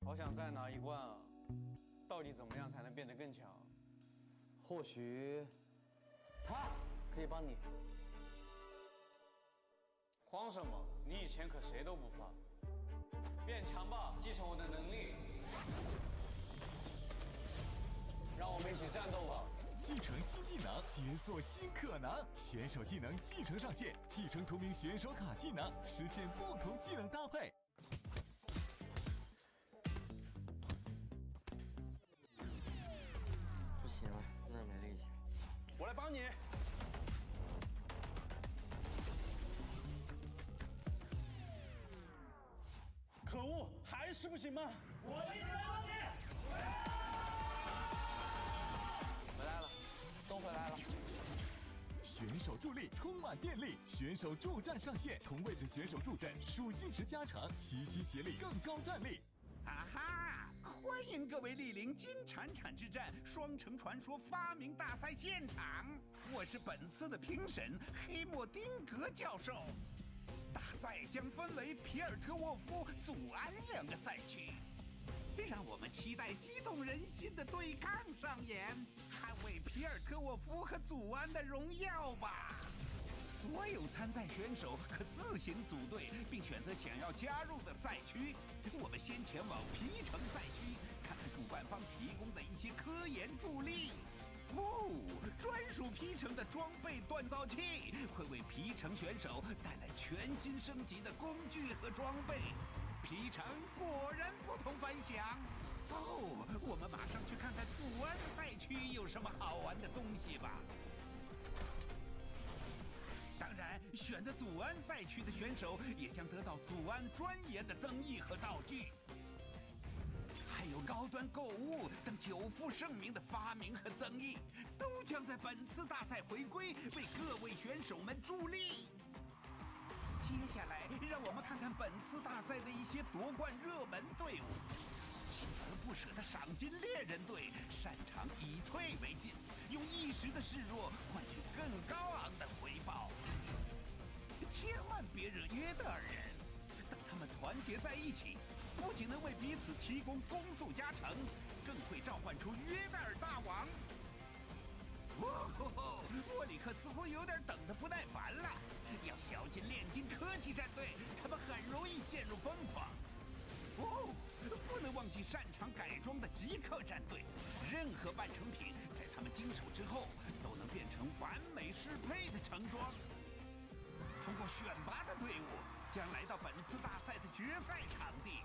好想再拿1冠啊！到底怎么样才能变得更强？或许他可以帮你。慌什么？你以前可谁都不怕。变强吧，继承我的能力。让我们一起战斗吧！继承新技能，解锁新可能。选手技能继承上线，继承同名选手卡技能，实现不同技能搭配。不行了，真的没力气。我来帮你。可恶，还是不行吗？我一起来帮你！回来了，都回来了。选手助力充满电力，选手助战上线，同位置选手助阵，属性值加成，齐心协力更高战力。哈哈！欢迎各位莅临金铲铲之战双城传说发明大赛现场，我是本次的评审黑莫丁格教授。大赛将分为皮尔特沃夫、祖安2个赛区，让我们期待激动人心的对抗上演，捍卫皮尔特沃夫和祖安的荣耀吧！所有参赛选手可自行组队，并选择想要加入的赛区。我们先前往皮城赛区，看看主办方提供的一些科研助力。专属皮城的装备锻造器会为皮城选手带来全新升级的工具和装备。皮城果然不同凡响。我们马上去看看祖安赛区有什么好玩的东西吧。当然，选择祖安赛区的选手也将得到祖安专研的增益和道具。还有高端购物等久负盛名的发明和增益，都将在本次大赛回归，为各位选手们助力。接下来，让我们看看本次大赛的一些夺冠热门队伍。锲而不舍的赏金猎人队擅长以退为进，用一时的示弱换取更高昂的回报。千万别惹约德尔人，等他们团结在一起，不仅能为彼此提供攻速加成，更会召唤出约德尔大王。莫里克似乎有点等得不耐烦了，要小心炼金科技战队，他们很容易陷入疯狂。不能忘记擅长改装的极客战队，任何半成品在他们经手之后，都能变成完美适配的成装。通过选拔的队伍将来到本次大赛的决赛场地，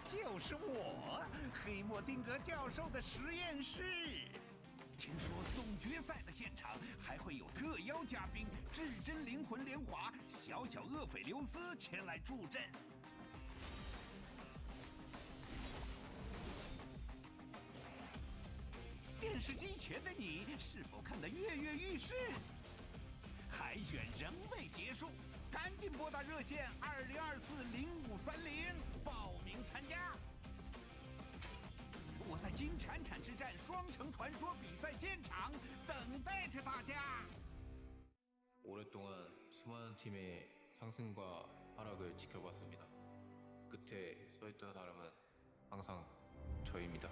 就是我黑莫丁格教授的实验室。听说总决赛的现场还会有特邀嘉宾至真灵魂莲华、小厄斐琉斯前来助阵。电视机前的你是否看得跃跃欲试？海选仍未结束，赶紧拨打热线2024-0530报名参加。我在金铲铲之战双城传说比赛现场等待着大家。오랫동안 수많은 팀의 상승과 하락을 지켜봤습니다. 끝에 서있던 사람은 항상 저입니다.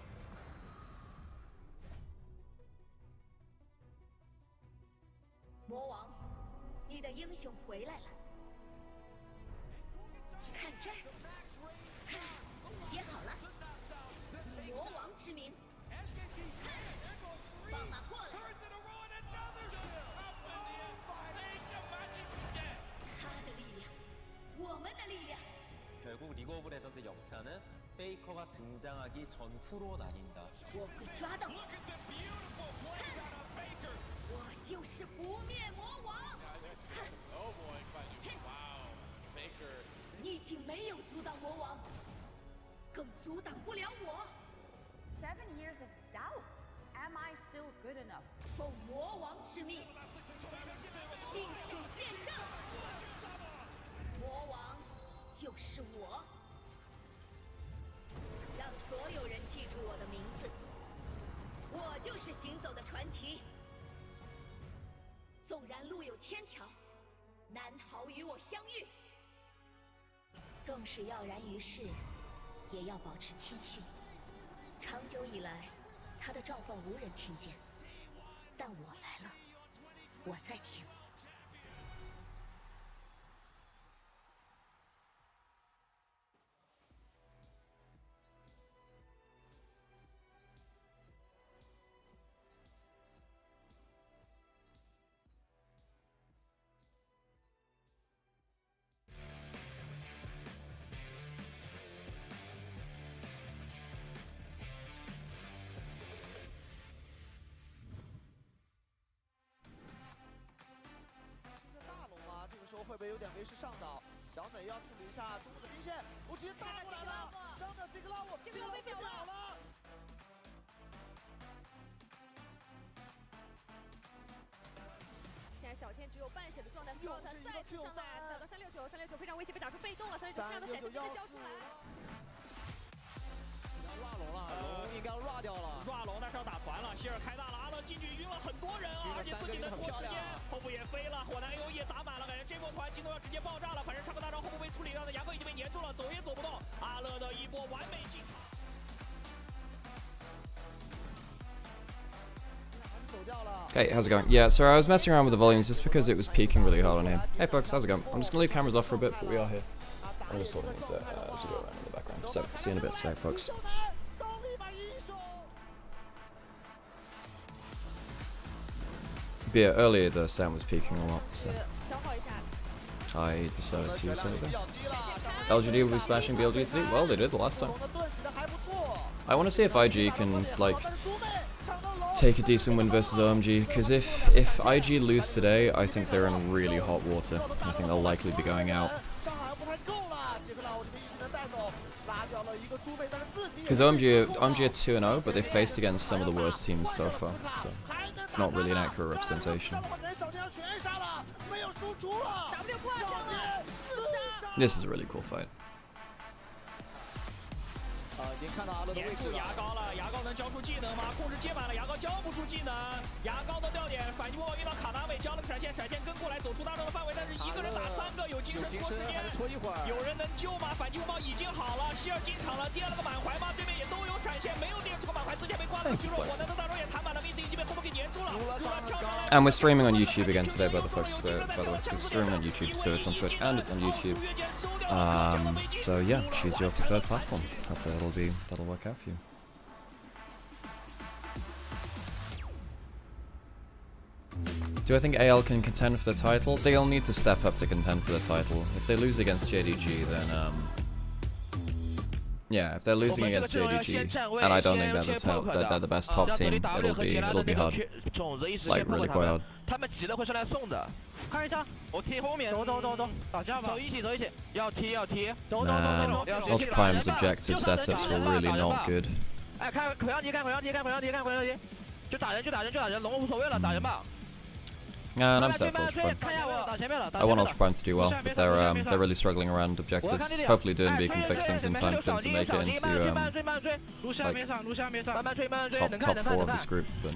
魔王，你的英雄回来了！看这儿，看，接好了，以魔王之名，看，放马过来！他的力量，我们的力量。 결국 리그 오브 레전드 역사는 페이커가 등장하기 전후로 나뉜다. 我会抓到你！我就是不灭魔王！你已经没有阻挡魔王，更阻挡不了我。 7 years of doubt. Am I still good enough? 奉魔王之命，尽请见证！魔王就是我，让所有人记住我的名字。我就是行走的传奇。纵然路有千条，难逃与我相遇。纵使耀然于世，也要保持谦逊。长久以来，他的召唤无人听见，但我来了，我在听。会不会有点为时尚早？小磊要处理一下中路的兵线，我直接打过来了，伤着这个拉我，这个被秒了。现在小天只有半血的状态 ，Scott 再次上来打到369，369非常危险，被打出被动了，369这样的闪现直接交出来。rua 龙了，龙应该 rua 掉了 ，rua 龙但是要打团了，希尔开大了，阿乐进去晕了很多人啊，而且自己能拖时间，后部也飞了，火男 AO 也打满了，感觉这波团镜头要直接爆炸了，反正插个大招后部被处理到的牙哥已经被粘住了，走也走不动，阿乐的一波完美进场。 Hey, how's it going? Yeah, sorry, I was messing around with the volumes just because it was peaking really hard on here. Hey folks, how's it going? I'm just gonna leave cameras off for a bit, but we are here. I'm just sorting these as we go around in the background. So, see you in a bit. Say, folks. But yeah, earlier the sound was peaking a lot, so I decided to use it. LGD will be slashing BLG today? Well, they did the last time. I want to see if IG can, like, take a decent win versus OMG, because if IG lose today, I think they're in really hot water. I think they'll likely be going out. Because OMG are 2-0, but they've faced against some of the worst teams so far, so it's not really an accurate representation. This is a really cool fight. 已经看到阿乐的位置了。牙膏了，牙膏能交出技能吗？控制接满了，牙膏交不出技能。牙膏的吊点反击波遇到卡纳伟交了个闪现，闪现跟过来走出大招的范围，但是一个人打3个，有精神拖时间，拖一会儿。有人能救吗？反击红包已经好了，希尔进场了，第2个满怀吗？对面也都有闪现，没有第2个满怀，之前被刮了个虚弱，火男的大招也弹满了 ，VC 已经被后面给粘住了。And we're streaming on YouTube again today, by the folks. By the way, we're streaming on YouTube, so it's on Twitch and it's on YouTube. So yeah, choose your preferred platform. Hopefully that'll work out for you. Do I think AL can contend for the title? They'll need to step up to contend for the title. If they lose against JDG, then yeah, if they're losing against JDG, and I don't think they're the best top team, it'll be hard. Like really quite hard. 他们急了会上来送的，看一下，我踢后面，走，打架吧，走一起，要踢，走， Ultra Prime's objective setups were really not good. 哎，看口香题，就打人，龙无所谓了，打人吧。 And I'm set for Ultra Prime. I want Ultra Prime to do well, but they're really struggling around objectives. Hopefully Doomby can fix things in time for them to make it into like top 4 of this group. But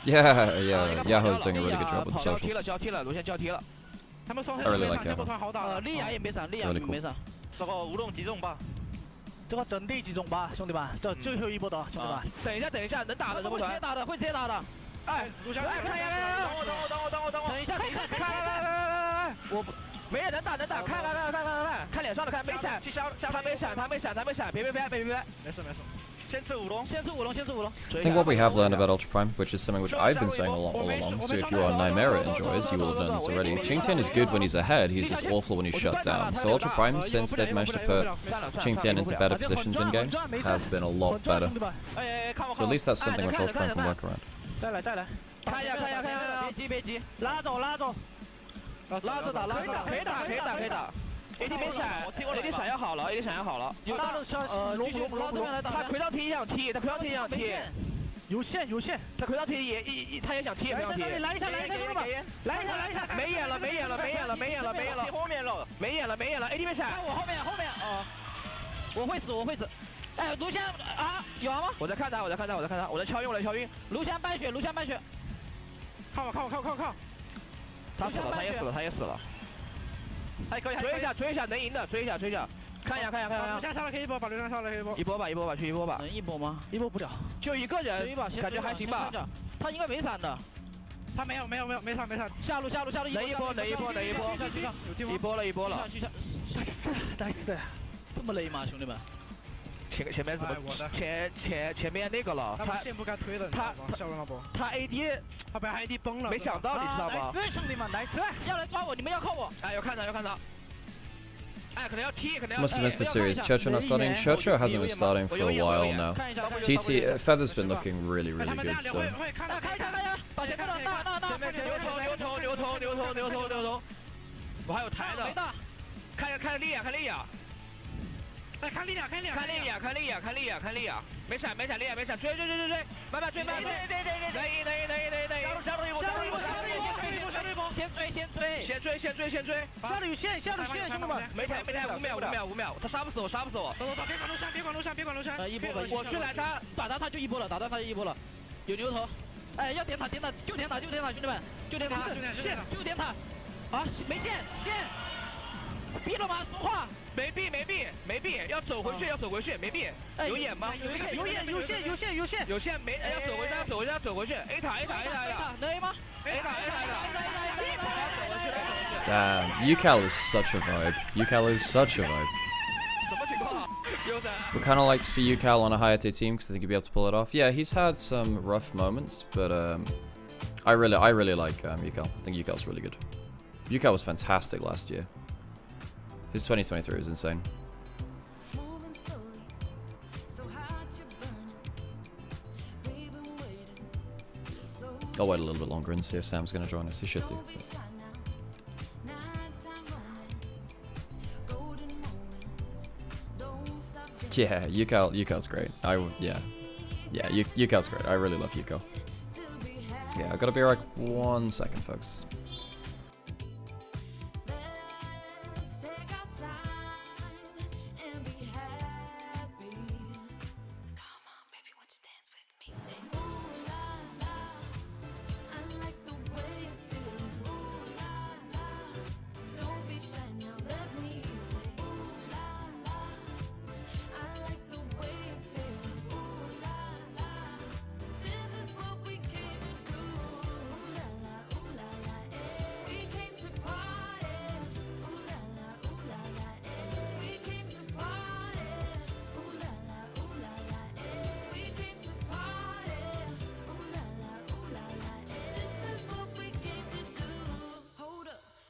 yeah, Yahoo's doing a really good job with the socials. I really like Yahoo. Really cool. 这个无论击中吧，这个整地击中吧，兄弟们，这最后一波的，兄弟们。等一下，能打的，会直接打的。 哎，卢翔，看，等我，等一下，看，我没人能打，看脸上的看，没闪，他没闪，别，没事，先吃五龙。I think what we have learned about Ultra Prime, which is something which I've been saying all along, so if you are Nymera enjoyers, you will have done this already. Qingtian is good when he's ahead, he's just awful when he's shut down. So Ultra Prime, since they've managed to put Qingtian into better positions in games, has been a lot better. So at least that's something which Ultra Prime can work around. 再来，看一下，别急，拉走，拉着打，可以打。AD 没闪 ，AD 闪要好了，有大路消息，龙这边来打，他魁道踢也想踢，有线，他魁道踢他也想踢，不想踢。来一下，兄弟们，来一下，没眼了，后面了，没眼了，AD 没闪，我后面，我会死。 哎，卢翔啊，有吗？我在看他，我在敲晕。卢翔半血。看我。他死了，他也死了。哎，可以，追一下，能赢的，追一下。看一下。留下杀了可以一波，把留下杀了可以一波。一波吧，去一波吧。能一波吗？一波不了，就一个人，感觉还行吧。他应该没闪的。他没闪。下路能一波。一波了。nice，这么累吗，兄弟们？前面怎么？前面那个了。他线不该推的。他下路那波。他 AD， 他被 AD 崩了。没想到你知道吗？ nice，兄弟们 nice，要来抓我，你们要靠我。哎，要看着。哎，可能要踢。 Must have missed the series. Chocho not starting. Chocho hasn't been starting for a while now. TT Feather's been looking really good. So. 牛头，我还有抬的。看利亚。哎，看利亚，没闪，利亚没闪，追，慢慢追，能，下路一波，先追，下路有线，兄弟们，没抬，5秒，他杀不死我，走，别管路山，一波吧，我去来他，打到他就一波了，有牛头，哎，要点塔，就点塔，兄弟们，就点塔，啊，没线，闭了吗？说话。没币，要走回去，没币。有眼吗？有线，没，要走回去。A 塔，能 A 吗 ？A 塔。Damn, UCal is such a vibe.什么情况？ Would kind of like to see UCal on a higher tier team because I think he'd be able to pull it off. Yeah, he's had some rough moments, but I really like UCal. I think UCal's really good. UCal was fantastic last year. His 2023 was insane. I'll wait a little bit longer and see if Sam's going to join us. He should do. Yeah, UCal's great. Yeah, UCal's great. I really love UCal. Yeah, I gotta be like 1 second, folks.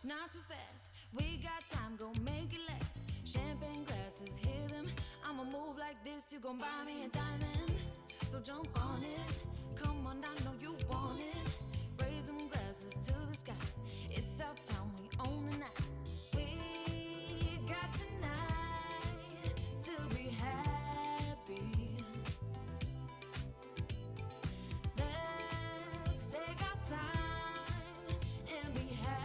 Not too fast, we got time, go make it last. Champagne glasses, hear them. I'ma move like this, you gon' buy me a diamond. So jump on it, come on, I know you want it. Raise them glasses to the sky, it's our time, we own the night. We got tonight to be happy. Let's take our time and be happy.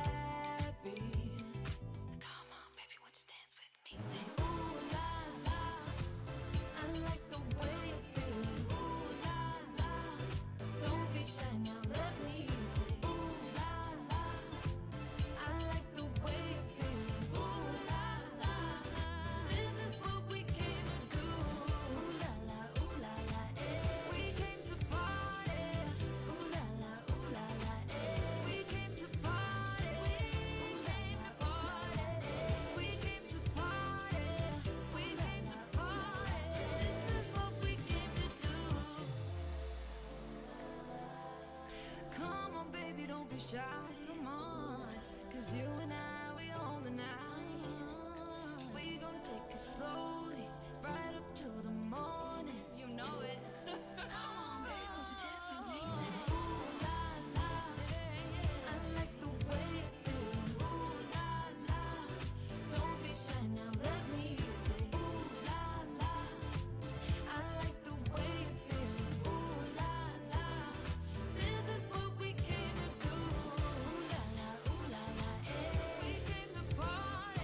Don't be shy, come on, cause you and I, we own the night. We gon' take it slowly, right up to the morning. You know it. Come on, baby, don't you dance with me. Ooh la la, I like the way it feels. Ooh la la, don't be shy now, let me say. Ooh la la, I like the way it feels. Ooh la la, this is what we came to do. Ooh la la, we came to party.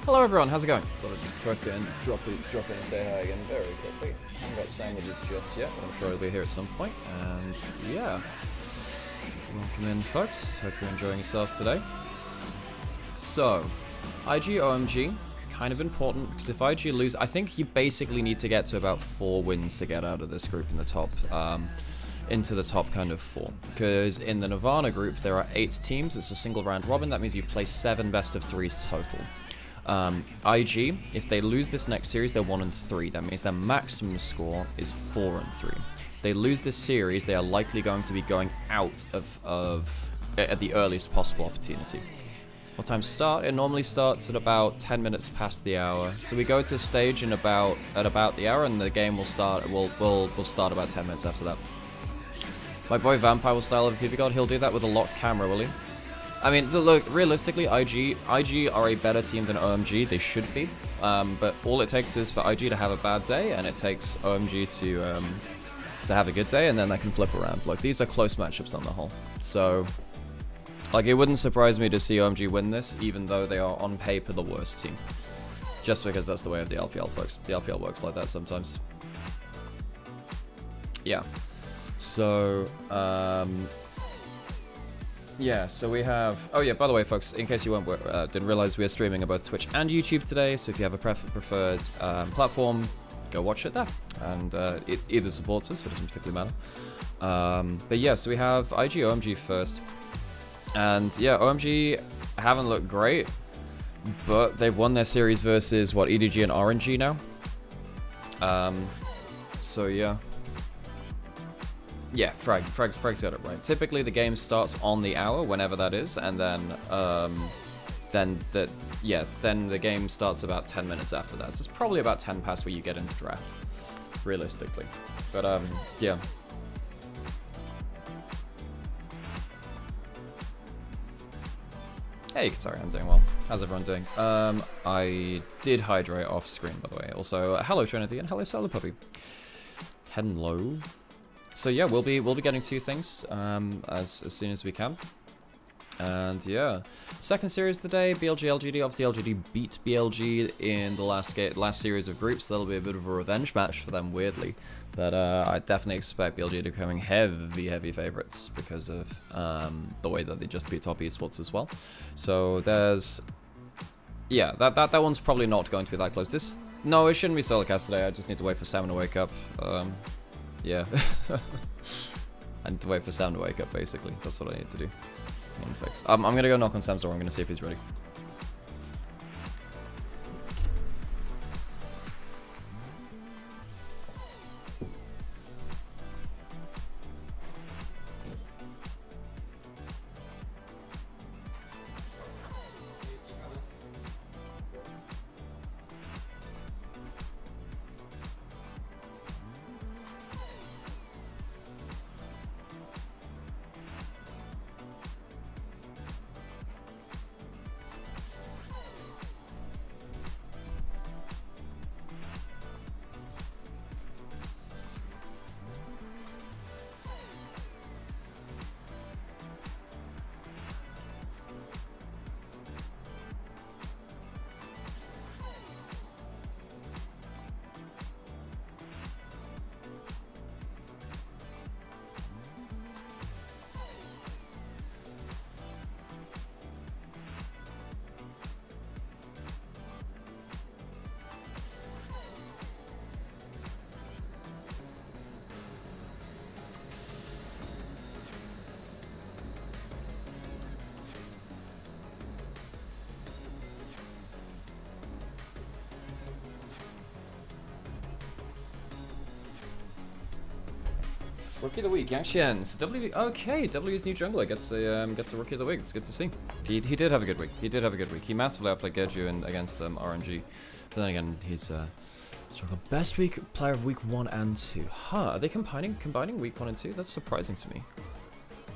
Hello everyone, how's it going? Thought I'd just quick and drop in and say hi again very quickly. I haven't got sandwiches just yet, but I'm sure it'll be here at some point. And yeah, welcome in folks, hope you're enjoying yourselves today. So, IG OMG, kind of important, because if IG lose, I think you basically need to get to about 4 wins to get out of this group in the top, into the top kind of 4. Because in the Nirvana group, there are 8 teams, it's a single round robin, that means you play 7 best of 3s total. IG, if they lose this next series, they're 1-3, that means their maximum score is 4-3. If they lose this series, they are likely going to be going out at the earliest possible opportunity. What time to start? It normally starts at about 10 minutes past the hour. So we go to stage at about the hour, and the game will start. We'll start about 10 minutes after that. My boy Vampire will style over PV God. He'll do that with a locked camera, will he? I mean, look, realistically, IG are a better team than OMG. They should be. But all it takes is for IG to have a bad day, and it takes OMG to have a good day, and then that can flip around. Like, these are close matchups on the whole. So, like, it wouldn't surprise me to see OMG win this, even though they are on paper the worst team. Just because that's the way of the LPL, folks. The LPL works like that sometimes. Yeah. So, yeah, so we have... Oh yeah, by the way, folks, in case you didn't realize, we are streaming on both Twitch and YouTube today, so if you have a preferred platform, go watch it there. And it either supports us, but it doesn't particularly matter. But yeah, so we have IG OMG first. And yeah, OMG haven't looked great, but they've won their series versus, what, EDG and RNG now? So yeah. Yeah, Frag's got it right. Typically the game starts on the hour, whenever that is, and then the game starts about 10 minutes after that. So it's probably about 10 past where you get into draft, realistically. But yeah. Hey, sorry, I'm doing well. How's everyone doing? I did hydrate off screen, by the way. Also, hello Trinity and hello Solar Puppy. Hello. So yeah, we'll be getting 2 things as soon as we can. And yeah, second series today, BLG LGD. Obviously LGD beat BLG in the last series of groups. That'll be a bit of a revenge match for them, weirdly. But I definitely expect BLG to be becoming heavy favorites because of the way that they just beat Top Esports as well. So there's, yeah, that one's probably not going to be that close. No, it shouldn't be solo cast today. I just need to wait for Sam to wake up. Yeah. I need to wait for Sam to wake up, basically. That's what I need to do. I'm gonna go knock on Sam's door. I'm gonna see if he's ready. Rookie of the week, Yangshan. So W, okay, W's new jungler gets a rookie of the week. It's good to see. He did have a good week. He massively outplayed Geju against RNG. But then again, he's struggled. Best player of week 1 and 2. Huh? Are they combining week 1 and 2? That's surprising to me.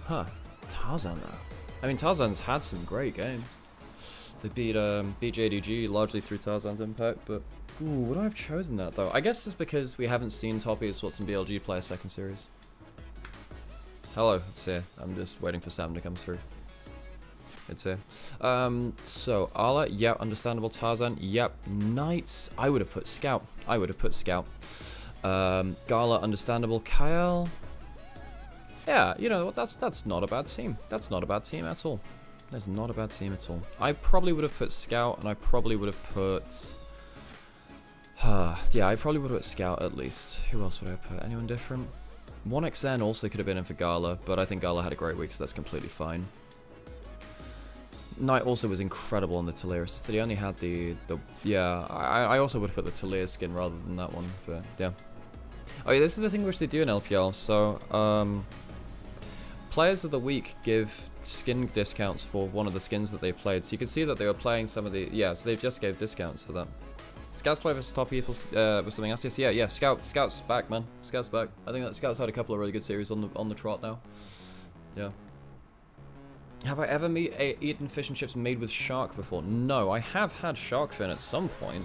Huh? Tarzan though. I mean, Tarzan's had some great games. They beat JDG largely through Tarzan's impact, but ooh, would I have chosen that though? I guess it's because we haven't seen Top Esports and BLG play a second series. Hello, it's here. I'm just waiting for Sam to come through. It's here. So Ala, yep, understandable. Tarzan, yep. Knights, I would have put Scout. I would have put Scout. Gala, understandable. Kyle, yeah, you know what? That's not a bad team. That's not a bad team at all. That's not a bad team at all. I probably would have put Scout, and I probably would have put. Yeah, I probably would have put Scout at least. Who else would I put? Anyone different? 1XN also could have been in for Gala, but I think Gala had a great week, so that's completely fine. Knight also was incredible on the Talia assisted. He only had the yeah, I also would have put the Talia skin rather than that one, but yeah. Oh yeah, this is the thing which they do in LPL, so players of the week give skin discounts for one of the skins that they played, so you can see that they were playing some of the, yeah, so they just gave discounts for that. Scouts play versus top people with something else. Yes, yeah. Scouts back, man. Scouts back. I think that Scouts had a couple of really good series on the trot now. Yeah. Have I ever eaten fish and chips made with shark before? No, I have had shark fin at some point.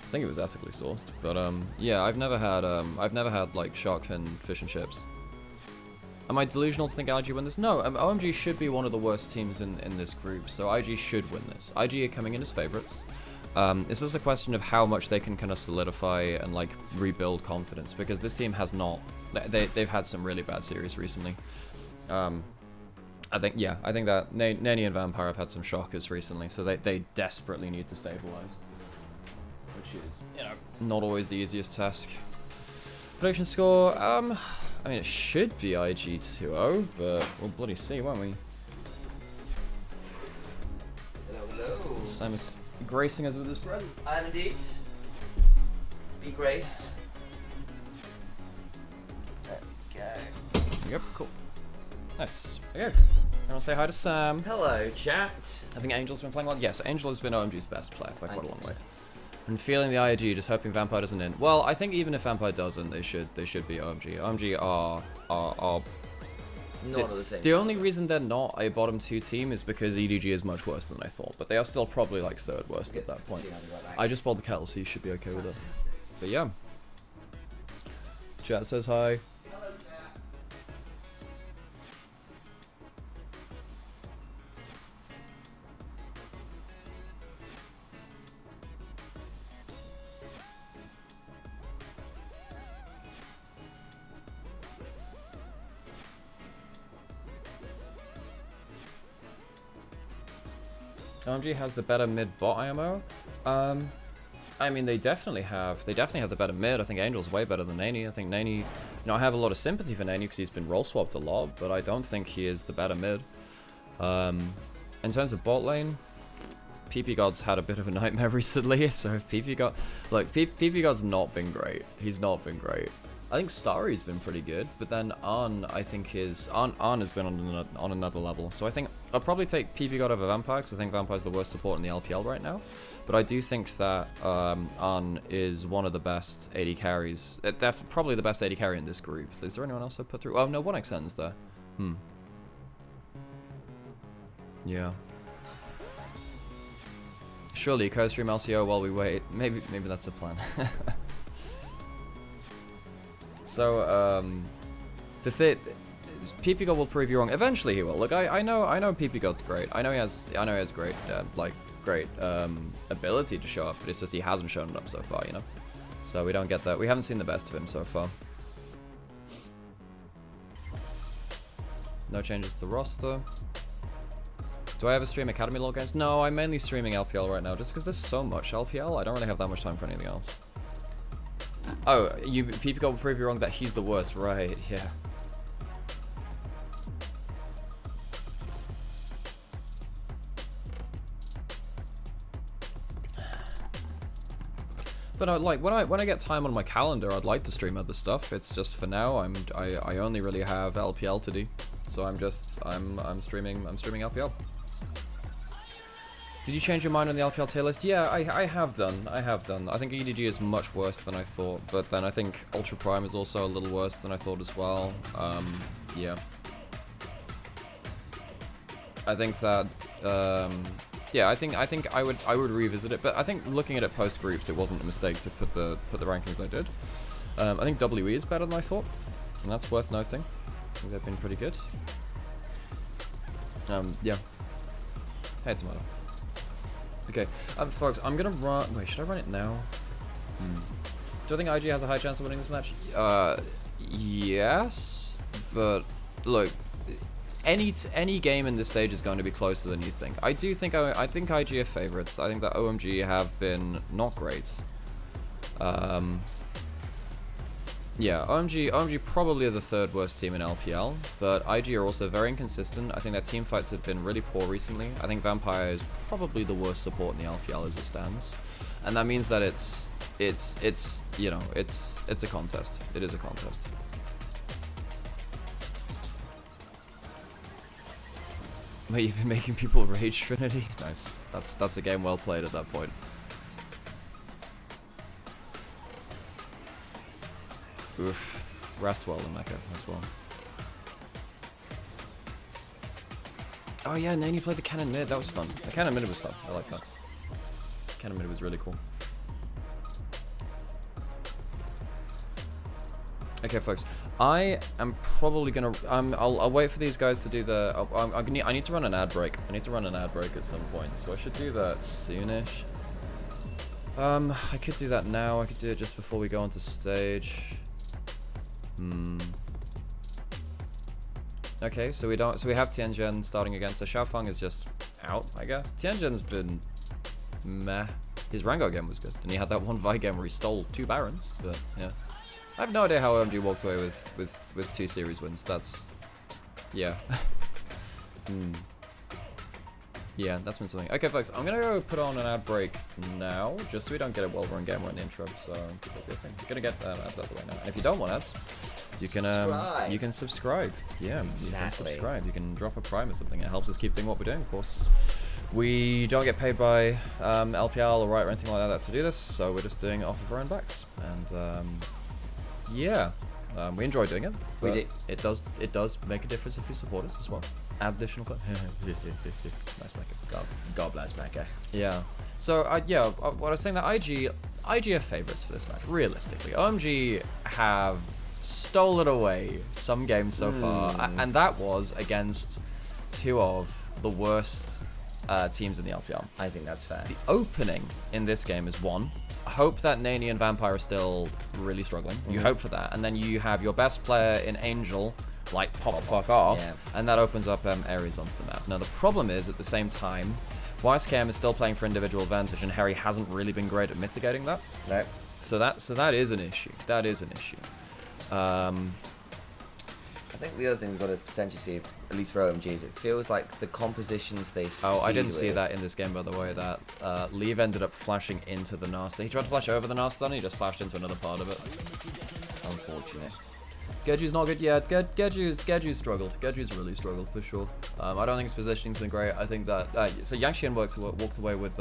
I think it was ethically sourced, but yeah, I've never had like shark fin fish and chips. Am I delusional to think IG win this? No, OMG should be one of the worst teams in this group, so IG should win this. IG are coming in as favorites. It's just a question of how much they can kind of solidify and like rebuild confidence, because this team has not. They've had some really bad series recently. I think that Neni and Vampire have had some shockers recently, so they desperately need to stabilize, which is, you know, not always the easiest task. Prediction score, I mean, it should be IG 2-0, but we'll bloody see, won't we? Hello. Simon's gracing us with his present. I am indeed. Be graced. Okay. Yep, cool. Nice. Okay. Everyone say hi to Sam. Hello, chat. I think Angel's been playing well. Yes, Angel has been OMG's best player by quite a long way. And feeling the IG, just hoping Vampire doesn't in. Well, I think even if Vampire doesn't, they should be OMG. OMG are not the same. The only reason they're not a bottom 2 team is because EDG is much worse than I thought, but they are still probably like 3rd worst at that point. I just bought the kettle, so you should be okay with it. But yeah. Chat says hi. OMG has the better mid bot IMO. I mean, they definitely have the better mid. I think Angel's way better than Nani. I think Nani, you know, I have a lot of sympathy for Nani because he's been role swapped a lot, but I don't think he is the better mid. In terms of bot lane, PP God's had a bit of a nightmare recently, so PP God, look, PP God's not been great. He's not been great. I think Starry's been pretty good, but then Arn, I think Arn has been on another level. So I think I'll probably take PP God over Vampire, because I think Vampire's the worst support in the LPL right now. But I do think that Arn is one of the best AD carries, probably the best AD carry in this group. Is there anyone else I put through? Oh no, 1XN's there. Yeah. Surely co-stream LCO while we wait. Maybe that's a plan. So, the thing, PP God will prove you wrong. Eventually he will. Look, I know PP God's great. I know he has great, great ability to show up, but it's just he hasn't shown it up so far, you know. So we don't get that. We haven't seen the best of him so far. No changes to the roster. Do I ever stream Academy lore games? No, I'm mainly streaming LPL right now, just because there's so much LPL. I don't really have that much time for anything else. Oh, PP God will prove you wrong that he's the worst, right? Yeah. But like when I get time on my calendar, I'd like to stream other stuff. It's just for now, I only really have LPL to do, so I'm streaming LPL. Did you change your mind on the LPL tier list? Yeah, I have done. I think EDG is much worse than I thought, but then I think Ultra Prime is also a little worse than I thought as well. Yeah. I think that, yeah, I think I would revisit it, but I think looking at it post groups, it wasn't a mistake to put the rankings I did. I think WE is better than I thought, and that's worth noting. I think they've been pretty good. Yeah. Hey, Tomato. Okay, folks, I'm gonna run... Wait, should I run it now? Do I think IG has a high chance of winning this match? Yes. But, look, any game in this stage is going to be closer than you think. I think IG are favorites. I think that OMG have been not great. Yeah, OMG probably are the third worst team in LPL, but IG are also very inconsistent. I think their team fights have been really poor recently. I think Vampire is probably the worst support in the LPL as it stands, and that means that it's you know, it's a contest. It is a contest. Wait, you've been making people rage, Trinity? Nice. That's a game well played at that point. Oof. Rest well in Mecca as well. Oh yeah, Nani played the cannon mid. That was fun. The cannon mid was fun. I like that. Cannon mid was really cool. Okay, folks. I am probably gonna. I'll wait for these guys to do the. I need to run an ad break. I need to run an ad break at some point, so I should do that soonish. I could do that now. I could do it just before we go onto stage. Okay, so we have Tianjin starting again. So Xiaofeng is just out, I guess. Tianjin's been meh. His Rango game was good, and he had that one Vi game where he stole 2 Barons. But yeah, I have no idea how OMG walked away with 2 series wins. That's yeah. Yeah, that's been something. Okay, folks, I'm gonna go put on an ad break now, just so we don't get a well-run game in the intro. So you're gonna get ads out of the way now. And if you don't want ads, you can subscribe. Yeah, you can subscribe. You can drop a prime or something. It helps us keep doing what we're doing. Of course, we don't get paid by LPL or Riot or anything like that to do this, so we're just doing it off of our own backs. And yeah, we enjoy doing it. But it does make a difference if you support us as well. Additional nice Mecca. God bless Mecca. Yeah. So yeah, what I was saying, that IG are favorites for this match. Realistically, OMG have stolen away some games so far, and that was against 2 of the worst teams in the LPL. I think that's fair. The opening in this game is 1. I hope that Nani and Vampire are still really struggling. You hope for that, and then you have your best player in Angel like pop the fuck off, and that opens up areas onto the map. Now the problem is, at the same time, YSKM is still playing for individual advantage, and Harry hasn't really been great at mitigating that. No. So that is an issue. That is an issue. I think the other thing we've got to potentially see, at least for OMG, is it feels like the compositions they succeed I didn't see that in this game, by the way, that Leave ended up flashing into the Nasta. He tried to flash over the Nasta, and he just flashed into another part of it. Unfortunate. Geju's not good yet. Geju's struggled. Geju's really struggled, for sure. I don't think his positioning's been great. I think that... so Yangshian walked away with...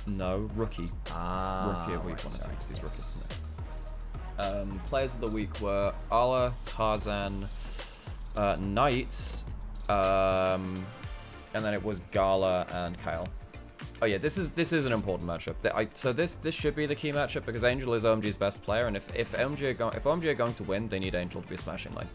no, Rookie. Rookie of week 1 and 2, because he's Rookie. Players of the week were Ala, Tarzan, Knight, and then it was Gala and Kyle. Oh yeah, this is an important matchup. So this should be the key matchup, because Angel is OMG's best player, and if OMG are going to win, they need Angel to be smashing lane.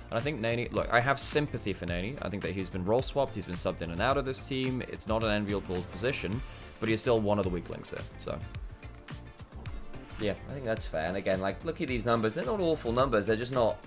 And I think Nani, look, I have sympathy for Nani. I think that he's been role swapped, he's been subbed in and out of this team. It's not an enviable position, but he's still one of the weak links here. So yeah, I think that's fair. And again, like, look at these numbers. They're not awful numbers. They're just not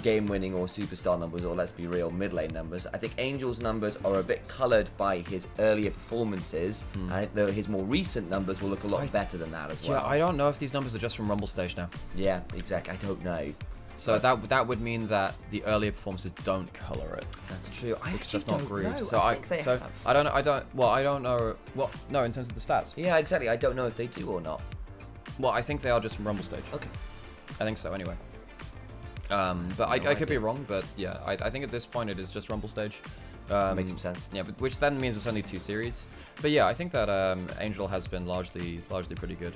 game-winning or superstar numbers, or let's be real, mid-lane numbers. I think Angel's numbers are a bit coloured by his earlier performances, and his more recent numbers will look a lot better than that as well. Yeah, I don't know if these numbers are just from Rumble stage now. Yeah, exactly. I don't know. So that would mean that the earlier performances don't colour it. That's true. Because that's not grooved. So I don't know. Well, no, in terms of the stats. Yeah, exactly. I don't know if they do or not. Well, I think they are just from Rumble stage. Okay. I think so, anyway. But I could be wrong, but yeah, I think at this point it is just Rumble stage. Makes some sense. Yeah, but which then means it's only 2 series. But yeah, I think that Angel has been largely pretty good.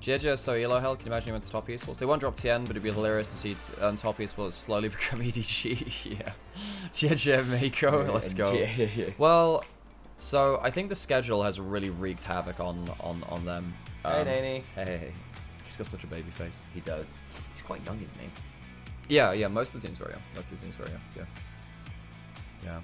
JJ, so yellow hell, can you imagine he went to top esports? They won't drop TN, but it'd be hilarious to see top esports slowly become EDG. Yeah. JJ Mako, let's go. Well, so I think the schedule has really wreaked havoc on them. Hey, Nani. Hey. He's got such a baby face. He does. He's quite young, isn't he? Yeah, most of the team's very young. Yeah. Yeah.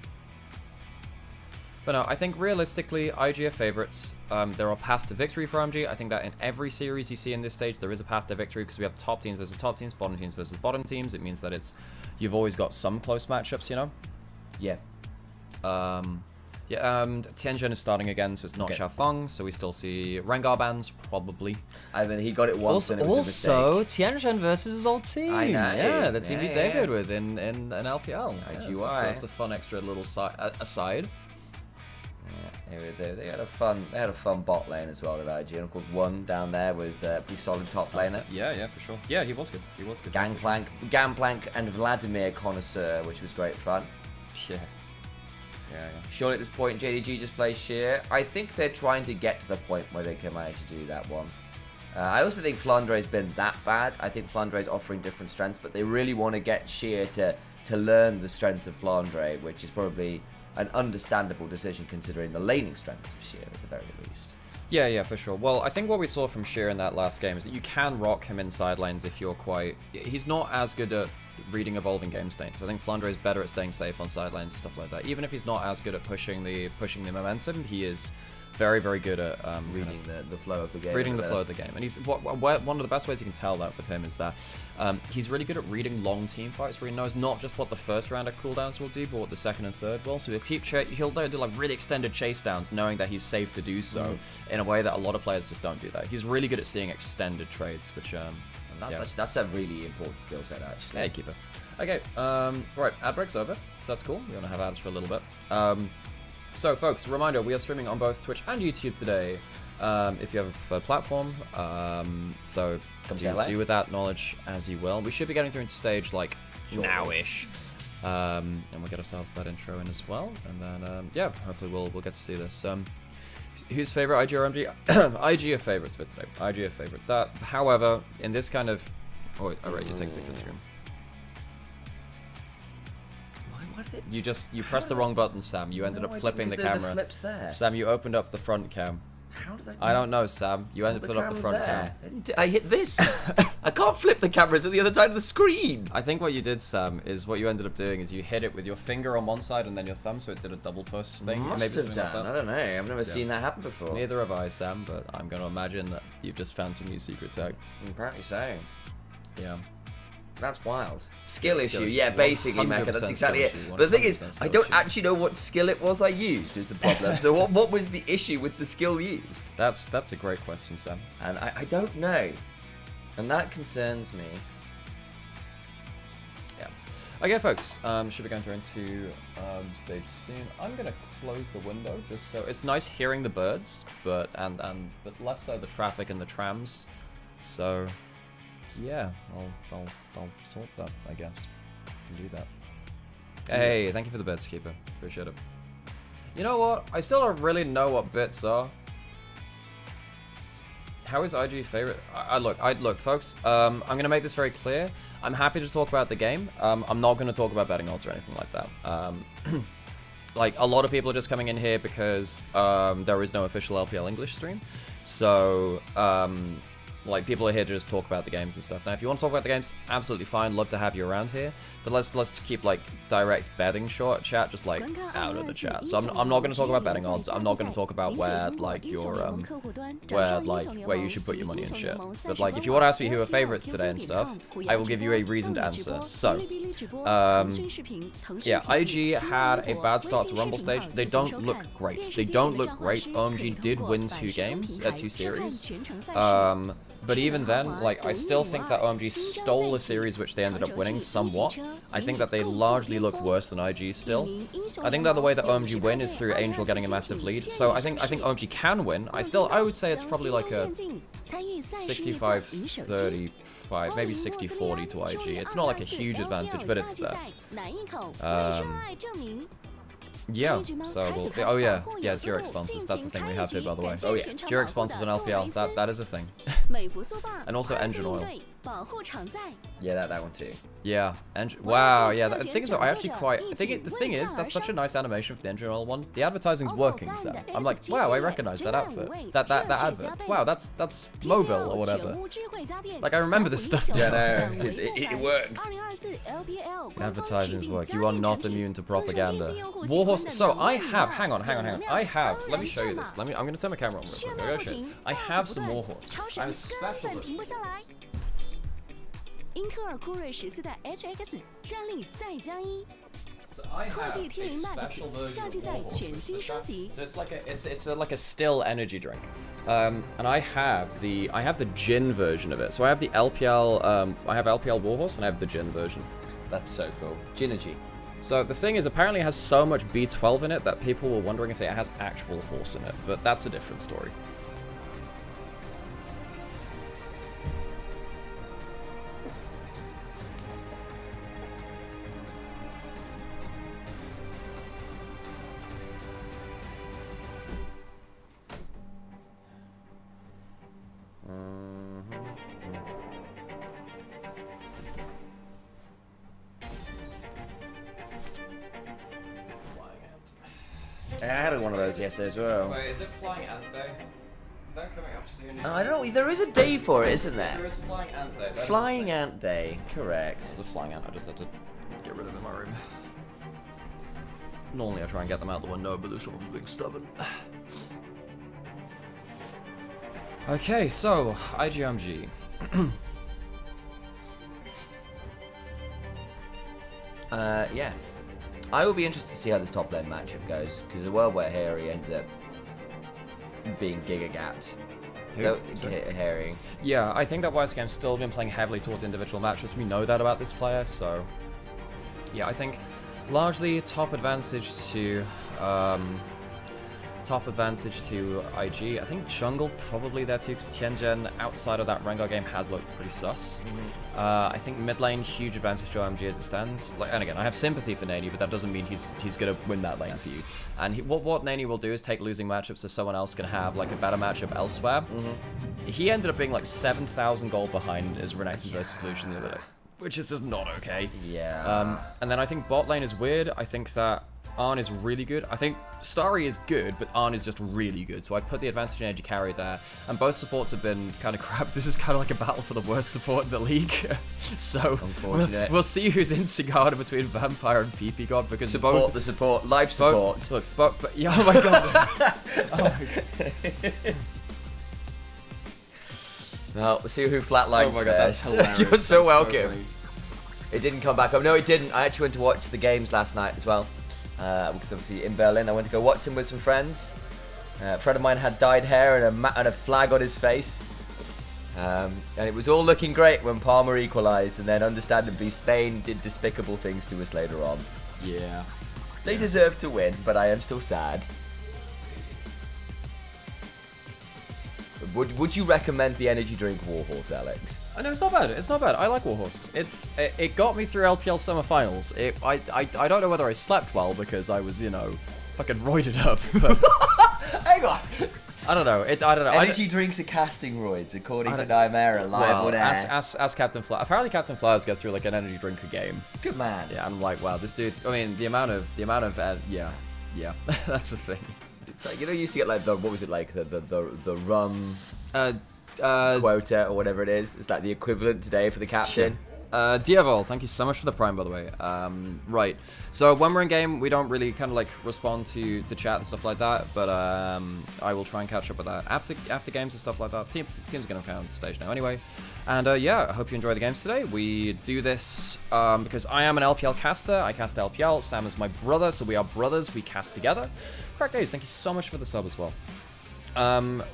But no, I think realistically, IG are favorites. There are paths to victory for OMG. I think that in every series you see in this stage, there is a path to victory because we have top teams versus top teams, bottom teams versus bottom teams. It means that you've always got some close matchups, you know? Yeah. Tianzhen is starting again, so it's not Xiaofeng, so we still see Rengar bans, probably. I mean, he got it once and it was a mistake. Also, Tianzhen versus his old team. I know. Yeah, the team he debuted with in an LPL. IGY. That's a fun extra little aside. Yeah, they had a fun bot lane as well with IG, and of course one down there was a pretty solid top laner. Yeah, for sure. Yeah, he was good. He was good. Gangplank and Vladimir Connoisseur, which was great fun. Yeah. Surely at this point, JDG just plays Sheer. I think they're trying to get to the point where they can manage to do that one. I also think Flandre's been that bad. I think Flandre's offering different strengths, but they really want to get Sheer to learn the strengths of Flandre, which is probably an understandable decision considering the laning strengths of Sheer at the very least. Yeah, for sure. Well, I think what we saw from Sheer in that last game is that you can rock him in side lanes if you're quite... He's not as good at reading evolving game states. I think Flandre is better at staying safe on side lanes and stuff like that. Even if he's not as good at pushing the momentum, he is very, very good at reading the flow of the game. Reading the flow of the game. And he's one of the best ways you can tell that with him is that he's really good at reading long team fights where he knows not just what the first round of cooldowns will do, but what the second and third will. So he'll do like really extended chase downs knowing that he's safe to do so in a way that a lot of players just don't do that. He's really good at seeing extended trades, which that's a really important skill set actually. Yeah, keep it. Okay, right, ad break's over, so that's cool. We're gonna have ads for a little bit. So folks, reminder, we are streaming on both Twitch and YouTube today, if you have a preferred platform. So do with that knowledge as you will. We should be getting through into stage like now-ish. And we'll get ourselves that intro in as well. And then, yeah, hopefully we'll get to see this. Who's favorite, IG or OMG? IG are favorites for today. IG are favorites. That, however, in this kind of... Oh, alright, you take a picture of the screen. You pressed the wrong button, Sam. You ended up flipping the camera. The flips there. Sam, you opened up the front cam. How did I don't know, Sam. You ended up up the front cam. I hit this. I can't flip the cameras at the other side of the screen. I think what you did, Sam, is what you ended up doing is you hit it with your finger on one side and then your thumb, so it did a double push thing. Must have done. I don't know. I've never seen that happen before. Neither have I, Sam, but I'm going to imagine that you've just found some new secret tech. Apparently so. Yeah. That's wild. Skill issue, yeah, basically, Mecha, that's exactly it. But the thing is, I don't actually know what skill it was I used, is the problem. So what was the issue with the skill used? That's a great question, Sam. And I don't know. And that concerns me. Yeah. Okay, folks, should be going through into stage soon. I'm going to close the window, just so... It's nice hearing the birds, but less so the traffic and the trams. So... yeah, I'll sort that, I guess. Can do that. Hey, thank you for the bits, Keeper. Appreciate it. You know what? I still don't really know what bits are. How is IG favorite? Look, folks. I'm gonna make this very clear. I'm happy to talk about the game. I'm not gonna talk about betting odds or anything like that. Like a lot of people are just coming in here because there is no official LPL English stream. So like, people are here to just talk about the games and stuff. Now, if you want to talk about the games, absolutely fine. Love to have you around here. But let's keep, like, direct betting chat just, like, out of the chat. So I'm not going to talk about betting odds. I'm not going to talk about where, like, your, where you should put your money and shit. But, like, if you want to ask me who are favorites today and stuff, I will give you a reasoned answer. So, yeah, IG had a bad start to Rumble stage. They don't look great. They don't look great. OMG did win 2 series. But even then, like, I still think that OMG stole a series which they ended up winning somewhat. I think that they largely look worse than IG still. I think that the way that OMG win is through Angel getting a massive lead. So I think OMG can win. I would say it's probably like a 65-35, maybe 60-40 to IG. It's not like a huge advantage, but it's there. Yeah, so oh yeah, Jurek sponsors. That's the thing we have here, by the way. Oh yeah, Jurek sponsors on LPL. That is a thing. And also engine oil. Yeah, that one too. Yeah, and wow, yeah. The thing is, I actually quite. The thing is, that's such a nice animation for the engine oil one. The advertising's working, Sam. I'm like, wow, I recognize that outfit. That advert. Wow, that's mobile or whatever. Like I remember this stuff. Yeah, no, it worked. Advertising's work. You are not immune to propaganda. Warhorse. So I have. Hang on. I have. Let me show you this. I'm gonna turn my camera on real quick. I'm gonna show you. I have some Warhorse. I have a special version. 英特尔酷睿14代 HX 战力再加1。 So I have a special version of Warhorse. So it's like a still energy drink, and I have the gin version of it. So I have the LPL, I have LPL Warhorse, and I have the gin version. That's so cool. Ginergy. So the thing is, apparently it has so much B12 in it that people were wondering if it has actual horse in it, but that's a different story. I had one of those yesterday as well. Wait, is it Flying Ant Day? Is that coming up soon? I don't know. There is a day for it, isn't there? There is Flying Ant Day. Flying Ant Day, correct. There's a flying ant. I just had to get rid of them in my room. Normally I try and get them out the window, but this one's being stubborn. Okay, so IGMG. Yes. I will be interested to see how this top lane matchup goes, because the world where Harry ends up being Giga Gaps. Who? Harry. Yeah, I think that YSKM's still been playing heavily towards individual matchups. We know that about this player, so yeah, I think largely top advantage to IG. I think jungle probably there too, because Tianjin outside of that Rengar game has looked pretty sus. I think mid lane huge advantage to OMG as it stands. Like, and again, I have sympathy for Nani, but that doesn't mean he's gonna win that lane for you. And what Nani will do is take losing matchups so someone else can have like a better matchup elsewhere. He ended up being like 7,000 gold behind his Renekton versus Lucian the other day, which is just not okay. Yeah. And then I think bot lane is weird. I think that Arn is really good. I think Starry is good, but Arn is just really good. So I put the advantage in AG carry there. And both supports have been kind of crap. This is kind of like a battle for the worst support in the league. So we'll see who's in Sigard between Vampire and PP God, because support the support, life support. Look, but yeah, oh my god. Oh my god. Well, we'll see who flatlines. Oh my god, that's hilarious. You're so welcome. It didn't come back up. No, it didn't. I actually went to watch the games last night as well. Because obviously in Berlin, I went to go watch him with some friends. A friend of mine had dyed hair and a flag on his face. And it was all looking great when Palmer equalised, and then understandably Spain did despicable things to us later on. Yeah. They deserve to win, but I am still sad. Would you recommend the energy drink Warhorse, Alex? No, it's not bad. It's not bad. I like Warhorse. It got me through LPL Summer Finals. I don't know whether I slept well because I was, you know, fucking roided up. But hang on. I don't know. I don't know. Energy drinks are casting roids, according to Nymera, live on air. As Captain Flowers. Apparently Captain Flowers gets through like an energy drink a game. Good man. Yeah, I'm like, wow, this dude. I mean, the amount of yeah, that's the thing. It's like, you know, you used to get like what was it like the rum quota or whatever it is. It's like the equivalent today for the captain. Diavol, thank you so much for the prime, by the way. Right, so when we're in game, we don't really kind of like respond to chat and stuff like that, but I will try and catch up with that after games and stuff like that. Team's gonna come on stage now anyway, and yeah, I hope you enjoy the games today. We do this because I am an LPL caster. I cast LPL. Sam is my brother, so we are brothers. We cast together. Correct Days, thank you so much for the sub as well.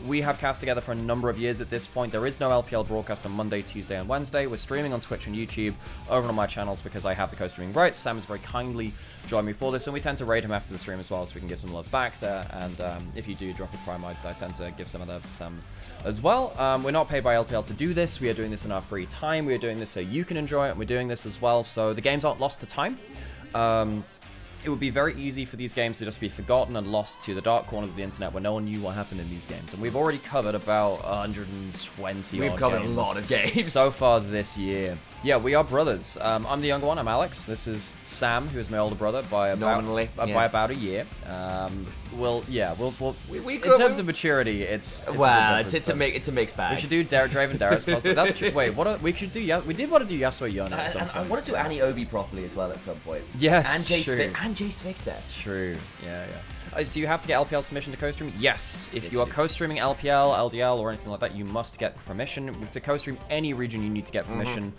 We have cast together for a number of years at this point. There is no LPL broadcast on Monday, Tuesday, and Wednesday. We're streaming on Twitch and YouTube over on my channels because I have the co-streaming rights. Sam has very kindly joined me for this, and we tend to raid him after the stream as well, so we can give some love back there. And if you do drop a prime, I tend to give some of that to Sam as well. We're not paid by LPL to do this. We are doing this in our free time. We are doing this so you can enjoy it, and we're doing this as well so the games aren't lost to time. it would be very easy for these games to just be forgotten and lost to the dark corners of the internet where no one knew what happened in these games. And we've already covered about 120 We've covered a lot of games so far this year. Yeah, we are brothers. I'm the younger one. I'm Alex. This is Sam, who is my older brother by about by about a year. We'll in terms of maturity, it's well, it's a mixed bag. We should do Draven Darius cosplay. That's true. Wait, we should do? We did want to do Yasuo Yone at some point. I want to do Annie Obi properly as well at some point. Yes, and Jace Victor. True. Yeah. So you have to get LPL's permission to co-stream? Yes. If you are co-streaming LPL, LDL, or anything like that, you must get permission. To co-stream any region, you need to get permission.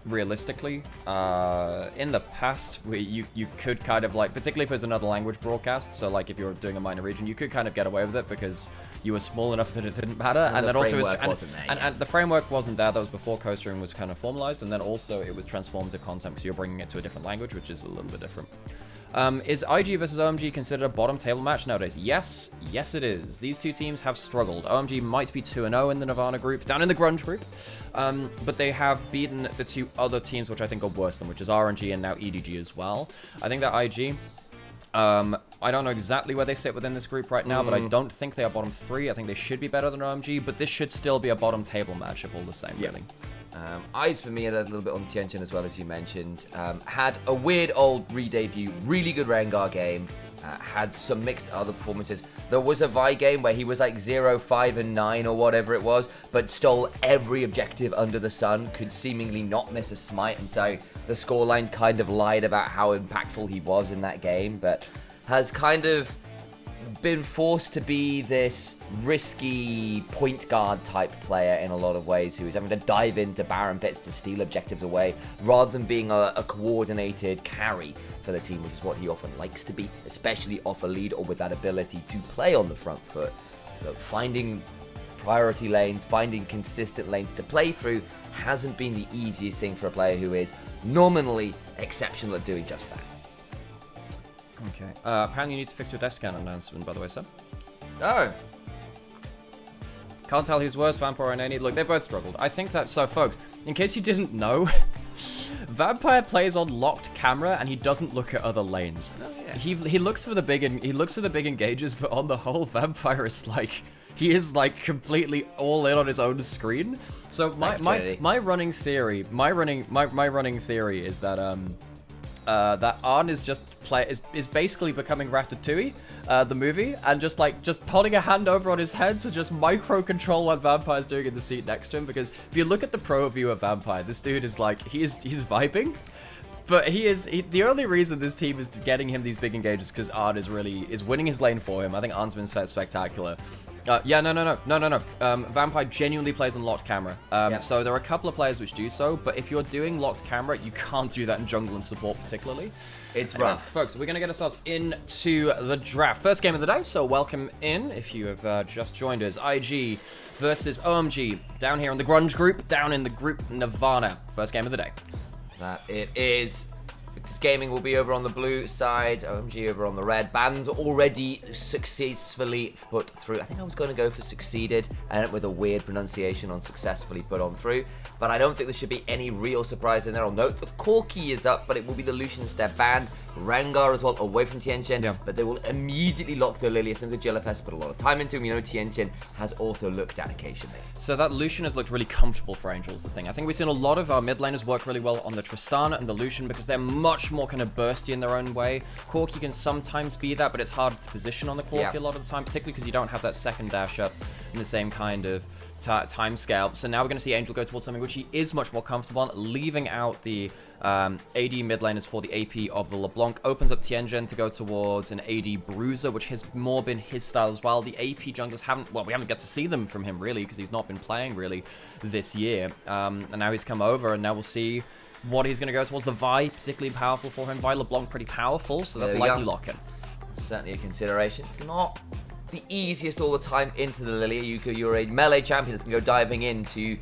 Realistically, in the past, you could kind of like, particularly if it was another language broadcast, so like if you're doing a minor region, you could kind of get away with it because you were small enough that it didn't matter, and then also and the framework wasn't there. That was before co-streaming was kind of formalized, and then also it was transformed to content because you're bringing it to a different language, which is a little bit different. Is IG versus OMG considered a bottom table match nowadays? Yes it is. These two teams have struggled. OMG might be 2-0 in the Nirvana group, down in the Grunge group, but they have beaten the two other teams which I think are worse than, which is RNG and now EDG as well. I think that IG, I don't know exactly where they sit within this group right now, but I don't think they are bottom 3. I think they should be better than OMG, but this should still be a bottom table matchup all the same, really. Eyes for me are a little bit on Tianjin as well, as you mentioned. Had a weird old re-debut, really good Rengar game. Had some mixed other performances. There was a Vi game where he was like 0, 5, and 9 or whatever it was, but stole every objective under the sun, could seemingly not miss a smite, and so the scoreline kind of lied about how impactful he was in that game, but has kind of been forced to be this risky point guard type player in a lot of ways, who is having to dive into Baron pits to steal objectives away rather than being a coordinated carry for the team, which is what he often likes to be, especially off a lead or with that ability to play on the front foot. So finding priority lanes, finding consistent lanes to play through hasn't been the easiest thing for a player who is nominally exceptional at doing just that. Okay. Apparently you need to fix your desk scan announcement, by the way, sir. Oh. Can't tell who's worse, Vampire and Any. Look, they both struggled. I think that, so folks, in case you didn't know, Vampire plays on locked camera and he doesn't look at other lanes. Oh, yeah. He looks for the big engages, but on the whole, Vampire is like, he is like completely all in on his own screen. So my running theory is that that Arn is just is basically becoming Ratatouille, the movie, and just putting a hand over on his head to just micro control what Vampire's doing in the seat next to him. Because if you look at the pro view of Vampire, this dude is like, he's vibing, but the only reason this team is getting him these big engages because Arn is winning his lane for him. I think Arn's been spectacular. No. Vampire genuinely plays on locked camera. So there are a couple of players which do so, but if you're doing locked camera, you can't do that in jungle and support particularly. It's rough. Folks, we're going to get ourselves into the draft. First game of the day, so welcome in if you have just joined us. IG versus OMG, down here in the Grunge group, down in the group Nirvana. First game of the day. That it is. Because gaming will be over on the blue side, OMG over on the red. Bans already successfully put through. I think I was going to go for succeeded, and with a weird pronunciation on successfully put on through. But I don't think there should be any real surprise in there. I'll note that Corki is up, but it will be the Lucian instead banned. Rengar as well, away from Tianjin, but they will immediately lock the Lilius into Jillafest, put a lot of time into him. You know, Tianjin has also looked at occasionally. So that Lucian has looked really comfortable for Angel is the thing. I think we've seen a lot of our mid laners work really well on the Tristana and the Lucian because they're much more kind of bursty in their own way. Corki can sometimes be that, but it's hard to position on the Corki a lot of the time, particularly because you don't have that second dash up in the same kind of time scale. So now we're going to see Angel go towards something which he is much more comfortable on, leaving out the AD mid laners for the AP of the LeBlanc. Opens up Tianjin to go towards an AD Bruiser, which has more been his style as well. The AP junglers we haven't got to see them from him really because he's not been playing really this year. And now he's come over, and now we'll see what he's going to go towards. The Vi, particularly powerful for him. Vi LeBlanc pretty powerful, so that's likely lock-in. Certainly a consideration. It's not the easiest all the time into the Lilia. You're a melee champion that's going to go diving in to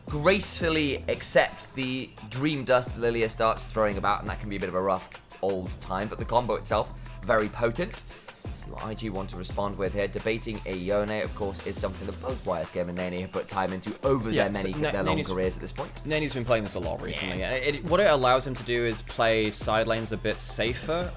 gracefully accept the dream dust Lilia starts throwing about, and that can be a bit of a rough old time, but the combo itself, very potent. See what IG want to respond with here. Debating a Yone, of course, is something that both YSGame and Nani have put time into over their long careers at this point. Nani's been playing this a lot recently. Yeah. What it allows him to do is play side lanes a bit safer.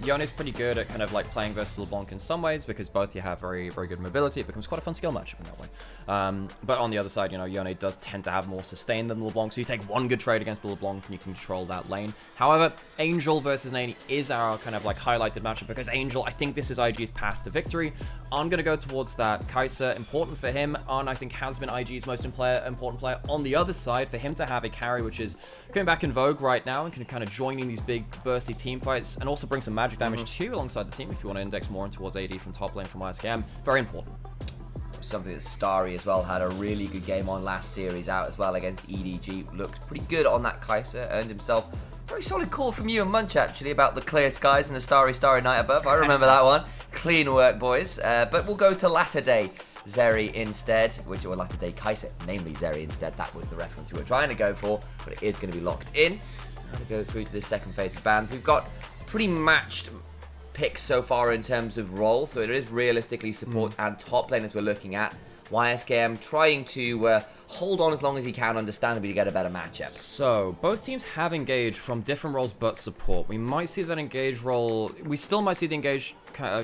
Yone's pretty good at kind of like playing versus LeBlanc in some ways because both you have very, very good mobility. It becomes quite a fun skill matchup in that way. But on the other side, you know, Yone does tend to have more sustain than LeBlanc, so you take one good trade against the LeBlanc and you can control that lane. However, Angel versus Nani is our kind of like highlighted matchup because Angel, I think this is IG's path to victory. I'm going to go towards that Kai'Sa, important for him. On, I think, has been IG's most important player. On the other side, for him to have a carry, which is coming back in vogue right now and can kind of join in these big bursty team fights and also bring some magic damage too alongside the team if you want to index more in towards AD from top lane from YSGame. Very important. Something that Starry as well had a really good game on last series out as well against EDG. Looked pretty good on that Kai'Sa, earned himself very solid call from you and Munch, actually, about the clear skies and the starry night above. I remember that one. Clean work, boys. But we'll go to latter day Zeri instead, or latter day Kai'Sa, namely Zeri instead. That was the reference we were trying to go for, but it is going to be locked in. Now to go through to this second phase of bans. We've got pretty matched picks so far in terms of roles, so it is realistically support and top lane as we're looking at. YSGame trying to hold on as long as he can, understandably, to get a better matchup. So, both teams have engaged from different roles but support. We might see that engage role... We still might see the engage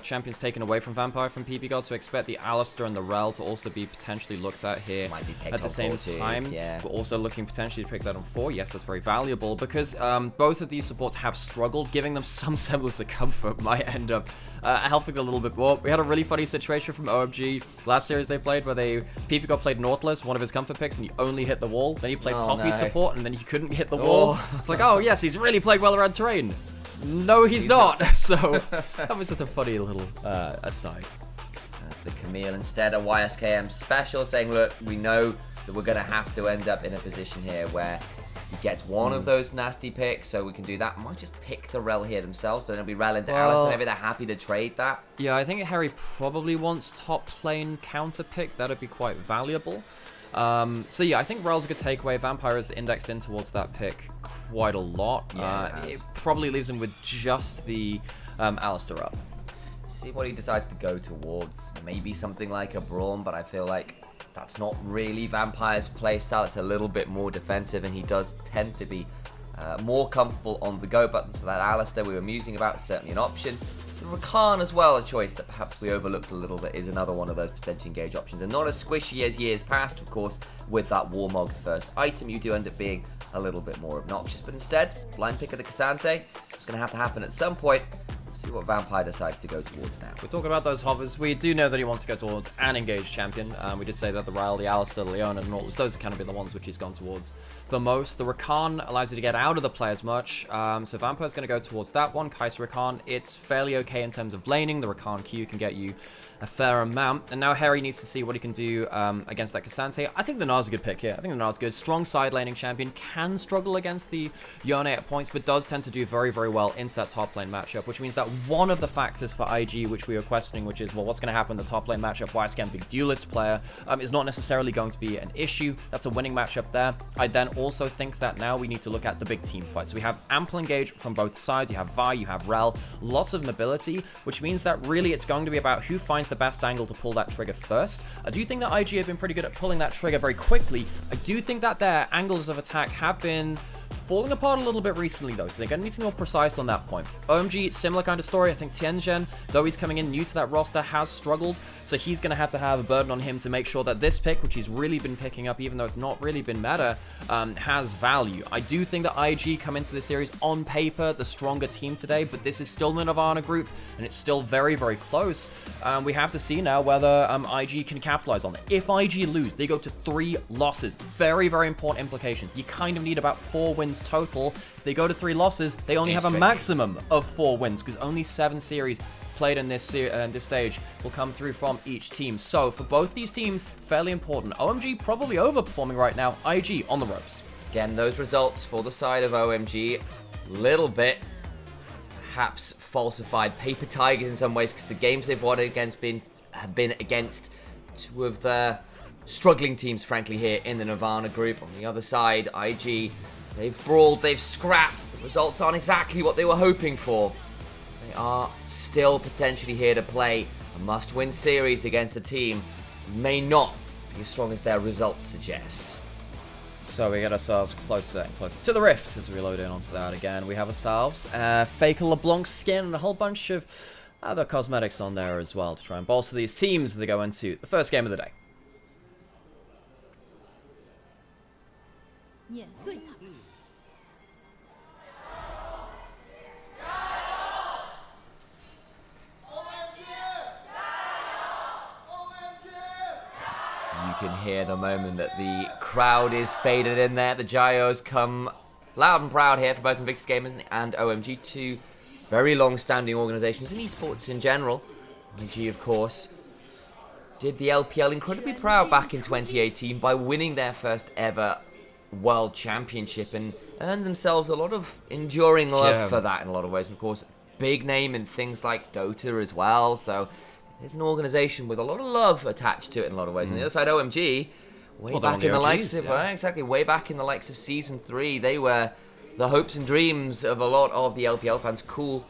champions taken away from Vampire from PB God, so expect the Alistar and the Rel to also be potentially looked at here at the same time. Yeah. We're also looking potentially to pick that on 4. Yes, that's very valuable because both of these supports have struggled. Giving them some semblance of comfort might end up helping a little bit more. We had a really funny situation from OMG last series they played where PB God played Nautilus, one of his comfort picks, and he only hit the wall. Then he played Poppy support, and then he couldn't hit the wall. It's like, oh yes, he's really playing well around terrain. No, he's not. So that was just a funny little aside. That's the Camille instead of YSGame special, saying, look, we know that we're going to have to end up in a position here where he gets one of those nasty picks, so we can do that. Might just pick the Rel here themselves, but then it'll be Rel into Alistar. Maybe they're happy to trade that. Yeah, I think Harry probably wants top lane counter pick. That'd be quite valuable. So yeah, I think Rel's a good takeaway. Vampire is indexed in towards that pick quite a lot. Yeah, it probably leaves him with just the Alistar up. See what he decides to go towards. Maybe something like a Braum, but I feel like that's not really Vampire's playstyle. It's a little bit more defensive, and he does tend to be more comfortable on the go button. So that Alistar we were musing about is certainly an option. The Rakan as well, a choice that perhaps we overlooked a little bit, is another one of those potential engage options. And not as squishy as years past, of course, with that Warmog's first item. You do end up being a little bit more obnoxious. But instead, blind pick of the Cassante. It's going to have to happen at some point. See what Vampire decides to go towards now. We're talking about those hovers. We do know that he wants to go towards an engaged champion. We did say that the Ryle, the Alistar, the Leona, and Nautilus, those are kind of been the ones which he's gone towards the most. The Rakan allows you to get out of the play as much. So Vampire's going to go towards that one. Kai'Sa Rakan, it's fairly okay in terms of laning. The Rakan Q can get you a fair amount. And now Harry needs to see what he can do against that Cassante. I think the Nar's a good pick here. I think the Nar's good. Strong side laning champion. Can struggle against the Yone at points, but does tend to do very, very well into that top lane matchup, which means that one of the factors for IG, which we were questioning, which is, well, what's going to happen in the top lane matchup? YSGame, big duelist player, is not necessarily going to be an issue. That's a winning matchup there. I then also think that now we need to look at the big team fight. So we have ample engage from both sides. You have Vi, you have Rel, lots of mobility, which means that really it's going to be about who finds the best angle to pull that trigger first. I do think that IG have been pretty good at pulling that trigger very quickly. I do think that their angles of attack have been falling apart a little bit recently, though, so they're going to need to be more precise on that point. OMG, similar kind of story. I think Tianzhen, though he's coming in new to that roster, has struggled, so he's going to have a burden on him to make sure that this pick, which he's really been picking up, even though it's not really been meta, has value. I do think that IG come into this series, on paper, the stronger team today, but this is still the Nirvana group, and it's still very, very close. We have to see now whether IG can capitalize on it. If IG lose, they go to 3 losses. Very, very important implications. You kind of need about 4 wins total. If they go to 3 losses, they only have a maximum of 4 wins, because only 7 series played in this stage will come through from each team. So for both these teams, fairly important. OMG probably overperforming right now. IG on the ropes. Again, those results for the side of OMG, little bit perhaps falsified paper tigers in some ways, because the games they've won against have been against 2 of the struggling teams, frankly, here in the Nirvana group. On the other side, IG, they've brawled, they've scrapped. The results aren't exactly what they were hoping for. They are still potentially here to play a must-win series against a team who may not be as strong as their results suggest. So we get ourselves closer and closer to the rift as we load in onto that again. We have ourselves fake LeBlanc skin and a whole bunch of other cosmetics on there as well to try and bolster these teams as they go into the first game of the day. You can hear the moment that the crowd is faded in there. The Gyos come loud and proud here for both Invictus Gamers and OMG, two very long-standing organizations in esports in general. OMG, of course, did the LPL incredibly proud back in 2018 by winning their first ever World Championship and earned themselves a lot of enduring love for that in a lot of ways. And of course, big name in things like Dota as well. So there's an organization with a lot of love attached to it in a lot of ways. On the other side, OMG, way back in the likes of way back in the likes of Season 3, they were the hopes and dreams of a lot of the LPL fans. Cool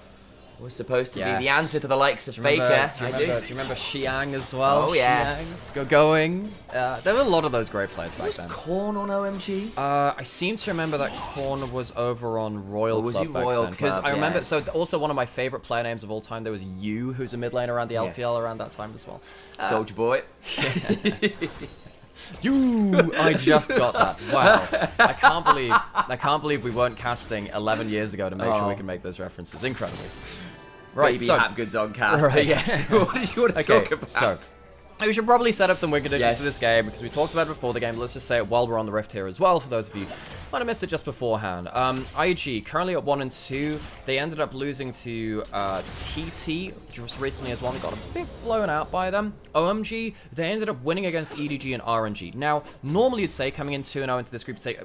was supposed to be the answer to the likes of Faker. Do you remember Xiang as well? Oh, yes. Going. There were a lot of those great players back then. Was Korn on OMG? I seem to remember that Korn was over on Royal Club back then. Because I remember, so also one of my favorite player names of all time, there was Yu, who's a mid laner around the LPL around that time as well. Soldier Boy. You! I just got that. Wow. I can't believe we weren't casting 11 years ago to make sure we can make those references. Incredible. Right, Baby Hapgood's on cast. Right, yes. What did you want to talk about? So, we should probably set up some win conditions for this game because we talked about it before the game. Let's just say it while we're on the Rift here as well, for those of you who might have missed it just beforehand. IG currently at 1-2. They ended up losing to TT just recently as well. They got a bit blown out by them. OMG, they ended up winning against EDG and RNG. Now, normally you'd say coming in 2-0 into this group, you'd say,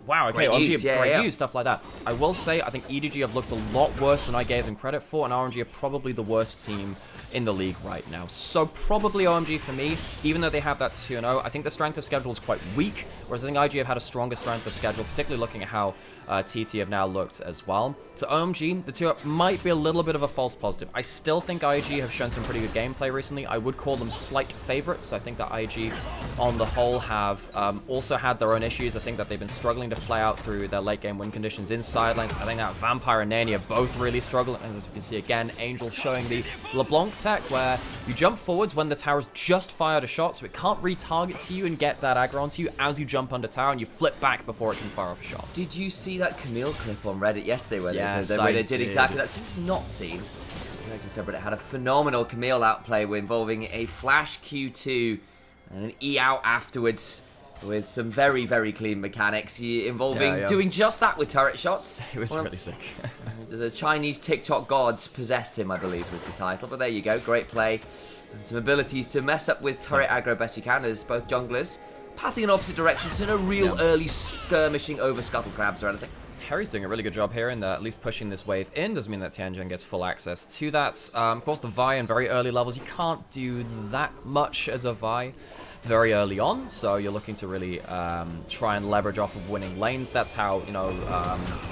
wow, okay, OMG have great news, stuff like that. I will say, I think EDG have looked a lot worse than I gave them credit for, and RNG are probably the worst team in the league right now. So probably OMG for me, even though they have that 2-0, I think the strength of schedule is quite weak, whereas I think IG have had a stronger strength of schedule, particularly looking at how TT have now looked as well. So OMG, the 2-0 might be a little bit of a false positive. I still think IG have shown some pretty good gameplay recently. I would call them slight favorites. I think that IG, on the whole, have also had their own issues. I think that they've been struggling to play out through their late game win conditions in side lanes. I think that Vampire and Nani are both really struggling. As you can see again, Angel showing the LeBlanc tech where you jump forwards when the tower's just fired a shot, so it can't retarget to you and get that aggro onto you as you jump under tower, and you flip back before it can fire off a shot. Did you see that Camille clip on Reddit yesterday where they did exactly that? Not seen. But it had a phenomenal Camille outplay involving a flash Q2 and an E out afterwards with some very, very clean mechanics involving doing just that with turret shots. It was really sick. The Chinese TikTok gods possessed him, I believe was the title. But there you go, great play. And some abilities to mess up with turret aggro best you can as both junglers pathing in opposite directions in a real early skirmishing over scuttle crabs or anything. Harry's doing a really good job here in at least pushing this wave in. Doesn't mean that Tianjin gets full access to that. Of course, the Vi in very early levels, you can't do that much as a Vi very early on. So you're looking to really try and leverage off of winning lanes. That's how, you know,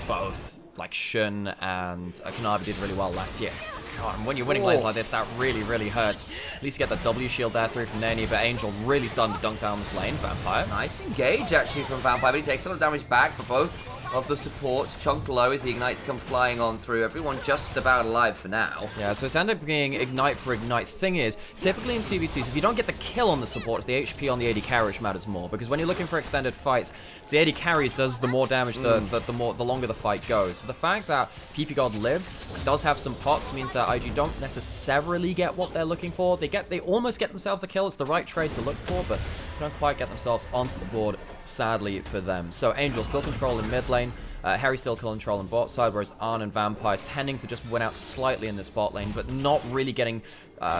both like Shun and Kanavi did really well last year. God, and when you're winning lanes like this, that really, really hurts. At least you get the W shield there through from Nani, but Angel really starting to dunk down this lane. Vampire. Nice engage, actually, from Vampire, but he takes a lot of damage back for both of the supports. Chunked low as the Ignites come flying on through. Everyone just about alive for now. Yeah, so it's ended up being Ignite for Ignite. Thing is, typically in 2v2s, if you don't get the kill on the supports, the HP on the AD carry which matters more. Because when you're looking for extended fights, the AD carries does the more damage the longer the fight goes. So the fact that PP God lives, does have some pots, means that IG don't necessarily get what they're looking for. They almost get themselves the kill. It's the right trade to look for, but don't quite get themselves onto the board, sadly for them. So Angel still controlling mid lane. Harry still controlling bot side, whereas Arn and Vampire tending to just win out slightly in this bot lane, but not really getting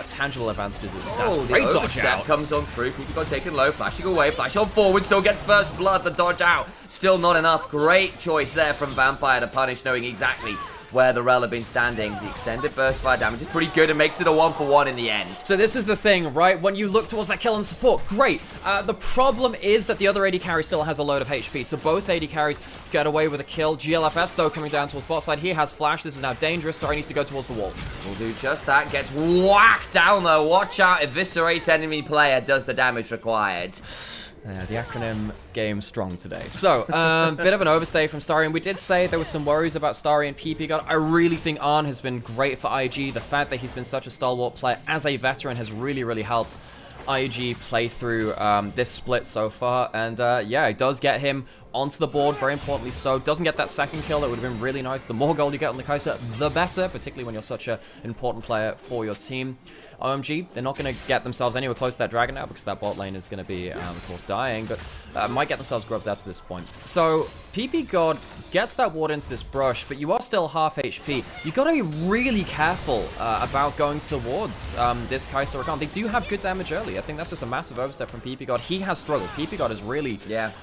tangible advantages as stats. Great dodge out comes on through. PP got taken low, flashing away, flash on forward, still gets first blood. The dodge out, still not enough. Great choice there from Vampire to punish, knowing exactly where the Rel have been standing. The extended burst fire damage is pretty good and makes it a 1-for-1 in the end. So this is the thing, right? When you look towards that kill and support, great. The problem is that the other AD carry still has a load of HP, so both AD carries get away with a kill. GLFS, though, coming down towards bot side. He has flash. This is now dangerous. Starry needs to go towards the wall. Will do just that. Gets whacked down, though. Watch out. Eviscerates enemy player. Does the damage required. The acronym game strong today. So, bit of an overstay from Starry, and we did say there was some worries about Starry and PP God. I really think Arn has been great for IG. The fact that he's been such a stalwart player as a veteran has really, really helped IG play through this split so far. And yeah, it does get him onto the board, very importantly so. Doesn't get that second kill. That would have been really nice. The more gold you get on the Kai'Sa, the better, particularly when you're such an important player for your team. OMG, they're not going to get themselves anywhere close to that dragon now because that bot lane is going to be, of course, dying, but might get themselves grubs out to this point. So, PP God gets that ward into this brush, but you are still half HP. You got to be really careful about going towards this Kai'Sa Rakan. They do have good damage early. I think that's just a massive overstep from PP God. He has struggled. PP God has really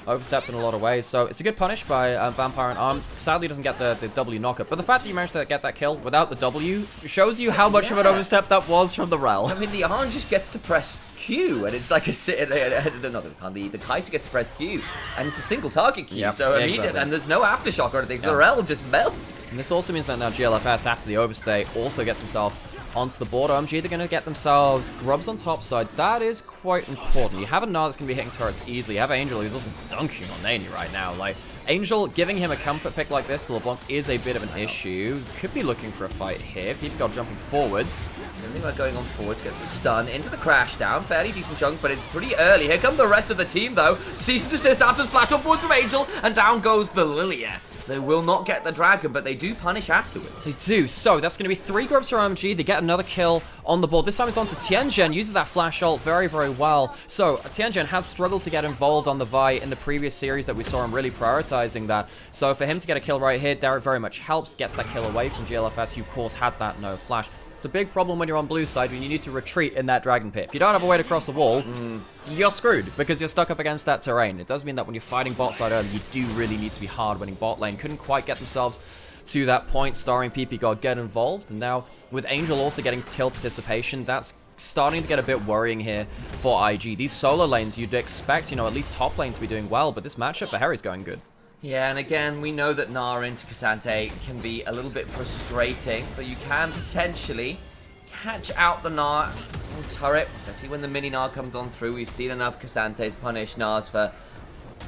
overstepped in a lot of ways, so it's a good punish by Vampire and Arm. Sadly, doesn't get the W knockup, but the fact that you managed to get that kill without the W shows you how much of an overstep that was from the Rel. I mean, the Arn just gets to press Q, and it's like a the Kai'Sa gets to press Q, and it's a single target Q. So immediately, and there's no aftershock or anything. So the Rel just melts. And this also means that now GLFS, after the overstay, also gets himself onto the board. OMG, they're going to get themselves grubs on top side. That is quite important. You have a Gnar that's going to be hitting turrets easily. You have Angel who's also dunking on Nani right now. Like, Angel giving him a comfort pick like this to LeBlanc is a bit of an issue. Could be looking for a fight here. People got jumping forwards. I think about going on forwards, gets a stun into the crash down. Fairly decent chunk, but it's pretty early. Here come the rest of the team, though. Cease and desist after the flash on forwards from Angel, and down goes the Lilia. They will not get the dragon, but they do punish afterwards. They do. So that's going to be 3 grubs for OMG. They get another kill on the board. This time it's onto Tianzhen. Uses that flash ult very, very well. So Tianzhen has struggled to get involved on the Vi in the previous series that we saw him really prioritizing that. So for him to get a kill right here, that very much helps. Gets that kill away from GLFS, who of course had that no flash. It's a big problem when you're on blue side when you need to retreat in that dragon pit. If you don't have a way to cross the wall, you're screwed because you're stuck up against that terrain. It does mean that when you're fighting bot side early, you do really need to be hard winning bot lane. Couldn't quite get themselves to that point. Starry and PP God get involved, and now with Angel also getting kill participation, that's starting to get a bit worrying here for IG. These solo lanes, you'd expect, you know, at least top lane to be doing well, but this matchup for Harry's going good. Yeah, and again, we know that Gnar into Cassante can be a little bit frustrating, but you can potentially catch out the Gnar turret, especially when the mini Gnar comes on through. We've seen enough Cassantes punish Gnars for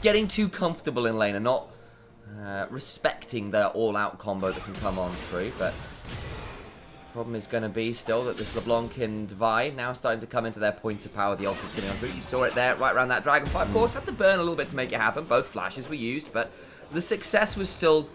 getting too comfortable in lane and not respecting their all-out combo that can come on through, but problem is going to be still that this LeBlanc and Vi now starting to come into their points of power. The ult is getting on through. You saw it there right around that Dragonfly. Of course, had to burn a little bit to make it happen. Both flashes were used, but the success was still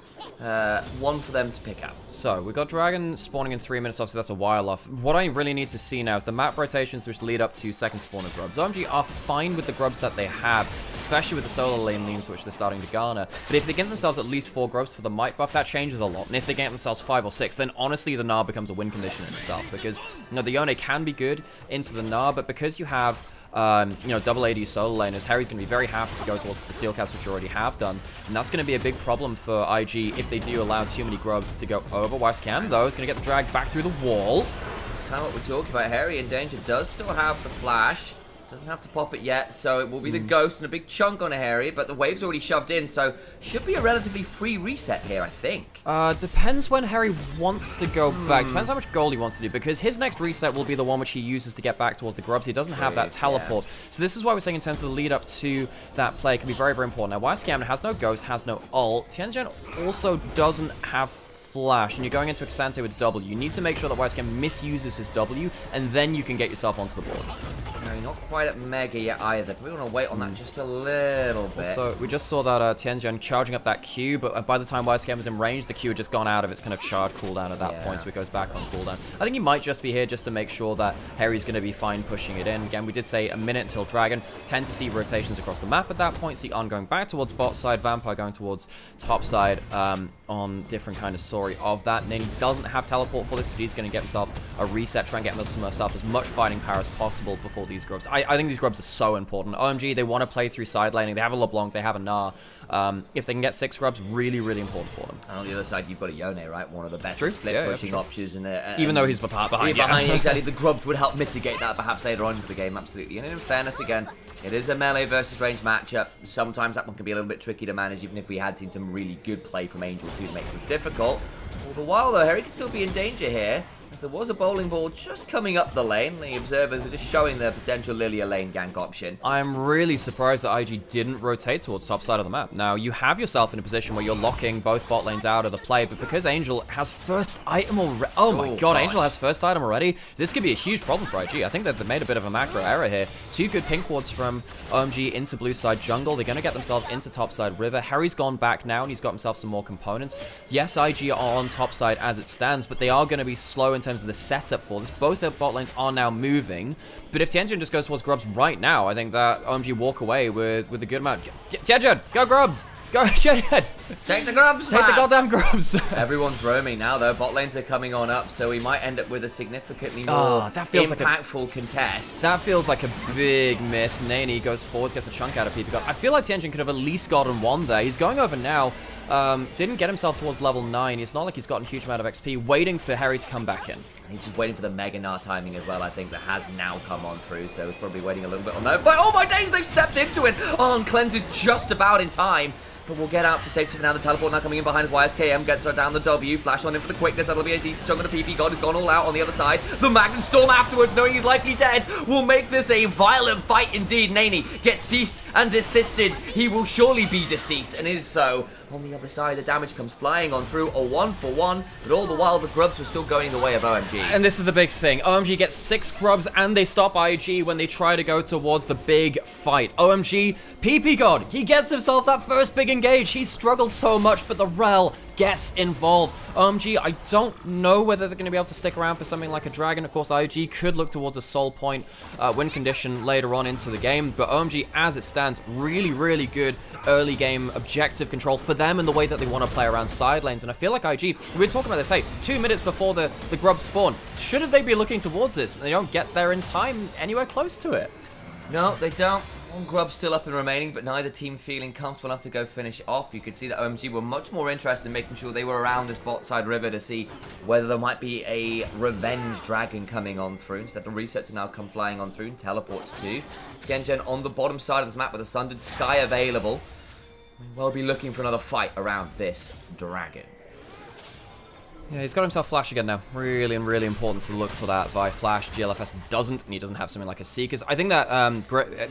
one for them to pick up. So, we got Dragon spawning in 3 minutes, obviously that's a while off. What I really need to see now is the map rotations which lead up to second spawner grubs. OMG are fine with the grubs that they have, especially with the solo lane lanes which they're starting to garner. But if they get themselves at least 4 grubs for the might buff, that changes a lot. And if they get themselves 5 or 6, then honestly the Gnar becomes a win condition in itself. Because, you know, the Yone can be good into the Gnar, but because you have you know, double AD solo laners, Harry's going to be very happy to go towards the steel cast, which you already have done. And that's going to be a big problem for IG if they do allow too many grubs to go over. Wisecam, though, is going to get the drag back through the wall. Kind of what we're talking about. Harry in danger, does still have the flash. Doesn't have to pop it yet, so it will be the ghost and a big chunk on Harry, but the wave's already shoved in, so should be a relatively free reset here, I think. Depends when Harry wants to go back. Depends how much gold he wants to do, because his next reset will be the one which he uses to get back towards the grubs. He doesn't have that teleport. Yeah. So this is why we're saying in terms of the lead up to that play can be very, very important. Now, Wisecam has no ghost, has no ult. Tianzhen also doesn't have flash, and you're going into a Cassante with W. You need to make sure that Wisecam misuses his W, and then you can get yourself onto the board. No, you're not quite at Mega yet either. We want to wait on that just a little bit. So we just saw that Tianzhen charging up that Q, but by the time Wisecam was in range, the Q had just gone out of its kind of charge cooldown at that point, so it goes back on cooldown. I think he might just be here just to make sure that Harry's going to be fine pushing it in. Again, we did say a minute until Dragon. Tend to see rotations across the map at that point. See On going back towards bot side, Vampire going towards top side on different kind of story of that. Nani doesn't have teleport for this, but he's going to get himself a reset, try and get himself as much fighting power as possible before these grubs. I think these grubs are so important. OMG, they want to play through side laning. They have a LeBlanc, they have a Gnar. If they can get 6 grubs, really, really important for them. And on the other side, you've got a Yone, right? One of the better split pushing options. Even though he's behind you. Exactly, the grubs would help mitigate that perhaps later on into the game, absolutely. And in fairness, again, it is a melee versus range matchup. Sometimes that one can be a little bit tricky to manage, even if we had seen some really good play from Angel to make things difficult. All the while, though, Harry could still be in danger here, as there was a bowling ball just coming up the lane. The observers were just showing the potential Lilia lane gank option. I'm really surprised that IG didn't rotate towards top side of the map. Now, you have yourself in a position where you're locking both bot lanes out of the play, but because Angel has first item already... Oh my god, Angel has first item already? This could be a huge problem for IG. I think that they made a bit of a macro error here. 2 good pink wards from OMG into blue side jungle. They're going to get themselves into top side river. Harry's gone back now, and he's got himself some more components. Yes, IG are on top side as it stands, but they are going to be slow in terms of the setup for this. Both their bot lanes are now moving, but if Tianjin just goes towards grubs right now, I think that OMG walk away with a good amount. Tianjin, go grubs! Go, Tianjin! Take the grubs, Take the goddamn grubs! Everyone's roaming now, though. Bot lanes are coming on up, so we might end up with a significantly more impactful contest. That feels like a big miss. Nani goes forwards, gets a chunk out of PP God. I feel like Tianjin could have at least gotten one there. He's going over now. Didn't get himself towards level 9. It's not like he's gotten a huge amount of XP, waiting for Harry to come back in. He's just waiting for the Mega Gnar timing as well, I think, that has now come on through, so he's probably waiting a little bit on that. But oh my days, they've stepped into it! Oh, and Cleanse is just about in time. But we'll get out for safety for now. The teleport now coming in behind YSKM. Gets her down the W. Flash on him for the quickness. That'll be a decent chunk of the PP God has gone all out on the other side. The Magnum Storm afterwards, knowing he's likely dead, will make this a violent fight indeed. Nani gets ceased and desisted. He will surely be deceased, and is so. On the other side, the damage comes flying on through. A 1-for-1. But all the while, the grubs were still going the way of OMG. And this is the big thing. OMG gets 6 grubs, and they stop IG when they try to go towards the big fight. OMG, PP God, he gets himself that first big engage. He struggled so much, but the Rel gets involved. OMG, I don't know whether they're going to be able to stick around for something like a dragon. Of course, IG could look towards a soul point win condition later on into the game, but OMG, as it stands, really, really good early game objective control for them and the way that they want to play around side lanes. And I feel like IG, we've been talking about this, hey, 2 minutes before the grubs spawn, shouldn't they be looking towards this? And they don't get there in time anywhere close to it. No, they don't. One grub still up and remaining, but neither team feeling comfortable enough to go finish off. You could see that OMG were much more interested in making sure they were around this bot side river to see whether there might be a revenge dragon coming on through. Instead, the resets now come flying on through and teleports too. Tianjin on the bottom side of this map with a Sundered Sky available. We'll be looking for another fight around this dragon. Yeah, he's got himself Flash again now. Really and really important to look for that by Flash. GLFS doesn't, and he doesn't have something like a Seekers. I think that,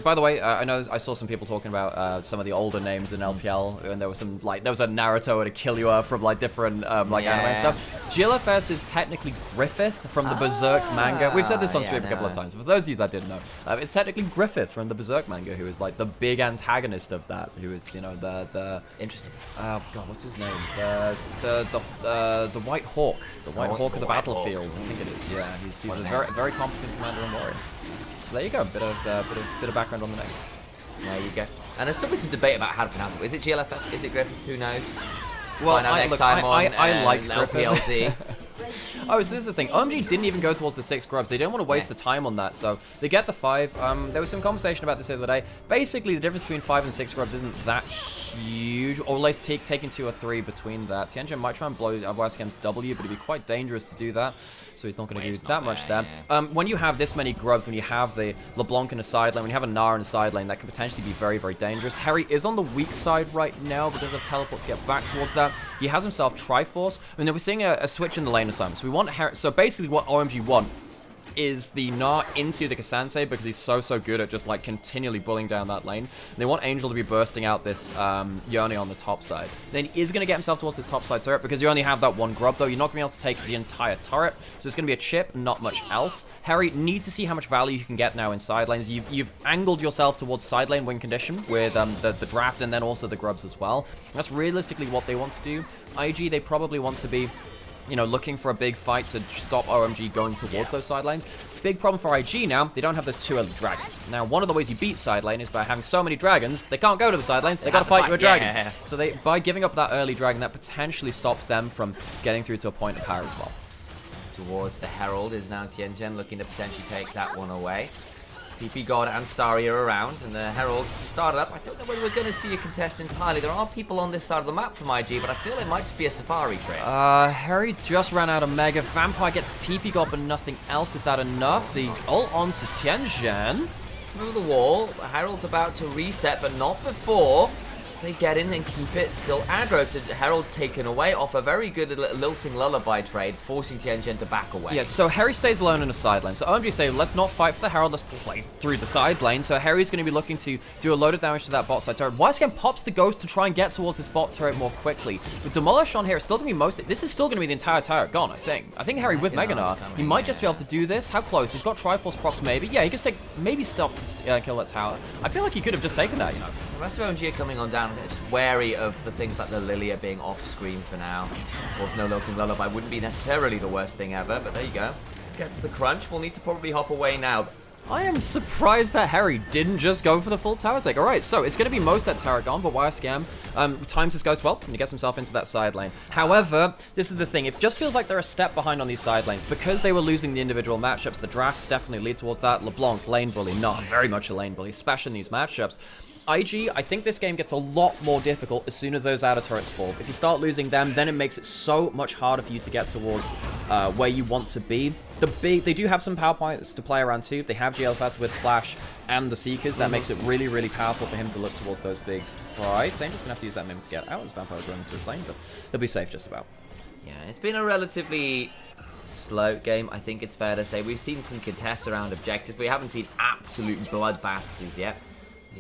by the way, I know I saw some people talking about some of the older names in LPL, and there was some, like, there was a Naruto and a Killua from, like, different, like, anime and stuff. GLFS is technically Griffith from the Berserk manga. We've said this on stream a couple of times. For those of you that didn't know, it's technically Griffith from the Berserk manga, who is, like, the big antagonist of that, who is, you know, the Interesting. Oh, God, what's his name? The White Hawk. The White Hawk of the battlefield, I think it is. Yeah, he's a very competent commander and warrior. So there you go, bit of background on the name. There you go. And there's still been some debate about how to pronounce it. Is it GLFS? Is it Griffith? Who knows? Well, I like LPLZ. Oh, so this is the thing. OMG didn't even go towards the 6 grubs. They didn't want to waste the time on that, so they get the 5. There was some conversation about this the other day. Basically, the difference between 5 and 6 grubs isn't that huge, or at least taking 2 or 3 between that. Tianjin might try and blow YSKM's W, but it'd be quite dangerous to do that, so he's not going to do that much there. When you have this many grubs, when you have the LeBlanc in a side lane, when you have a Gnar in a side lane, that could potentially be very, very dangerous. Harry is on the weak side right now, but doesn't have teleport to get back towards that. He has himself Triforce. I mean, we're seeing a switch in the lane assignment. So we want Harry. So basically, what OMG want is the Gnar into the Cassandra because he's so good at just like continually bullying down that lane. And they want Angel to be bursting out this Yone on the top side. Then he is going to get himself towards this top side turret because you only have that one grub though. You're not going to be able to take the entire turret. So it's going to be a chip, not much else. Harry, need to see how much value you can get now in side lanes. You've angled yourself towards side lane win condition with the draft and then also the grubs as well. That's realistically what they want to do. IG, they probably want to be, you know, looking for a big fight to stop OMG going towards those side lanes. Big problem for IG now, they don't have those 2 early dragons. Now, one of the ways you beat side lane is by having so many dragons, they can't go to the side lanes, they gotta fight you a dragon. Yeah. So by giving up that early dragon, that potentially stops them from getting through to a point of power as well. Towards the Herald is now Tianjin looking to potentially take that one away. PP God and Starry are around, and the Herald started up. I don't know whether we're going to see a contest entirely. There are people on this side of the map from IG, but I feel it might just be a Safari trade. Harry just ran out of Mega. Vampire gets PP God, but nothing else. Is that enough? The ult onto Tianjin. Through the wall, the Herald's about to reset, but not before they get in and keep it still aggro. So Herald taken away off a very good lilting lullaby trade, forcing Tianjin to back away. Yeah, so Harry stays alone in a side lane. So OMG say, let's not fight for the Herald, let's play through the side lane. So Harry's going to be looking to do a load of damage to that bot side turret. YSCam pops the Ghost to try and get towards this bot turret more quickly. With Demolish on here, it's still going to be this is still going to be the entire turret gone, I think. I think Harry with Meganar, he might just be able to do this. How close? He's got Triforce procs maybe. Yeah, he can maybe stop to kill that tower. I feel like he could have just taken that, you know. The rest of OMG are coming on down. Just wary of the things like the Lilia being off screen for now. Of course, no lilting lullaby wouldn't be necessarily the worst thing ever, but there you go. Gets the crunch. We'll need to probably hop away now. I am surprised that Harry didn't just go for the full tower take. Alright, so it's going to be most that turret gone, but YSCam times his Ghost well, and he gets himself into that side lane. However, this is the thing. It just feels like they're a step behind on these side lanes. Because they were losing the individual matchups, the drafts definitely lead towards that. LeBlanc, lane bully, not very much a lane bully, especially in these matchups. IG, I think this game gets a lot more difficult as soon as those outer turrets fall. If you start losing them, then it makes it so much harder for you to get towards where you want to be. They do have some power points to play around too. They have GLFS with Flash and the Seekers. That makes it really, really powerful for him to look towards those big fights. Angel's gonna have to use that Mimic to get out as Vampire's running to his lane, but he'll be safe just about. Yeah, it's been a relatively slow game, I think it's fair to say. We've seen some contests around objectives, but we haven't seen absolute bloodbaths as yet.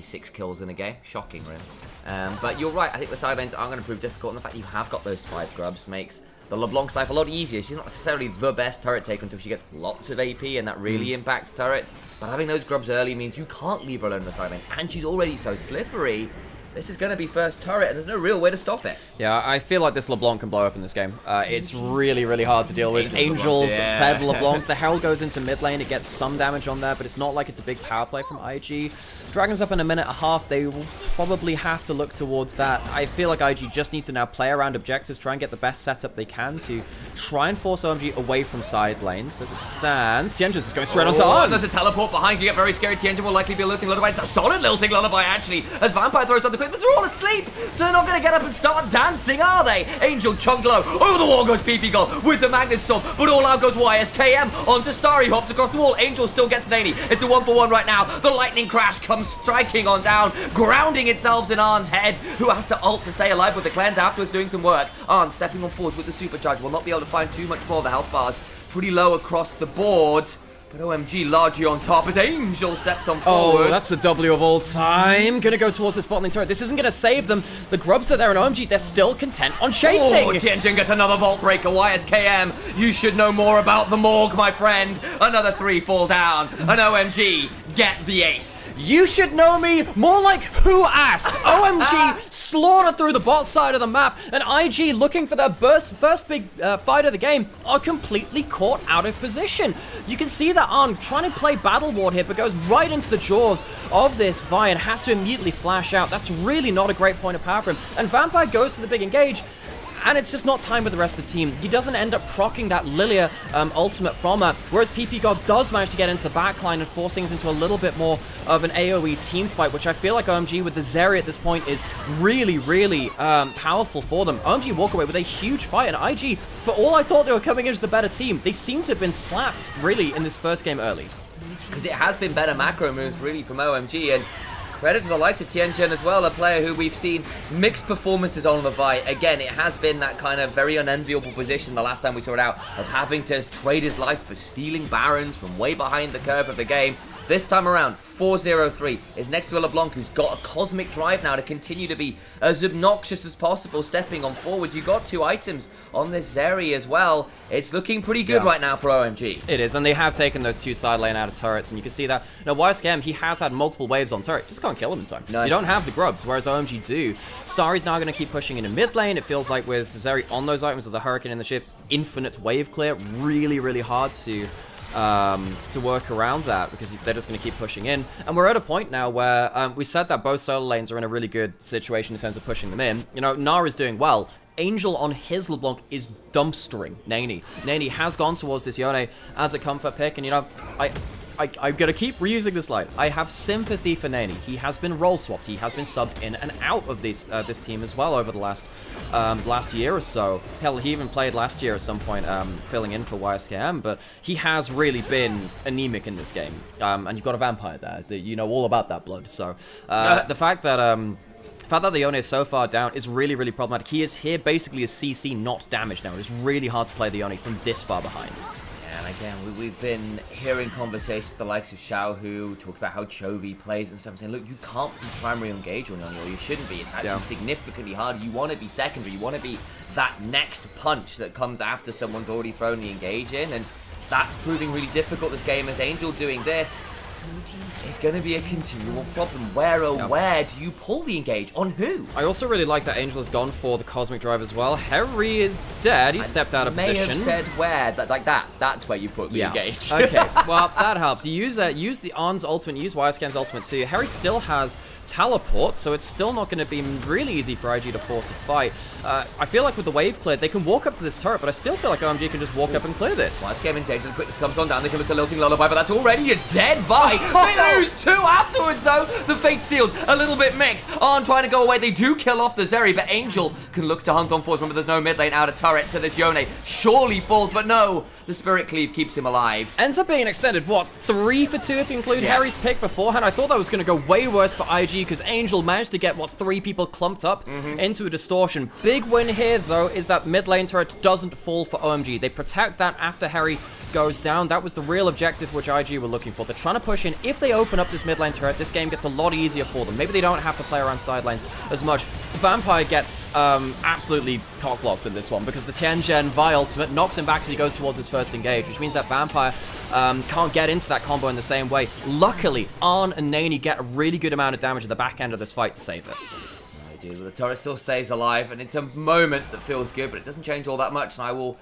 6 kills in a game. Shocking, really. But you're right. I think the side lanes are going to prove difficult. And the fact you have got those 5 grubs makes the LeBlanc Cypher a lot easier. She's not necessarily the best turret taker until she gets lots of AP, and that really impacts turrets. But having those grubs early means you can't leave her alone in the side lane. And she's already so slippery. This is going to be first turret, and there's no real way to stop it. Yeah, I feel like this LeBlanc can blow up in this game. It's really, really hard to deal with. Angels fed LeBlanc. The Herald goes into mid lane. It gets some damage on there, but it's not like it's a big power play from IG. Dragons up in a minute and a half. They will probably have to look towards that. I feel like IG just need to now play around objectives, try and get the best setup they can to try and force OMG away from side lanes. As it stands, Tianjin's just going straight onto on. There's a teleport behind. You get very scary. Tianjin will likely be a lilting lullaby. It's a solid lilting lullaby, actually, as Vampire throws on the quick, but they're all asleep, so they're not going to get up and start dancing, are they? Angel chunked low. Over the wall goes PP Gold with the Magnet Storm, but all out goes YSKM onto Starry. Hops across the wall. Angel still gets Naney. It's a 1-for-1 right now. The lightning crash comes striking on down, grounding itself in Arn's head, who has to ult to stay alive with the cleanse afterwards doing some work. Arn stepping on forward with the supercharge. Will not be able to find too much more. The health bars pretty low across the board. But OMG largely on top as Angel steps on forward. Oh, that's a W of all time. Gonna go towards this bot lane turret. This isn't gonna save them. The grubs are there, and OMG, they're still content on chasing. Oh, Tianjin gets another vault breaker. YSKM, you should know more about the morgue, my friend. Another 3 fall down. And OMG, get the ace. You should know me. More like who asked. OMG slaughtered through the bot side of the map, and IG, looking for their first big fight of the game, are completely caught out of position. You can see that Arn trying to play Battle Ward here, but goes right into the jaws of this Vi and has to immediately flash out. That's really not a great point of power for him. And Vampire goes to the big engage, and it's just not time with the rest of the team. He doesn't end up proccing that Lilia ultimate from her, whereas PP God does manage to get into the backline and force things into a little bit more of an AoE team fight, which I feel like OMG with the Zeri at this point is really, really powerful for them. OMG walk away with a huge fight, and IG, for all I thought they were coming in as the better team, they seem to have been slapped, really, in this first game early. Because it has been better macro moves, really, from OMG, and credit to the likes of Tianjin as well, a player who we've seen mixed performances on Levi. Again, it has been that kind of very unenviable position the last time we saw it out, of having to trade his life for stealing Barons from way behind the curve of the game. This time around, 4-0-3 is next to a LeBlanc who's got a cosmic drive now to continue to be as obnoxious as possible, stepping on forwards. You got 2 items on this Zeri as well. It's looking pretty good right now for OMG. It is, and they have taken those 2 side lane out of turrets, and you can see that. Now, YSKM, he has had multiple waves on turret. Just can't kill him in time. No. You don't have the grubs, whereas OMG do. Starry's now going to keep pushing into mid lane. It feels like with Zeri on those items of the Hurricane and the Shift, infinite wave clear. Really, really hard to work around that, because they're just going to keep pushing in. And we're at a point now where we said that both solo lanes are in a really good situation in terms of pushing them in. You know, Nara's doing well. Angel on his LeBlanc is dumpstering Naney. Naney has gone towards this Yone as a comfort pick, and you know, I'm going to keep reusing this line. I have sympathy for Nani. He has been role swapped. He has been subbed in and out of this team as well over the last year or so. Hell, he even played last year at some point, filling in for YSKM, but he has really been anemic in this game. And you've got a vampire there. You know all about that blood. So the fact that the Yone is so far down is really, really problematic. He is here basically as CC, not damage now. It is really hard to play the Yone from this far behind. And again, we've been hearing conversations with the likes of Xiao who talk about how Chovy plays and stuff, and saying, look, you can't be primary engage on Yone, or you shouldn't be. It's actually significantly harder. You want to be secondary. You want to be that next punch that comes after someone's already thrown the engage in, and that's proving really difficult this game as Angel doing this. It's going to be a continual problem. Where do you pull the engage? On who? I also really like that Angel has gone for the Cosmic Drive as well. Harry is dead. He stepped out of position. May have said where. Like that. That's where you put the engage. Okay, well, that helps. You use the On's ultimate, use YSKM's ultimate too. Harry still has teleport, so it's still not going to be really easy for IG to force a fight. I feel like with the wave cleared, they can walk up to this turret, but I still feel like OMG can just walk up and clear this. YSKM in danger. The quickness comes on down. They can look at the Lilting Lullaby, but that's already a dead Vi. They lose 2 afterwards, though. The fate sealed. A little bit mixed. On trying to go away. They do kill off the Zeri, but Angel can look to hunt on force. Remember, there's no mid lane out of turret, so this Yone surely falls, but no. The Spirit Cleave keeps him alive. Ends up being an extended, what, 3 for 2 if you include Harry's pick beforehand? I thought that was going to go way worse for IG because Angel managed to get, what, 3 people clumped up into a distortion. Big win here, though, is that mid lane turret doesn't fall for OMG. They protect that after Harry goes down. That was the real objective which IG were looking for. They're trying to push in. If they open up this mid lane turret, this game gets a lot easier for them. Maybe they don't have to play around side lanes as much. Vampire gets absolutely cocklocked in this one because the Tianzhen Vi ultimate knocks him back as he goes towards his first engage, which means that Vampire can't get into that combo in the same way. Luckily, Arn and Nani get a really good amount of damage at the back end of this fight to save it. They do. The turret still stays alive, and it's a moment that feels good, but it doesn't change all that much, and I will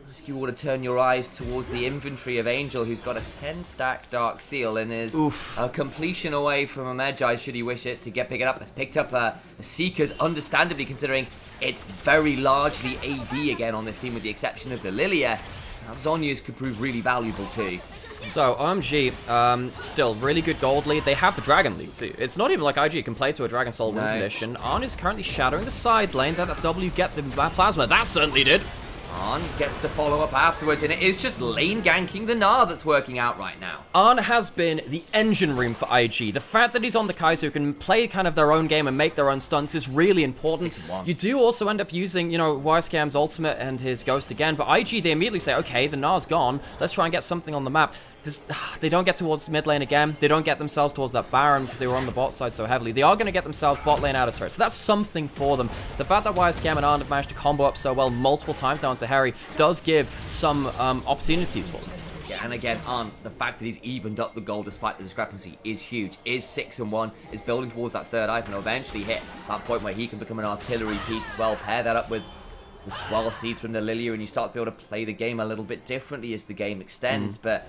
ask you all to turn your eyes towards the inventory of Angel, who's got a 10-stack Dark Seal and is a completion away from a Magi, should he wish it, to pick it up. Has picked up a Seekers, understandably, considering it's very largely AD again on this team, with the exception of the Lilia. Now, Zhonya's could prove really valuable too. So, OMG, still really good gold lead. They have the Dragon lead too. It's not even like IG can play to a Dragon Soul win condition. Arn is currently shadowing the side lane. That W get the Plasma. That certainly did. Arn gets to follow up afterwards, and it is just lane ganking the Gnar that's working out right now. Arn has been the engine room for IG. The fact that he's on the Kai'Sa who can play kind of their own game and make their own stunts is really important. 6-1. You do also end up using, you know, YSKM's ultimate and his Ghost again, but IG, they immediately say, okay, the Gnar's gone. Let's try and get something on the map. They don't get towards mid lane again. They don't get themselves towards that Baron because they were on the bot side so heavily. They are going to get themselves bot lane out of turret. So that's something for them. The fact that YSKM and Arn have managed to combo up so well multiple times now into Harry does give some opportunities for them. Yeah, and again, Arn, the fact that he's evened up the goal despite the discrepancy is huge. Is 6-1, is building towards that third item, and eventually hit that point where he can become an artillery piece as well. Pair that up with the Swell Seeds from the Lilia, and you start to be able to play the game a little bit differently as the game extends. But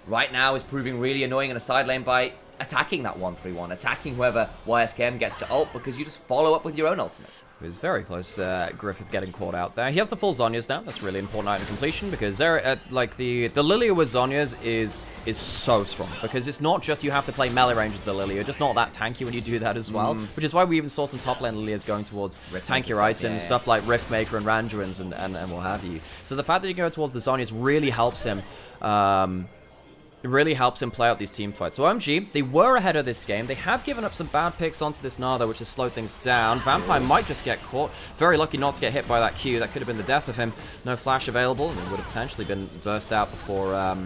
right now is proving really annoying in a side lane by attacking that 1-3-1, attacking whoever YSKM gets to ult, because you just follow up with your own ultimate. It was very close. Griffith getting caught out there. He has the full Zhonya's now. That's really important item completion because like the Lilia with Zhonya's is so strong because it's not just you have to play melee range as the Lilia, just not that tanky when you do that as well. Which is why we even saw some top lane Lilias going towards tankier items, stuff like Riftmaker and Randuin's and what have you. So the fact that you go towards the Zhonya's really helps him. It really helps him play out these team fights. So OMG, they were ahead of this game. They have given up some bad picks onto this Gnar, though, which has slowed things down. Vampire might just get caught. Very lucky not to get hit by that Q. That could have been the death of him. No flash available, and he would have potentially been burst out before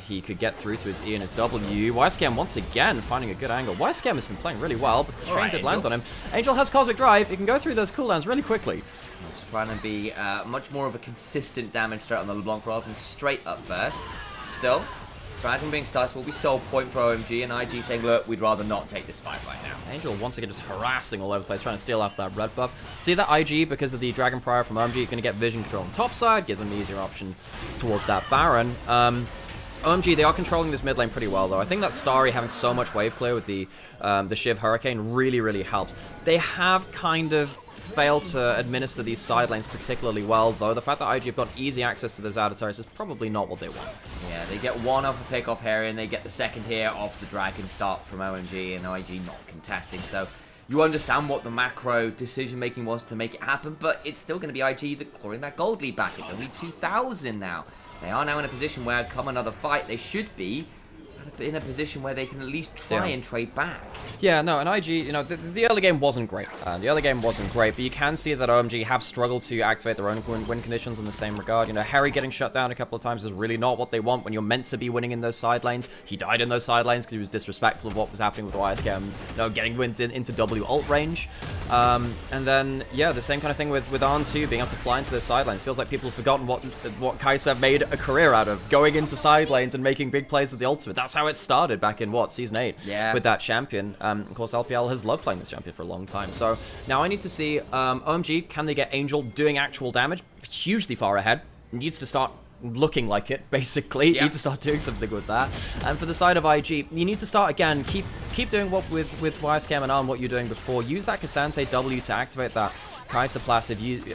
he could get through to his E and his W. YSKM once again finding a good angle. YSKM has been playing really well, but the train did land on him. Angel has Cosmic Drive. He can go through those cooldowns really quickly. Just trying to be much more of a consistent damage threat on the LeBlanc rather than straight up burst. Still, Dragon being started will be soul point for OMG, and IG saying, look, we'd rather not take this fight right now. Angel once again just harassing all over the place, trying to steal off that red buff. See that IG, because of the Dragon Prior from OMG, you're going to get vision control on top side, gives them an easier option towards that Baron. OMG, they are controlling this mid lane pretty well, though. I think that Starry having so much wave clear with the Shiv Hurricane really, really helps. They have kind of fail to administer these side lanes particularly well, though. The fact that IG have got easy access to those outer turrets is probably not what they want. Yeah, they get one off a pick off Harry, and they get the second here off the Dragon start from OMG, and IG not contesting. So you understand what the macro decision-making was to make it happen, but it's still going to be IG that clawing that gold lead back. It's only 2,000 now. They are now in a position where, come another fight, they should be in a position where they can at least try and trade back. Yeah, no, and IG, you know, the early game wasn't great. The early game wasn't great, but you can see that OMG have struggled to activate their own win conditions in the same regard. You know, Harry getting shut down a couple of times is really not what they want when you're meant to be winning in those side lanes. He died in those side lanes because he was disrespectful of what was happening with YSKM, you know, getting into W ult range. And then, yeah, the same kind of thing with Arn2 being able to fly into those side lanes. Feels like people have forgotten what Kai'Sa made a career out of, going into side lanes and making big plays with the ultimate. That's how it started back in, what, Season 8 with that champion. Of course, LPL has loved playing this champion for a long time. So now I need to see OMG, can they get Angel doing actual damage? Hugely far ahead. Needs to start looking like it, basically. Need to start doing something with that. And for the side of IG, you need to start again, keep doing what with YSKM and Arn, what you're doing before. Use that Cassante W to activate that Kai'Sa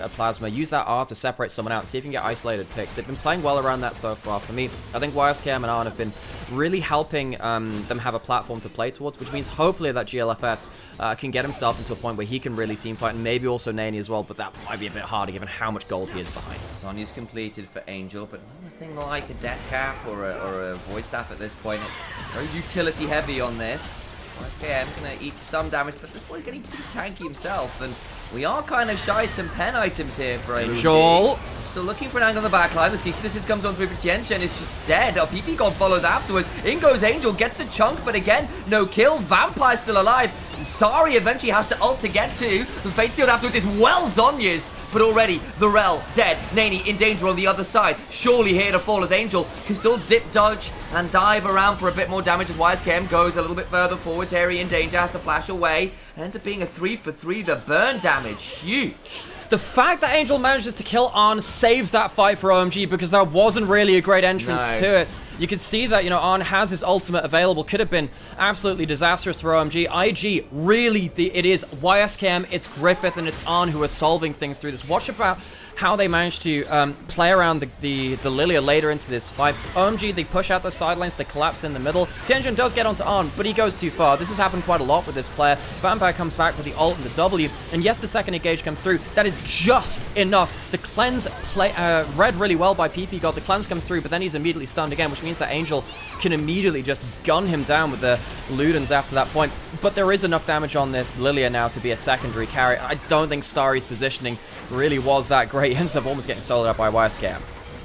Plasma, use that R to separate someone out and see if you can get isolated picks. They've been playing well around that so far. For me, I think YSKM and Arn have been really helping them have a platform to play towards, which means hopefully that GLFS can get himself into a point where he can really teamfight, and maybe also Nani as well, but that might be a bit harder given how much gold he is behind. Sonya's completed for Angel, but nothing like a death cap or a void staff at this point. It's very utility heavy on this. YSKM gonna eat some damage, but this boy getting pretty tanky himself, and we are kind of shy some pen items here for Angel. Still looking for an angle on the backline. The cease and desist comes on through, but Tianchen is just dead. PP God follows afterwards. In goes Angel, gets a chunk, but again, no kill. Vampire's still alive. Starry eventually has to ult to get to. The Fate Sealed afterwards is well Zonya'd. But already, the Rel dead. Nani in danger on the other side. Surely here to fall as Angel can still dip, dodge, and dive around for a bit more damage as YSKM goes a little bit further forward. Harry in danger, has to flash away. And ends up being a 3 for 3. The burn damage, huge. The fact that Angel manages to kill Arn saves that fight for OMG, because there wasn't really a great entrance to it. You can see that, you know, Arn has his ultimate available. Could have been absolutely disastrous for OMG. IG, really, it is YSKM, it's Griffith, and it's Arn who are solving things through this. Watch about how they managed to play around the Lilia later into this fight. OMG, they push out the side lanes, they collapse in the middle. Tianjin does get onto Arn, but he goes too far. This has happened quite a lot with this player. Vampire comes back with the ult and the W, and yes, the second engage comes through. That is just enough. The cleanse read really well by PP God. The cleanse comes through, but then he's immediately stunned again, which means that Angel can immediately just gun him down with the Ludens after that point. But there is enough damage on this Lilia now to be a secondary carry. I don't think Starry's positioning really was that great. He ends up almost getting soloed out by YSKM.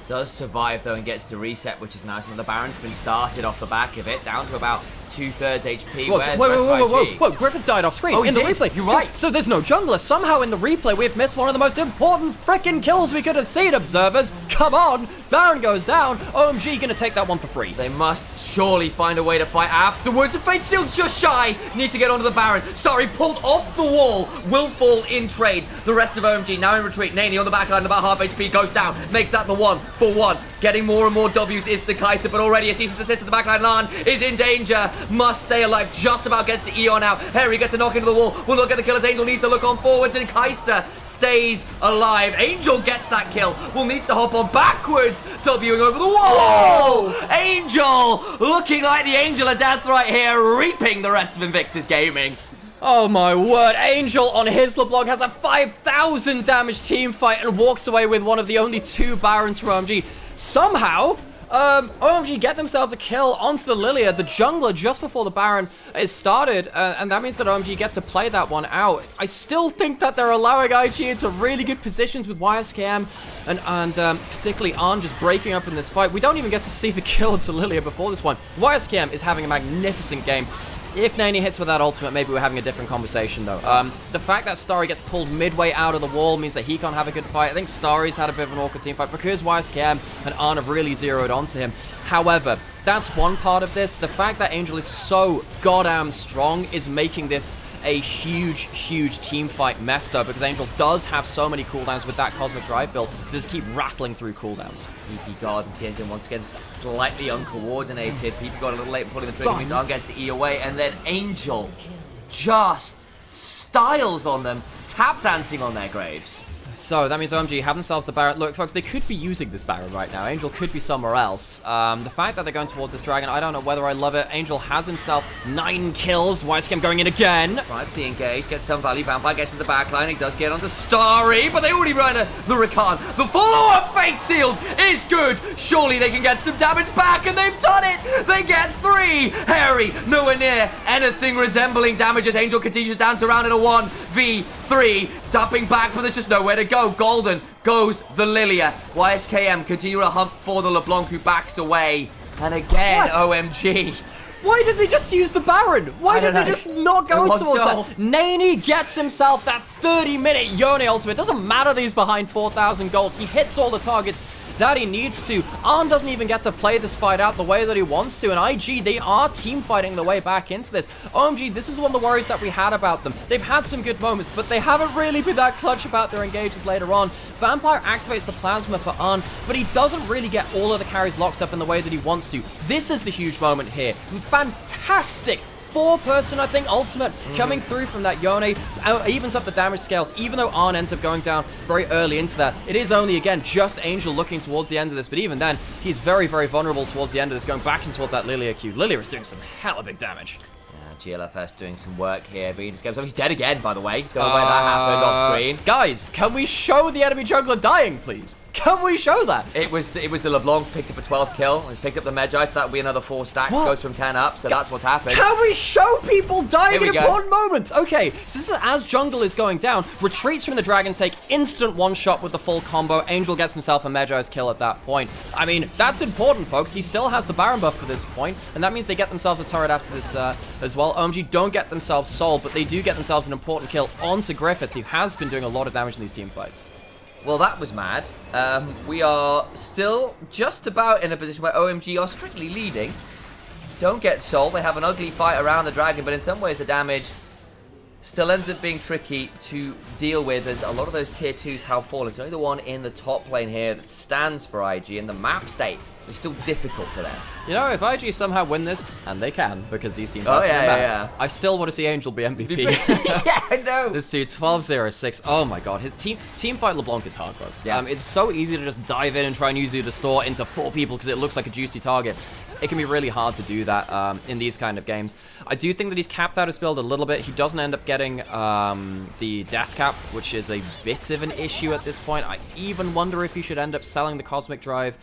Does survive though and gets to reset, which is nice. And the Baron's been started off the back of it, down to about 2/3 HP. Whoa, Griffith died off screen in the replay. You're right. So there's no jungler. Somehow in the replay we've missed one of the most important freaking kills we could have seen, observers. Come on. Baron goes down. OMG gonna take that one for free. They must surely find a way to fight afterwards. The Fate Seal's just shy. Need to get onto the Baron. Starry pulled off the wall. Will fall in trade. The rest of OMG now in retreat. Nani on the backline, about half HP, goes down. Makes that the 1-for-1. Getting more and more W's is the Kai'Sa, but already a cease and desist at the backline. Lan is in danger. Must stay alive. Just about gets the Eon out. Harry gets a knock into the wall. Will not get the kill as Angel needs to look on forwards, and Kai'Sa stays alive. Angel gets that kill. Will need to hop on backwards. Wing over the wall. Whoa! Angel looking like the Angel of Death right here, reaping the rest of Invictus Gaming. Oh my word, Angel on his LeBlanc has a 5,000 damage team fight and walks away with one of the only 2 Barons for OMG. Somehow, OMG get themselves a kill onto the Lilia, the jungler, just before the Baron is started, and that means that OMG get to play that one out. I still think that they're allowing IG into really good positions with YSKM and particularly Arn just breaking up in this fight. We don't even get to see the kill to Lilia before this one. YSKM is having a magnificent game. If Nani hits with that ultimate, maybe we're having a different conversation, though. The fact that Starry gets pulled midway out of the wall means that he can't have a good fight. I think Starry's had a bit of an awkward team fight because YSKM and Arn have really zeroed onto him. However, that's one part of this. The fact that Angel is so goddamn strong is making this a huge team fight messed up, because Angel does have so many cooldowns with that Cosmic Drive build to just keep rattling through cooldowns. PP God and Tianjin once again slightly uncoordinated. PP God a little late pulling the trigger, means Arn gets to E away, and then Angel just styles on them, tap dancing on their graves. So that means OMG have themselves the Baron. Look, folks, they could be using this Baron right now. Angel could be somewhere else. The fact that they're going towards this Dragon, I don't know whether I love it. Angel has himself 9 kills. Wisecam going in again. Right, the engage, gets some value. Vampire gets to the back line. He does get onto Starry, but they already run the Rakan. The follow-up Fate Sealed is good. Surely they can get some damage back, and they've done it. They get 3. Harry, nowhere near anything resembling damage as Angel continues to dance around in a 1v3. Dumping back, but there's just nowhere to go. Golden goes the Lilia. YSKM continue to hunt for the LeBlanc, who backs away. And again, OMG. Why did they just use the Baron? Why did they just not go towards that? Nani gets himself that 30-minute Yone ultimate. Doesn't matter that he's behind 4,000 gold. He hits all the targets that he needs to. Arn doesn't even get to play this fight out the way that he wants to, and IG, they are team fighting the way back into this. OMG, this is one of the worries that we had about them. They've had some good moments, but they haven't really been that clutch about their engages later on. Vampire activates the Plasma for Arn, but he doesn't really get all of the carries locked up in the way that he wants to. This is the huge moment here. Fantastic 4-person, I think, ultimate coming through from that Yone. Evens up the damage scales, even though Arn ends up going down very early into that. It is only, again, just Angel looking towards the end of this, but even then, he's very, very vulnerable towards the end of this, going back in toward that Lilia Q. Lilia is doing some hella big damage. GLFS doing some work here, but he just goes off. He's dead again, by the way. Don't know where that happened off screen. Guys, can we show the enemy jungler dying, please? Can we show that? It was the LeBlanc, picked up a 12th kill, and picked up the Magi, so that would be another 4 stacks, goes from 10 up, so that's what's happened. Can we show people dying in important moments? Okay, so this is as jungle is going down, retreats from the Dragon take, instant one-shot with the full combo. Angel gets himself a Magi's kill at that point. I mean, that's important, folks. He still has the Baron buff for this point, and that means they get themselves a turret after this as well. OMG don't get themselves sold, but they do get themselves an important kill onto Griffith, who has been doing a lot of damage in these team fights. Well, that was mad. We are still just about in a position where OMG are strictly leading. Don't get sold. They have an ugly fight around the Dragon, but in some ways the damage still ends up being tricky to deal with, as a lot of those tier 2s have fallen. It's only the one in the top lane here that stands for IG, and the map state is still difficult for them. You know, if IG somehow win this, and they can, because these teams are bad, I still want to see Angel be MVP. Yeah, I know. This dude, 12-0-6. Oh my god, his team fight LeBlanc is hard, folks. Yeah. It's so easy to just dive in and try and use the store into 4 people because it looks like a juicy target. It can be really hard to do that in these kind of games. I do think that he's capped out his build a little bit. He doesn't end up getting the death cap, which is a bit of an issue at this point. I even wonder if he should end up selling the Cosmic Drive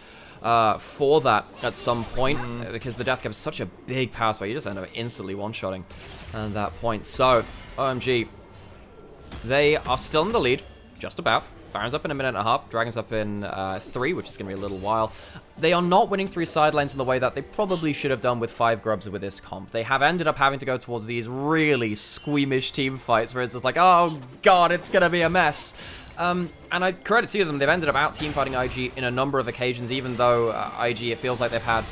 for that at some point, because the death cap is such a big power spike. You just end up instantly one-shotting at that point. So, OMG, they are still in the lead, just about. Baron's up in a minute and a half. Dragon's up in 3, which is going to be a little while. They are not winning through side lanes in the way that they probably should have done with 5 grubs with this comp. They have ended up having to go towards these really squeamish team fights where it's just like, oh god, it's going to be a mess. And I credit to them, they've ended up out team fighting IG in a number of occasions, even though IG, it feels like they've had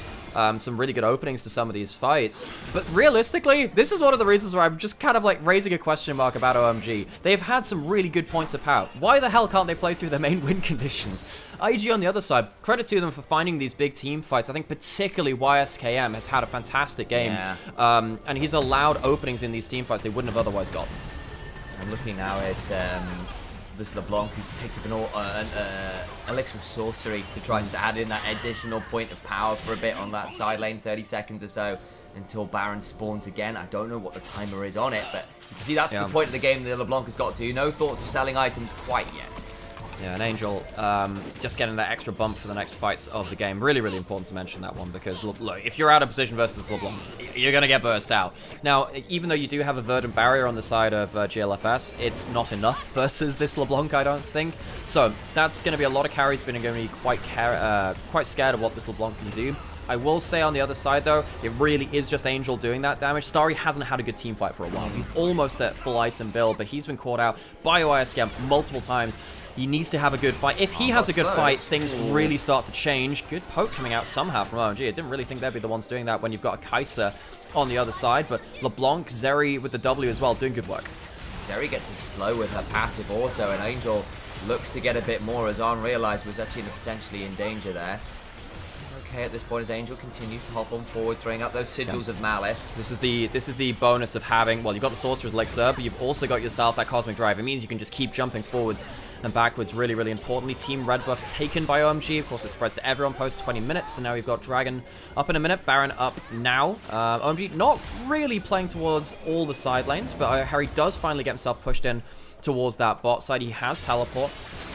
some really good openings to some of these fights. But realistically, this is one of the reasons where I'm just kind of like raising a question mark about OMG. They've had some really good points of power. Why the hell can't they play through their main win conditions? IG on the other side, credit to them for finding these big team fights. I think particularly YSKM has had a fantastic game. Yeah. And he's allowed openings in these team fights they wouldn't have otherwise gotten. I'm looking now at this LeBlanc, who's picked up an elixir of sorcery to try to add in that additional point of power for a bit on that side lane, 30 seconds or so until Baron spawns again. I don't know what the timer is on it, but you can see that's the point of the game that LeBlanc has got to. No thoughts of selling items quite yet. Yeah, and Angel just getting that extra bump for the next fights of the game. Really, really important to mention that one, because look, if you're out of position versus LeBlanc, you're going to get burst out. Now, even though you do have a verdant barrier on the side of GLFS, it's not enough versus this LeBlanc, I don't think. So that's going to be a lot of carries being going to be quite scared of what this LeBlanc can do. I will say on the other side, though, it really is just Angel doing that damage. Starry hasn't had a good team fight for a while. He's almost at full item build, but he's been caught out by YSKM multiple times. He needs to have a good fight. If he has a good fight, things really start to change. Good poke coming out somehow from OMG. I didn't really think they'd be the ones doing that when you've got a Kai'Sa on the other side. But LeBlanc, Zeri with the W as well, doing good work. Zeri gets a slow with her passive auto, and Angel looks to get a bit more, as Arn realized was actually potentially in danger there. okay at this point as Angel continues to hop on forward, throwing out those sigils of malice. This is the bonus of having, well, you've got the Sorcerer's Elixir, but you've also got yourself that Cosmic Drive. It means you can just keep jumping forwards and backwards really, really importantly. Team Red buff taken by OMG. Of course, it spreads to everyone post 20 minutes. So now we've got Dragon up in a minute, Baron up now. OMG not really playing towards all the side lanes, but Harry does finally get himself pushed in towards that bot side. He has teleport.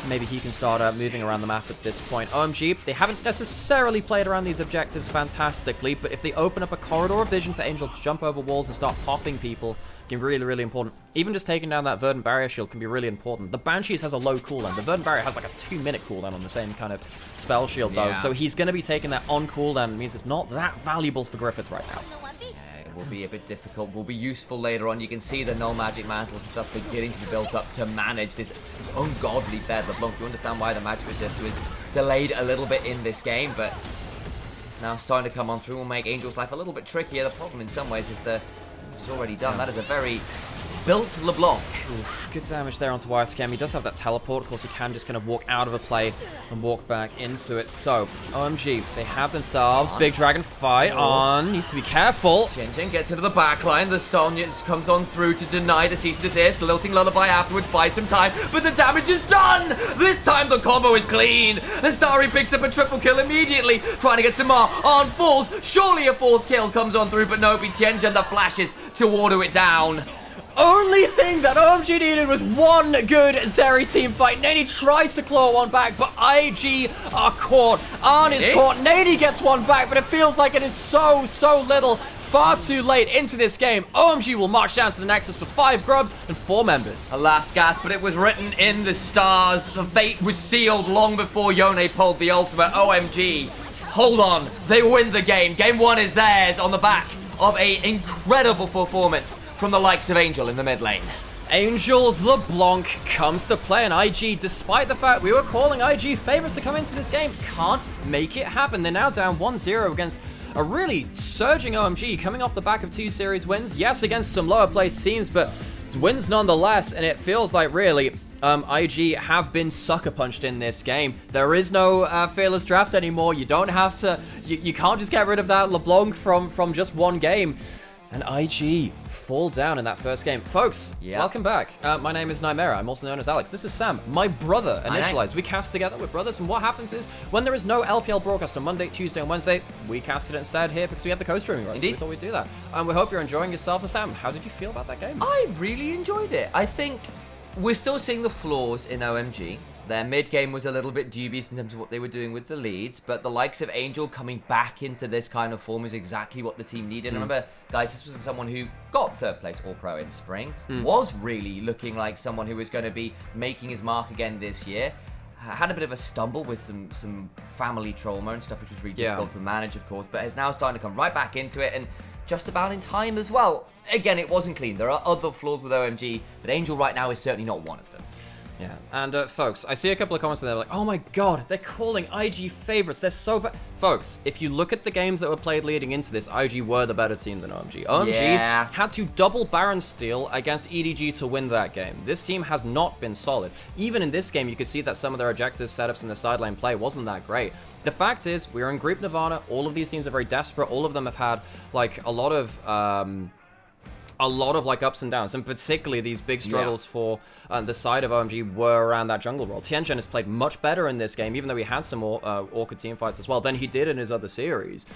Maybe he can start moving around the map at this point. OMG, they haven't necessarily played around these objectives fantastically, but if they open up a corridor of vision for Angel to jump over walls and start popping people, can be really, really important. Even just taking down that Verdant Barrier shield can be really important. The Banshees has a low cooldown. The Verdant Barrier has like a 2-minute cooldown on the same kind of spell shield though. So he's going to be taking that on cooldown. It means it's not that valuable for Griffith right now. It will be a bit difficult, will be useful later on. You can see the null magic mantles and stuff beginning to be built up to manage this ungodly fed LeBlanc. You understand why the magic resistor is delayed a little bit in this game, but it's now starting to come on through. Will make Angel's life a little bit trickier. The problem in some ways is the damage is already done. That is a very built LeBlanc. Oof, good damage there onto YSKM. He does have that teleport. Of course, he can just kind of walk out of a play and walk back into it. So, OMG, they have themselves Big Dragon fight on. Needs to be careful. Jinjin gets into the backline. The stun comes on through to deny the cease and desist. The lilting lullaby afterwards buys some time, but the damage is done. This time the combo is clean. The Starry picks up a triple kill immediately, trying to get some more on falls. Surely a 4th kill comes on through, but no, Tianjin the flashes to water it down. Only thing that OMG needed was one good Zeri team fight. Nady tries to claw one back, but IG are caught. Arn is caught. Nady gets one back, but it feels like it is so little. Far too late into this game. OMG will march down to the Nexus with 5 grubs and 4 members. A last gasp, but it was written in the stars. The fate was sealed long before Yone pulled the ultimate. OMG, hold on. They win the game. Game 1 is theirs on the back of an incredible performance from the likes of Angel in the mid lane. Angel's LeBlanc comes to play, and IG, despite the fact we were calling IG favorites to come into this game, can't make it happen. They're now down 1-0 against a really surging OMG, coming off the back of 2 series wins. Yes, against some lower placed teams, but it's wins nonetheless, and it feels like really IG have been sucker punched in this game. There is no fearless draft anymore. You don't have to, you can't just get rid of that LeBlanc from just one game. And IG fall down in that first game. Folks, welcome back. My name is Nightmare. I'm also known as Alex. This is Sam, my brother, Initialized. We cast together with brothers, and what happens is, when there is no LPL broadcast on Monday, Tuesday, and Wednesday, we casted it instead here because we have the co-streaming rights. Indeed. So we thought we'd do that. And we hope you're enjoying yourselves. So Sam, how did you feel about that game? I really enjoyed it. I think we're still seeing the flaws in OMG. Their mid-game was a little bit dubious in terms of what they were doing with the leads, but the likes of Angel coming back into this kind of form is exactly what the team needed. Remember, guys, this was someone who got 3rd place All-Pro in spring, was really looking like someone who was going to be making his mark again this year. Had a bit of a stumble with some family trauma and stuff, which was really difficult to manage, of course, but is now starting to come right back into it, and just about in time as well. Again, it wasn't clean. There are other flaws with OMG, but Angel right now is certainly not one of them. Yeah, and folks, I see a couple of comments there like, oh my god, they're calling IG favorites, they're so bad. Folks, if you look at the games that were played leading into this, IG were the better team than OMG. OMG had to double Baron steal against EDG to win that game. This team has not been solid. Even in this game, you could see that some of their objectives, setups, and their sideline play wasn't that great. The fact is, we're in Group Nirvana, all of these teams are very desperate, all of them have had, like, a lot of like ups and downs, and particularly these big struggles for the side of OMG were around that jungle role. Tianjin has played much better in this game, even though he had some more awkward team fights as well than he did in his other series.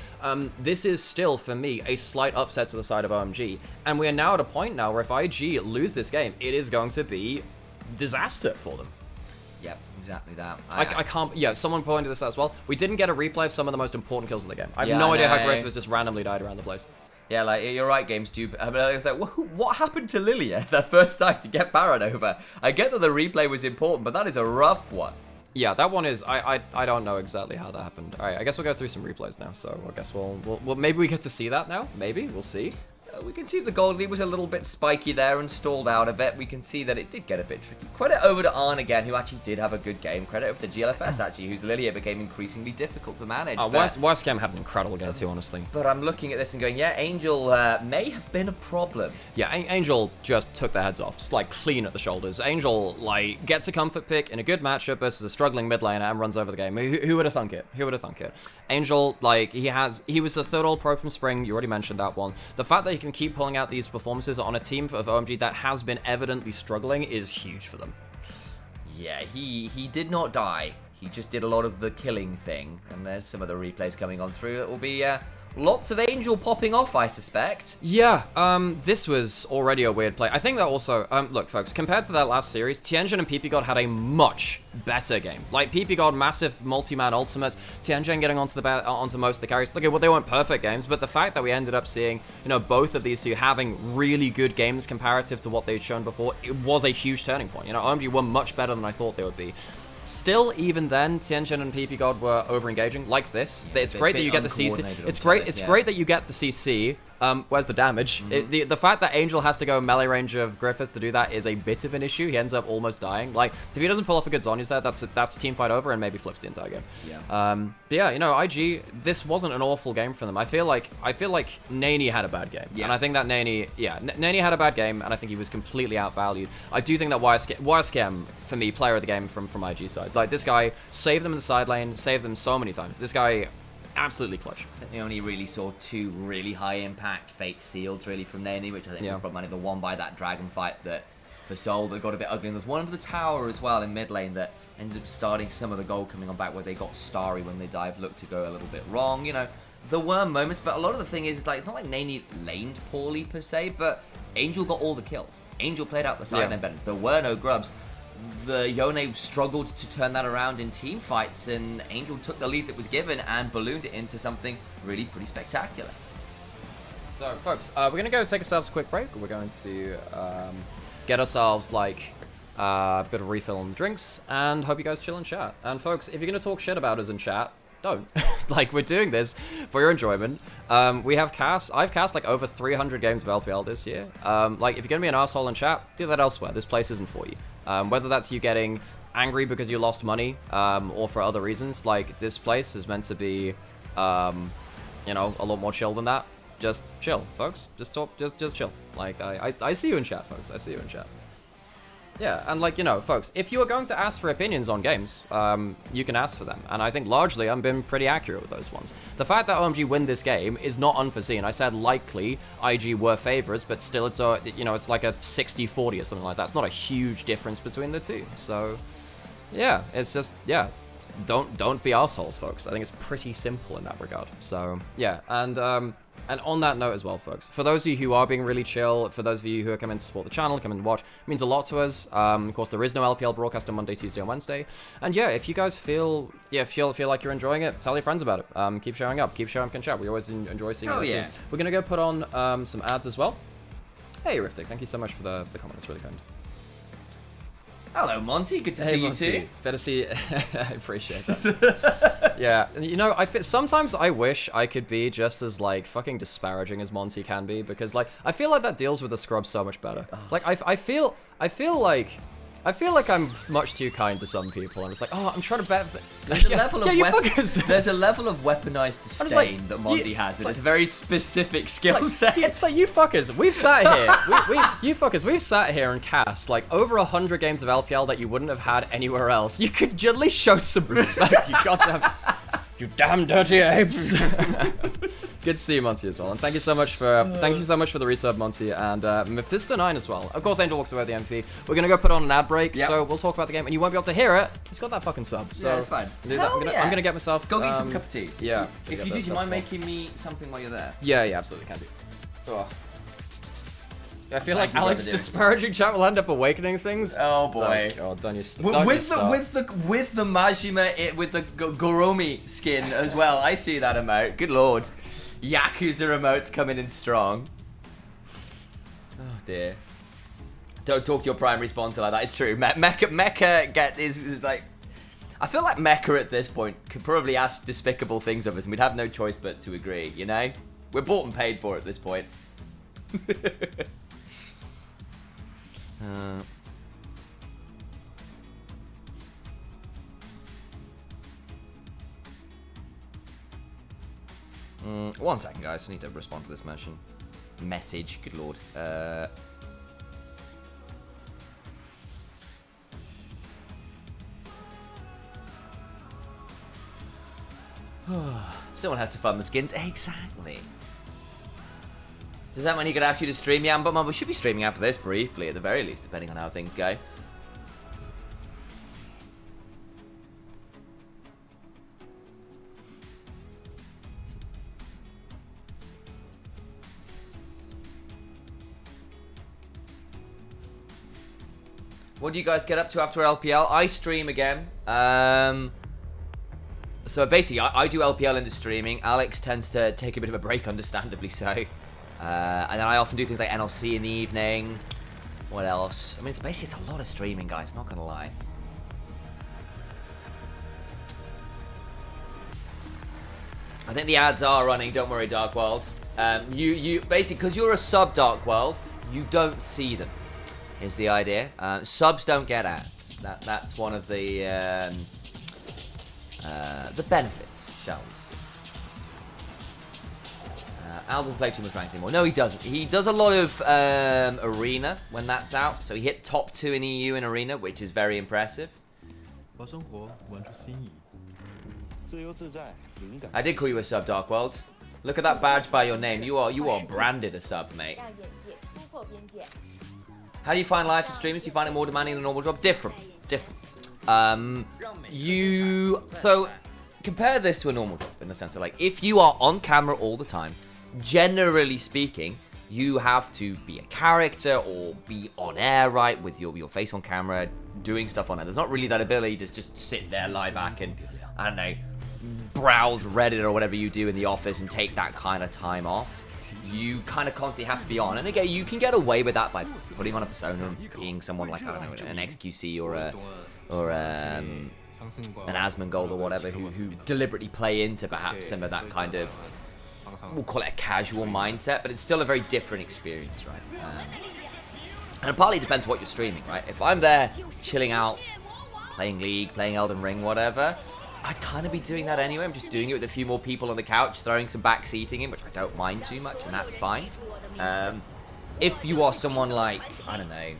This is still, for me, a slight upset to the side of OMG, and we are now at a point now where if IG lose this game, it is going to be disaster for them. Yep, exactly that. I can't, someone pointed this out as well. We didn't get a replay of some of the most important kills in the game. I have no idea how Griffith just randomly died around the place. Yeah, like, you're right, GameStube. I mean, I was like, what happened to Lilia, their first time to get Baron over? I get that the replay was important, but that is a rough one. Yeah, that one is, I don't know exactly how that happened. All right, I guess we'll go through some replays now, so I guess we'll maybe we get to see that now? Maybe, we'll see. we can see the gold lead was a little bit spiky there and stalled out a bit. We can see that it did get a bit tricky. Credit over to Arn again, who actually did have a good game. Credit over to GLFS, actually, whose Lilia became increasingly difficult to manage. Worst game had an incredible game too, honestly. But I'm looking at this and going, yeah, Angel may have been a problem. Yeah, Angel just took their heads off. It's like clean at the shoulders. Angel, like, gets a comfort pick in a good matchup versus a struggling mid laner and runs over the game. Who would have thunk it? Who would have thunk it? Angel, like, he was the third all-pro from Spring. You already mentioned that one. The fact that he can keep pulling out these performances on a team of OMG that has been evidently struggling is huge for them. Yeah, he did not die. He just did a lot of the killing thing. And there's some of the replays coming on through. It will be lots of Angel popping off, I suspect. Yeah, this was already a weird play. I think that also, look, folks, compared to that last series, Tianjin and PP God had a much better game. Like, PP God, massive multi-man ultimates, Tianjin getting onto most of the carries. Look, well, they weren't perfect games, but the fact that we ended up seeing, you know, both of these two having really good games comparative to what they'd shown before, it was a huge turning point. You know, OMG were much better than I thought they would be. Still, even then, Tianjin and PP God were over-engaging, like this. It's great that you get the CC. It's great that you get the CC. Where's the damage? The fact that Angel has to go melee range of Griffith to do that is a bit of an issue. He ends up almost dying. Like, if he doesn't pull off a good Zhonya's there, that's team fight over and maybe flips the entire game. Yeah. But yeah, you know, IG, this wasn't an awful game for them. I feel like Nani had a bad game. Yeah. And I think that Nani had a bad game, and I think he was completely outvalued. I do think that YSKM, for me, player of the game from IG side. Like, this guy saved them in the side lane, saved them so many times. This guy, absolutely clutch. I think we only really saw two really high impact fate seals really from Nani, which I think were probably the one by that dragon fight that for Seoul that got a bit ugly. And there's one under the tower as well in mid lane that ended up starting some of the gold coming on back where they got starry when they dive looked to go a little bit wrong. You know, there were moments, but a lot of the thing is like it's not like Nani laned poorly per se, but Angel got all the kills. Angel played out the side lane better. There were no grubs. The Yone struggled to turn that around in team fights, and Angel took the lead that was given and ballooned it into something really pretty spectacular. So, folks, we're going to go take ourselves a quick break. We're going to get ourselves, like, a bit of refill on drinks, and hope you guys chill and chat. And, folks, if you're going to talk shit about us in chat, don't. Like, we're doing this for your enjoyment. We have cast. I've cast, like, over 300 games of LPL this year. Like, if you're going to be an asshole in chat, do that elsewhere. This place isn't for you. Whether that's you getting angry because you lost money, or for other reasons, like, this place is meant to be, you know, a lot more chill than that. Just chill, folks. Just talk, just chill. Like, I see you in chat, folks. I see you in chat. Yeah, and like, you know, folks, if you are going to ask for opinions on games, you can ask for them. And I think largely I've been pretty accurate with those ones. The fact that OMG win this game is not unforeseen. I said likely IG were favorites, but still it's a, you know, it's like a 60-40 or something like that. It's not a huge difference between the two. So, yeah, it's just, yeah, don't be assholes, folks. I think it's pretty simple in that regard. So, yeah, and on that note as well, folks, for those of you who are being really chill, for those of you who are coming to support the channel, come and watch, it means a lot to us. Of course, there is no LPL broadcast on Monday, Tuesday, and Wednesday. And yeah, if you guys feel like you're enjoying it, tell your friends about it. Keep showing up, keep showing up in chat. We always enjoy seeing you. Yeah. We're going to go put on some ads as well. Hey, Riftic, thank you so much for the comment. It's really kind. Hello, Monty. Good to see you too. Better see you. I appreciate that. Yeah, you know, sometimes I wish I could be just as, like, fucking disparaging as Monty can be, because, like, I feel like that deals with the scrub so much better. Like, I feel like I'm much too kind to some people. I'm just like, oh, I'm trying to bet. There's a level of there's a level of weaponized disdain that Monty has, and it's a very specific skill set. It's like, you fuckers, we've sat here, we've sat here and cast like over 100 games of LPL that you wouldn't have had anywhere else. You could at least show some respect. You goddamn, you damn dirty apes. Good to see you, Monty, as well, and thank you so much for the resub, Monty, and Mephisto9 as well. Of course, Angel walks away with the MP. We're gonna go put on an ad break, so we'll talk about the game, and you won't be able to hear it. He's got that fucking sub, so yeah, it's fine. I'm gonna get myself. Go get you some cup of tea. Yeah. If you do you mind making me something while you're there? Yeah, absolutely can do. Oh. I feel like Alex disparaging chat will end up awakening things. Oh boy! Oh, don't you with the Majima with the Goromi skin as well. I see that emote. Good lord. Yakuza emotes coming in strong. Oh dear. Don't talk to your primary sponsor like that. It's true. Mecha is like. I feel like Mecha at this point could probably ask despicable things of us, and we'd have no choice but to agree. You know, we're bought and paid for at this point. One second, guys. I need to respond to this message. Good lord. Someone has to fund the skins. Exactly. Does that mean he could ask you to stream? Yeah, but we should be streaming after this briefly, at the very least, depending on how things go. What do you guys get up to after LPL? I stream again. So basically, I do LPL into streaming. Alex tends to take a bit of a break, understandably so. And then I often do things like NLC in the evening. What else? I mean, it's a lot of streaming, guys, not gonna lie. I think the ads are running, don't worry, Dark World. You basically, because you're a sub Dark World, you don't see them, is the idea. Subs don't get ads. That's one of the benefits, shall we say. Al doesn't play too much ranked anymore. No, he doesn't. He does a lot of Arena when that's out. So he hit top 2 in EU in Arena, which is very impressive. I did call you a sub, Dark World. Look at that badge by your name. You are branded a sub, mate. How do you find live for streamers? Do you find it more demanding than a normal job? Different. So compare this to a normal job in the sense that, like, if you are on camera all the time, generally speaking, you have to be a character or be on air, right, with your face on camera, doing stuff on it. There's not really that ability to just sit there, lie back, and, I don't know, browse Reddit or whatever you do in the office and take that kind of time off. You kind of constantly have to be on. And again, you can get away with that by putting on a persona and being someone like, I don't know, an XQC or an Asmongold or whatever who deliberately play into perhaps some of that kind of, we'll call it a casual mindset, but it's still a very different experience, right? And it partly depends what you're streaming, right? If I'm there chilling out, playing League, playing Elden Ring, whatever, I'd kind of be doing that anyway. I'm just doing it with a few more people on the couch, throwing some back seating in, which I don't mind too much, and that's fine. If you are someone like, I don't know,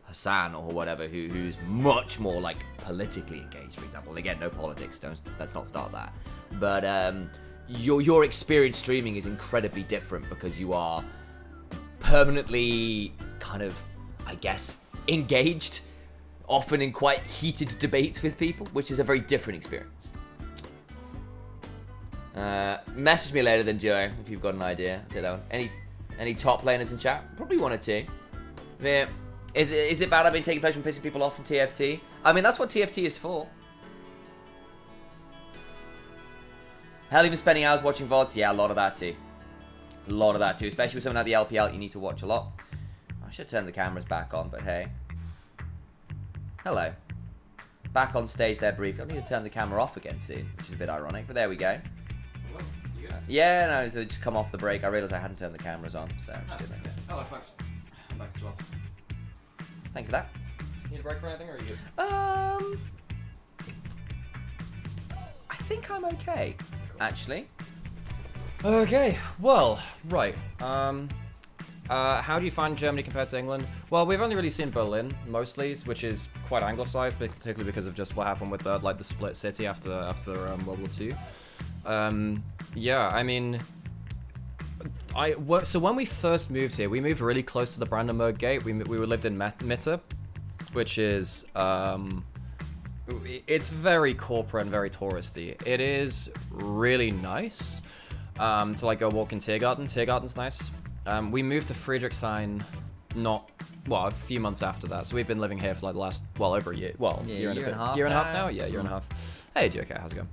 Hassan or whatever, who's much more like politically engaged, for example. And again, no politics, let's not start that. But your experience streaming is incredibly different because you are permanently kind of, I guess, engaged, often in quite heated debates with people, which is a very different experience. Message me later then, Joe, if you've got an idea. I'll take that one. Any top laners in chat? Probably one or two. Yeah. Is it bad I've been taking pleasure in pissing people off in TFT? I mean, that's what TFT is for. Hell, even spending hours watching VODs? Yeah, a lot of that too. A lot of that too. Especially with something like the LPL, you need to watch a lot. I should turn the cameras back on, but hey. Hello. Back on stage there briefly. I need to turn the camera off again soon, which is a bit ironic, but there we go. Yeah, no, so just come off the break. I realised I hadn't turned the cameras on, so I'm just doing that. Hello, thanks. I'm back as well. Thank you for that. Need a break for anything, or are you good? I think I'm okay, actually. Okay, well, right. How do you find Germany compared to England? Well, we've only really seen Berlin, mostly, which is quite anglicized, particularly because of just what happened with the split city after World War II. Yeah, I mean, so when we first moved here, we moved really close to the Brandenburg Gate. We lived in Mitte, which is, it's very corporate and very touristy. It is really nice to like go walk in Tiergarten. Tiergarten's nice. We moved to Friedrichshain a few months after that. So we've been living here for like the last, over a year. Well, yeah, year and a bit. half year and a half now? Yeah, year and a half. Hey, okay, how's it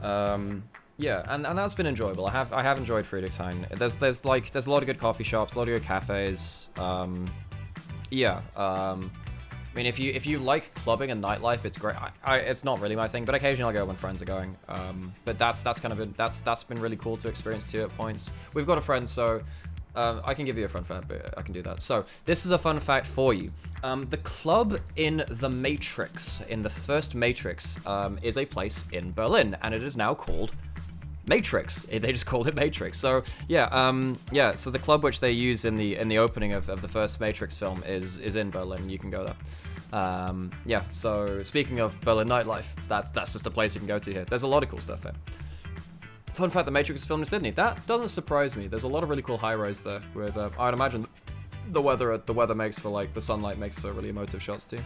going? Yeah, and that's been enjoyable. I have enjoyed Friedrichshain. There's a lot of good coffee shops, a lot of good cafes. Yeah. I mean, if you like clubbing and nightlife, it's great. It's not really my thing, but occasionally I'll go when friends are going. But that's been really cool to experience too at points. We've got a friend, so I can give you a fun fact, but I can do that. So, this is a fun fact for you. The club in the Matrix, in the first Matrix, is a place in Berlin, and it is now called Matrix. They just called it Matrix. So yeah, so the club which they use in the opening of the first Matrix film is in Berlin. You can go there. Yeah, so speaking of Berlin nightlife, that's just a place you can go to here. There's a lot of cool stuff here. Fun fact, the Matrix is filmed in Sydney. That doesn't surprise me. There's a lot of really cool high-rise there with I'd imagine the weather makes for, like, the sunlight makes for really emotive shots too.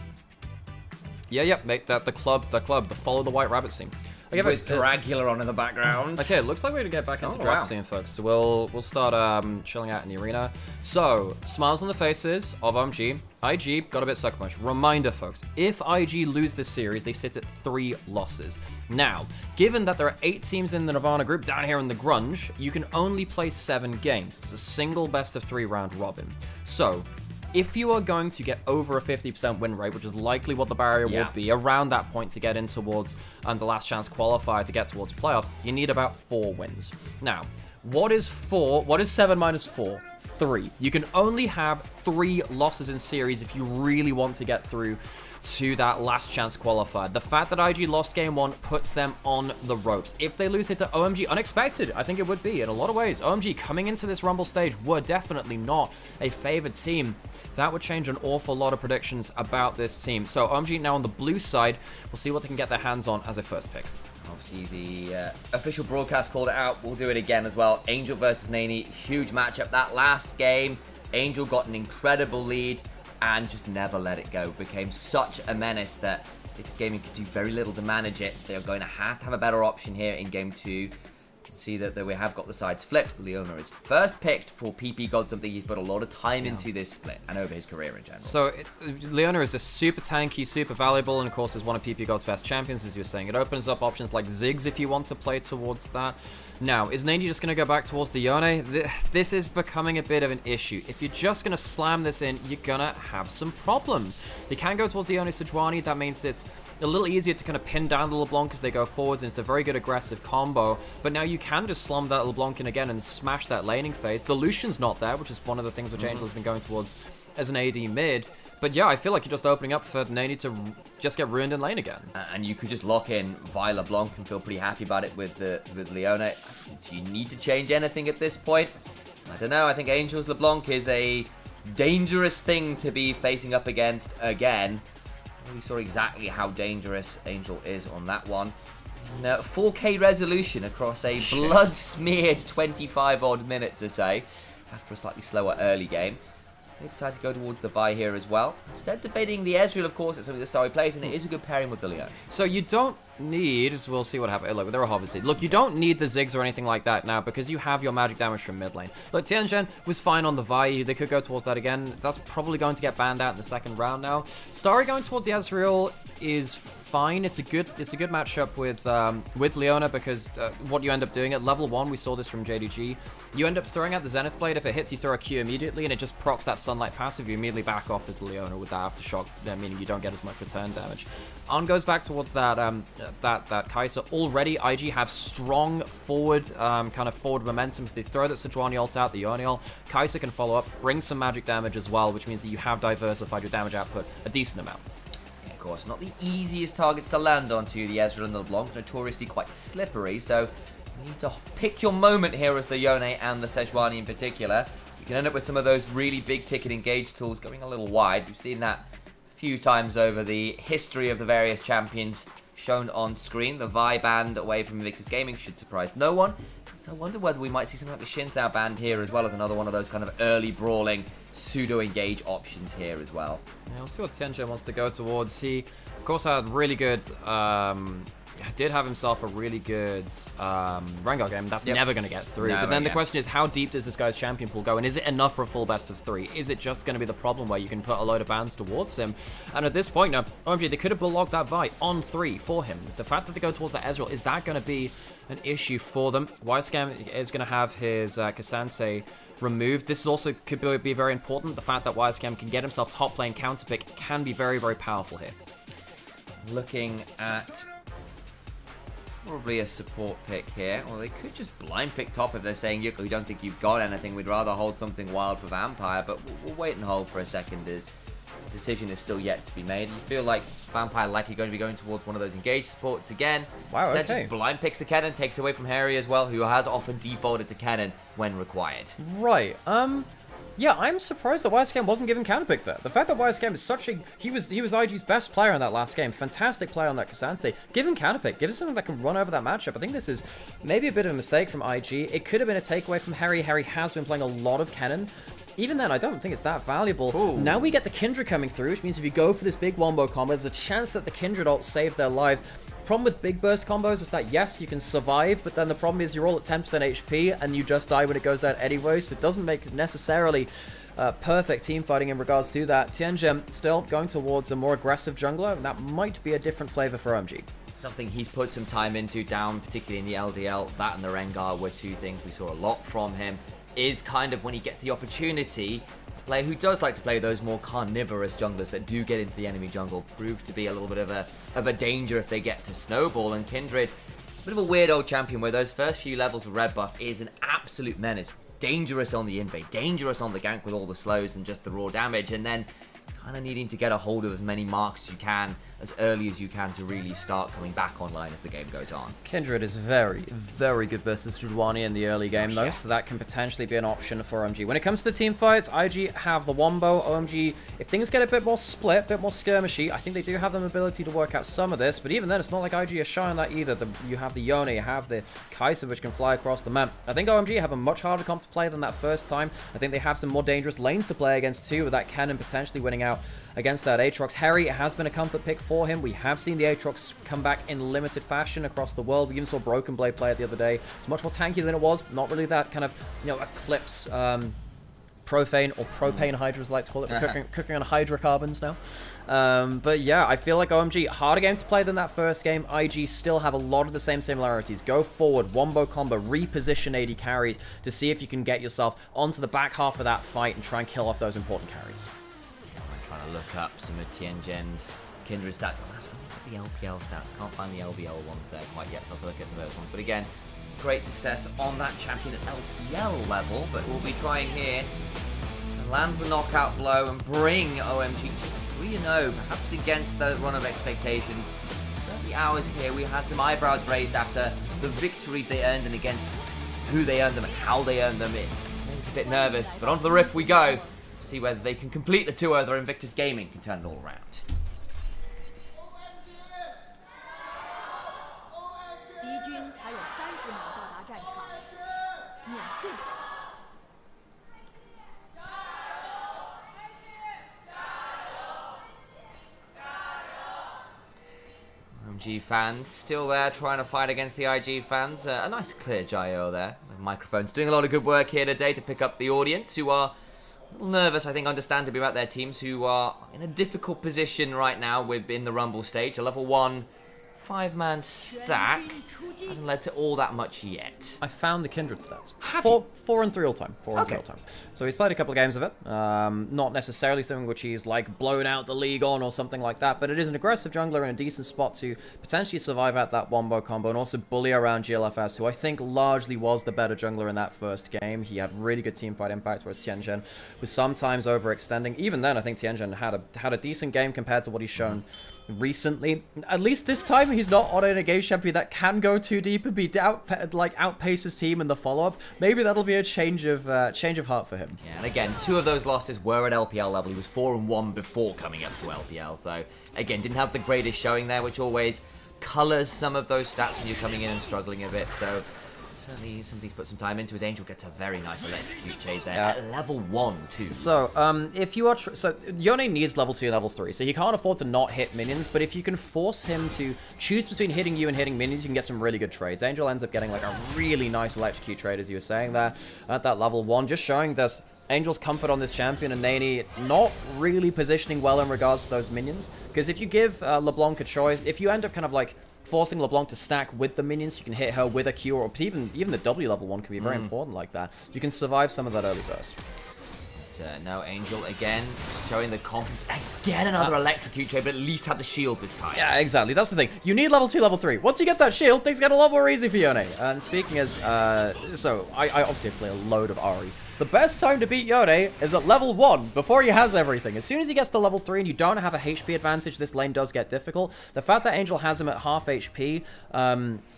Yeah, make that the club, the follow the white rabbit scene. Okay, with Dracula on in the background. Okay, it looks like we're gonna get back into draft scene, folks. So we'll start chilling out in the arena. So, smiles on the faces of OMG. IG got a bit sucker punch. Reminder, folks, if IG lose this series, they sit at 3 losses. Now, given that there are 8 teams in the Nirvana group down here in the Grunge, you can only play 7 games. It's a single best of 3 round robin. So, if you are going to get over a 50% win rate, which is likely what the barrier would be around that point to get in towards the last chance qualifier to get towards playoffs, you need about 4 wins. Now, what is 7 minus 4? 3. You can only have 3 losses in series if you really want to get through to that last chance qualifier. The fact that IG lost game 1 puts them on the ropes. If they lose it to OMG, unexpected, I think it would be in a lot of ways. OMG coming into this Rumble stage were definitely not a favored team. That would change an awful lot of predictions about this team. So OMG now on the blue side. We'll see what they can get their hands on as a first pick. Obviously, the official broadcast called it out. We'll do it again as well. Angel versus Nani, huge matchup. That last game, Angel got an incredible lead and just never let it go. Became such a menace that Fixed Gaming could do very little to manage it. They're going to have a better option here in game 2. See that we have got the sides flipped. Leona is first picked for PP God, something he's put a lot of time into this split and over his career in general. So Leona is just super tanky, super valuable, and of course is one of PP God's best champions, as you were saying. It opens up options like Ziggs if you want to play towards that. Now, is Nani just going to go back towards the Yone? This is becoming a bit of an issue. If you're just going to slam this in, you're going to have some problems. They can go towards the Yone Sejuani. That means it's a little easier to kind of pin down the LeBlanc as they go forwards, and it's a very good aggressive combo. But now you can just slum that LeBlanc in again and smash that laning phase. The Lucian's not there, which is one of the things which Angel has been going towards as an AD mid. But yeah, I feel like you're just opening up for Nani to just get ruined in lane again. And you could just lock in via LeBlanc and feel pretty happy about it with Leona. Do you need to change anything at this point? I don't know. I think Angel's LeBlanc is a dangerous thing to be facing up against again. We saw exactly how dangerous Angel is on that one. Now, 4K resolution across a blood-smeared 25-odd minutes or so after a slightly slower early game. They decide to go towards the Vi here as well. Instead debating the Ezreal, of course, it's something that Starry plays, and it is a good pairing with the Leon. So you don't need, we'll see what happens. Look, they're obviously. Look, you don't need the Ziggs or anything like that now because you have your magic damage from mid lane. Look, Tianzhen was fine on the Vi. They could go towards that again. That's probably going to get banned out in the second round now. Starry going towards the Ezreal is fine. It's a good matchup with Leona because what you end up doing at level 1, we saw this from JDG. You end up throwing out the Zenith Blade. If it hits, you throw a Q immediately, and it just procs that Sunlight passive. You immediately back off as Leona with that Aftershock, meaning you don't get as much return damage. On goes back towards that Kai'Sa. Already, IG have strong forward momentum. If they throw that Sejuani ult out, the Yone ult, Kai'Sa can follow up, bring some magic damage as well, which means that you have diversified your damage output a decent amount. Of course, not the easiest targets to land onto, the Ezreal and the LeBlanc, notoriously quite slippery, so you need to pick your moment here as the Yone and the Sejuani in particular. You can end up with some of those really big ticket engage tools going a little wide. We've seen that a few times over the history of the various champions shown on screen. The Vi band away from Invictus Gaming should surprise no one. I wonder whether we might see something like the Xin Zhao band here as well as another one of those kind of early brawling pseudo-engage options here as well. Yeah, we'll see what Tianzhen wants to go towards. He, of course, had really good... did have himself a really good Rengar game. That's never going to get through. But then the question is, how deep does this guy's champion pool go? And is it enough for a full best of 3? Is it just going to be the problem where you can put a load of bans towards him? And at this point now, OMG, they could have blocked that Vi on 3 for him. The fact that they go towards that Ezreal, is that going to be an issue for them? Wisecam is going to have his Cassante removed. This is also could be very important. The fact that Wisecam can get himself top lane counterpick can be very, very powerful here. Looking at Probably a support pick here. Or they could just blind pick top if they're saying, Yuko, we don't think you've got anything. We'd rather hold something wild for Vampire. But we'll wait and hold for a second as the decision is still yet to be made. You feel like Vampire likely going to be going towards one of those engaged supports again. Wow, Instead, okay. just blind picks to Kennen, takes away from Harry as well, who has often defaulted to Kennen when required. Right. Yeah, I'm surprised that YSKM wasn't given counterpick there. The fact that YSKM is such a... He was IG's best player in that last game. Fantastic player on that Cassante. Give him counterpick. Give him something that can run over that matchup. I think this is maybe a bit of a mistake from IG. It could have been a takeaway from Harry. Harry has been playing a lot of Kennen. Even then, I don't think it's that valuable. Ooh. Now we get the Kindred coming through, which means if you go for this big wombo combo, there's a chance that the Kindred ult save their lives. Problem with big burst combos is that, yes, you can survive, but then the problem is you're all at 10% HP and you just die when it goes down anyway, so it doesn't make necessarily perfect team fighting in regards to that. Tianjin still going towards a more aggressive jungler, and that might be a different flavor for OMG. Something he's put some time into down, particularly in the LDL. That and the Rengar were two things we saw a lot from him. Is kind of when he gets the opportunity, a player who does like to play those more carnivorous junglers that do get into the enemy jungle prove to be a little bit of a danger if they get to snowball. And Kindred, it's a bit of a weird old champion where those first few levels with red buff is an absolute menace. Dangerous on the invade, dangerous on the gank with all the slows and just the raw damage, and then kind of needing to get a hold of as many marks as you can, as early as you can to really start coming back online as the game goes on. Kindred is very, very good versus Judwani in the early game though, so that can potentially be an option for OMG. When it comes to the team fights, IG have the Wombo, OMG, if things get a bit more split, a bit more skirmishy, I think they do have the ability to work out some of this, but even then it's not like IG are shy on that either. You have the Yone, you have the Kai'Sa which can fly across the map. I think OMG have a much harder comp to play than that first time. I think they have some more dangerous lanes to play against too, with that Kennen potentially winning out against that Aatrox. Harry has been a comfort pick for him. We have seen the Aatrox come back in limited fashion across the world. We even saw Broken Blade play it the other day. It's much more tanky than it was. Not really that kind of, Eclipse profane or propane hydras like to call it. We're cooking on hydrocarbons now. But yeah, I feel like OMG, harder game to play than that first game. IG still have a lot of the same similarities. Go forward, wombo combo, reposition AD carries to see if you can get yourself onto the back half of that fight and try and kill off those important carries. Trying to look up some of Tianjin's Kindred stats. The LPL stats. Can't find the LBL ones there quite yet, so I'll have to look at those ones. But again, great success on that champion at LPL level, but we'll be trying here to land the knockout blow and bring OMG to 3-0, perhaps against the run of expectations. Certainly ours here. We had some eyebrows raised after the victories they earned and against who they earned them and how they earned them. It makes a bit nervous, but onto the riff we go. See whether they can complete the tour, or Invictus Gaming can turn it all around. OMG fans still there trying to fight against the IG fans. A nice clear gyro there. The microphone's doing a lot of good work here today to pick up the audience who are a little nervous, I think, understandably, about their teams, who are in a difficult position right now within the Rumble stage. A level 1 5-man stack hasn't led to all that much yet. I found the Kindred stats. 4 and 3 all time. 4 and 3 all time. So he's played a couple of games of it. Not necessarily something which he's like blown out the league on or something like that, but it is an aggressive jungler in a decent spot to potentially survive at that wombo combo and also bully around GLFS, who I think largely was the better jungler in that first game. He had really good teamfight impact, whereas Tianjin was sometimes overextending. Even then, I think Tianjin had a decent game compared to what he's shown recently. At least this time he's not on an engaged champion that can go too deep and be outpace his team in the follow-up. Maybe that'll be a change of heart for him. Yeah, and again, 2 of those losses were at LPL level. He was 4-1 before coming up to LPL, so again, didn't have the greatest showing there, which always colors some of those stats when you're coming in and struggling a bit. So certainly something's put some time into. His Angel gets a very nice electrocute shade there at level 1 too. So if you are so Yone needs level 2 and level 3, so he can't afford to not hit minions, but if you can force him to choose between hitting you and hitting minions, you can get some really good trades. Angel ends up getting like a really nice electrocute trade, as you were saying there, at that level 1, just showing this Angel's comfort on this champion, and Nani not really positioning well in regards to those minions, because if you give LeBlanc a choice, if you end up kind of like forcing LeBlanc to stack with the minions, you can hit her with a Q, or even the W level 1 can be very important like that. You can survive some of that early burst. No, Angel again showing the confidence. Again, another electrocute trade, but at least have the shield this time. Yeah, exactly. That's the thing. You need level 2, level 3. Once you get that shield, things get a lot more easy for Yone. And speaking as, so I obviously play a load of Ahri. The best time to beat Yone is at level 1, before he has everything. As soon as he gets to level 3 and you don't have a HP advantage, this lane does get difficult. The fact that Angel has him at half HP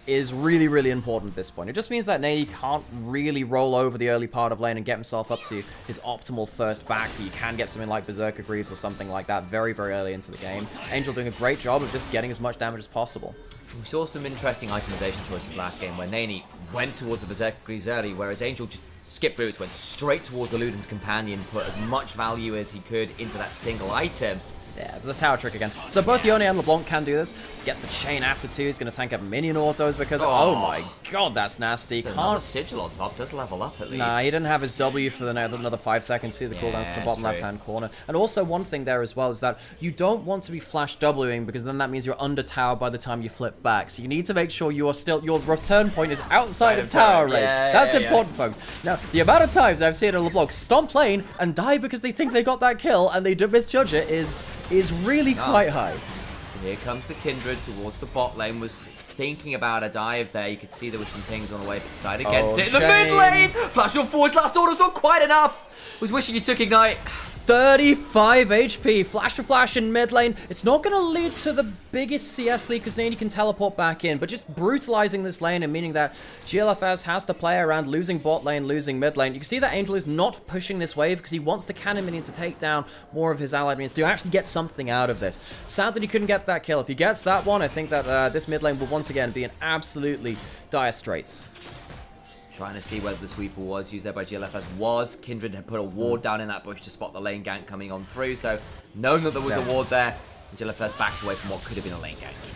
is really, really important at this point. It just means that Nai can't really roll over the early part of lane and get himself up to his optimal first back. You can get something like Berserker Greaves or something like that very, very early into the game. Angel doing a great job of just getting as much damage as possible. We saw some interesting itemization choices last game where Nani went towards the Berserker Greaves early, whereas Angel just skipped routes, went straight towards the Luden's companion, put as much value as he could into that single item. Yeah, it's a tower trick again. So both Yone and LeBlanc can do this. Gets the chain after 2. He's going to tank up minion autos because... Oh my god, that's nasty. So another sigil on top does level up at least. Nah, he didn't have his W for another 5 seconds. See the cooldowns to the bottom left-hand corner. And also one thing there as well is that you don't want to be flash Wing because then that means you're under tower by the time you flip back. So you need to make sure you are still... Your return point is outside of tower range. That's important, folks. Now, the amount of times I've seen a LeBlanc stomp lane and die because they think they got that kill and they misjudge it is really quite high. Here comes the Kindred towards the bot lane. Was thinking about a dive there. You could see there was some pings on the way, but decided against it. In the mid lane! Flash on forwards, last order's not quite enough! Was wishing he took Ignite. 35 HP, flash for flash in mid lane. It's not going to lead to the biggest CS lead because Nani can teleport back in, but just brutalizing this lane and meaning that GLFS has to play around losing bot lane, losing mid lane. You can see that Angel is not pushing this wave because he wants the cannon minion to take down more of his allied minions to actually get something out of this. Sad that he couldn't get that kill. If he gets that one, I think that this mid lane will once again be in absolutely dire straits. Trying to see whether the sweeper was used there by GLFS was. Kindred had put a ward down in that bush to spot the lane gank coming on through, so knowing that there was a ward there, GLFS backs away from what could have been a lane gank.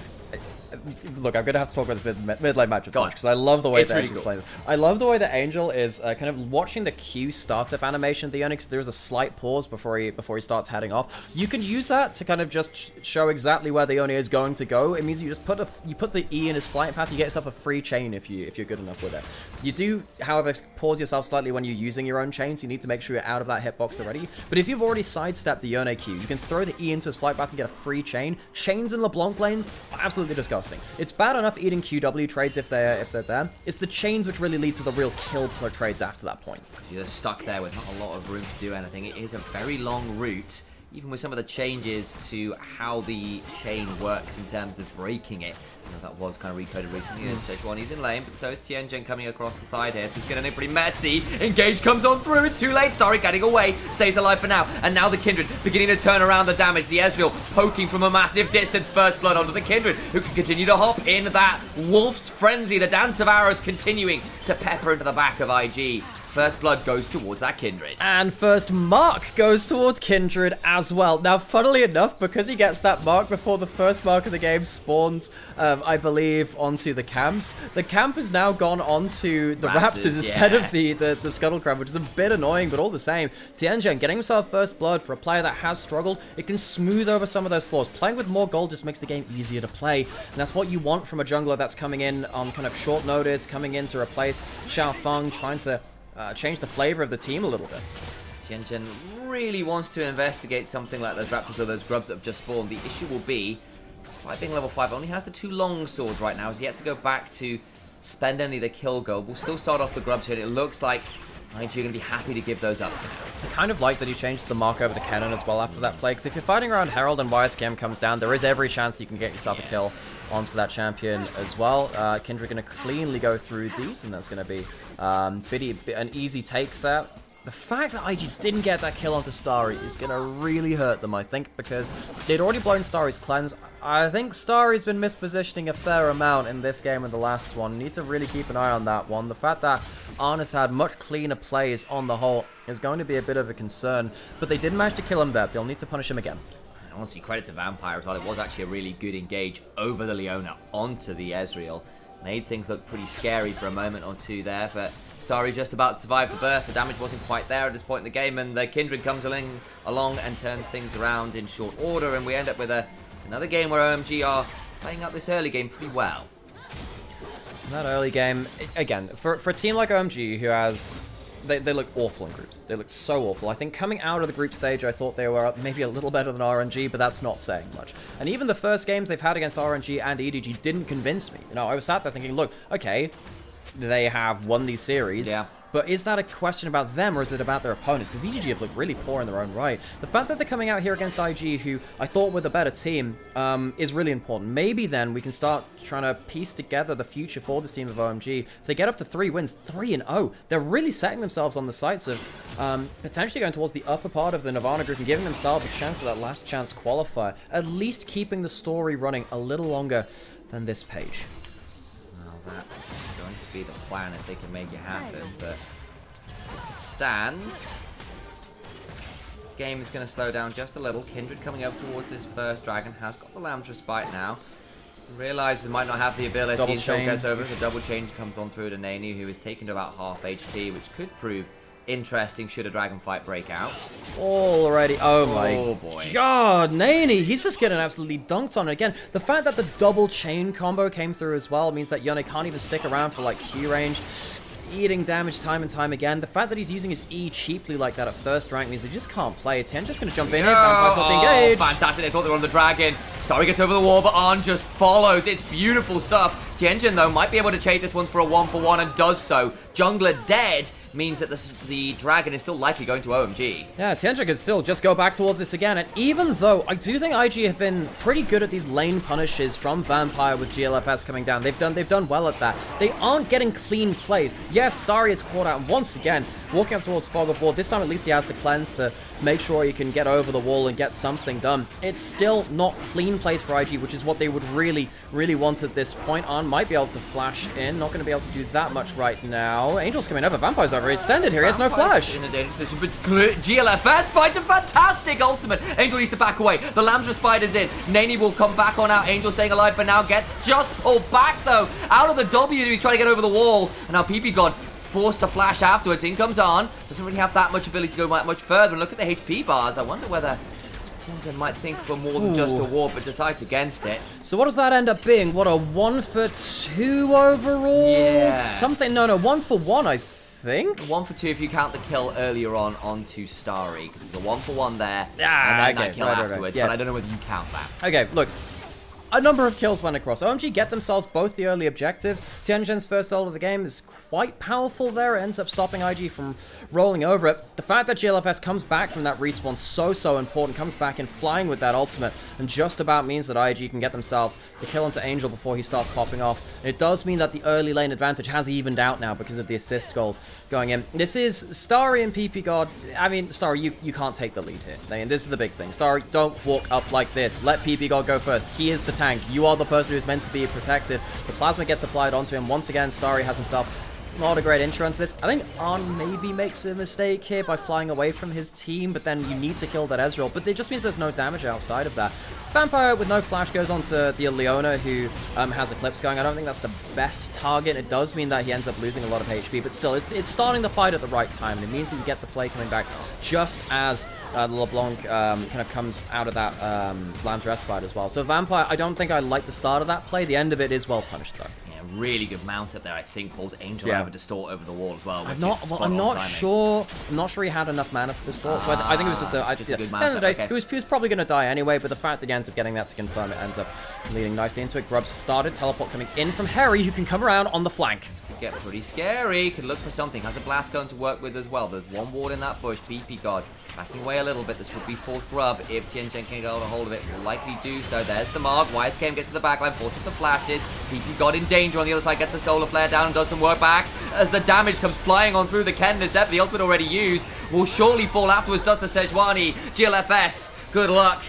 Look, I'm going to have to talk about this mid lane matchup because I love the way that Angel's playing this. I love the way that Angel is kind of watching the Q startup animation of the Onyx. There's a slight pause before he starts heading off. You can use that to kind of just show exactly where the Oni is going to go. It means you just put the E in his flight path. You get yourself a free chain if you're good enough with it. You do, however, pause yourself slightly when you're using your own chains. You need to make sure you're out of that hitbox already. But if you've already sidestepped the Yone Q, you can throw the E into his flight path and get a free chain. Chains in LeBlanc lanes are absolutely disgusting. It's bad enough eating QW trades if they're there. It's the chains which really lead to the real kill trades after that point. You're stuck there with not a lot of room to do anything. It is a very long route, even with some of the changes to how the chain works in terms of breaking it. You know, that was kind of recoded recently. Sejuani's in lane, but so is Tianjin coming across the side here, so it's getting pretty messy. Engage comes on through, it's too late. Starry getting away, stays alive for now. And now the Kindred beginning to turn around the damage. The Ezreal poking from a massive distance. First blood onto the Kindred, who can continue to hop in that Wolf's Frenzy. The dance of arrows continuing to pepper into the back of IG. First blood goes towards that Kindred. And first mark goes towards Kindred as well. Now, funnily enough, because he gets that mark before the first mark of the game spawns, I believe, onto the camps, the camp has now gone onto the Raptors instead of the Scuttlecraft, which is a bit annoying, but all the same. Tianjin getting himself first blood for a player that has struggled. It can smooth over some of those flaws. Playing with more gold just makes the game easier to play, and that's what you want from a jungler that's coming in on kind of short notice, coming in to replace Xiaofeng, trying to change the flavor of the team a little bit. Tianjin really wants to investigate something like those Raptors or those grubs that have just spawned. The issue will be, despite being level 5, only has the 2 long swords right now. He's yet to go back to spend any of the kill gold. We'll still start off the grubs here, and it looks like IG are going to be happy to give those up. I kind of like that he changed the mark over to Cannon as well after that play, because if you're fighting around Herald and YSKM comes down, there is every chance you can get yourself a kill onto that champion as well. Kindred going to cleanly go through these, and that's going to be an easy take there. The fact that IG didn't get that kill onto Starry is going to really hurt them, I think, because they'd already blown Starry's cleanse. I think Starry's been mispositioning a fair amount in this game and the last one. Need to really keep an eye on that one. The fact that Arnis had much cleaner plays on the whole is going to be a bit of a concern, but they did manage to kill him there. They'll need to punish him again. Honestly, credit to Vampire as well. It was actually a really good engage over the Leona onto the Ezreal. Made things look pretty scary for a moment or two there, but Starry just about to survive the burst. The damage wasn't quite there at this point in the game, and the Kindred comes along and turns things around in short order, and we end up with another game where OMG are playing up this early game pretty well. That early game, again, for a team like OMG who has they look awful in groups. They look so awful. I think coming out of the group stage, I thought they were maybe a little better than RNG, but that's not saying much. And even the first games they've had against RNG and EDG didn't convince me. You know, I was sat there thinking, look, okay, they have won these series. Yeah. But is that a question about them, or is it about their opponents? Because EDG have looked really poor in their own right. The fact that they're coming out here against IG, who I thought were the better team, is really important. Maybe then we can start trying to piece together the future for this team of OMG. If they get up to 3 wins, 3-0, they're really setting themselves on the sights of potentially going towards the upper part of the Nirvana group and giving themselves a chance at that last chance qualifier. At least keeping the story running a little longer than this page. Well, that's going to be the plan if they can make it happen, but it stands. Game is going to slow down just a little. Kindred coming up towards this first dragon, has got the Lamb's Respite now. Realize they might not have the ability, Double and still chain. gets over. The double change comes on through to Nani, who is taken to about half HP, which could prove interesting should a dragon fight break out. Already, oh my boy. god, Nani, he's just getting absolutely dunked on again. The fact that the double chain combo came through as well means that Yone can't even stick around for like Q range. Eating damage time and time again. The fact that he's using his E cheaply like that at first rank means they just can't play. Tianjin's going to jump in here. Vampire's not being engaged. Fantastic. They thought they were on the dragon. Starry gets over the wall, but On just follows. It's beautiful stuff. Tianjin, though, might be able to chase this one for a 1-for-1 and does so. Jungler dead means that the dragon is still likely going to OMG. Yeah, Tianjin can still just go back towards this again. And even though I do think IG have been pretty good at these lane punishes from Vampire with GLFS coming down. They've done well at that. They aren't getting clean plays. Yes, Starry is caught out once again, walking up towards Fog of War. This time at least he has the cleanse to make sure he can get over the wall and get something done. It's still not clean plays for IG, which is what they would really, really want at this point. On might be able to flash in. Not going to be able to do that much right now. Angel's coming over. Vampire's overextended here. He has no flash. In a dangerous position, but GLFS finds a fantastic ultimate. Angel needs to back away. The Lamb's Respite is in. Nani will come back on out. Angel staying alive, but now gets just pulled back, though. Out of the W, he's trying to get over the wall. And now PP God forced to flash afterwards. In comes On. Doesn't really have that much ability to go much further. And look at the HP bars. I wonder whether Tianjin might think for more than just a ward, but decides against it. So what does that end up being? What, a 1-for-2 overall? Yeah. Something, no, 1-for-1, I think. 1-for-2 if you count the kill earlier on onto Starry, because it was a 1-for-1 there, Ah, and then okay, that kill right, afterwards, yeah. but I don't know whether you count that. Okay, look. A number of kills went across. OMG get themselves both the early objectives. Tianjin's first ult of the game is quite powerful there. It ends up stopping IG from rolling over it. The fact that GLFS comes back from that respawn so important. Comes back in flying with that ultimate and just about means that IG can get themselves the kill onto Angel before he starts popping off. And it does mean that the early lane advantage has evened out now because of the assist gold going in. This is Starry and PP God. I mean, Starry, you can't take the lead here. And this is the big thing. Starry, don't walk up like this. Let PP God go first. He is the tank. You are the person who's meant to be protected. The plasma gets applied onto him. Once again, Starry has himself not a great intro into this. I think On maybe makes a mistake here by flying away from his team, but then you need to kill that Ezreal. But it just means there's no damage outside of that. Vampire with no flash goes on to the Leona, who has Eclipse going. I don't think that's the best target. It does mean that he ends up losing a lot of HP, but still, it's starting the fight at the right time, and it means that you get the play coming back just as LeBlanc kind of comes out of that Lamb's Respite as well. So Vampire, I don't think I like the start of that play. The end of it is well punished, though. Yeah, really good mount up there, I think. Pulls Angel over Distort over the wall as well. I'm not sure he had enough mana for Distort, so I think it was just a good mount. At the end of the day, he was probably going to die anyway, but the fact that he ends up getting that to confirm it ends up leading nicely into it. Grubs started, teleport coming in from Harry, who can come around on the flank. Get pretty scary. Could look for something. Has a blast gun to work with as well. There's one ward in that bush. BP God backing away a little bit. This would be for Grub. If Tianjin can get a hold of it, will likely do so. There's the mark. YSKM gets to the backline, forces the flashes. BP God in danger on the other side. Gets a solar flare down and does some work back. As the damage comes flying on through the Ken. There's definitely the ultimate already used. Will surely fall afterwards. Does the Sejuani. GLFS. Good luck.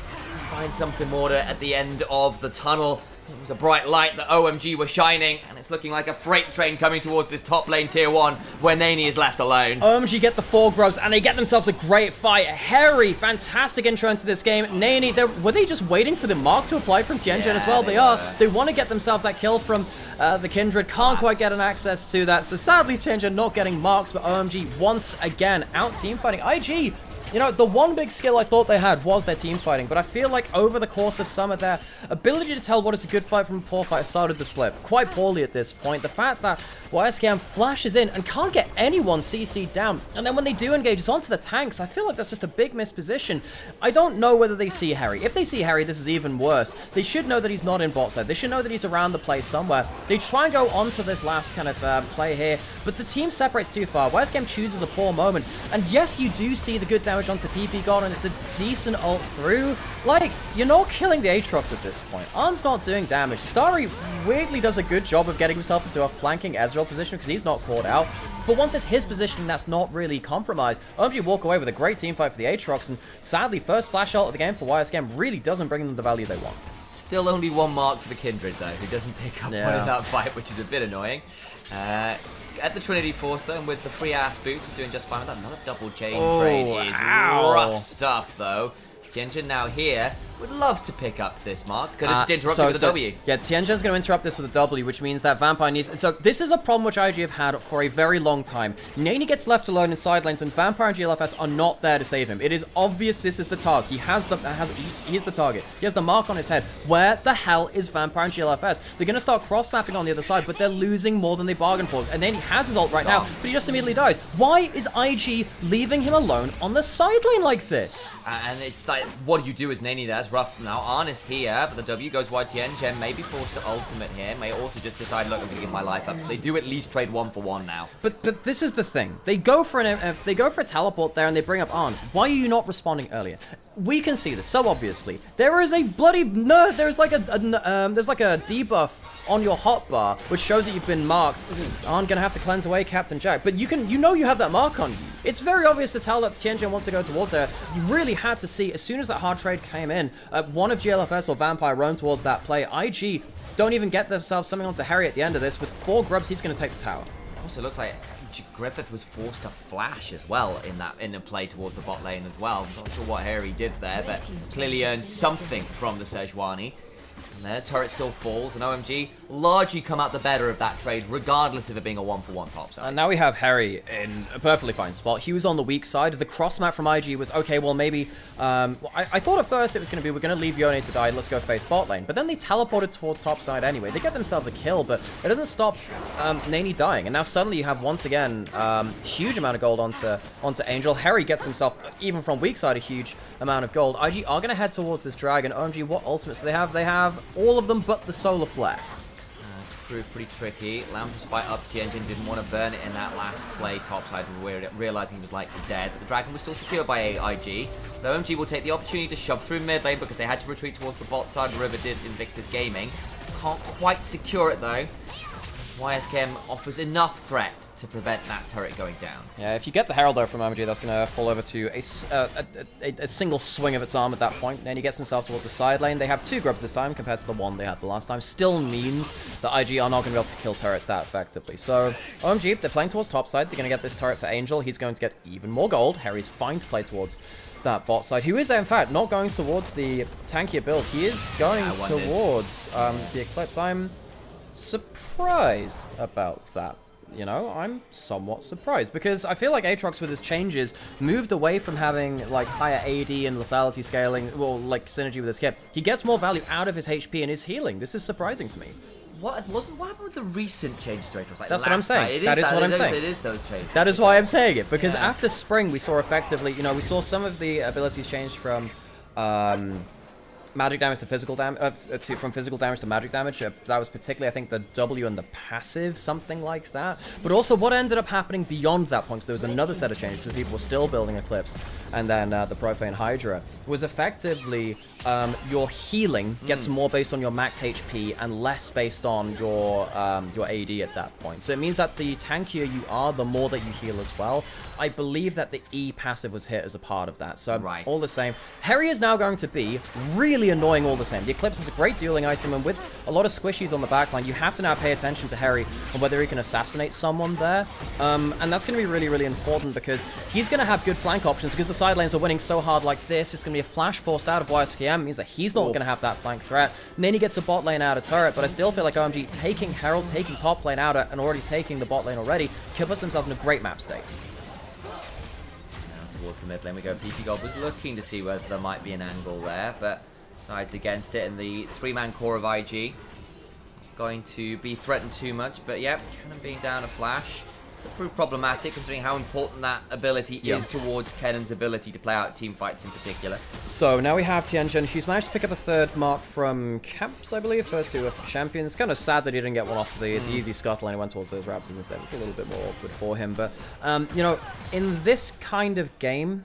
Find something more at the end of the tunnel. It was a bright light that OMG were shining, and it's looking like a freight train coming towards this top lane tier 1, where Nani is left alone. OMG get the 4 Grubs, and they get themselves a great fight. Harry, fantastic intro into this game. Nani, were they just waiting for the mark to apply from Tianjin as well? They are. They want to get themselves that kill from the Kindred. Can't quite get an access to that, so sadly Tianjin not getting marks, but OMG once again out team fighting. IG You know, the one big skill I thought they had was their team fighting, but I feel like over the course of summer, their ability to tell what is a good fight from a poor fight started to slip quite poorly at this point. The fact that YSKM flashes in and can't get anyone CC'd down, and then when they do engage, it's onto the tanks. I feel like that's just a big misposition. I don't know whether they see Harry. If they see Harry, this is even worse. They should know that he's not in bot side. They should know that he's around the play somewhere. They try and go onto this last kind of play here, but the team separates too far. YSKM chooses a poor moment, and yes, you do see the good damage onto PP God, and it's a decent ult through. Like, you're not killing the Aatrox at this point. Arn's not doing damage. Starry weirdly does a good job of getting himself into a flanking Ezreal position because he's not caught out. For once it's his position that's not really compromised, OMG walk away with a great team fight for the Aatrox, and sadly, first flash ult of the game for YSKM really doesn't bring them the value they want. Still only one mark for the Kindred, though, who doesn't pick up one in that fight, which is a bit annoying. At the Trinity Force, though, and with the free ass boots, is doing just fine with that. Another double chain trade is rough stuff, though. Tianjin now here would love to pick up this mark. Could have just interrupted with a W. Yeah, Tianjin's going to interrupt this with a W, which means that Vampire needs... So this is a problem which IG have had for a very long time. Nani gets left alone in side lanes, and Vampire and GLFS are not there to save him. It is obvious this is the target. He's the target. He has the mark on his head. Where the hell is Vampire and GLFS? They're going to start cross-mapping on the other side, but they're losing more than they bargained for. And then he has his ult right now, but he just immediately dies. Why is IG leaving him alone on the side lane like this? And it's like, what do you do as Nani there? It's rough now. Arn is here, but the W goes wide. Tianjin may be forced to ultimate here. May also just decide, look, I'm going to give my life up. So they do at least trade 1-for-1 now. But this is the thing. They go for a teleport there and they bring up Arn. Why are you not responding earlier? We can see this so obviously. There is a bloody nerd. There's like a debuff on your hotbar which shows that you've been marked. Arn gonna have to cleanse away Captain Jack, but you know you have that mark on you. It's very obvious to tell that Tianjin wants to go towards there. You really had to see as soon as that hard trade came in, one of GLFS or Vampire roamed towards that play. IG don't even get themselves something onto Harry at the end of this. With 4 grubs, he's gonna take the tower. Also looks like Griffith was forced to flash as well in the play towards the bot lane as well. Not sure what Harry did there, but clearly earned something from the Sejuani. And their turret still falls, and OMG largely come out the better of that trade, regardless of it being a 1-for-1 top side. And now we have Harry in a perfectly fine spot. He was on the weak side. The cross map from IG was, okay, well, maybe... I thought at first it was going to be, we're going to leave Yone to die, let's go face bot lane. But then they teleported towards top side anyway. They get themselves a kill, but it doesn't stop Nani dying. And now suddenly you have, once again, huge amount of gold onto Angel. Harry gets himself, even from weak side, a huge amount of gold. IG are going to head towards this dragon. OMG, what ultimates do they have? They have all of them but the solar flare. Proved pretty tricky. Lamb spite up. Tianjin didn't want to burn it in that last play topside, realizing he was likely dead. But the dragon was still secured by IG. The OMG will take the opportunity to shove through mid lane because they had to retreat towards the bot side. River did Invictus Gaming. Can't quite secure it though. YSKM offers enough threat to prevent that turret going down. Yeah, if you get the Herald though from OMG, that's going to fall over to a single swing of its arm at that point. Then he gets himself towards the side lane. They have 2 grubs this time compared to the 1 they had the last time. Still means that IG are not going to be able to kill turrets that effectively. So OMG, they're playing towards top side. They're going to get this turret for Angel. He's going to get even more gold. Harry's fine to play towards that bot side, who is in fact not going towards the tankier build. He is going towards the Eclipse. I'm surprised about that. You know, I'm somewhat surprised because I feel like Aatrox with his changes moved away from having like higher AD and lethality scaling, well, like synergy with his skip. He gets more value out of his HP and his healing. This is surprising to me. What happened with the recent changes to Aatrox? Like that's what I'm saying. That is what I'm saying. It is those changes. That is why I'm saying it, because after Spring we saw effectively, you know, we saw some of the abilities change from magic damage to physical damage, from physical damage to magic damage. That was particularly, I think, the W and the passive, something like that. But also, what ended up happening beyond that point, because there was another set of changes, because people were still building Eclipse, and then the Profane Hydra, was effectively your healing gets more based on your max HP and less based on your AD at that point. So it means that the tankier you are, the more that you heal as well. I believe that the E passive was hit as a part of that. So all the same, Harry is now going to be really annoying all the same. The Eclipse is a great dueling item, and with a lot of squishies on the backline, you have to now pay attention to Harry and whether he can assassinate someone there. And that's going to be really, really important because he's going to have good flank options because the side lanes are winning so hard like this. It's going to be a flash forced out of YSKM, means that he's not going to have that flank threat. And then he gets a bot lane out of turret, but I still feel like OMG taking Herald, taking top lane out and already taking the bot lane already, puts themselves in a great map state. towards the mid lane. We go PP God was looking to see whether there might be an angle there, but decides against it, and the 3-man core of IG going to be threatened too much. But yeah, Cannon being down a flash could prove problematic considering how important that ability is towards Kennon's ability to play out team fights in particular. So now we have Tianjin. She's managed to pick up a 3rd mark from Camps, I believe. First 2 were for Champions. Kind of sad that he didn't get one off the easy scuttle and he went towards those Raptors instead. It's a little bit more awkward for him. But, you know, in this kind of game,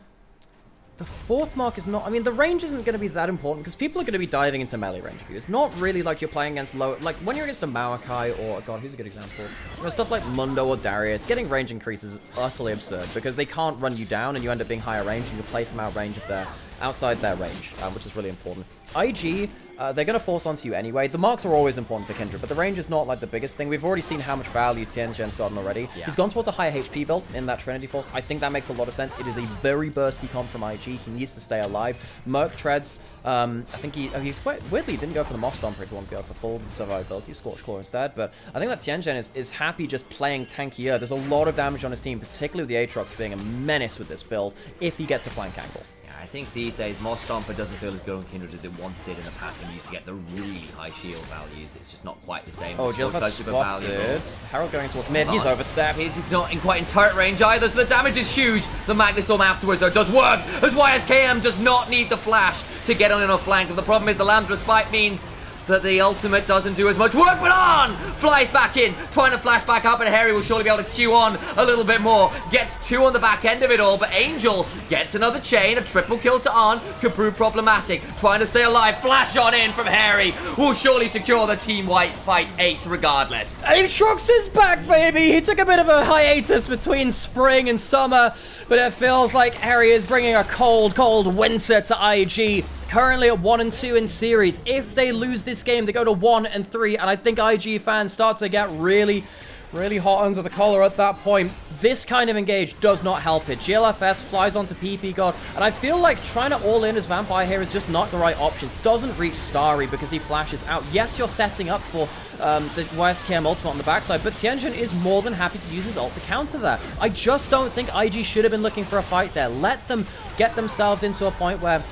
the 4th mark is not... I mean, the range isn't going to be that important because people are going to be diving into melee range of you. It's not really like you're playing against low... Like, when you're against a Maokai or... God, who's a good example? You know, stuff like Mundo or Darius, getting range increase is utterly absurd because they can't run you down and you end up being higher range and you play from outside their range, which is really important. IG... they're going to force onto you anyway. The marks are always important for Kindred, but the range is not like the biggest thing. We've already seen how much value Tianjin's gotten already. Yeah. He's gone towards a higher HP build in that Trinity Force. I think that makes a lot of sense. It is a very bursty comp from IG. He needs to stay alive. Merc treads. I think he's weirdly he didn't go for the Moss Stomper if he wanted to go for full survivability, Scorch Claw instead. But I think that Tianjin is happy just playing tankier. There's a lot of damage on his team, particularly with the Aatrox being a menace with this build if he gets a flank angle. I think these days, Moss Stomper doesn't feel as good on Kindred as it once did in the past when you used to get the really high shield values. It's just not quite the same. Oh, Jilfa spotted. Harold going towards mid. He's overstepped. He's not in quite in turret range either, so the damage is huge. The Magnet Storm afterwards, though, does work, as YSKM does not need the flash to get on in a flank. And the problem is the Lamb's Respite means that the ultimate doesn't do as much work, but On flies back in, trying to flash back up, and Harry will surely be able to queue on a little bit more. Gets 2 on the back end of it all, but Angel gets another chain. A triple kill to On could prove problematic. Trying to stay alive, flash on in from Harry will surely secure the team white fight ace regardless. Aatrox is back, baby! He took a bit of a hiatus between spring and summer, but it feels like Harry is bringing a cold, cold winter to IG. Currently at 1-2 in series. If they lose this game, they go to 1-3, and I think IG fans start to get really, really hot under the collar at that point. This kind of engage does not help it. GLFS flies onto PP God, and I feel like trying to all-in as Vampire here is just not the right option. Doesn't reach Starry because he flashes out. Yes, you're setting up for the YSKM ultimate on the backside, but Tianjin is more than happy to use his ult to counter that. I just don't think IG should have been looking for a fight there. Let them get themselves into a point where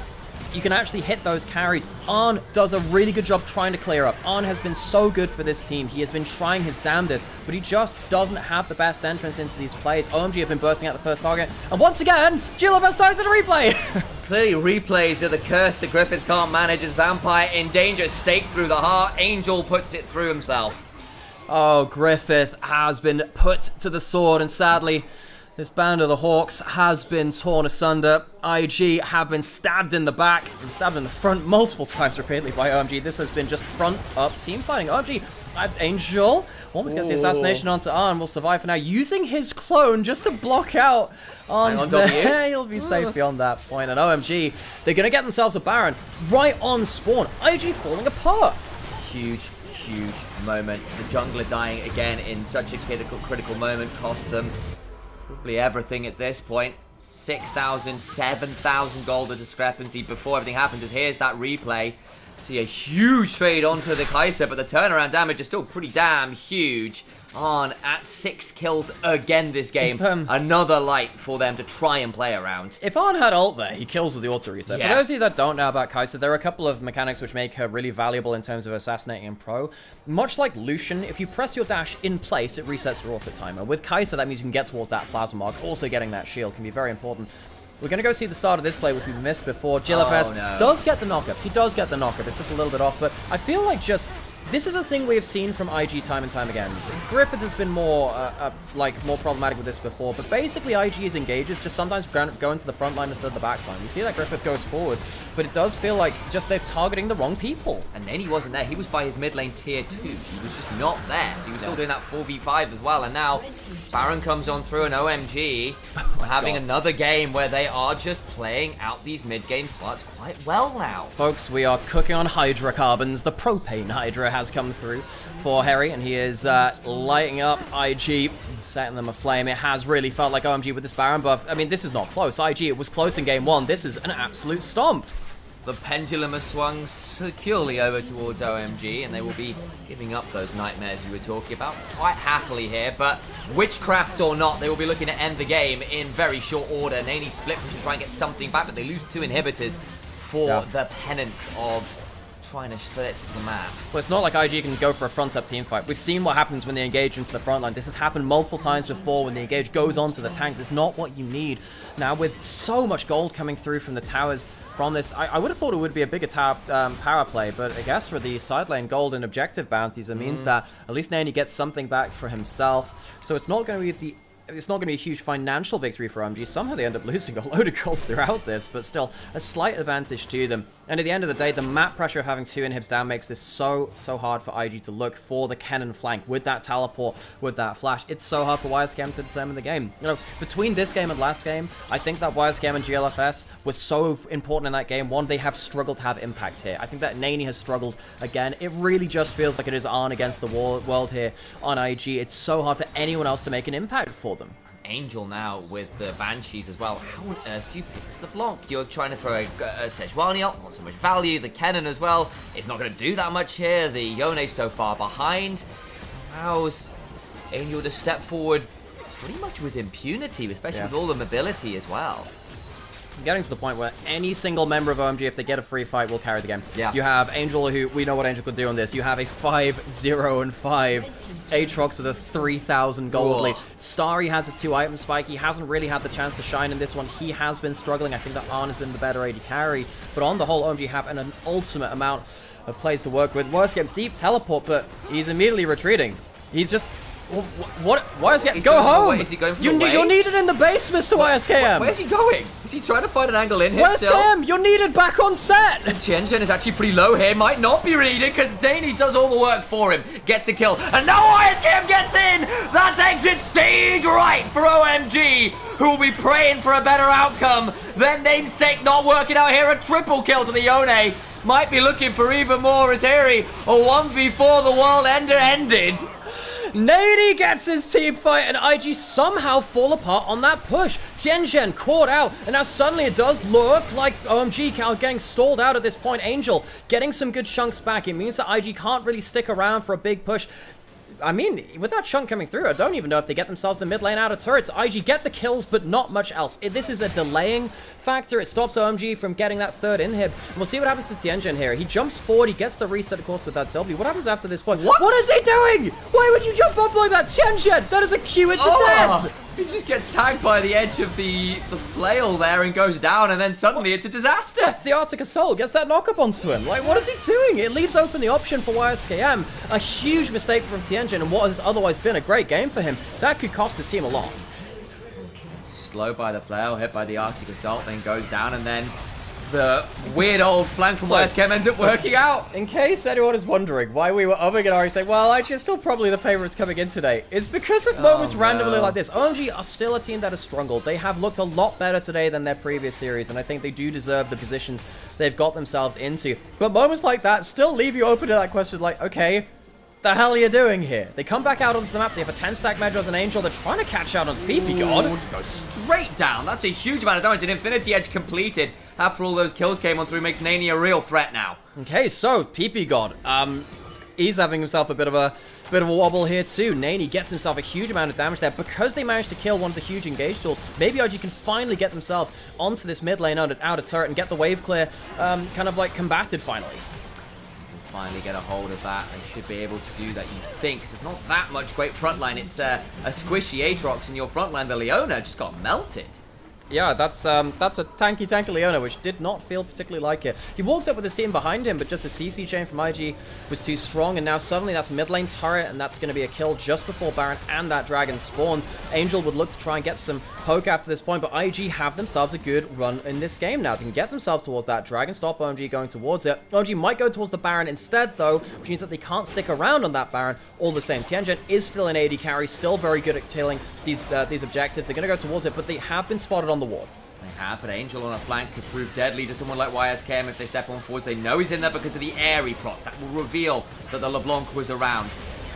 you can actually hit those carries. Arn does a really good job trying to clear up. Arn has been so good for this team. He has been trying his damnedest, but he just doesn't have the best entrance into these plays. OMG have been bursting out the first target, and once again, GLFS dies in a replay. Clearly replays are the curse that Griffith can't manage as Vampire in danger. Stake through the heart. Angel puts it through himself. Oh, Griffith has been put to the sword, and sadly, this band of the Hawks has been torn asunder. IG have been stabbed in the back, been stabbed in the front multiple times repeatedly by OMG. This has been just front-up team fighting. OMG, Angel almost gets the assassination onto Arn, will survive for now, using his clone just to block out on there. He'll be safe beyond that point. And OMG, they're going to get themselves a Baron right on spawn. IG falling apart. Huge moment. The jungler dying again in such a critical moment cost them probably everything at this point. 6,000, 7,000 gold of discrepancy before everything happens. As here's that replay. See a huge trade onto the Kai'Sa, but the turnaround damage is still pretty damn huge. On at 6 kills again this game. Another light for them to try and play around. If Arn had ult there, he kills with the auto reset. Yeah. For those of you that don't know about Kai'Sa, there are a couple of mechanics which make her really valuable in terms of assassinating in pro. Much like Lucian, if you press your dash in place, it resets your auto timer. With Kai'Sa, that means you can get towards that plasma mark. Also getting that shield can be very important. We're going to go see the start of this play, which we missed before. GLFS does get the knockup. He does get the knockup. It's just a little bit off, but I feel like just... This is a thing we have seen from IG time and time again. Griffith has been more problematic with this before, but basically IG's engages just sometimes go into the front line instead of the back line. You see that Griffith goes forward, but it does feel like just they're targeting the wrong people. And then he wasn't there. He was by his mid lane tier 2. He was just not there, so he was still doing that 4v5 as well. And now Baron comes on through an OMG. We're having another game where they are just playing out these mid-game parts quite well now. Folks, we are cooking on hydrocarbons. The propane hydra has come through for Harry, and he is lighting up IG, setting them aflame. It has really felt like OMG with this Baron buff. I mean, this is not close. IG, it was close in game 1. This is an absolute stomp. the pendulum has swung securely over towards OMG, and they will be giving up those nightmares you were talking about quite happily here. But witchcraft or not, they will be looking to end the game in very short order. Nani split to try and get something back, but they lose 2 inhibitors for the penance of trying to split it to the map. Well, it's not like IG can go for a front-up team fight. We've seen what happens when they engage into the front line. This has happened multiple times before when the engage goes onto the tanks. It's not what you need. Now, with so much gold coming through from the towers from this, I would have thought it would be a bigger power play, but I guess for the side lane gold and objective bounties, it means that at least Nani gets something back for himself. So it's not going to be a huge financial victory for OMG. Somehow they end up losing a load of gold throughout this, but still a slight advantage to them. And at the end of the day, the map pressure of having 2 inhibs down makes this so hard for IG to look for the cannon flank with that teleport, with that flash. It's so hard for YSKM to determine the game. You know, between this game and last game, I think that YSKM and GLFS was so important in that game. One, they have struggled to have impact here. I think that Nani has struggled again. It really just feels like it is on against the world here on IG. It's so hard for anyone else to make an impact for them. Angel now with the Banshees as well. How on earth do you pick LeBlanc? You're trying to throw a Sejuani up, not so much value. The Kennen as well is not going to do that much here. The Yone so far behind allows Angel to step forward pretty much with impunity, especially with all the mobility as well. Getting to the point where any single member of OMG, if they get a free fight, will carry the game. Yeah. You have Angel, who we know what Angel could do on this. You have a 5-0-5 Aatrox with a 3,000 gold lead. Starry has his 2 item spike. He hasn't really had the chance to shine in this one. He has been struggling. I think that Arn has been the better AD carry. But on the whole, OMG have an ultimate amount of plays to work with. YSKM deep teleport, but he's immediately retreating. He's just... What? YSKM, go home! Is he going for you're needed in the base, Mr. YSKM! Where's he going? Is he trying to find an angle in here YSKM, you're needed back on set! Tianzhen is actually pretty low here. Might not be needed because Daney does all the work for him. Gets a kill. And now YSKM gets in! That exit stage right for OMG, who will be praying for a better outcome. Their namesake not working out here. A triple kill to the Yone. Might be looking for even more as Harry. A 1v4, the world ended. Nady gets his team fight, and IG somehow fall apart on that push. Tianzhen caught out, and now suddenly it does look like OMG are getting stalled out at this point. Angel getting some good chunks back. It means that IG can't really stick around for a big push. I mean, with that chunk coming through, I don't even know if they get themselves the mid lane out of turrets. IG get the kills, but not much else. This is a delaying factor. It stops OMG from getting that 3rd inhib. And we'll see what happens to Tianzhen here. He jumps forward. He gets the reset, of course, with that W. What happens after this point? What is he doing? Why would you jump up like that? Tianzhen, that is a Q into death. He just gets tagged by the edge of the flail there and goes down, and then suddenly it's a disaster. That's the Arctic Assault. Gets that knock up onto him. Like, what is he doing? It leaves open the option for YSKM. A huge mistake from Tianzhen, and what has otherwise been a great game for him. That could cost his team a lot. Slow by the flail, hit by the Arctic Assault, then goes down, and then the weird old flank from YSKM ends up working out. In case anyone is wondering why we were umming and ahhing saying, well, actually, it's still probably the favorites coming in today, it's because of moments randomly like this. OMG are still a team that has struggled. They have looked a lot better today than their previous series, and I think they do deserve the positions they've got themselves into. But moments like that still leave you open to that question, like, okay, the hell are you doing here? They come back out onto the map. They have a 10-stack Medros and Angel. They're trying to catch out on PP God. Goes straight down. That's a huge amount of damage. An Infinity Edge completed after all those kills came on through. Makes Nani a real threat now. Okay, so PP God. He's having himself a bit of a wobble here too. Nani gets himself a huge amount of damage there because they managed to kill one of the huge engage tools. Maybe IG can finally get themselves onto this mid lane out of turret and get the wave clear kind of like combated finally. Finally get a hold of that. They should be able to do that, you think, because it's not that much great frontline. It's a squishy Aatrox in your frontline. The Leona just got melted. Yeah, that's a tanky Leona, which did not feel particularly like it. He walked up with his team behind him, but just the CC chain from IG was too strong, and now suddenly that's mid lane turret, and that's going to be a kill just before Baron and that dragon spawns. Angel would look to try and get some poke after this point, but IG have themselves a good run in this game now. They can get themselves towards that dragon, stop OMG going towards it. OMG might go towards the Baron instead, though, which means that they can't stick around on that Baron all the same. Tianzhen is still an AD carry, still very good at killing these objectives. They're going to go towards it, but they have been spotted on the ward. They have, but Angel on a flank could prove deadly to someone like YSKM if they step on forwards. They know he's in there because of the airy proc. That will reveal that the LeBlanc was around.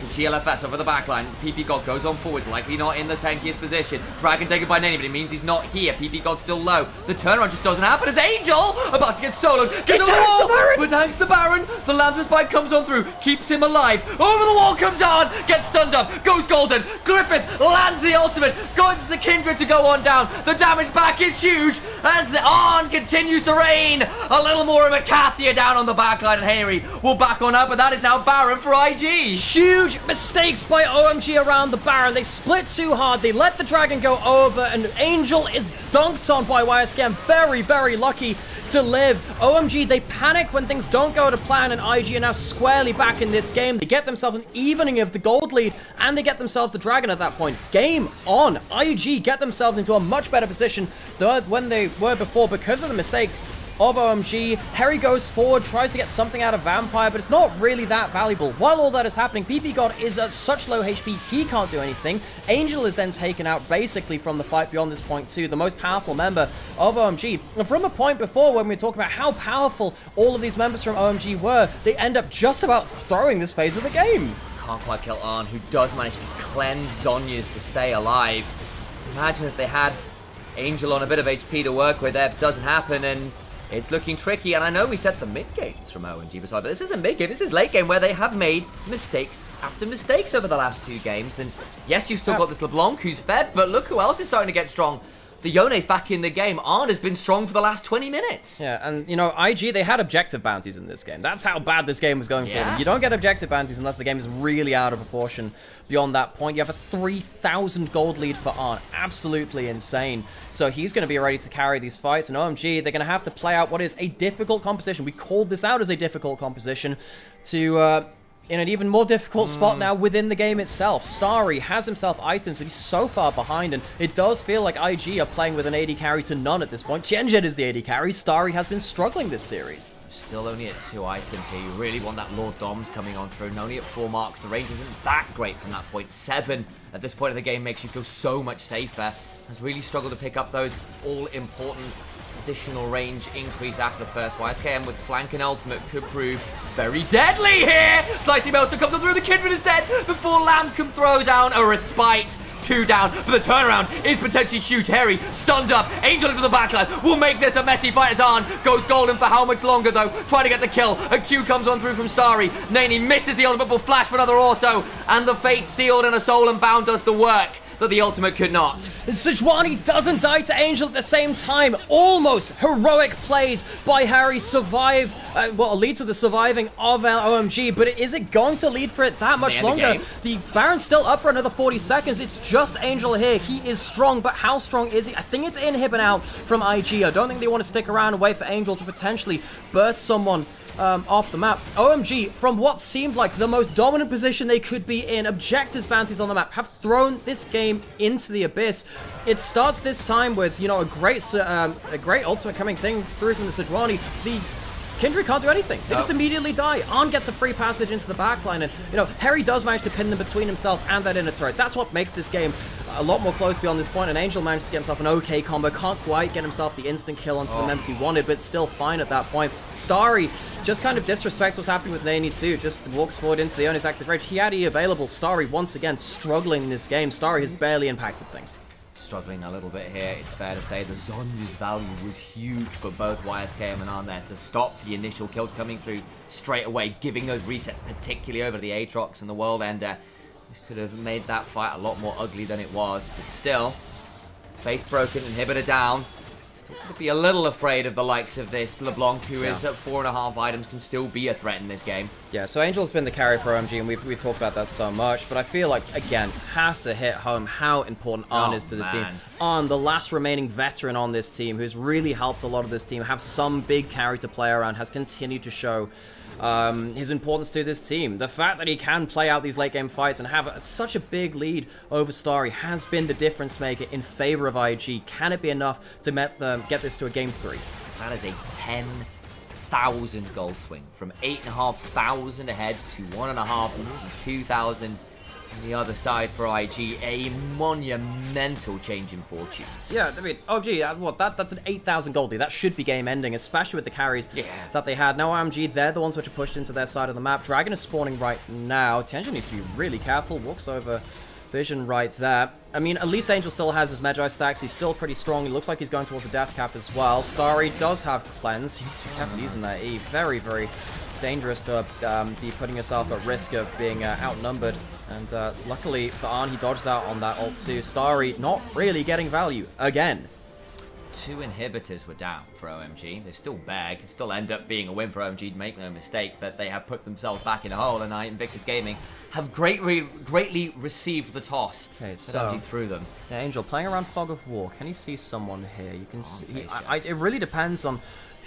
GLFS over the backline. PP God goes on forwards, likely not in the tankiest position. Dragon taken by Nani, but it means he's not here. PP God's still low. The turnaround just doesn't happen as Angel about to get soloed. Gets on the wall, but thanks to Baron. The Lamb's spike comes on through, keeps him alive. Over the wall comes on, gets stunned up, goes golden. Griffith lands the ultimate, guns the Kindred to go on down. The damage back is huge as the On continues to reign. A little more of a Kathia down on the backline, and Harry will back on up, but that is now Baron for IG. Huge mistakes by OMG around the Baron. They split too hard. They let the Dragon go over, and Angel is dunked on by YSKM. Very, very lucky to live. OMG, they panic when things don't go to plan, and IG are now squarely back in this game. They get themselves an evening of the gold lead, and they get themselves the Dragon at that point. Game on. IG get themselves into a much better position than when they were before because of the mistakes of OMG. Harry goes forward, tries to get something out of Vampire, but it's not really that valuable. While all that is happening, PP God is at such low HP, he can't do anything. Angel is then taken out basically from the fight beyond this point too, the most powerful member of OMG. And from a point before when we were talking about how powerful all of these members from OMG were, they end up just about throwing this phase of the game. Can't quite kill Arn, who does manage to cleanse Zhonya's to stay alive. Imagine if they had Angel on a bit of HP to work with. That doesn't happen, and it's looking tricky. And I know we said the mid games from OMG beside, but this isn't mid game, this is late game where they have made mistakes after mistakes over the last 2 games. And yes, you've still got this LeBlanc who's fed, but look who else is starting to get strong. The Yone's back in the game. Arn has been strong for the last 20 minutes. Yeah, and, you know, IG, they had objective bounties in this game. That's how bad this game was going for them. You don't get objective bounties unless the game is really out of proportion beyond that point. You have a 3,000 gold lead for Arn. Absolutely insane. So he's going to be ready to carry these fights. And OMG, they're going to have to play out what is a difficult composition. We called this out as a difficult composition to in an even more difficult spot now within the game itself. Starry has himself items, but he's so far behind, and it does feel like IG are playing with an AD carry to none at this point. Genjet is the AD carry. Starry has been struggling this series. Still only at 2 items here. You really want that Lord Doms coming on through. And only at 4 marks. The range isn't that great from that point. 7 at this point of the game makes you feel so much safer. Has really struggled to pick up those all-important additional range increase after the first. YSKM with flank and ultimate could prove very deadly here. Slicey Melter comes on through. The Kindred is dead before Lamb can throw down a respite. 2 down, but the turnaround is potentially huge. Harry stunned up. Angel into the backline. Will make this a messy fight as Arn goes golden for how much longer though? Trying to get the kill. A Q comes on through from Starry. Nani misses the ultimate, will flash for another auto, and the fate sealed and a soul and bound does the work that the ultimate could not. Sejuani doesn't die to Angel at the same time. Almost heroic plays by Harry survive, lead to the surviving of OMG, but is it going to lead for it that much longer? The Baron's still up for another 40 seconds. It's just Angel here. He is strong, but how strong is he? I think it's inhibit out from IG. I don't think they want to stick around and wait for Angel to potentially burst someone off the map. OMG, from what seemed like the most dominant position they could be in, objectives bounties on the map, have thrown this game into the abyss. It starts this time with, you know, a great ultimate coming through from the Sejuani. The Kindred can't do anything. They just immediately die. Arn gets a free passage into the backline, and, you know, Harry does manage to pin them between himself and that inner turret. That's what makes this game a lot more close beyond this point, and Angel managed to get himself an okay combo. Can't quite get himself the instant kill onto the members he wanted, but still fine at that point. Starry just kind of disrespects what's happening with Nani too, just walks forward into the Onyx active rage. He had E available. Starry once again struggling in this game. Starry has barely impacted things. Struggling a little bit here, it's fair to say. The Zhonya's value was huge for both YSKM and Arn there to stop the initial kills coming through straight away, giving those resets, particularly over the Aatrox and the World Ender. This could have made that fight a lot more ugly than it was, but still, face broken, inhibitor down. Still could be a little afraid of the likes of this LeBlanc, who is at 4.5 items, can still be a threat in this game. Yeah, so Angel's been the carry for OMG, and we've talked about that so much, but I feel like, again, have to hit home how important Arn is to this team. Arn, the last remaining veteran on this team, who's really helped a lot of this team have some big carry to play around, has continued to show his importance to this team. The fact that he can play out these late game fights and have such a big lead over Starry has been the difference maker in favor of IG. Can it be enough to get this to a game 3? That is a 10,000 gold swing from 8,500 ahead to 1,500, 2,000. On the other side for IG, a monumental change in fortunes. Yeah, I mean, OMG, what, that's an 8,000 gold lead. That should be game ending, especially with the carries that they had. Now OMG, they're the ones which are pushed into their side of the map. Dragon is spawning right now. Tianjin needs to be really careful. Walks over Vision right there. I mean, at least Angel still has his Magi stacks. He's still pretty strong. He looks like he's going towards the death cap as well. Starry does have cleanse. He needs to be careful using that E. Very, very dangerous to be putting yourself at risk of being outnumbered. And luckily for Arn, he dodged out on that ult too. Starry not really getting value again. 2 inhibitors were down for OMG. They still bag. It still end up being a win for OMG, make no mistake, but they have put themselves back in a hole, and Invictus Gaming have greatly received the toss. Okay, so OMG through them. Yeah, Angel playing around Fog of War. Can he see someone here? You can see. It really depends on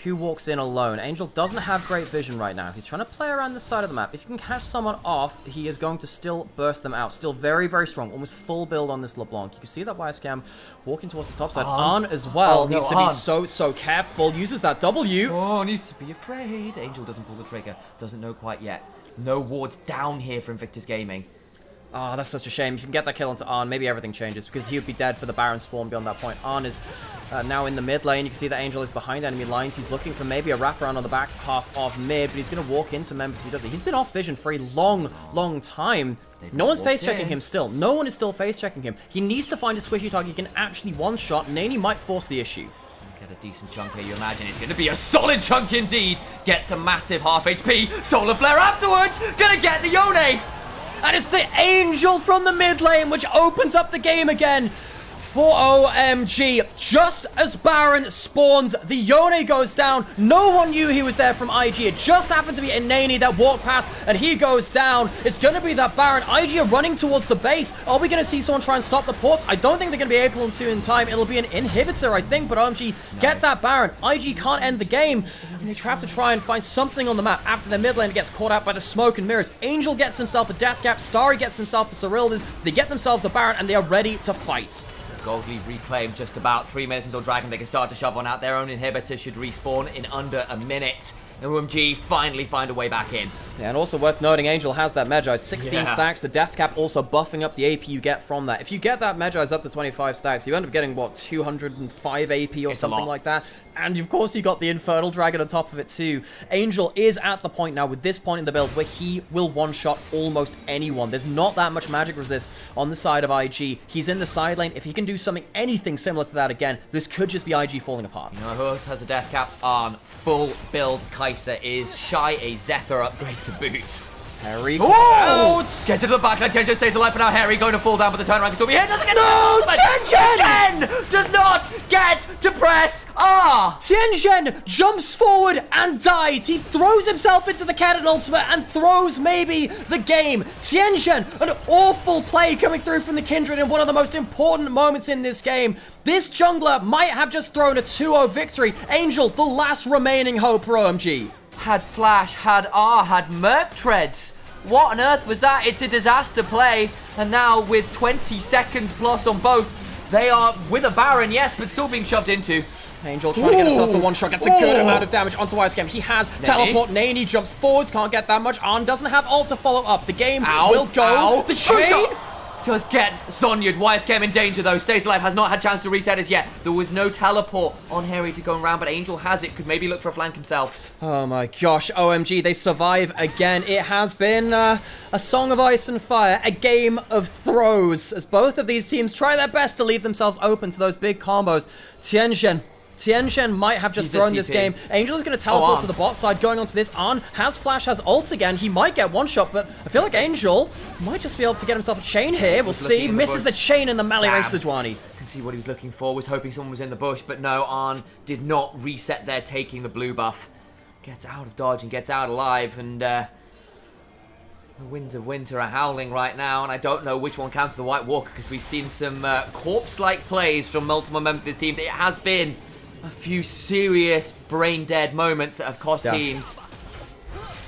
who walks in alone. Angel doesn't have great vision right now. He's trying to play around the side of the map. If you can catch someone off, he is going to still burst them out. Still very, very strong. Almost full build on this LeBlanc. You can see that Yscam walking towards the top side. Arn as well needs to be so careful. Uses that W. Oh, needs to be afraid. Angel doesn't pull the trigger. Doesn't know quite yet. No wards down here for Invictus Gaming. Ah, that's such a shame. If you can get that kill onto Arn, maybe everything changes, because he would be dead for the Baron spawn beyond that point. Arn is now in the mid lane. You can see that Angel is behind enemy lines. He's looking for maybe a wraparound on the back half of mid, but he's going to walk into members if he does it. He's been off vision for a long time. No one's face-checking him still. No one is still face-checking him. He needs to find a squishy target he can actually one-shot. Nani might force the issue. Get a decent chunk here, you imagine it's going to be a solid chunk indeed. Gets a massive half HP. Solar Flare afterwards. Gonna get the Yone. And it's the Angel from the mid lane which opens up the game again for OMG. Just as Baron spawns, the Yone goes down. No one knew he was there from IG. It just happened to be a Nani that walked past, and he goes down. It's going to be that Baron. IG are running towards the base. Are we going to see someone try and stop the ports? I don't think they're going to be able to in time. It'll be an inhibitor, I think, but OMG get that Baron. IG can't end the game, and they have to try and find something on the map after their mid lane gets caught out by the smoke and mirrors. Angel gets himself a death cap. Starry gets himself a Cyrildas. They get themselves the Baron, and they are ready to fight. Gold lead reclaimed just about 3 minutes until Dragon. They can start to shove one out. Their own inhibitor should respawn in under a minute. OMG finally find a way back in. Yeah, and also worth noting, Angel has that Magi, 16 stacks. The death cap also buffing up the AP you get from that. If you get that Magi's up to 25 stacks, you end up getting, what, 205 AP or something like that. And of course you got the Infernal Dragon on top of it too. Angel is at the point now, with this point in the build, where he will one-shot almost anyone. There's not that much magic resist on the side of IG. He's in the side lane. If he can do something, anything similar to that again, this could just be IG falling apart. You know who else has a death cap on? Full build Kai'Sa is shy a Zephyr upgrade to boots. Harry out! Gets into the backline. Tianjin stays alive for now. Harry going to fall down, but the turnaround can still be hit. Doesn't get Tianjin again does not get to press R. Tianjin jumps forward and dies. He throws himself into the cannon ultimate and throws maybe the game. Tianjin, an awful play coming through from the Kindred in one of the most important moments in this game. This jungler might have just thrown a 2-0 victory. Angel, the last remaining hope for OMG. Had Flash, had R, had Merc Treads. What on earth was that? It's a disaster play. And now with 20 seconds plus on both, they are with a Baron, yes, but still being shoved into. Angel trying to get himself the one shot, gets a good amount of damage onto Yscam. He has teleport. Nani jumps forwards, can't get that much. Arn doesn't have ult to follow up. The game will go. The chain just get Zonya'd. Yscam in danger though. Stays alive, has not had chance to reset as yet. There was no teleport on Harry to go around, but Angel has it. Could maybe look for a flank himself. Oh my gosh, OMG, they survive again. It has been a song of ice and fire, a game of throws, as both of these teams try their best to leave themselves open to those big combos. Tianjin might have just thrown this game. Angel is going to teleport to the bot side, going onto this. Arn has Flash, has ult again. He might get one shot, but I feel like Angel might just be able to get himself a chain here. We'll see. Misses the chain in the melee range to Sejuani. Can see what he was looking for. Was hoping someone was in the bush, but no. Arn did not reset there, taking the blue buff. Gets out of dodge and gets out alive, and the winds of winter are howling right now, and I don't know which one counts the White Walker, because we've seen some corpse-like plays from multiple members of this team. It has been a few serious brain-dead moments that have cost teams.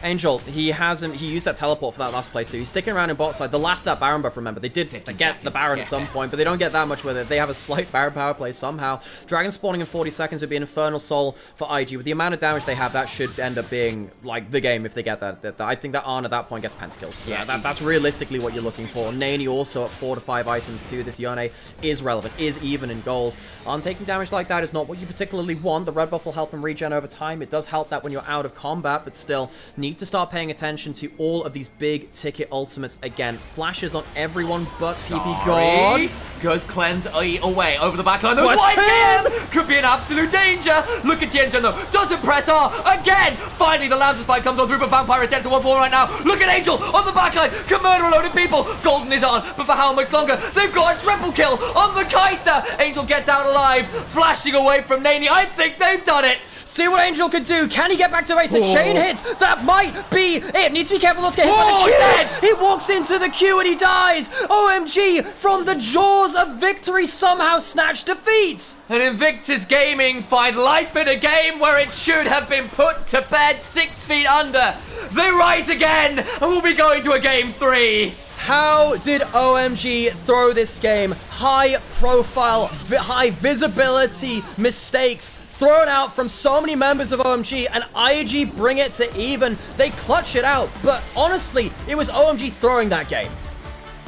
Angel, he used that teleport for that last play too. He's sticking around in bot side. The last of that Baron buff, remember, they did get the Baron at some point, but they don't get that much with it. They have a slight Baron power play somehow. Dragon spawning in 40 seconds would be an Infernal Soul for IG. With the amount of damage they have, that should end up being like the game if they get that. I think that Arn at that point gets pentakills. Yeah, that's realistically what you're looking for. Nani also at 4 to 5 items too. This Yone is relevant, is even in gold. Arn taking damage like that is not what you particularly want. The red buff will help him regen over time. It does help that when you're out of combat, but still need to start paying attention to all of these big ticket ultimates again. Flashes on everyone but PP God. Goes cleanse away over the backline. The white game could be an absolute danger. Look at Tianchen though. Doesn't press R again. Finally, the Lambda Spike comes on through, but Vampire is dead to 1-4 right now. Look at Angel on the backline. Can murder a load of people. Golden is on, but for how much longer? They've got a triple kill on the Kai'Sa. Angel gets out alive, flashing away from Nani. I think they've done it. See what Angel could do. Can he get back to base? The chain hits. That might be it. Needs to be careful not to get hit by the Q. He walks into the Q and he dies. OMG from the jaws of victory somehow snatched defeats. And Invictus Gaming find life in a game where it should have been put to bed 6 feet under. They rise again and we'll be going to a game 3. How did OMG throw this game? High profile, high visibility mistakes thrown out from so many members of OMG, and IG bring it to even. They clutch it out, but honestly, it was OMG throwing that game.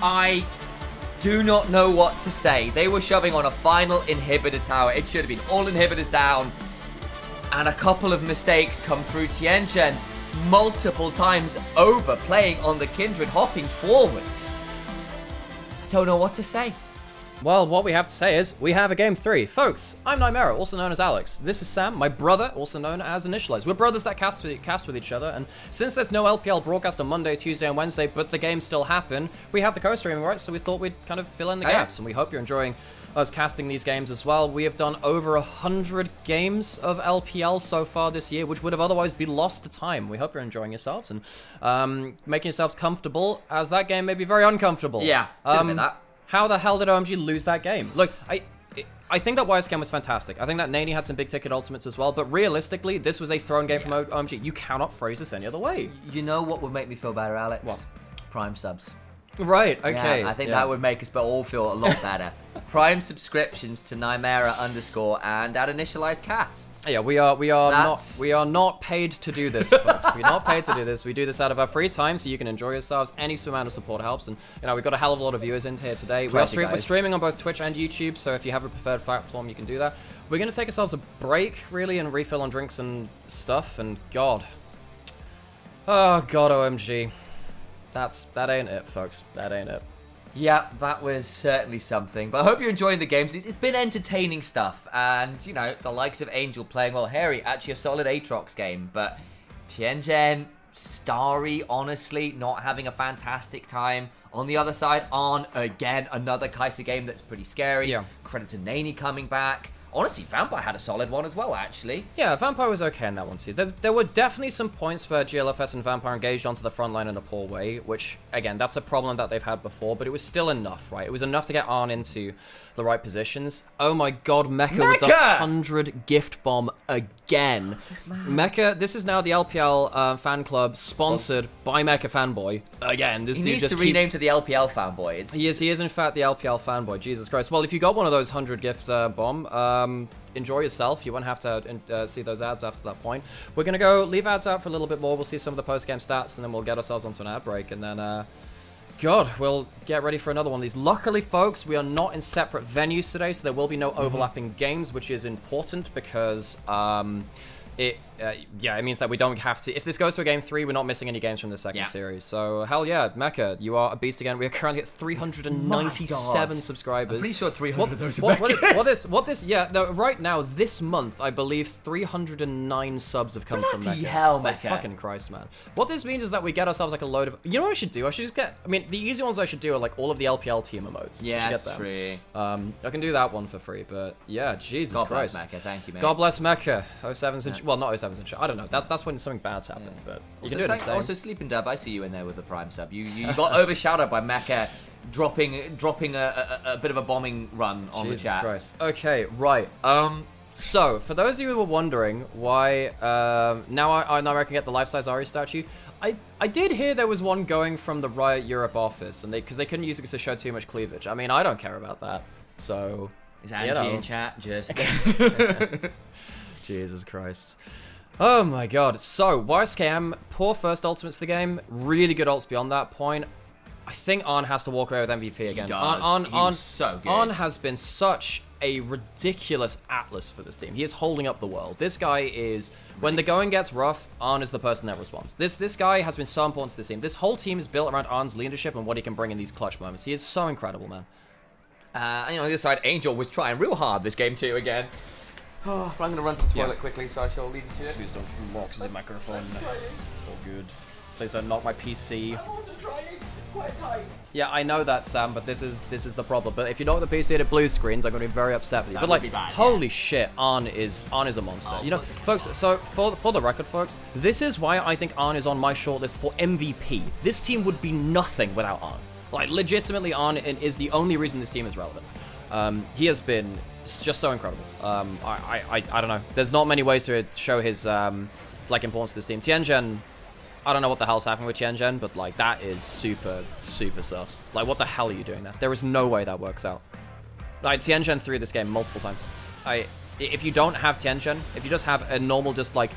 I do not know what to say. They were shoving on a final inhibitor tower. It should have been all inhibitors down, and a couple of mistakes come through. Tianchen multiple times over, playing on the Kindred, hopping forwards. Don't know what to say. Well, what we have to say is, we have a game 3. Folks, I'm Nymera, also known as Alex. This is Sam, my brother, also known as Initialize. We're brothers that cast with each other, and since there's no LPL broadcast on Monday, Tuesday, and Wednesday, but the games still happen, we have the co-streaming, right? So we thought we'd kind of fill in the gaps, and we hope you're enjoying us casting these games as well. We have done over 100 games of LPL so far this year, which would have otherwise been lost to time. We hope you're enjoying yourselves and making yourselves comfortable, as that game may be very uncomfortable. Yeah, did a bit of that. How the hell did OMG lose that game? Look, I think that YSCam was fantastic. I think that Nani had some big ticket ultimates as well, but realistically, this was a thrown game from OMG. You cannot phrase this any other way. You know what would make me feel better, Alex? What? Prime subs. Right, okay. Yeah, I think that would make us all feel a lot better. Prime subscriptions to Nymera_ and at Initialized Casts. Yeah, we are not paid to do this, folks. We're not paid to do this. We do this out of our free time, so you can enjoy yourselves. Any amount of support helps, and you know we've got a hell of a lot of viewers in here today. We're streaming on both Twitch and YouTube, so if you have a preferred platform, you can do that. We're gonna take ourselves a break, really, and refill on drinks and stuff. And God, oh God, OMG. That ain't it, folks. That ain't it. Yeah, that was certainly something. But I hope you're enjoying the games. It's been entertaining stuff. And, you know, the likes of Angel playing well. Harry, actually a solid Aatrox game. But Tianchen, Starry, honestly, not having a fantastic time. On the other side, Arn, again, another Kai'Sa game that's pretty scary. Yeah. Credit to Nani coming back. Honestly, Vampire had a solid one as well, actually. Yeah, Vampire was okay in that one too. There were definitely some points where GLFS and Vampire engaged onto the front line in a poor way, which, again, that's a problem that they've had before, but it was still enough, right? It was enough to get Arn into the right positions. Oh my God, Mecha with the 100 gift bomb again. Mecha, this is now the LPL fan club sponsored by Mecha Fanboy. Again, this he dude needs just to rename to the LPL Fanboy. He is in fact the LPL Fanboy. Jesus Christ. Well, if you got one of those 100 gift bomb, enjoy yourself. You won't have to see those ads after that point. We're going to go leave ads out for a little bit more. We'll see some of the post-game stats, and then we'll get ourselves onto an ad break, and then God, we'll get ready for another one of these. Luckily, folks, we are not in separate venues today, so there will be no overlapping games, which is important because it means that we don't have to. If this goes to a game 3, we're not missing any games from the second series. So hell yeah, Mecha, you are a beast again. We are currently at 397 subscribers. I'm pretty sure 300 of those are right now, this month, I believe 309 subs have come from Mecha. Bloody hell, Mecha. Fucking Christ, man. What this means is that we get ourselves like a load of. You know what I should do? I should just get. I mean, the easy ones I should do are like all of the LPL team emotes. Yeah, that's true. I can do that one for free, but yeah, Jesus Christ. God bless Mecha. Thank you, man. God bless Mecha. 07's and well, not 07's and I don't know. That's when something bad's happened, but you can do it the same. Also, Sleeping Dub, I see you in there with the Prime sub. You got overshadowed by Mecha dropping a bit of a bombing run on the chat. Jesus Christ. Okay, right. So, for those of you who were wondering why now I can get the life-size Ari statue, I did hear there was one going from the Riot Europe office, and because they couldn't use it because it showed too much cleavage. I mean, I don't care about that. So, is Angie in chat? Just Jesus Christ. Oh my god. So, YSKM, poor first ultimates to the game, really good ults beyond that point. I think On has to walk away with MVP again. He's so good. On has been such a ridiculous atlas for this team. He is holding up the world. This guy is, when the going gets rough, On is the person that responds. This guy has been so important to this team. This whole team is built around On's leadership and what he can bring in these clutch moments. He is so incredible, man. And on the other side, Angel was trying real hard this game too again. Oh, I'm going to run to the toilet quickly, so I shall leave you to it. Please don't knock the microphone. So good. Please don't knock my PC. I wasn't trying. It's quite tight. Yeah, I know that, Sam, but this is the problem. But if you knock the PC at blue screens, I'm going to be very upset with you. That but like, would be bad, holy shit, On is a monster. You know, folks. So for the record, folks, this is why I think On is on my shortlist for MVP. This team would be nothing without On. Like, legitimately, On is the only reason this team is relevant. He has been just so incredible. I don't know. There's not many ways to show his like importance to this team. Tianzhen, I don't know what the hell's happening with Tianzhen, but like that is super sus. Like, what the hell are you doing there? There is no way that works out. Like, Tianzhen threw this game multiple times. If you don't have Tianzhen, if you just have a normal, just like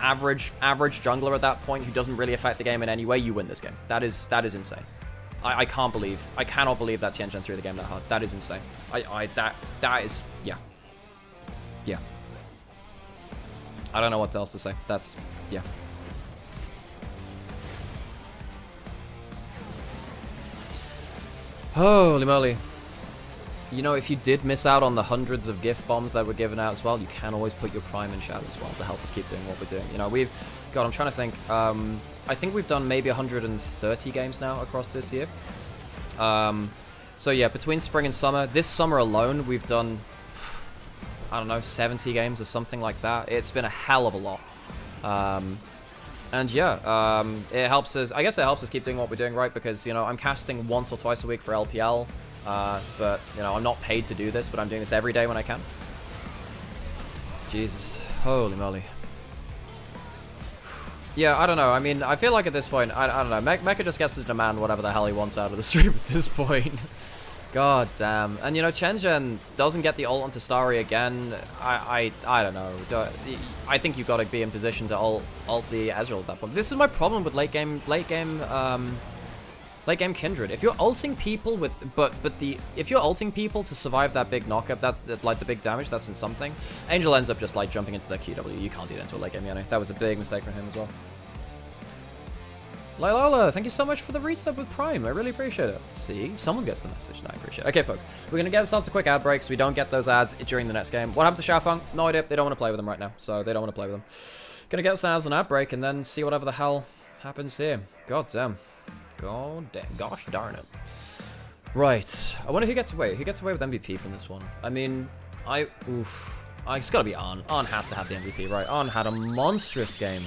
average jungler at that point who doesn't really affect the game in any way, you win this game. That is insane. I cannot believe that Tianzhen threw the game that hard. That is insane. That is, yeah. Yeah. I don't know what else to say. That's, yeah. Holy moly. You know, if you did miss out on the hundreds of gift bombs that were given out as well, you can always put your Prime in chat as well to help us keep doing what we're doing. You know, God, I'm trying to think. I think we've done maybe 130 games now across this year. So yeah, between spring and summer, this summer alone, we've done, I don't know, 70 games or something like that. It's been a hell of a lot. And yeah, it helps us, I guess it helps us keep doing what we're doing, right? Because, you know, I'm casting once or twice a week for LPL. But, you know, I'm not paid to do this, but I'm doing this every day when I can. Jesus. Holy moly. Yeah, I don't know. I mean, I feel like at this point, I don't know. Mecha just gets to demand whatever the hell he wants out of the stream at this point. God damn. And, you know, Tianzhen doesn't get the ult onto Starry again. I don't know. I think you've got to be in position to ult the Ezreal at that point. This is my problem with late game Kindred. If you're ulting people with, if you're ulting people to survive that big knockup, that like the big damage, that's in something. Angel ends up just like jumping into their QW. You can't do that into a late game, Yanni. That was a big mistake from him as well. Lailola, thank you so much for the resub with Prime. I really appreciate it. See, someone gets the message. No, I appreciate it. Okay, folks, we're gonna get ourselves a quick ad break so we don't get those ads during the next game. What happened to Xiaofeng? No idea. They don't want to play with them right now, so they don't want to play with them. Gonna get ourselves an ad break and then see whatever the hell happens here. God damn. God damn. Gosh darn it. Right. I wonder who gets away. Who gets away with MVP from this one? I mean, it's gotta be On. On has to have the MVP, right? On had a monstrous game.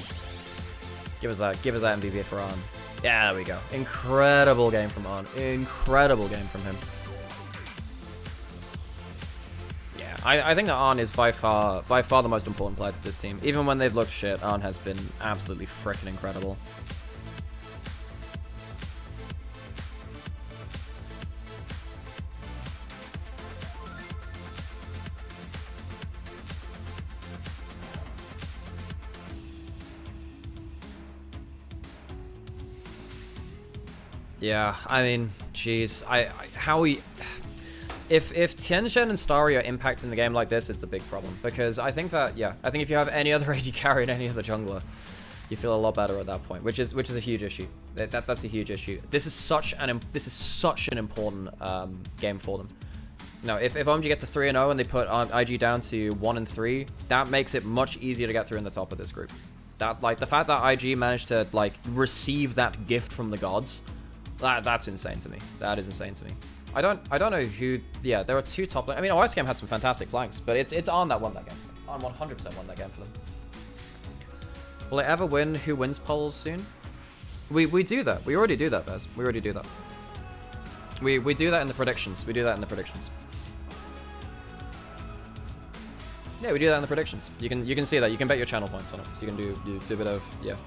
Give us that MVP for On. Yeah, there we go. Incredible game from On. Incredible game from him. Yeah, I think that On is by far the most important player to this team. Even when they've looked shit, On has been absolutely freaking incredible. Yeah, I mean, jeez, if Tianzhen and Starry are impacting the game like this, it's a big problem. Because I think that, yeah, I think if you have any other AD carry and any other jungler, you feel a lot better at that point, which is a huge issue. That's a huge issue. This is such an important game for them. No, if OMG get to 3-0 and they put IG down to 1-3, that makes it much easier to get through in the top of this group. That, like, the fact that IG managed to like receive that gift from the gods. That's insane to me. That is insane to me. I don't know who. Yeah, there are two top. I mean, OSKM had some fantastic flanks, but it's On that won that game. On 100% won that game for them. Will it ever win Who Wins polls soon? We do that. We already do that, Bez. We already do that. We do that in the predictions. We do that in the predictions. Yeah, we do that in the predictions. You can see that. You can bet your channel points on it. So you can do a bit of, yeah.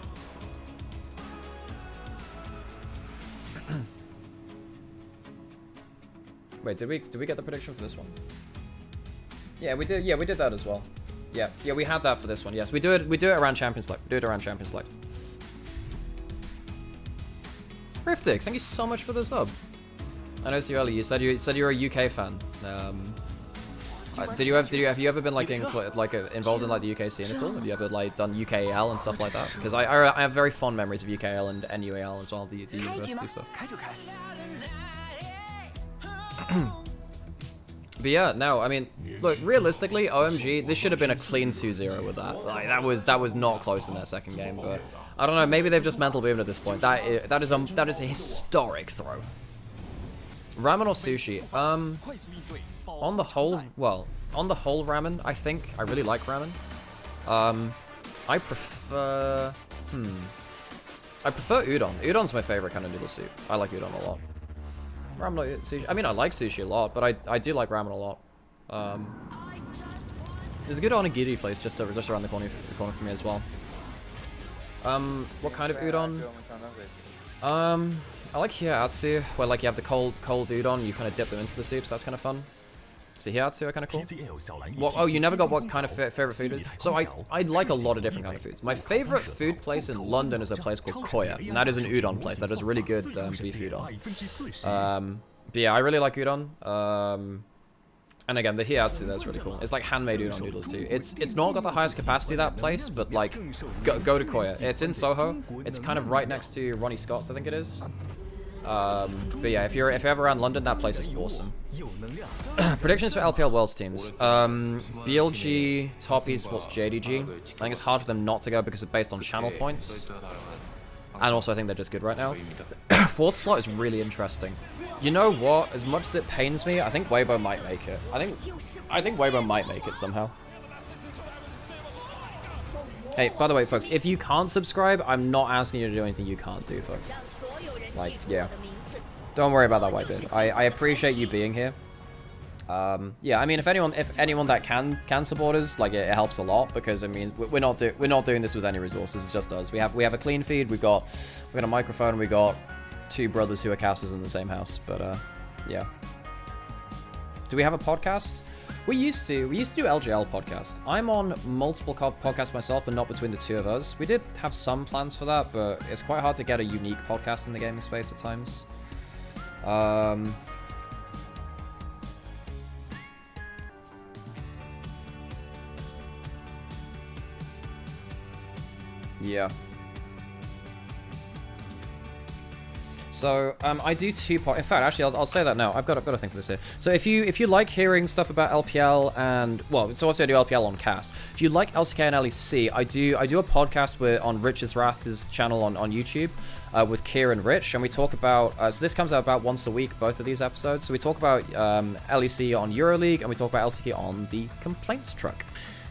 Wait, did we get the prediction for this one? Yeah, we did. Yeah, we did that as well. Yeah, we had that for this one. Yes, we do it around Champion Select. We do it around Champion Select. Riftic, thank you so much for the sub. I know you earlier. You said you're a UK fan. Have you ever been like involved in like the UK scene at all? Have you ever like done UKAL and stuff like that? Because I have very fond memories of UKAL and NUAL as well, the university stuff. But yeah, no, I mean, look, realistically, OMG, this should have been a clean 2-0 with that. Like that was not close in that second game, but I don't know, maybe they've just mental beamed at this point. That is a historic throw. Ramen or sushi? On the whole, ramen, I think. I really like ramen. I prefer udon. Udon's my favorite kind of noodle soup. I like udon a lot. Ramen or sushi? I mean, I like sushi a lot, but I do like ramen a lot. There's a good onigiri place just around the corner from me as well. What kind of udon? I like hiyaatsu, where like you have the cold udon, you kind of dip them into the soup, so that's kind of fun. So hiyaatsu are kind of cool. Oh, you never got what kind of favorite food is? So I like a lot of different kind of foods. My favorite food place in London is a place called Koya, and that is an udon place. That is really good beef udon. But yeah, I really like udon. And again, the hiyaatsu there is really cool. It's like handmade udon noodles too. It's not got the highest capacity, that place, but like go to Koya. It's in Soho. It's kind of right next to Ronnie Scott's, I think it is. But yeah, if you're ever around London, that place is awesome. Predictions for LPL Worlds teams. BLG, Top Esports, JDG. I think it's hard for them not to go because it's based on channel points. And also I think they're just good right now. Fourth slot is really interesting. You know what? As much as it pains me, I think Weibo might make it. I think Weibo might make it somehow. Hey, by the way, folks, if you can't subscribe, I'm not asking you to do anything you can't do, folks. Like, yeah. Don't worry about that, Whitebeard. I appreciate you being here. Yeah, I mean, if anyone that can support us, like, it helps a lot because it means we're not doing this with any resources. It's just us. We have a clean feed. We've got a microphone. We got 2 brothers who are casters in the same house. But yeah. Do we have a podcast? We used to do LGL podcast. I'm on multiple podcasts myself, but not between the 2 of us. We did have some plans for that, but it's quite hard to get a unique podcast in the gaming space at times. Yeah. So I do 2 in fact, actually, I'll say that now. I've got a thing for this here. So if you like hearing stuff about LPL and so obviously I do LPL on cast. If you like LCK and LEC, I do a podcast on Rich's Wrath's channel on YouTube with Kier and Rich, and we talk about. So this comes out about once a week, both of these episodes. So we talk about LEC on EuroLeague, and we talk about LCK on the complaints truck.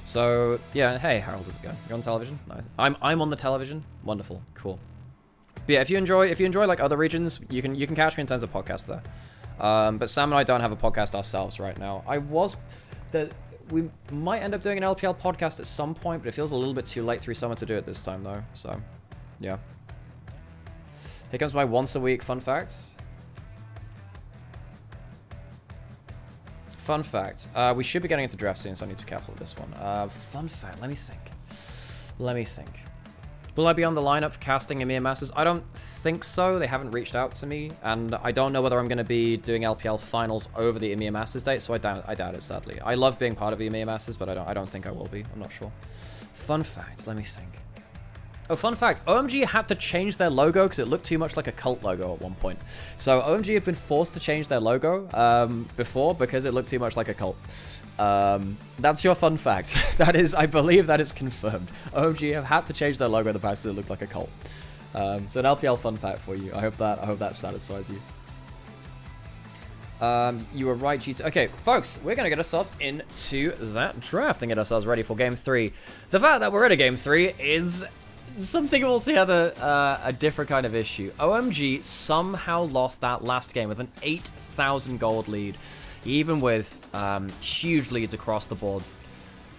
So yeah, hey, how does it go? You're on television? No, I'm on the television. Wonderful, cool. But yeah, if you enjoy like other regions, you can catch me in terms of podcasts there. But Sam and I don't have a podcast ourselves right now. We might end up doing an LPL podcast at some point, but it feels a little bit too late through summer to do it this time though. So, yeah. Here comes my once a week fun facts. Fun fact. We should be getting into draft soon, so I need to be careful with this one. Fun fact. Let me think. Will I be on the lineup for casting EMEA Masters? I don't think so. They haven't reached out to me, and I don't know whether I'm going to be doing LPL finals over the EMEA Masters date, so I doubt it, sadly. I love being part of the EMEA Masters, but I don't think I will be. I'm not sure. Fun fact. Let me think. Oh, fun fact. OMG had to change their logo because it looked too much like a cult logo at one point. So OMG have been forced to change their logo before because it looked too much like a cult. That's your fun fact. I believe that is confirmed. OMG have had to change their logo in the past because it looked like a cult. So an LPL fun fact for you. I hope that satisfies you. You were right, GT. Okay, folks, we're gonna get ourselves into that draft and get ourselves ready for Game 3. The fact that we're in a Game 3 is something altogether a different kind of issue. OMG somehow lost that last game with an 8,000 gold lead, even with huge leads across the board.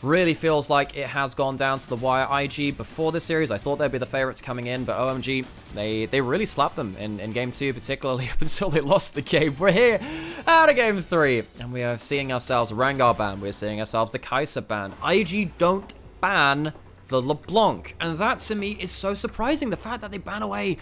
really feels like it has gone down to the wire. IG, before this series, I thought they'd be the favorites coming in, but OMG, they really slapped them in Game 2, particularly up until they lost the game. We're here out of Game 3, and we are seeing ourselves Rengar ban. We're seeing ourselves the Kai'Sa ban. IG don't ban the LeBlanc, and that to me is so surprising. The fact that they ban away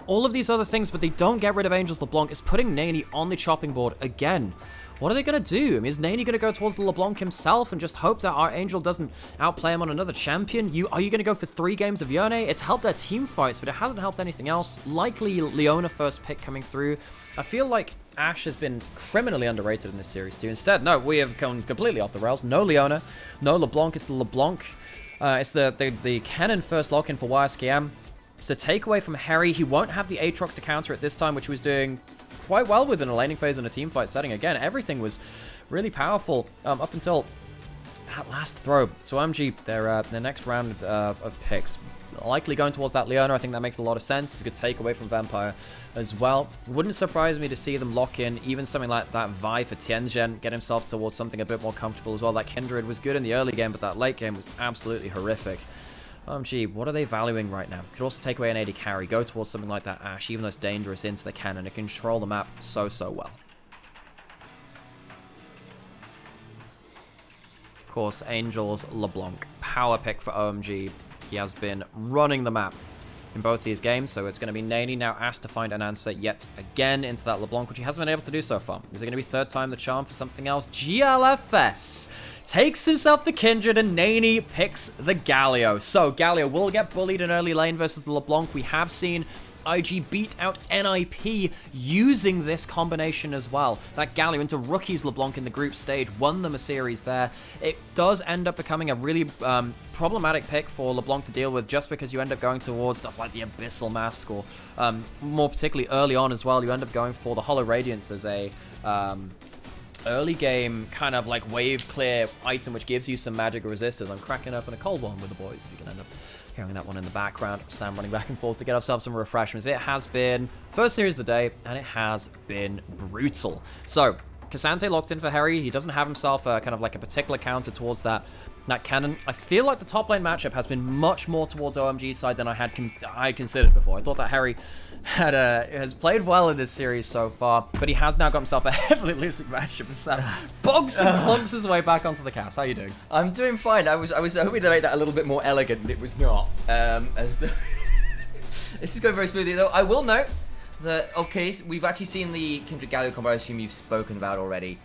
all of these other things, but they don't get rid of Angel's LeBlanc is putting Nani on the chopping board again. What are they going to do? I mean, is Nani going to go towards the LeBlanc himself and just hope that our Angel doesn't outplay him on another champion? Are you going to go for 3 games of Yone? It's helped their team fights, but it hasn't helped anything else. Likely Leona first pick coming through. I feel like Ashe has been criminally underrated in this series too. Instead, no, we have gone completely off the rails. No Leona, no LeBlanc. It's the LeBlanc. It's the Cannon first lock-in for YSKM. It's a takeaway from Harry. He won't have the Aatrox to counter it this time, which he was doing quite well within a laning phase in a team fight setting. Again, everything was really powerful up until that last throw. So OMG, their next round of picks, likely going towards that Leona. I think that makes a lot of sense. It's a good takeaway from Vampire as well. Wouldn't surprise me to see them lock in even something like that Vi for Tianzhen, get himself towards something a bit more comfortable as well. That Kindred was good in the early game, but that late game was absolutely horrific. OMG, what are they valuing right now? Could also take away an AD carry, go towards something like that Ashe, even though it's dangerous into the cannon. It can control the map so well. Of course, Angel's LeBlanc. Power pick for OMG. He has been running the map in both these games, so it's going to be Nani now asked to find an answer yet again into that LeBlanc, which he hasn't been able to do so far. Is it going to be third time the charm for something else? GLFS takes himself the Kindred, and Nani picks the Galio. So Galio will get bullied in early lane versus the LeBlanc. We have seen IG beat out NIP using this combination as well. That Galio into Rookie's LeBlanc in the group stage won them a series there. It does end up becoming a really problematic pick for LeBlanc to deal with, just because you end up going towards stuff like the Abyssal Mask, or more particularly early on as well, you end up going for the Hollow Radiance as a early game kind of like wave clear item, which gives you some magic resistance. I'm cracking up in a cold one with the boys. You can end up hearing that one in the background. Sam running back and forth to get ourselves some refreshments. It has been first series of the day, and it has been brutal. So Cassante locked in for Harry. He doesn't have himself kind of like a particular counter towards that cannon. I feel like the top lane matchup has been much more towards OMG's side than I had considered before. I thought that Harry has played well in this series so far, but he has now got himself a heavily losing matchup as Sam bogs and clunks his way back onto the cast. How are you doing? I'm doing fine. I was hoping to make that a little bit more elegant, but it was not. This is going very smoothly though. I will note that, okay, so we've actually seen the Kindred Galio combo, I assume you've spoken about already.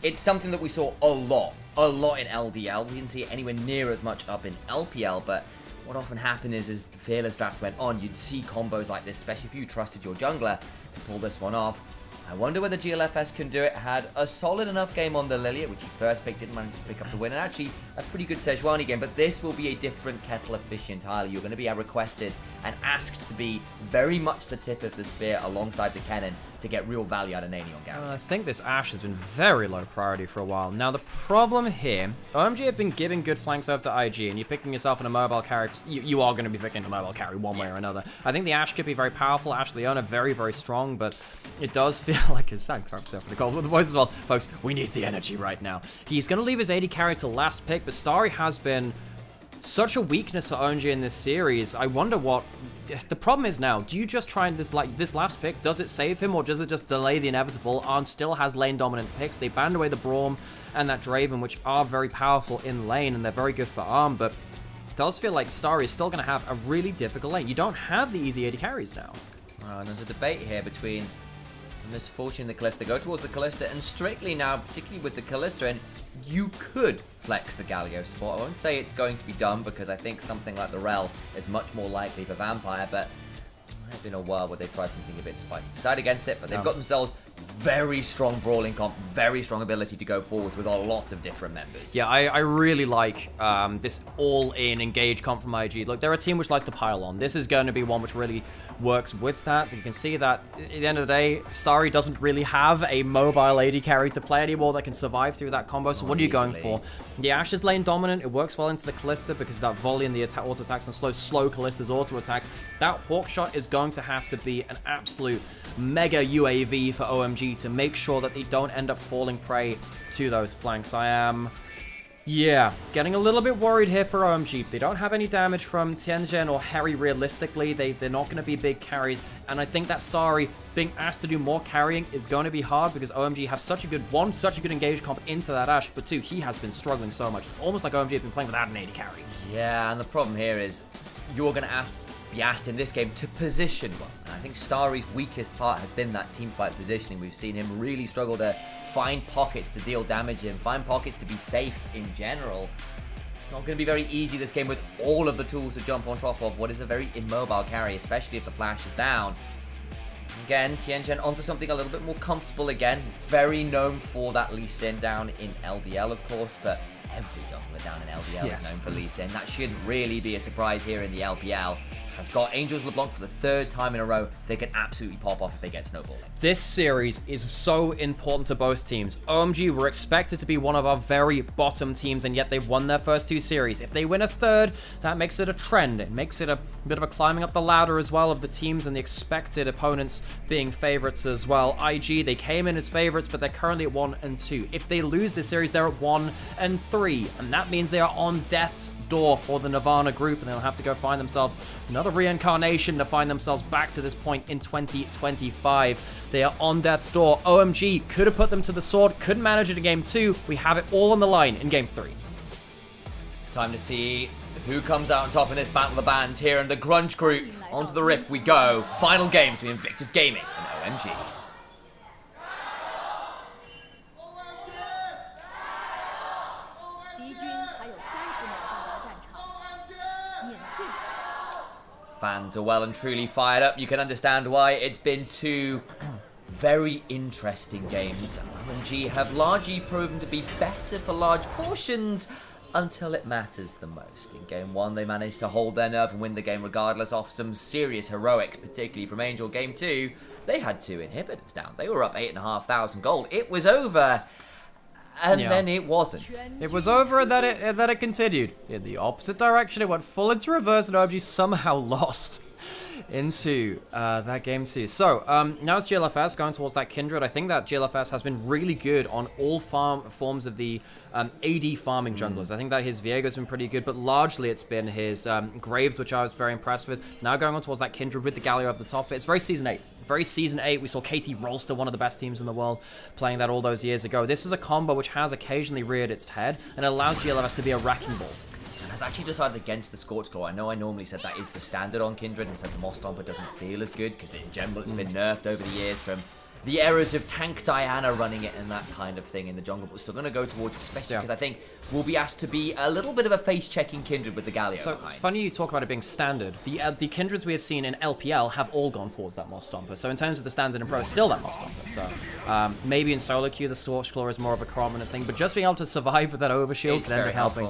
It's something that we saw a lot in LDL. We didn't see it anywhere near as much up in LPL, but what often happened is Fearless drafts went on, you'd see combos like this, especially if you trusted your jungler to pull this one off. I wonder whether GLFS can do it. Had a solid enough game on the Lilia, which he first picked, didn't manage to pick up the win, and actually a pretty good Sejuani game, but this will be a different kettle of fish entirely. You're going to be requested and asked to be very much the tip of the spear alongside the cannon to get real value out of Nani on Gary. I think this Ashe has been very low priority for a while. Now the problem here, OMG have been giving good flanks over to IG, and you're picking yourself in a mobile carry. You are going to be picking a mobile carry one way or another. I think the Ashe could be very powerful. Ashe Leona very, very strong, but it does feel like his Sam cracks up for the cold with the voice as well. Folks, we need the energy right now. He's going to leave his AD carry to last pick, but Starry has been such a weakness for OMG in this series. I wonder what the problem is now. Do you just try and this last pick, does it save him, or does it just delay the inevitable? Arn still has lane dominant picks. They banned away the Braum and that Draven, which are very powerful in lane, and they're very good for Arn, but it does feel like Starry is still going to have a really difficult lane. You don't have the easy AD carries now. And there's a debate here between Misfortune and the Callista. Go towards the Callista, and strictly now, particularly with the Callista, and you could flex the Galio support. I won't say it's going to be done, because I think something like the Rel is much more likely for Vampire, but there might have been a while where they tried something a bit spicy. Decide against it, but they've got themselves very strong brawling comp, very strong ability to go forward with a lot of different members. Yeah, I really like this all-in engage comp from IG. Look, they're a team which likes to pile on. This is going to be one which really works with that. You can see that at the end of the day, Starry doesn't really have a mobile AD carry to play anymore that can survive through that combo. So what are you going for? The Ashe is lane dominant. It works well into the Callista because of that volley and the auto attacks and slow Callista's auto attacks. That Hawk shot is going to have to be an absolute mega UAV for OMG to make sure that they don't end up falling prey to those flanks. I am Yeah, getting a little bit worried here for OMG. They don't have any damage from Tianzhen or Harry realistically. They're not going to be big carries. And I think that Starry being asked to do more carrying is going to be hard because OMG have such a good, one, such a good engage comp into that Ashe, but two, he has been struggling so much. It's almost like OMG have been playing without an AD carry. Yeah, and the problem here is you're going to be asked in this game to position well. And I think Starry's weakest part has been that teamfight positioning. We've seen him really struggle to find pockets to deal damage in, find pockets to be safe in general. It's not going to be very easy this game with all of the tools to jump on top of what is a very immobile carry, especially if the flash is down. Again, Tianzhen onto something a little bit more comfortable again. Very known for that Lee Sin down in LDL, of course, but every jungler down in LDL is known for Lee Sin. That shouldn't really be a surprise here in the LPL. Has got Angels LeBlanc for the 3rd time in a row. They can absolutely pop off if they get snowballing. This series is so important to both teams. OMG were expected to be one of our very bottom teams, and yet they've won their first 2 series. If they win a 3rd, that makes it a trend. It makes it a bit of a climbing up the ladder as well of the teams and the expected opponents being favorites as well. IG, they came in as favorites, but they're currently at 1 and 2. If they lose this series, they're at 1 and 3, and that means they are on death's door for the Nirvana group, and they'll have to go find themselves another reincarnation to find themselves back to this point in 2025. They are on death's door. OMG could have put them to the sword, couldn't manage it in game 2. We have it all on the line in game 3. Time to see who comes out on top in this battle of the bands here in the Grunge group. Onto the Rift we go. Final game between Invictus Gaming and OMG. Fans are well and truly fired up. You can understand why. It's been 2 very interesting games. OMG have largely proven to be better for large portions until it matters the most. In game 1, they managed to hold their nerve and win the game regardless of some serious heroics, particularly from Angel. Game 2, they had 2 inhibitors down. They were up 8,500 gold. It was over. And then it wasn't. It was over and then it continued in the opposite direction. It went full into reverse and OMG somehow lost into that game 2. So now it's GLFS going towards that Kindred. I think that GLFS has been really good on all forms of the AD farming junglers. I think that his Viego's been pretty good, but largely it's been his Graves, which I was very impressed with. Now going on towards that Kindred with the Galio over the top. It's very Season 8. Very Season 8. We saw KT Rolster, one of the best teams in the world, playing that all those years ago. This is a combo which has occasionally reared its head and it allows GLFS to be a wrecking ball. Has actually decided against the Scorch Claw. I know I normally said that is the standard on Kindred and said the Moss Stomper doesn't feel as good because in general it's been nerfed over the years from the errors of Tank Diana running it and that kind of thing in the jungle, but we're still going to go towards it, especially because I think we'll be asked to be a little bit of a face-checking Kindred with the Galio So, behind. funny you talk about it being standard. The Kindreds we have seen in LPL have all gone towards that Moss Stomper. So in terms of the standard and pro, it's still that Moss Stomper. So maybe in solo queue the Scorch Claw is more of a prominent thing, but just being able to survive with that overshield can end up helping.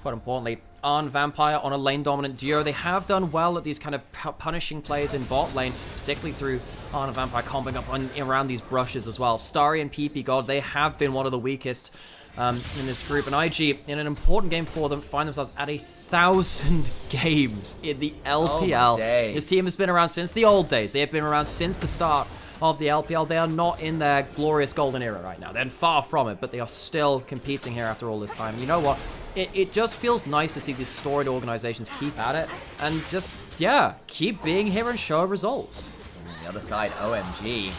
Quite importantly, on Vampire, on a lane-dominant duo, they have done well at these kind of punishing plays in bot lane, particularly through on a Vampire combing up around these brushes as well. Starry and PP God, they have been one of the weakest in this group, and IG, in an important game for them, find themselves at 1,000 games in the LPL. This team has been around since the old days. They have been around since the start of the LPL. They are not in their glorious golden era right now. They're far from it, but they are still competing here after all this time. You know what? It just feels nice to see these storied organizations keep at it and just, yeah, keep being here and show results. On the other side, OMG.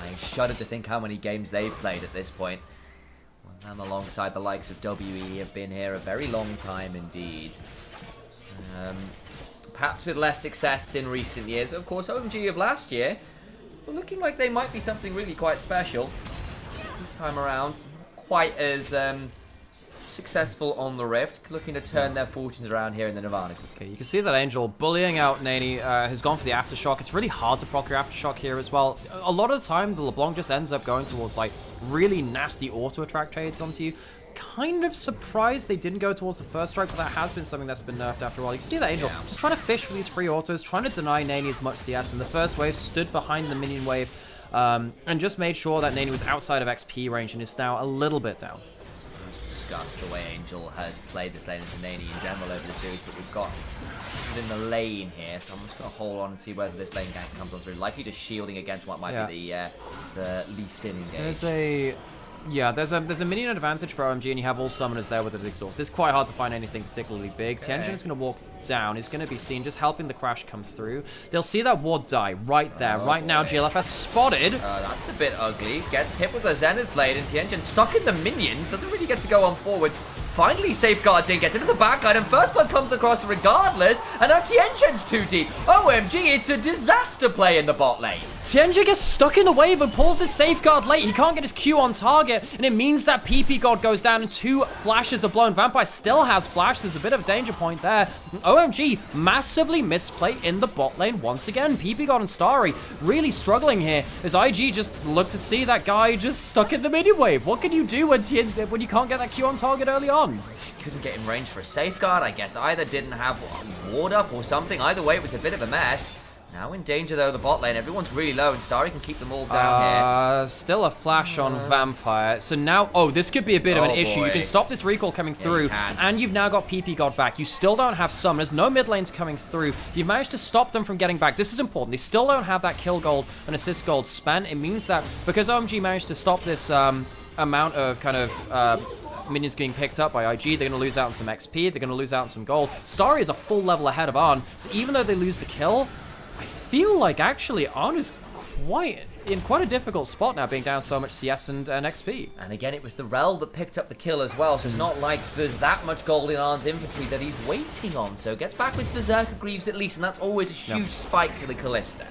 I shudder to think how many games they've played at this point. Them alongside the likes of WE have been here a very long time indeed. Perhaps with less success in recent years. Of course, OMG of last year were looking like they might be something really quite special. This time around, quite as successful on the Rift, looking to turn their fortunes around here in the Nirvana. Okay, you can see that Angel bullying out Nani has gone for the Aftershock. It's really hard to proc your Aftershock here as well. A lot of the time, the LeBlanc just ends up going towards like really nasty auto-attract trades onto you. Kind of surprised they didn't go towards the first strike, but that has been something that's been nerfed after a while. You can see that Angel just trying to fish for these free autos, trying to deny Nani as much CS, and the first wave stood behind the minion wave and just made sure that Nani was outside of XP range and is now a little bit down. Discussed the way Angel has played this lane into Nani in general over the series, but we've got in the lane here, so I'm just going to hold on and see whether this lane gank comes on through. Likely just shielding against what might be the Lee Sin engage. There's a Yeah, there's a minion advantage for OMG, and you have all summoners there with an exhaust. It's quite hard to find anything particularly big. Tianjin is going to walk down. He's going to be seen just helping the crash come through. They'll see that ward die right there, right now. GLFS spotted. That's a bit ugly. Gets hit with a Zenith Blade, and Tianjin stuck in the minions. Doesn't really get to go on forwards. Finally safeguards in, gets into the backline, and First Blood comes across regardless, and now Tianjin's too deep. OMG, it's a disaster play in the bot lane. Tianjin gets stuck in the wave and pulls his safeguard late. He can't get his Q on target, and it means that PP God goes down and 2 flashes are blown. Vampire still has flash. There's a bit of a danger point there. OMG massively misplay in the bot lane once again. PP God and Starry really struggling here as IG just looked to see that guy just stuck in the minion wave. What can you do when you can't get that Q on target early on? Couldn't get in range for a safeguard, I guess. Either didn't have ward up or something. Either way, it was a bit of a mess. Now in danger, though, the bot lane. Everyone's really low, and Starry can keep them all down here. Still a flash on Vampire. So now, this could be a bit of an issue. You can stop this recall coming through, and you've now got PP God back. You still don't have summoners. No mid lanes coming through. You've managed to stop them from getting back. This is important. They still don't have that kill gold and assist gold spent. It means that because OMG managed to stop this amount of kind of... minions being picked up by IG, they're going to lose out on some XP, they're going to lose out on some gold. Starry is a full level ahead of Arn, so even though they lose the kill, I feel like actually Arn is in quite a difficult spot now, being down so much CS and XP. And again, it was the Rel that picked up the kill as well, so it's not like there's that much gold in Arn's inventory that he's waiting on. So gets back with Berserker Greaves at least, and that's always a huge spike for the Kalista.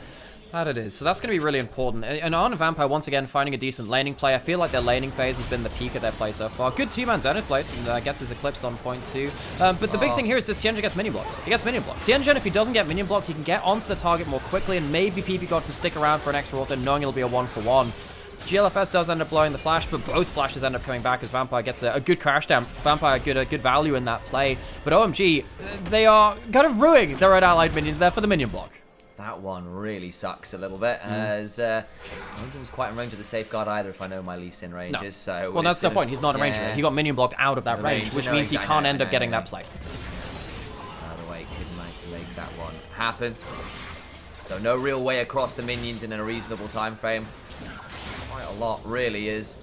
That it is. So that's going to be really important. And Arn and Vampire, once again, finding a decent laning play. I feel like their laning phase has been the peak of their play so far. Good two-man Zenith Blade, and gets his Eclipse on point too. But the big thing here is this Tianjin gets minion blocked. He gets minion blocked. Tianjin, if he doesn't get minion blocked, he can get onto the target more quickly, and maybe PP God can stick around for an extra auto, knowing it'll be a 1-for-1. GLFS does end up blowing the flash, but both flashes end up coming back as Vampire gets a good crash down. Vampire a good value in that play. But OMG, they are kind of ruining their own allied minions there for the minion block. That one really sucks a little bit, as I don't think it was quite in range of the safeguard either, if I know my Lee Sin ranges. No. So well, that's the point. He's not in range of it. He got minion blocked out of that range, which means he can't end up getting that play. By the way, couldn't manage to make that one happen. So no real way across the minions in a reasonable time frame. Quite a lot, really, is.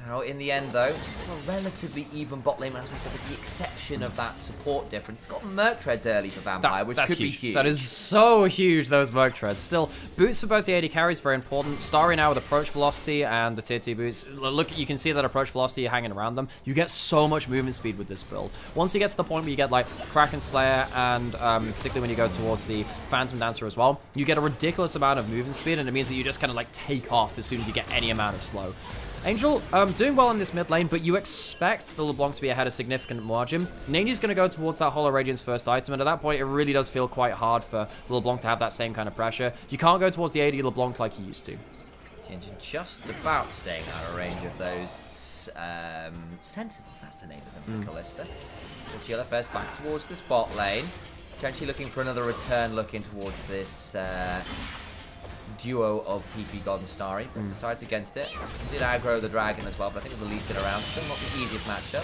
Now, in the end, though, still a relatively even bot lane, as we said, with the exception of that support difference. It's got Merc Treads early for Vampire, which could be huge. That is so huge, those Merc Treads. Still, boots for both the AD carries, very important. Starry now with approach velocity and the tier 2 boots. Look, you can see that approach velocity hanging around them. You get so much movement speed with this build. Once you get to the point where you get, like, Kraken Slayer and particularly when you go towards the Phantom Dancer as well, you get a ridiculous amount of movement speed, and it means that you just kind of, like, take off as soon as you get any amount of slow. Angel, doing well in this mid lane, but you expect the LeBlanc to be ahead a significant margin. Nani's going to go towards that Hollow Radiance first item, and at that point, it really does feel quite hard for LeBlanc to have that same kind of pressure. You can't go towards the AD LeBlanc like he used to. Tianjin just about staying out of range of those Sentinels, that's the name of them, for Kalista. So GLFS back towards the spot lane, potentially looking for another return, looking towards this... duo of PP God and Starry, but decides against it. Did aggro the dragon as well, but I think with the Lee Sin around, still not the easiest matchup.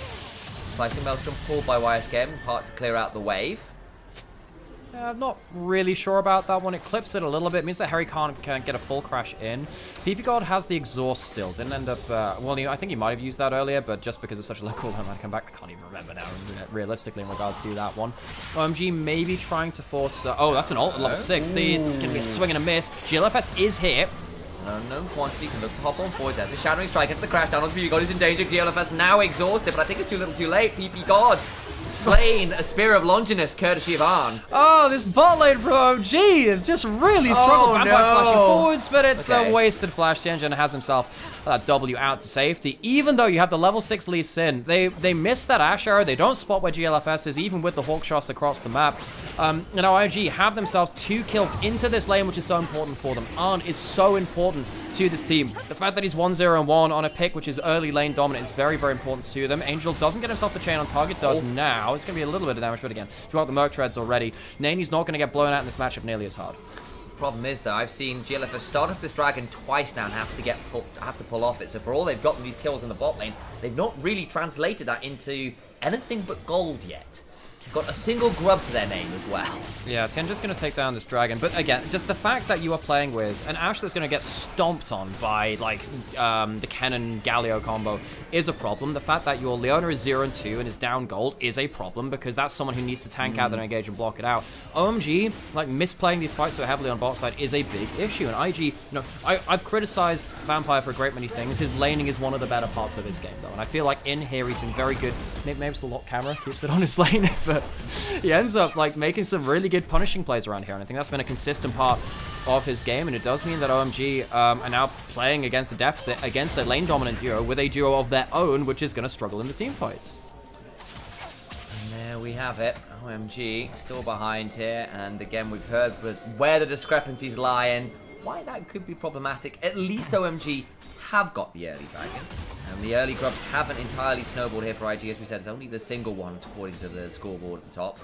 Slicing Maelstrom pulled by YSKM, part to clear out the wave. I'm not really sure about that one. It clips it a little bit. It means that Harry can't get a full crash in. PP God has the exhaust still. Didn't end up... well, I think he might have used that earlier, but just because it's such a low cooldown, I'd come back. I can't even remember now, realistically, in regards to that one. OMG maybe trying to force... oh, that's an ult at level 6. It's going to be a swing and a miss. GLFS is here. An unknown quantity can look to hop on forwards. There's a Shadowing Strike into the crash down on PP God, who's in danger. GLFS now exhausted, but I think it's too little too late. PP God slain a Spear of Longinus, courtesy of Arn. Oh, this bot lane from OMG is just really struggled. Vampire flashing forwards, but it's a wasted flash. Tianjin has himself that W out to safety. Even though you have the level 6 Lee Sin, they miss that Ash arrow. They don't spot where GLFS is, even with the Hawk shots across the map. Now OMG have themselves 2 kills into this lane, which is so important for them. Arn is so important to this team. The fact that he's 1-0-1 on a pick, which is early lane dominant, is very, very important to them. Angel doesn't get himself the chain on target, does now. It's going to be a little bit of damage, but again, you got the Merc Treads already. Nani's not going to get blown out in this matchup nearly as hard. Problem is, though, I've seen GLFS start up this dragon twice now and have to pull off it. So for all they've gotten these kills in the bot lane, they've not really translated that into anything but gold yet. got a single grub to their name as well. Yeah, Tianjin's going to take down this dragon, but again, just the fact that you are playing with an Ashe that's going to get stomped on by, like, the Cannon-Galio combo is a problem. The fact that your Leona is 0-2 and is down gold is a problem, because that's someone who needs to tank out, then engage and block it out. OMG, like, misplaying these fights so heavily on bot side is a big issue, and IG, you know, I've criticized Vampire for a great many things. His laning is one of the better parts of his game, though, and I feel like in here he's been very good. Maybe it's the lock camera keeps it on his lane, but he ends up, like, making some really good punishing plays around here, and I think that's been a consistent part of his game, and it does mean that OMG are now playing against a deficit, against a lane-dominant duo, with a duo of their own, which is going to struggle in the team fights. And there we have it. OMG still behind here, and again, we've heard where the discrepancies lie and why that could be problematic. At least OMG have got the early dragon, and the early grubs haven't entirely snowballed here for IG. As we said, it's only the single one according to the scoreboard at the top.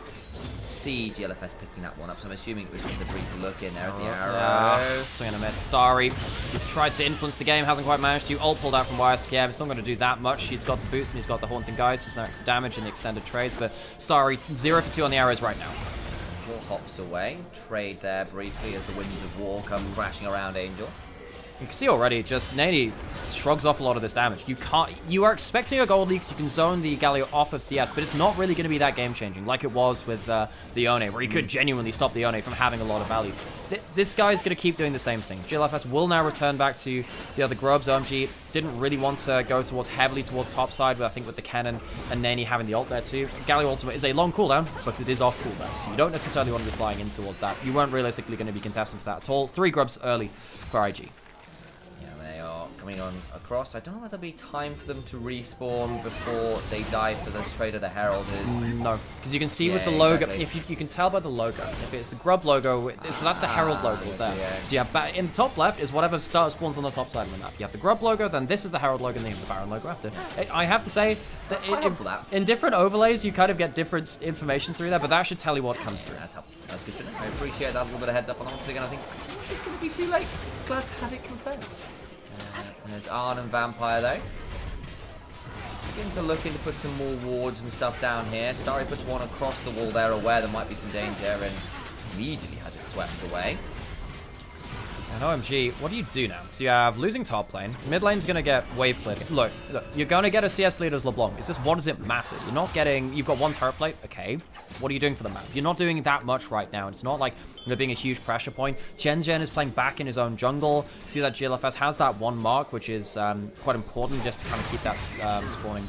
See GLFS picking that one up, so I'm assuming it was just a brief look in. There's the arrow. Swing and a miss. Starry, he's tried to influence the game, hasn't quite managed to. Ult pulled out from YSKM. It's not going to do that much. He's got the boots and he's got the Haunting Guys, so there's no extra damage in the extended trades, but Starry 0 for 2 on the arrows right now. 4 hops away. Trade there briefly as the winds of war come crashing around Angel. You can see already, just Nady shrugs off a lot of this damage. You are expecting a gold leak, so you can zone the Galio off of CS, but it's not really going to be that game-changing, like it was with the Yone, where you could genuinely stop the Yone from having a lot of value. This guy's going to keep doing the same thing. GLFS will now return back to the other grubs. OMG didn't really want to go heavily towards top side, but I think with the cannon and Nany having the ult there too. Galio ultimate is a long cooldown, but it is off cooldown, so you don't necessarily want to be flying in towards that. You weren't realistically going to be contesting for that at all. 3 grubs early for IG. Coming on across. I don't know whether there'll be time for them to respawn before they die for the trade of the Herald is. No, because you can see with the logo, exactly. If you can tell by the logo, if it's the grub logo, so that's the Herald logo there. Yeah. So you have in the top left is whatever spawns on the top side of the map. You have the grub logo, then this is the Herald logo, and then you have the Baron logo after. I have to say that in different overlays, you kind of get different information through there, but that should tell you what comes through. That's helpful. That's good to know. I appreciate that little bit of heads up. And once again, I think it's going to be too late. Glad to have it confirmed. And there's Arn and Vampire though. Begin to look in to put some more wards and stuff down here. Starry puts one across the wall there, aware there might be some danger, and immediately has it swept away. And OMG, what do you do now? Because you have losing top lane. Mid lane's going to get wave cleared. Look, you're going to get a CS lead as LeBlanc. It's just, what does it matter? You're not getting... You've got 1 turret plate. Okay. What are you doing for the map? You're not doing that much right now. It's not like there being a huge pressure point. Tianjin is playing back in his own jungle. See that GLFS has that 1 mark, which is quite important just to kind of keep that spawning...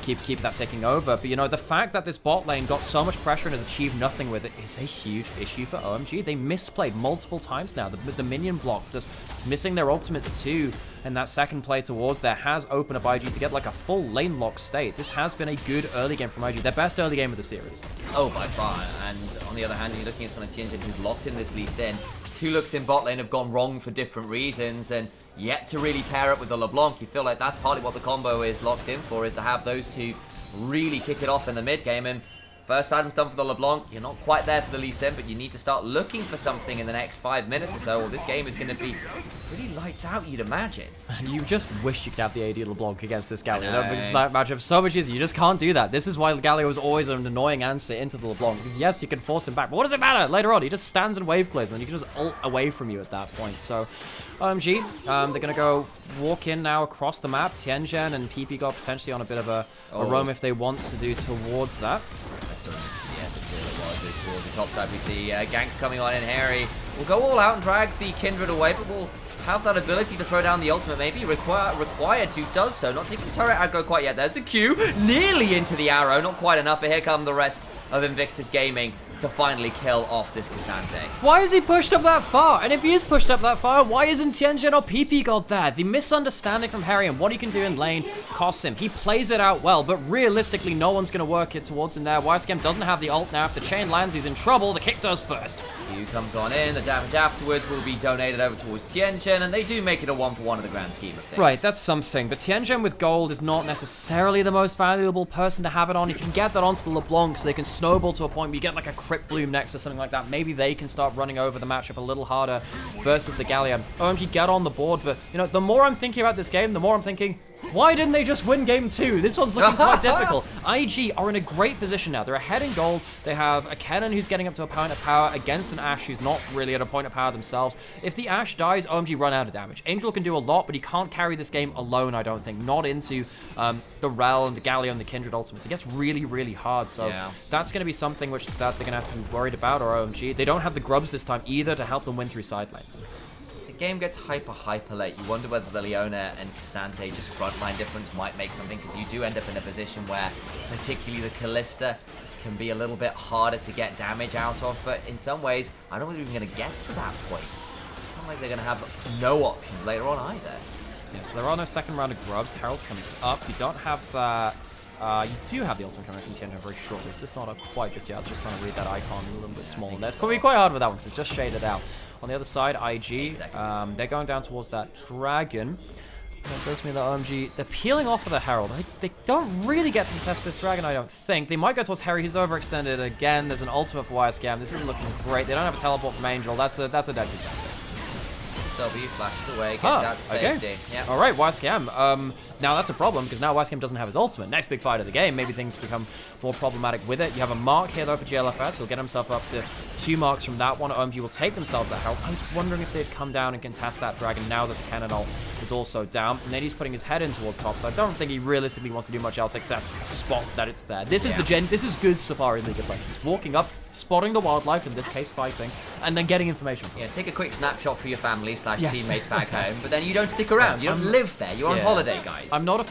keep that taking over. But, you know, the fact that this bot lane got so much pressure and has achieved nothing with it is a huge issue for OMG. They misplayed multiple times now. The minion block just missing their ultimates too. And that second play towards there has opened up IG to get like a full lane lock state. This has been a good early game from IG. Their best early game of the series. Oh, by far. And on the other hand, you're looking at someone like Tianjin who's locked in this Lee Sin. 2 looks in bot lane have gone wrong for different reasons, and yet to really pair up with the LeBlanc. You feel like that's partly what the combo is locked in for, is to have those 2 really kick it off in the mid game. And first item done for the LeBlanc. You're not quite there for the Lee Sin, but you need to start looking for something in the next 5 minutes or so, or this game is going to be pretty lights out, you'd imagine. You just wish you could have the AD LeBlanc against this Galio. That makes that matchup so much easier. You just can't do that. This is why Galio was always an annoying answer into the LeBlanc, because yes, you can force him back, but what does it matter? Later on, he just stands and wave clears, and then you can just ult away from you at that point. So, OMG, they're going to go walk in now across the map. Tianjin and PP got potentially on a bit of a roam if they want to do towards that. Towards the top side, we see gank coming on in. Harry will go all out and drag the Kindred away, but will have that ability to throw down the ultimate, maybe required to, does so. Not taking turret aggro quite yet. There's a Q, nearly into the arrow, not quite enough, but here come the rest of Invictus Gaming to finally kill off this Cassante. Why is he pushed up that far? And if he is pushed up that far, why isn't Tianjin or PP God there? The misunderstanding from Harry and what he can do in lane costs him. He plays it out well, but realistically, no one's going to work it towards him there. YSKM doesn't have the ult now. If the chain lands, he's in trouble. The kick does first. Q comes on in. The damage afterwards will be donated over towards Tianjin, and they do make it a 1-for-1 in the grand scheme of things. Right, that's something. But Tianjin with gold is not necessarily the most valuable person to have it on. If you can get that onto the LeBlanc so they can snowball to a point where you get like a Crypt Bloom next or something like that, maybe they can start running over the matchup a little harder versus the Galio. OMG get on the board, but you know, the more I'm thinking about this game, the more I'm thinking Why didn't they just win game 2? This one's looking quite difficult. IG are in a great position now. They're ahead in gold. They have a Kennen who's getting up to a point of power against an Ashe who's not really at a point of power themselves. If the Ashe dies, OMG run out of damage. Angel can do a lot, but he can't carry this game alone, I don't think. Not into the Rel and the Galio and the Kindred ultimates. It gets really, really hard. So that's going to be something which that they're going to have to be worried about, or OMG. They don't have the grubs this time either to help them win through side lanes. Game gets hyper late. You wonder whether the Leona and Cassante just frontline difference might make something, because you do end up in a position where particularly the Kalista can be a little bit harder to get damage out of, but in some ways I don't think they're even going to get to that point. It's not like they're going to have no options later on either. Yeah, so there are no second round of grubs. Herald's coming up. You don't have that. You do have the ultimate coming from Tianjin very shortly. It's just not up quite just yet. I was just trying to read that icon a little bit smaller. It's going to be quite hard with that one because it's just shaded out. On the other side, IG, they're going down towards that dragon. That does mean that OMG, they're peeling off of the Herald. They don't really get to contest this dragon, I don't think. They might go towards Harry. He's overextended again. There's an ultimate for YSCam. This isn't looking great. They don't have a teleport from Angel. That's a dead percent. W flashes away, gets out to safety. Okay. Yep. All right, YSCam. Now that's a problem because now YSCam doesn't have his ultimate. Next big fight of the game, maybe things become more problematic with it. You have a mark here though for GLFS. He'll get himself up to 2 marks from that one. OMG will take themselves that help. I was wondering if they'd come down and contest that dragon now that the Cannonball is also down. Nady's putting his head in towards top, so I don't think he realistically wants to do much else except spot that it's there. This is this is good Safari League of Legends. Walking up, spotting the wildlife, in this case fighting, and then getting information from take a quick snapshot for your family / teammates back home, but then you don't stick around. You don't live there. You're on holiday, guys. I'm not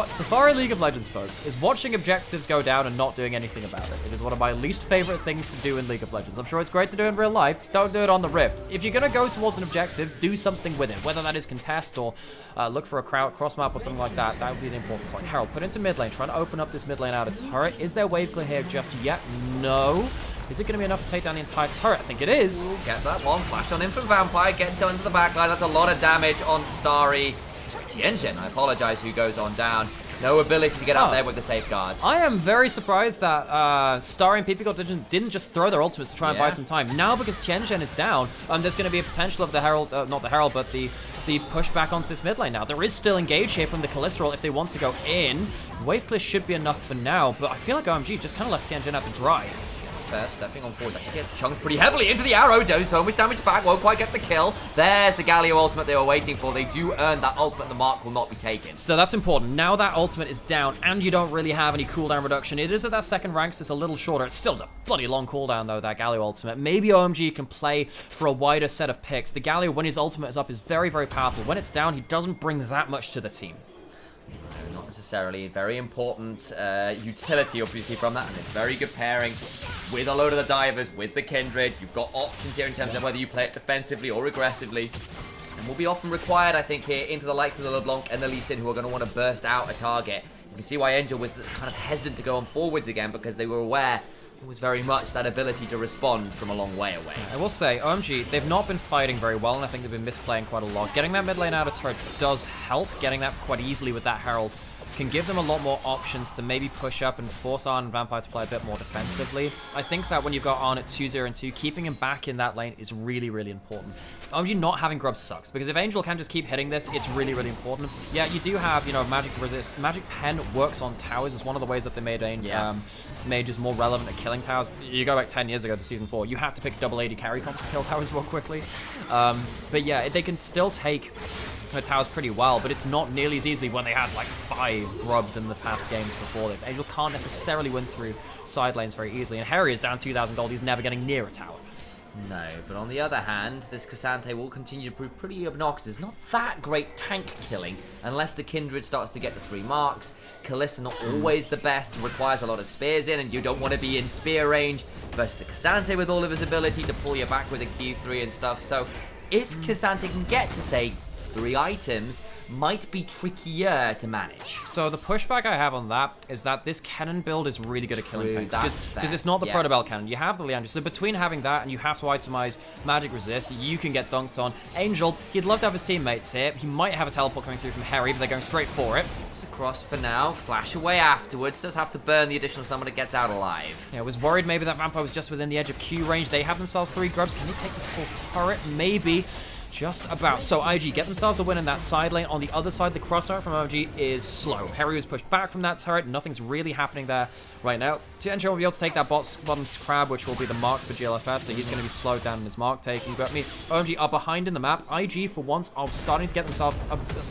Safari League of Legends, folks, is watching objectives go down and not doing anything about it. It is one of my least favorite things to do in League of Legends. I'm sure it's great to do in real life. Don't do it on the Rift. If you're going to go towards an objective, do something with it, whether that is contest or look for a cross map or something like that. That would be the important point. Herald, put into mid lane, trying to open up this mid lane out of turret. Is there wave clear here just yet? No. Is it going to be enough to take down the entire turret? I think it is. Ooh, get that one. Flash on in from Vampire. Gets into the backline. That's a lot of damage on Starry. Tianjin, I apologize, who goes on down. No ability to get out there with the safeguards. I am very surprised that Starry and PP didn't just throw their ultimates to try and buy some time. Now, because Tianjin is down, there's going to be a potential of the Herald, not the Herald, but the push back onto this mid lane now. There is still engage here from the Calistral if they want to go in. Wave clear should be enough for now, but I feel like OMG just kind of left Tianjin out to dry. First, stepping on forward, actually gets chunked pretty heavily into the arrow, does so much damage back, won't quite get the kill. There's the Galio ultimate they were waiting for. They do earn that ultimate, the mark will not be taken. So that's important. Now that ultimate is down and you don't really have any cooldown reduction. It is at that second rank, so it's a little shorter. It's still a bloody long cooldown though, that Galio ultimate. Maybe OMG can play for a wider set of picks. The Galio, when his ultimate is up, is very, very powerful. When it's down, he doesn't bring that much to the team. Not necessarily. Very important utility, obviously, from that, and it's very good pairing with a load of the divers, with the Kindred. You've got options here in terms of whether you play it defensively or aggressively, and will be often required, I think, here into the likes of the LeBlanc and the Lee Sin, who are going to want to burst out a target. You can see why Angel was kind of hesitant to go on forwards again, because they were aware it was very much that ability to respond from a long way away. I will say, OMG, they've not been fighting very well, and I think they've been misplaying quite a lot. Getting that mid lane out of turret does help. Getting that quite easily with that Herald can give them a lot more options to maybe push up and force Arn and Vampire to play a bit more defensively. I think that when you've got Arn at 2-0 and 2, keeping him back in that lane is really, really important. OMG not having grubs sucks, because if Angel can just keep hitting this, it's really, really important. Yeah, you do have, you know, magic resist. Magic Pen works on towers. It's one of the ways that they made mages more relevant at killing towers. You go back 10 years ago to Season 4, you have to pick double AD carry comps to kill towers more quickly. But yeah, they can still take the towers pretty well, but it's not nearly as easily when they had like 5 grubs in the past games before this. Angel can't necessarily win through side lanes very easily, and Harry is down 2,000 gold. He's never getting near a tower. No, but on the other hand, this Cassante will continue to prove pretty obnoxious. Not that great tank killing, unless the Kindred starts to get the 3 marks. Kalista not always the best, requires a lot of spears in, and you don't want to be in spear range versus the Cassante with all of his ability to pull you back with a Q3 and stuff. So if Cassante can get to, say, 3 items, might be trickier to manage. So the pushback I have on that is that this cannon build is really good at killing tanks, because it's not the Protobell cannon. You have the Leandra, so between having that and you have to itemize magic resist, you can get dunked on. Angel, he'd love to have his teammates here. He might have a teleport coming through from Harry, but they're going straight for it. It's across for now. Flash away afterwards. Does have to burn the additional summon that gets out alive. Yeah, I was worried maybe that Vampire was just within the edge of Q range. They have themselves 3 grubs. Can they take this full turret? Maybe. Just about. So IG get themselves a win in that side lane. On the other side, the crosshair from OMG is slow. Harry was pushed back from that turret. Nothing's really happening there right now. Tianchen will be able to take that bottom crab, which will be the mark for GLFS, so he's going to be slowed down in his mark taking. But I mean, OMG are behind in the map. IG, for once, are starting to get themselves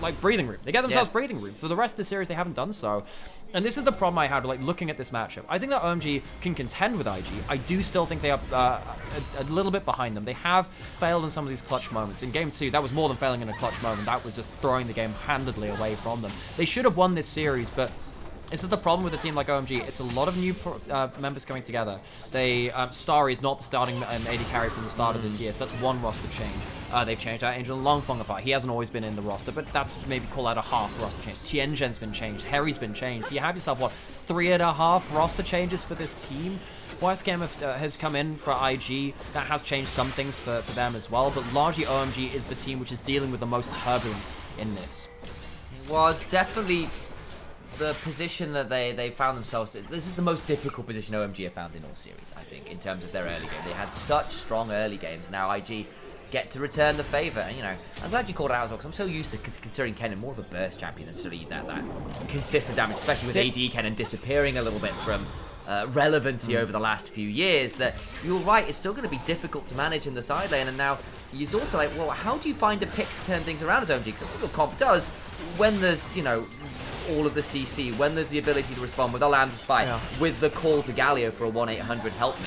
like breathing room. They get themselves breathing room. For the rest of the series, they haven't done so. And this is the problem I had, like, looking at this matchup. I think that OMG can contend with IG. I do still think they are a little bit behind them. They have failed in some of these clutch moments. In Game 2, that was more than failing in a clutch moment. That was just throwing the game handedly away from them. They should have won this series, but this is the problem with a team like OMG. It's a lot of new members coming together. Starry is not the starting AD carry from the start of this year, so that's one roster change. They've changed out Angel and Longfeng apart. He hasn't always been in the roster, but that's maybe call out a half roster change. Tianzhen's been changed. Harry's been changed. So you have yourself, what, 3.5 roster changes for this team? YSCam has come in for IG. That has changed some things for them as well, but largely OMG is the team which is dealing with the most turbulence in this. It was definitely the position that they found themselves in. This is the most difficult position OMG have found in all series, I think, in terms of their early game. They had such strong early games. Now IG get to return the favor. And, you know, I'm glad you called it out as well, because I'm so used to considering Kennen more of a burst champion necessarily that consistent damage, especially with AD Kennen disappearing a little bit from relevancy over the last few years, that you're right, it's still going to be difficult to manage in the side lane. And now he's also like, well, how do you find a pick to turn things around as OMG? Because what your comp does when there's, you know, all of the CC, when there's the ability to respond with a land spike, with the call to Galio for a 1-800 help me.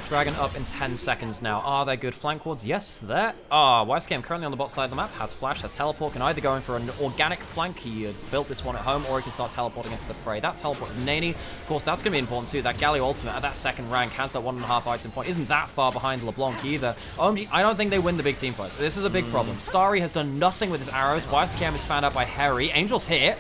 Dragon up in 10 seconds now. Are there good flank wards? Yes, there are. YSCam currently on the bot side of the map, has flash, has teleport, can either go in for an organic flank, he built this one at home, or he can start teleporting into the fray. That teleport is Nani. Of course, that's going to be important too. That Galio ultimate at that second rank has that 1.5 item point. Isn't that far behind LeBlanc either. OMG, I don't think they win the big team fight. This is a big problem. Starry has done nothing with his arrows. YSCam is found out by Harry. Angel's hit.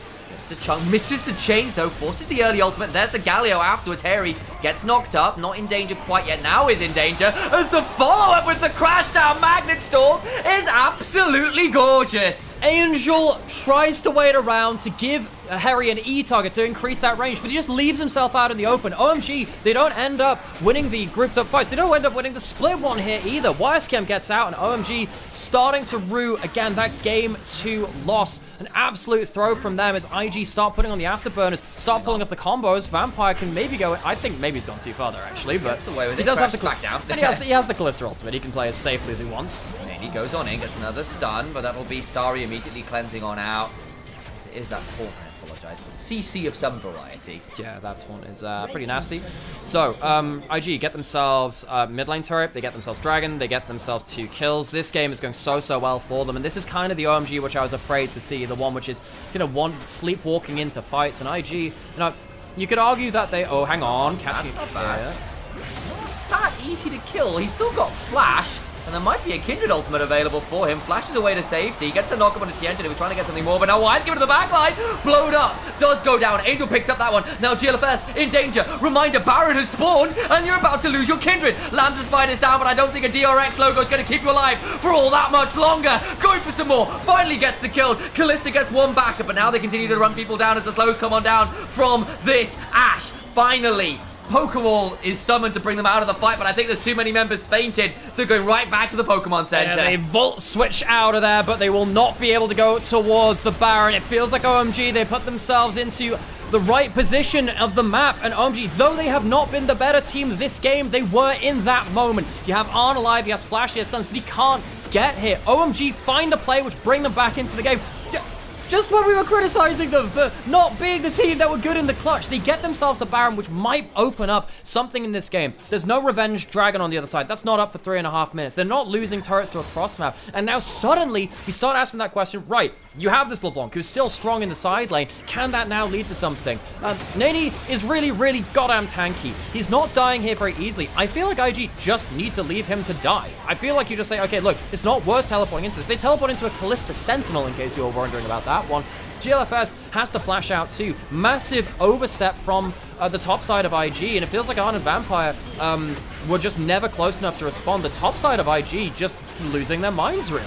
The chunk misses the chains though, forces the early ultimate. There's the Galio afterwards. Harry gets knocked up, not in danger quite yet. Now is in danger as the follow-up with the crash down magnet storm is absolutely gorgeous. Angel tries to wait around to give Harry an E target to increase that range, but he just leaves himself out in the open. OMG, they don't end up winning the grouped up fights. They don't end up winning the split one here either. YSCam gets out and OMG starting to rue again that Game 2 loss. An absolute throw from them as IG start putting on the afterburners, start pulling off the combos. Vampire can maybe go, I think maybe he's gone too far there actually, but he does have the back down. And he has the Callisto ultimate. He can play as safely as he wants. And he goes on in, gets another stun, but that'll be Starry immediately cleansing on out. It is that full, I apologize. CC of some variety. Yeah, that one is pretty nasty. So, IG get themselves mid lane turret, they get themselves dragon, they get themselves 2 kills. This game is going so well for them, and this is kind of the OMG which I was afraid to see, the one which is, you know, sleepwalking into fights. And IG, you know, you could argue that they, oh, hang on, catching it here. That easy to kill. He's still got flash. And there might be a Kindred ultimate available for him. Flashes away to safety. He gets a knock up on Tianchen. He was trying to get something more, but now Wise give it to the backline. Blowed up. Does go down. Angel picks up that one. Now GLFS in danger. Reminder, Baron has spawned, and you're about to lose your Kindred. Lambda Spider's down, but I don't think a DRX logo is going to keep you alive for all that much longer. Going for some more. Finally gets the kill. Kalista gets one back, but now they continue to run people down as the slows come on down from this Ashe. Finally, Pokewall is summoned to bring them out of the fight, but I think there's too many members fainted, so going right back to the Pokemon Center. Yeah, they Volt switch out of there, but they will not be able to go towards the Baron. It feels like OMG, they put themselves into the right position of the map, and OMG, though they have not been the better team this game, they were in that moment. You have Arn alive, he has Flash, he has stuns, but he can't get here. OMG find the play which bring them back into the game. Just when we were criticizing them for not being the team that were good in the clutch, they get themselves the Baron, which might open up something in this game. There's no Revenge Dragon on the other side. That's not up for 3.5 minutes. They're not losing turrets to a cross map. And now suddenly, we start asking that question, right, you have this LeBlanc who's still strong in the side lane. Can that now lead to something? Nani is really goddamn tanky. He's not dying here very easily. I feel like IG just need to leave him to die. I feel like you just say, okay, look, it's not worth teleporting into this. They teleport into a Callista Sentinel, in case you were wondering about that one. GLFS has to flash out too. Massive overstep from the top side of IG, and it feels like Arn and Vampire were just never close enough to respond. The top side of IG just losing their minds, really.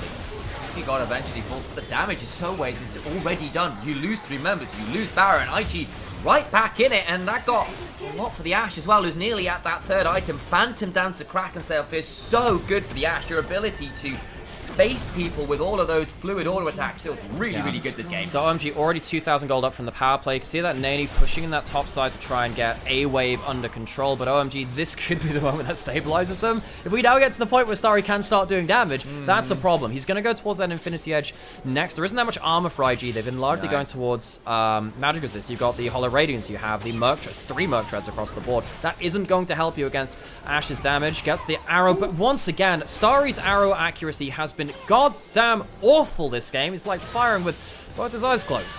He got eventually full, but the damage in some ways is already done. You lose 3 members, you lose Baron, IG right back in it, and that got a lot for the Ashe as well, who's nearly at that 3rd item. Phantom Dancer, Crack and Stay Up is so good for the Ashe. Your ability to space people with all of those fluid auto attacks. Feels really, really good this game. So OMG already 2,000 gold up from the power play. You can see that Nani pushing in that top side to try and get a wave under control, but OMG, this could be the moment that stabilizes them. If we now get to the point where Starry can start doing damage, that's a problem. He's going to go towards that Infinity Edge next. There isn't that much armor for IG. They've been largely going towards magic resist. You've got the Hollow Radiance, you have the Merc Treads, 3 Merc Treads across the board. That isn't going to help you against Ash's damage. Gets the arrow, but once again, Starry's arrow accuracy has been goddamn awful this game. He's like firing with both his eyes closed.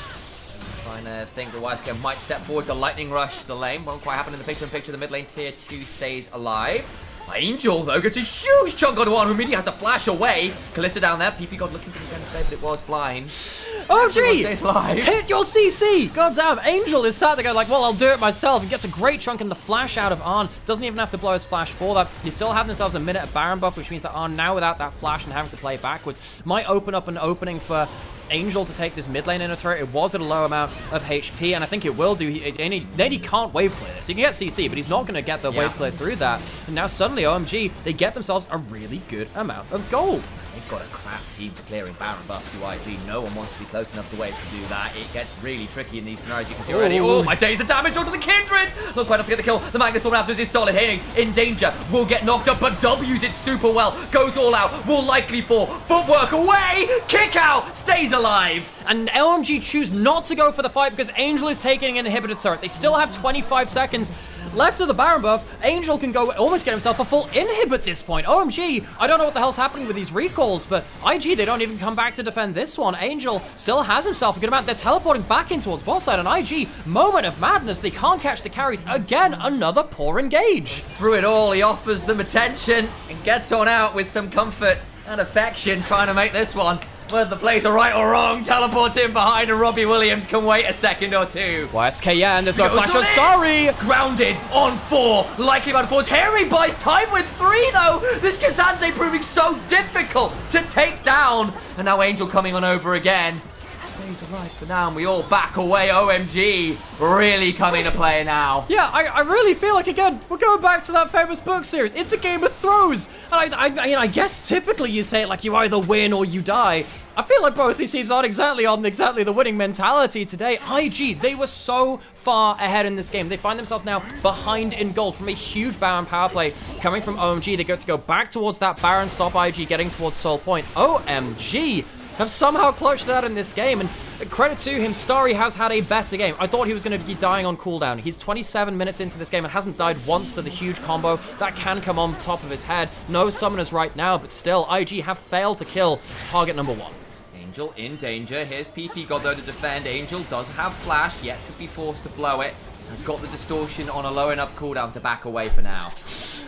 Trying to think the Wisecare might step forward to Lightning Rush the lane. Won't quite happen in the picture-in-picture. The mid lane tier 2 stays alive. Angel, though, gets a huge chunk on one who immediately has to flash away. Kalista down there. PP God looking for his end play, but it was blind. OMG! Hit your CC! God damn, Angel is sat there going like, well, I'll do it myself. He gets a great chunk in the flash out of Arn. Doesn't even have to blow his flash for that. They still have themselves a minute of Baron buff, which means that Arn, now without that flash and having to play backwards, might open up an opening for Angel to take this mid lane in a turret. It was at a low amount of HP, and I think it will do. Nady can't wave clear this. He can get CC, but he's not going to get the wave clear through that. And now suddenly OMG, they get themselves a really good amount of gold. They've got a crap team for clearing Baron buffs to IG. No one wants to be close enough to wave to do that. It gets really tricky in these scenarios. You can see already. Oh, my days of damage onto the Kindred. Not quite enough to get the kill. The Magnus Storm afterwards is solid hitting. In danger. Will get knocked up, but W's it super well. Goes all out. Will likely fall. Footwork away. Kick out. Stays alive. And LMG choose not to go for the fight because Angel is taking an inhibitor turret. They still have 25 seconds left of the Baron buff. Angel can go almost get himself a full inhib at this point. OMG, I don't know what the hell's happening with these recalls, but IG, they don't even come back to defend this one. Angel still has himself a good amount. They're teleporting back in towards boss side, and IG, moment of madness. They can't catch the carries. Again, another poor engage. Through it all, he offers them attention and gets on out with some comfort and affection, trying to make this one. Whether the plays are right or wrong, teleports in behind, and Robbie Williams can wait a second or two. YSKN, there's no flash on Starry. Grounded on 4, likely about 4. Harry buys time with 3 though. This Kazante proving so difficult to take down. And now Angel coming on over again. Stays alive for now, and we all back away. OMG really coming to play now. Yeah, I really feel like, again, we're going back to that famous book series. It's a Game of Thrones. And I guess typically you say it like you either win or you die. I feel like both these teams aren't exactly on the winning mentality today. IG, they were so far ahead in this game. They find themselves now behind in gold from a huge Baron power play coming from OMG. They get to go back towards that Baron, stop IG getting towards Soul Point. OMG have somehow clutched that in this game, and credit to him, Starry has had a better game. I thought he was going to be dying on cooldown. He's 27 minutes into this game and hasn't died once to the huge combo that can come on top of his head. No summoners right now, but still, IG have failed to kill target number 1. Angel in danger. Here's PP God though to defend. Angel does have flash, yet to be forced to blow it. Has got the distortion on a low enough cooldown to back away for now.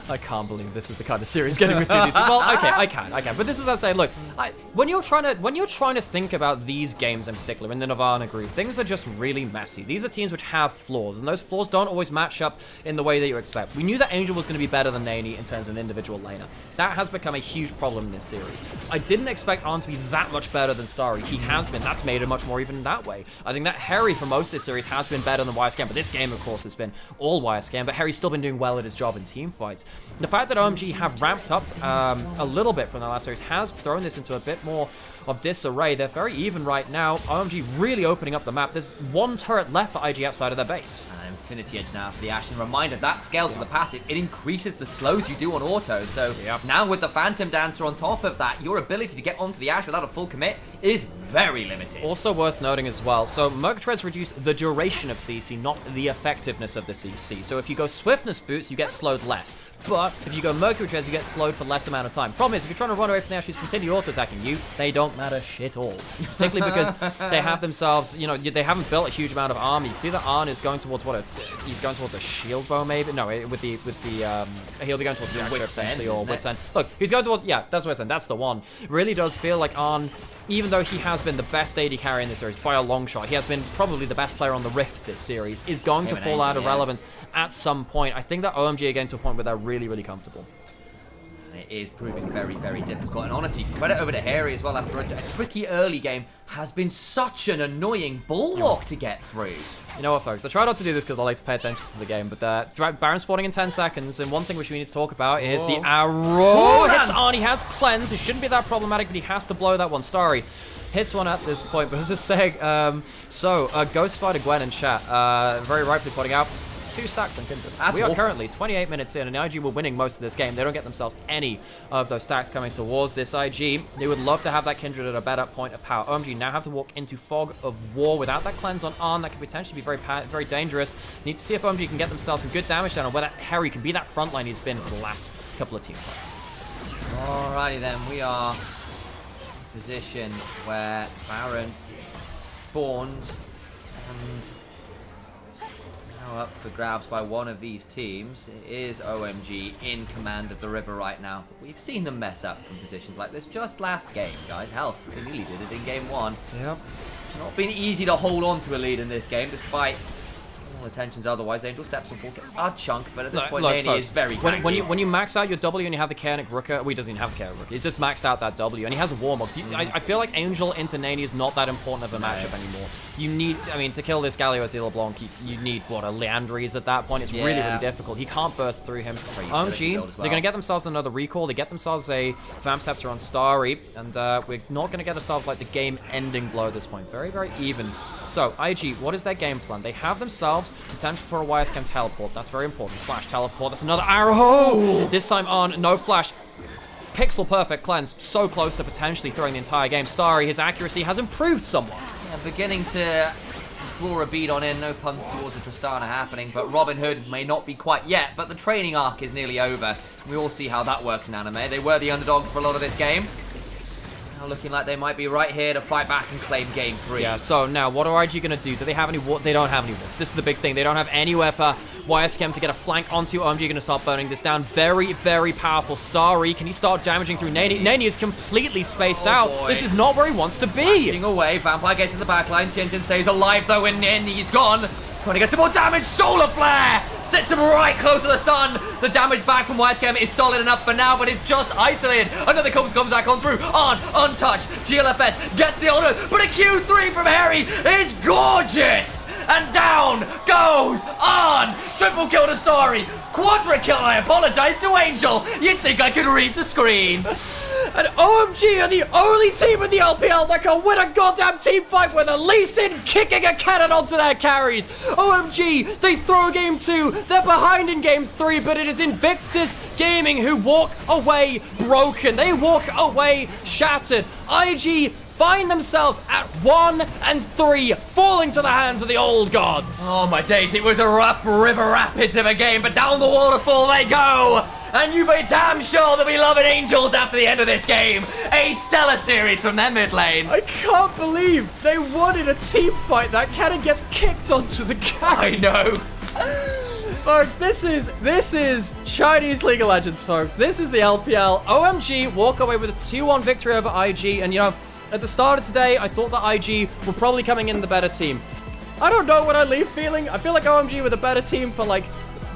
I can't believe this is the kind of series getting with 2D. Well, okay, I can. But this is what I'm saying. Look, when you're trying to think about these games in particular, in the Nirvana group, things are just really messy. These are teams which have flaws, and those flaws don't always match up in the way that you expect. We knew that Angel was going to be better than Nani in terms of an individual laner. That has become a huge problem in this series. I didn't expect Arn to be that much better than Starry. He has been. That's made it much more even that way. I think that Harry for most of this series has been better than YSKM, but this game, of course, has been all YSKM, but Harry's still been doing well at his job in team fights. The fact that OMG have ramped up a little bit from the last series has thrown this into a bit more of disarray. They're very even right now. OMG really opening up the map. There's 1 turret left for IG outside of their base. Infinity Edge now for the Ashen. Reminder, that scales with the passive. It increases the slows you do on auto. So now with the Phantom Dancer on top of that, your ability to get onto the Ashe without a full commit is very limited. Also worth noting as well, so Merc Treads reduce the duration of CC, not the effectiveness of the CC. So if you go Swiftness Boots, you get slowed less. But if you go Mercury Treads, you get slowed for less amount of time. Problem is, if you're trying to run away from the Ashes, continue auto-attacking you, they don't matter shit all. Particularly because they have themselves, they haven't built a huge amount of armor. You see that Arn is going towards he's going towards a shield bow maybe? No, he'll be going towards the Jack essentially, or Wit's End. Look, he's going towards, yeah, that's Wit's End, that's the one. It really does feel like Arn, even though he has been the best AD carry in this series by a long shot, he has been probably the best player on the Rift this series, is going to fall out of relevance at some point. I think that OMG are getting to a point where they're really, really comfortable. It is proving very, very difficult. And honestly, credit over to Harry as well after a tricky early game. Has been such an annoying bulwark to get through. You know what, folks? I try not to do this because I like to pay attention to the game, but Baron spawning in 10 seconds, and one thing which we need to talk about is the arrow. Hits on, he has cleanse. It shouldn't be that problematic, but he has to blow that one. Starry hits one at this point, but as I was saying, Ghost Spider Gwen in chat, very rightfully pointing out, 2 stacks from Kindred. We are currently 28 minutes in, and IG were winning most of this game. They don't get themselves any of those stacks coming towards this IG. They would love to have that Kindred at a better point of power. OMG now have to walk into Fog of War without that cleanse on Arn. That could potentially be very dangerous. Need to see if OMG can get themselves some good damage down, and whether Harry can be that front line he's been for the last couple of team fights. Alrighty then, we are in a position where Baron spawned and up for grabs by one of these teams. It is OMG in command of the river right now. But we've seen them mess up from positions like this just last game, guys. Hell, they nearly did it in game 1. Yep. It's not been easy to hold on to a lead in this game, despite all attentions otherwise. Angel steps on full, gets a chunk, but at this point, Laney is very tanky. When you max out your W and you have the Chaotic Rooker, well, he doesn't even have the Chaotic Rooker. He's just maxed out that W, and he has a Warmog. So I feel like Angel into Nani is not that important of a matchup anymore. You need, I mean, to kill this Galio de LeBlanc, you need, what, a Leandries at that point? It's really, really difficult. He can't burst through him. OMG, they're going to get themselves another recall. They get themselves a Vamp Scepter on Starry, and we're not going to get ourselves, like, the game-ending blow at this point. Very, very even. So, IG, what is their game plan? They have themselves potential for a YSChem teleport. That's very important. Flash teleport. That's another arrow. This time on, no flash. Pixel perfect cleanse. So close to potentially throwing the entire game. Starry, his accuracy has improved somewhat. Yeah, beginning to draw a bead on in. No puns towards the Tristana happening, but Robin Hood may not be quite yet, but the training arc is nearly over. We all see how that works in anime. They were the underdogs for a lot of this game. Now looking like they might be right here to fight back and claim game 3. Yeah, so now what are IG going to do? Do they have any wards? They don't have any wards. This is the big thing. They don't have anywhere for YSChem to get a flank onto. OMG going to start burning this down. Very, very powerful. Starry, can he start damaging through Nani? Nani is completely spaced out. Boy. This is not where he wants to be. Flashing away. Vampire gets to the backline. Tianjin stays alive though, and Nani's gone. Trying to get some more damage. Solar Flare sets him right close to the sun. The damage back from YSChem is solid enough for now, but it's just isolated. Another comes back on through. On, untouched. GLFS gets the ultimate, but a Q3 from Harry is gorgeous. And down goes on. Triple kill to Starry. Quadra kill, I apologize to Angel. You'd think I could read the screen. And OMG are the only team in the LPL that can win a goddamn team fight with a Lee Sin kicking a cannon onto their carries. OMG, they throw game 2. They're behind in game 3, but it is Invictus Gaming who walk away broken. They walk away shattered. IG find themselves at 1 and 3, falling to the hands of the old gods. Oh my days, it was a rough river rapids of a game, but down the waterfall they go. And you be damn sure they'll be loving Angels after the end of this game. A stellar series from their mid lane. I can't believe they won in a team fight. That cannon gets kicked onto the carry. I know. Folks, this is Chinese League of Legends, folks. This is the LPL. OMG walk away with a 2-1 victory over IG, and you know, at the start of today, I thought that IG were probably coming in the better team. I don't know what I leave feeling. I feel like OMG were the better team for like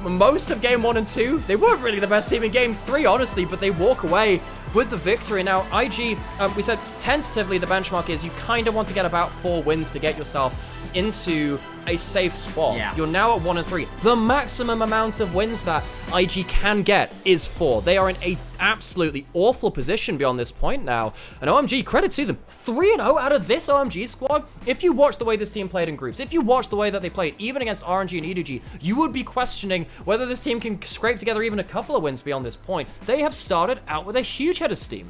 most of game 1 and 2. They weren't really the best team in game 3, honestly, but they walk away with the victory. Now, IG, we said tentatively the benchmark is you kind of want to get about 4 wins to get yourself into a safe spot. Yeah. You're now at 1 and 3. The maximum amount of wins that IG can get is 4. They are in a absolutely awful position beyond this point now. And OMG, credit to them. 3-0 out of this OMG squad. If you watch the way this team played in groups, if you watch the way that they played, even against RNG and EDG, you would be questioning whether this team can scrape together even a couple of wins beyond this point. They have started out with a huge head of steam.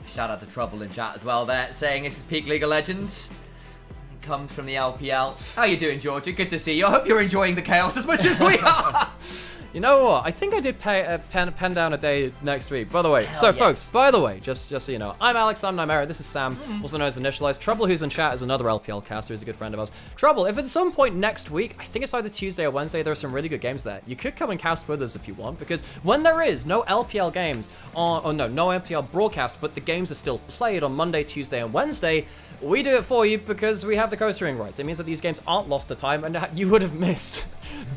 Shout out to Trouble in chat as well there, saying this is peak League of Legends. It comes from the LPL. How you doing, Georgia? Good to see you. I hope you're enjoying the chaos as much as we are. You know what? I think I did pen down a day next week. By the way, folks, by the way, just so you know, I'm Alex, I'm Nymera, this is Sam, also known as Initialized. Trouble, who's in chat, is another LPL caster, who's a good friend of ours. Trouble, if at some point next week, I think it's either Tuesday or Wednesday, there are some really good games there. You could come and cast with us if you want, because when there is no LPL games, no LPL broadcast, but the games are still played on Monday, Tuesday, and Wednesday, we do it for you because we have the co-streaming rights. It means that these games aren't lost to time, and you would have missed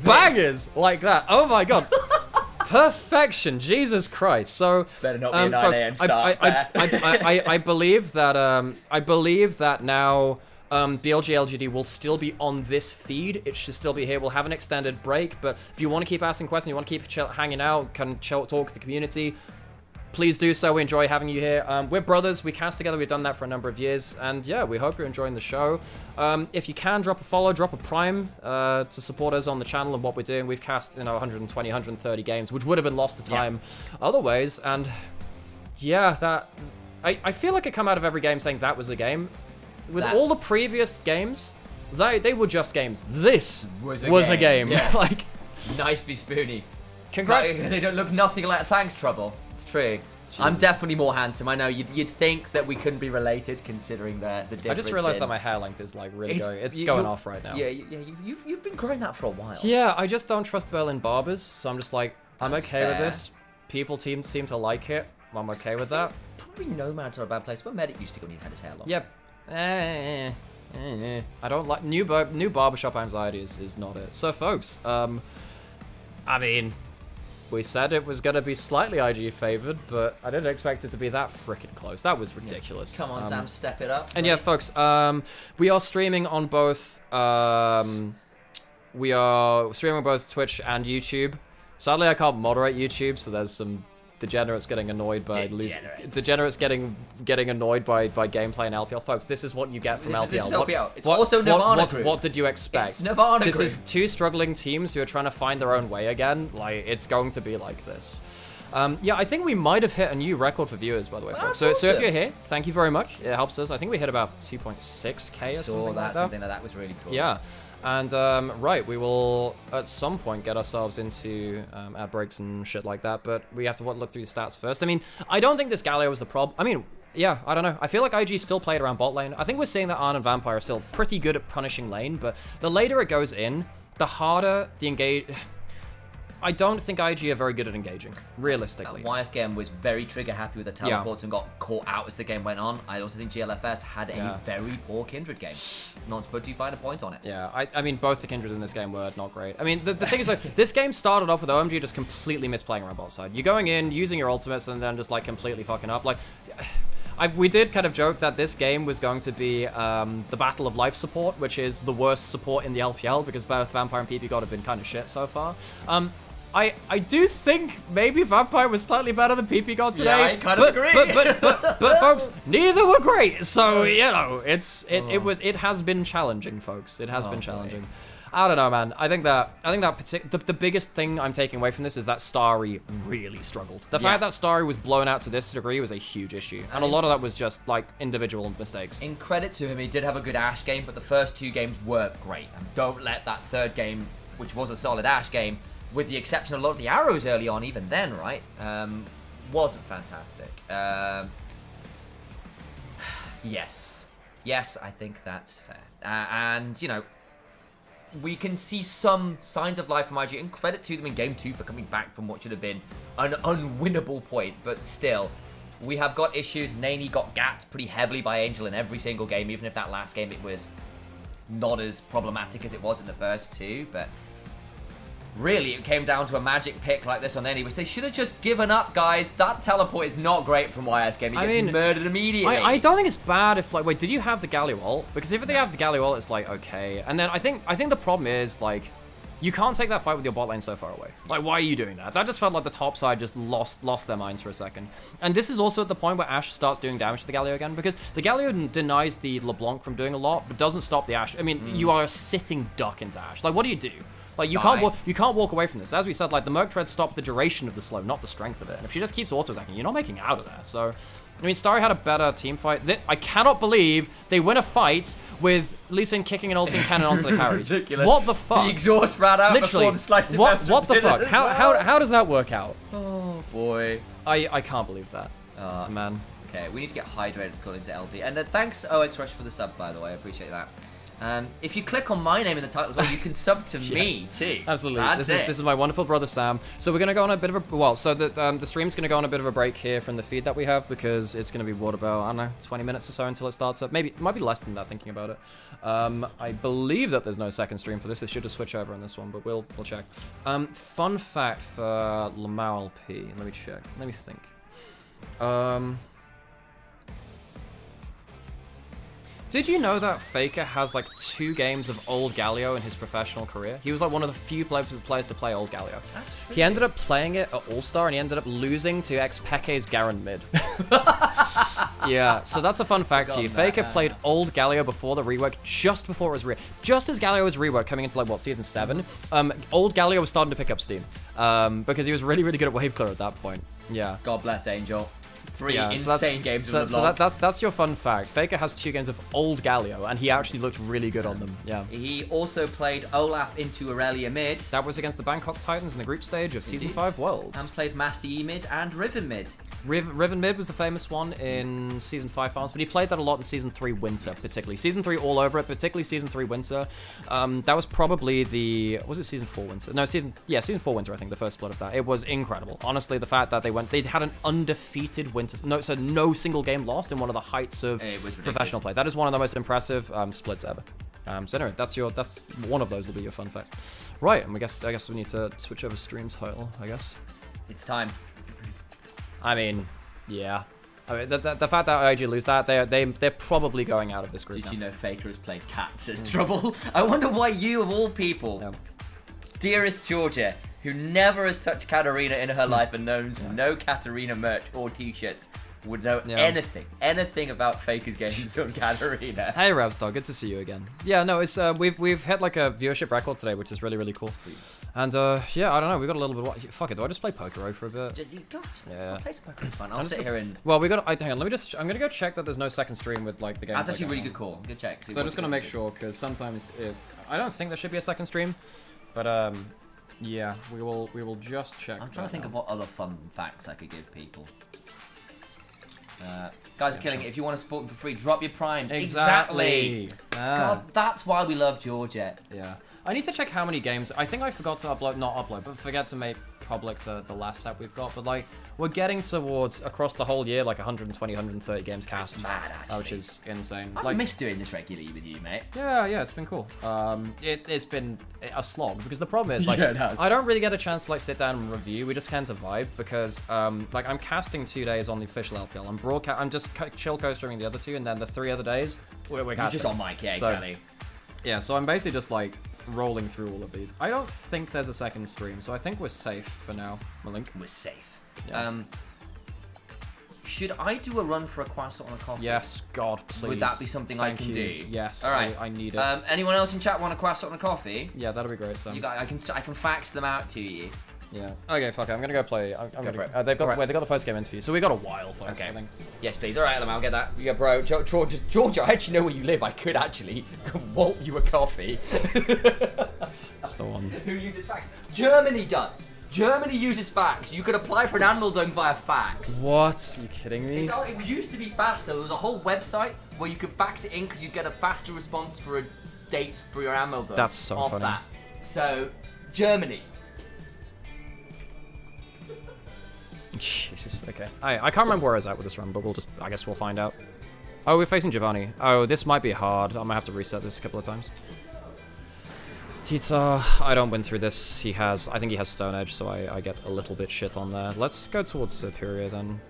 bangers like that. Oh my god. Perfection, Jesus Christ. So better not be a 9 a.m. start. I believe that now BLG LGD will still be on this feed. It should still be here. We'll have an extended break, but if you want to keep asking questions, you want to keep hanging out, talk with the community, please do so. We enjoy having you here. We're brothers. We cast together. We've done that for a number of years. And yeah, we hope you're enjoying the show. If you can, drop a follow, drop a prime to support us on the channel and what we're doing. We've cast, 120, 130 games, which would have been lost to time otherwise. And yeah, I feel like I come out of every game saying that was a game. With all the previous games, they were just games. This was a game. Yeah. Like, nice be spoony. Congrats. They don't look nothing like Thanks Trouble. It's true. Jesus. I'm definitely more handsome. I know you'd think that we couldn't be related considering the difference. I just realized that my hair length is like really going off right now. Yeah, you've been growing that for a while. Yeah, I just don't trust Berlin barbers, so I'm just like, I'm okay fair. with this. People seem to like it. I'm okay with that. Probably nomads are a bad place. Where Medic used to go when he had his hair long. Yep. I don't like new barbershop anxiety is not it. So folks, I mean, we said it was gonna be slightly IG favored, but I didn't expect it to be that freaking close. That was ridiculous. Come on, Sam, step it up. And yeah, folks, we are streaming on both. We are streaming on both Twitch and YouTube. Sadly, I can't moderate YouTube, so there's some degenerates getting annoyed by degenerates getting annoyed by gameplay in LPL. Folks, this is what you get from LPL. This is LPL. It's also Nirvana Group. What did you expect? It's Nirvana This Group. is two struggling teams who are trying to find their own way again. Like, it's going to be like this. Yeah, I think we might have hit a new record for viewers, by the way, folks. So if you're here, thank you very much. It helps us. I think we hit about 2.6k or something like that. Something like that was really cool. Yeah. And, right, we will, at some point, get ourselves into ad breaks and shit like that, but we have to look through the stats first. I mean, I don't think this Galio was the problem. I mean, yeah, I don't know. I feel like IG still played around bot lane. I think we're seeing that Arn and Vampire are still pretty good at punishing lane, but the later it goes in, the harder the engage... I don't think IG are very good at engaging, realistically. YSGM was very trigger happy with the teleports and got caught out as the game went on. I also think GLFS had a very poor Kindred game. Not to put too fine a point on it. Yeah, I mean, both the Kindreds in this game were not great. I mean, the thing is, like, this game started off with OMG just completely misplaying around bot side. You're going in, using your ultimates, and then just, like, completely fucking up. Like, we did kind of joke that this game was going to be the Battle of Life support, which is the worst support in the LPL, because both Vampire and PP God have been kind of shit so far. I do think maybe Vampire was slightly better than PP God today. Yeah, I kind of agree. But folks, neither were great. So it has been challenging, folks. It has been challenging. Boy. I don't know, man. I think that the biggest thing I'm taking away from this is that Starry really struggled. The fact that Starry was blown out to this degree was a huge issue, and a lot of that was just like individual mistakes. In credit to him, he did have a good Ashe game, but the first two games were great. And don't let that third game, which was a solid Ashe game, with the exception of a lot of the arrows early on, even then, right, wasn't fantastic. Yes, I think that's fair. And, you know, we can see some signs of life from IG, and credit to them in Game 2 for coming back from what should have been an unwinnable point, but still, we have got issues. Nani got gapped pretty heavily by Angel in every single game, even if that last game it was not as problematic as it was in the first two, but... really, it came down to a magic pick like this on Nani, which they should have just given up, guys. That teleport is not great from YSGame. He gets murdered immediately. I don't think it's bad if, like, wait, did you have the Galio ult? Because if they have the Galio ult, it's like, okay. And then I think the problem is, like, you can't take that fight with your bot lane so far away. Like, why are you doing that? That just felt like the top side just lost their minds for a second. And this is also at the point where Ashe starts doing damage to the Galio again, because the Galio denies the LeBlanc from doing a lot, but doesn't stop the Ashe. I mean, you are a sitting duck into Ashe. Like, what do you do? Like, you can't walk away from this. As we said, like, the Merc Tread stopped the duration of the slow, not the strength of it. And if she just keeps auto-attacking, you're not making out of there. So, I mean, Starry had a better team fight. I cannot believe they win a fight with Lee Sin kicking an ulting cannon onto the carries. Ridiculous. What the fuck? The exhaust ran out before the slice of what the fuck? How does that work out? Oh, boy. I can't believe that. Man. Okay, we need to get hydrated according to LP. And thanks, OX Rush, for the sub, by the way. I appreciate that. If you click on my name in the title as well, you can sub to me too. Absolutely. That's This is my wonderful brother Sam. So we're gonna go on a bit of a the stream's gonna go on a bit of a break here from the feed that we have because it's gonna be what about, I don't know, 20 minutes or so until it starts up. Maybe it might be less than that thinking about it. I believe that there's no second stream for this. It should just switch over on this one, but we'll check. Fun fact for Lamau LP. Let me check. Let me think. Did you know that Faker has like 2 games of Old Galio in his professional career? He was like one of the few players to play Old Galio. That's true. He ended up playing it at All-Star and he ended up losing to ex-Peke's Garen mid. Yeah, so that's a fun fact to you. Faker played Old Galio before the rework, just before it was reworked. Just as Galio was reworked coming into like, what, Season 7? Old Galio was starting to pick up steam because he was really, really good at wave clear at that point. Yeah. God bless Angel. 3 Yeah, insane games so in the vlog. that's your fun fact. Faker has 2 games of Old Galio, and he actually looked really good on them. Yeah. He also played Olaf into Aurelia mid. That was against the Bangkok Titans in the group stage of Season 5 Worlds. And played Master Yi mid and Riven mid. Riven mid was the famous one in Season 5 Finals, but he played that a lot in Season 3 Winter, particularly. Season 3 all over it, particularly Season 3 Winter. That was probably was it Season 4 Winter? No, Season 4 Winter, I think, the first split of that. It was incredible. Honestly, the fact that they had an undefeated Winter, no single game lost in one of the heights of professional play. That is one of the most impressive splits ever. So anyway, that's one of those will be your fun fact. Right, and I guess we need to switch over stream title, I guess. It's time. I mean, yeah. I mean, the fact that OMG lose that, they're probably going out of this group. Did you know Faker has played Cats as trouble? I wonder why you, of all people, dearest Georgia, who never has touched Katarina in her life and knows no Katarina merch or t-shirts, would know anything about Faker's games on Katarina. Hey Ravstar, good to see you again. Yeah, no, it's we've hit like a viewership record today, which is really, really cool. And yeah, I don't know, we got a little bit of fuck it, do I just play Pokero for a bit? Yeah. Play some Pokero, it's fine. I'll sit here and... Well, hang on, I'm gonna go check that there's no second stream with like the games. That's actually a really good call. Good check. So I'm just gonna make sure, because sometimes I don't think there should be a second stream, but yeah, we will just check. I'm trying to think of what other fun facts I could give people. Guys are killing it. If you want to support them for free, drop your primes. Exactly. God, that's why we love Georgia. Yeah. I need to check how many games. I think I forgot to forget to make public the last set we've got. But like, we're getting towards, across the whole year, like 120, 130 games cast. That's mad, actually. Which is insane. I've missed doing this regularly with you, mate. Yeah, it's been cool. It's been a slog because the problem is like, yeah, it has. I don't really get a chance to like sit down and review. We just tend to vibe because like I'm casting 2 days on the official LPL. I'm just chill co-streaming the other 2, and then the 3 other days we're casting. You're just on mic, yeah, exactly. Yeah, so I'm basically just like rolling through all of these. I don't think there's a second stream, so I think we're safe for now, Malink. We're safe. Yeah. Should I do a run for a croissant and a coffee? Yes, God, please. Would that be something I can do? Yes. All right. I need it. Anyone else in chat want a croissant and a coffee? Yeah, that'll be great, Sam. You got, I can fax them out to you. Yeah. Okay, fuck it. I'm gonna go play. Go for it. They got the post game interview, so we got a while, folks. Okay. I think. Yes, please. All right, I'll get that. Yeah, bro. Georgia, I actually know where you live. I could actually walt you a coffee. That's the one. Who uses fax? Germany does. Germany uses fax. You could apply for an animal dome via fax. What? Are you kidding me? It used to be faster. There was a whole website where you could fax it in because you'd get a faster response for a date for your animal dome. That's so funny. That. So, Germany. Jesus, okay. I can't remember where I was at with this run, but I guess we'll find out. Oh, we're facing Giovanni. Oh, this might be hard. I might have to reset this a couple of times. Tita, I don't win through this. I think he has Stone Edge, so I get a little bit shit on there. Let's go towards Superior then.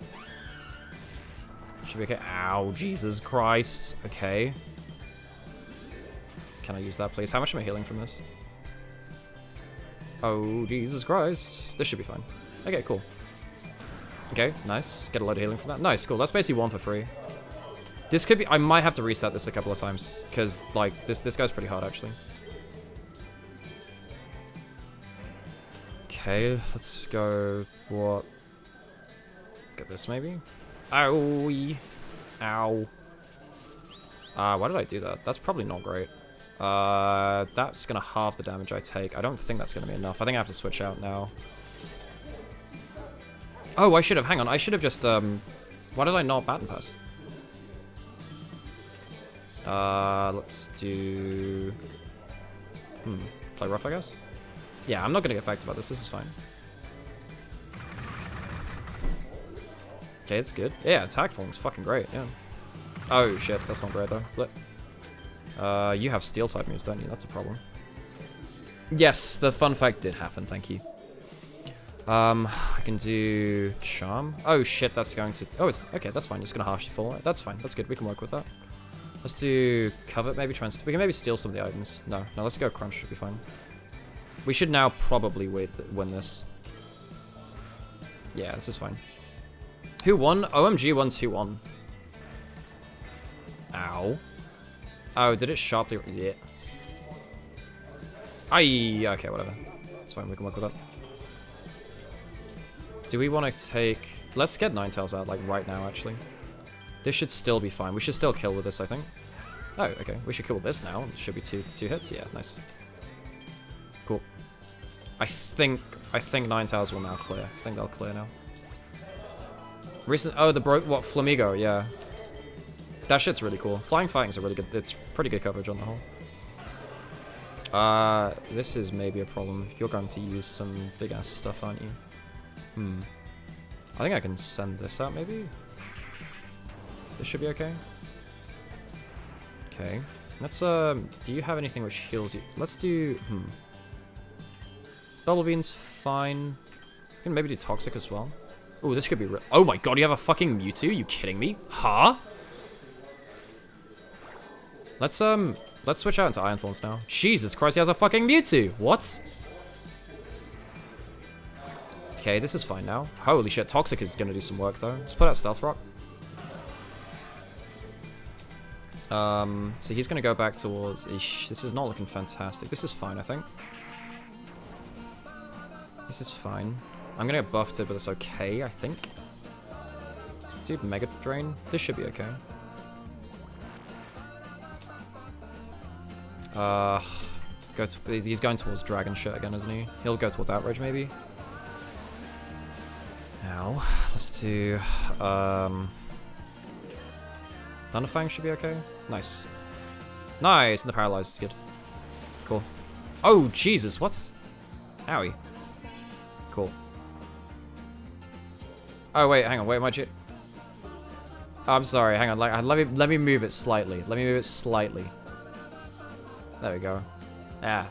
Should be okay. Ow, Jesus Christ. Okay. Can I use that, please? How much am I healing from this? Oh, Jesus Christ. This should be fine. Okay, cool. Okay, nice. Get a load of healing from that. Nice, cool. That's basically 1 for free. This could be... I might have to reset this a couple of times, because, like, this guy's pretty hard, actually. Okay, let's go... What? Get this, maybe? Owie. Ow. Why did I do that? That's probably not great. That's gonna halve the damage I take. I don't think that's gonna be enough. I think I have to switch out now. Oh, I should have. Hang on. I should have just. Why did I not baton pass? Let's do... play rough, I guess? Yeah, I'm not gonna get affected by this. This is fine. Okay, it's good. Yeah, attack falling is fucking great, yeah. Oh shit, that's not great though. Blip. You have steel type moves, don't you? That's a problem. Yes, the fun fact did happen, thank you. I can do charm. Oh shit, that's going to... Oh, it's... Okay, that's fine. It's gonna harshly fall. That's fine. That's good. We can work with that. Let's do covet, maybe try and... We can maybe steal some of the items. No, let's go crunch. Should be fine. We should now probably win this. Yeah, this is fine. Who won? OMG won 2-1. Ow. Oh, did it sharply... Yeah. Aye, okay, whatever. It's fine, we can work with that. Do we want to take... Let's get Ninetales out, like, right now, actually. This should still be fine. We should still kill with this, I think. Oh, okay. We should kill with this now. It should be two hits. Yeah, nice. Cool. I think Ninetales will now clear. I think they'll clear now. Oh, the what? Flamigo, yeah. That shit's really cool. Flying Fighting's a really good... It's pretty good coverage on the whole. This is maybe a problem. You're going to use some big-ass stuff, aren't you? I think I can send this out, maybe? This should be okay. Okay. Let's, do you have anything which heals you? Let's do... Bubble Bean's fine. We can maybe do Toxic as well. Oh, this could be... Oh my god, you have a fucking Mewtwo? You kidding me? Huh? Let's switch out into Iron Thorns now. Jesus Christ, he has a fucking Mewtwo! What? Okay, this is fine now. Holy shit, Toxic is gonna do some work though. Let's put out Stealth Rock. So he's gonna go back towards... Eesh, this is not looking fantastic. This is fine, I think. This is fine. I'm gonna get buffed it, but it's okay, I think. Let's do Mega Drain. This should be okay. He's going towards Dragon shit again, isn't he? He'll go towards Outrage, maybe. Now, let's do... Thunderfang should be okay. Nice. Nice! And the Paralyze is good. Cool. Oh, Jesus, what? Owie. Cool. Oh, wait, hang on. Wait, might you... Oh, I'm sorry, hang on. Let me move it slightly. Let me move it slightly. There we go. Yeah.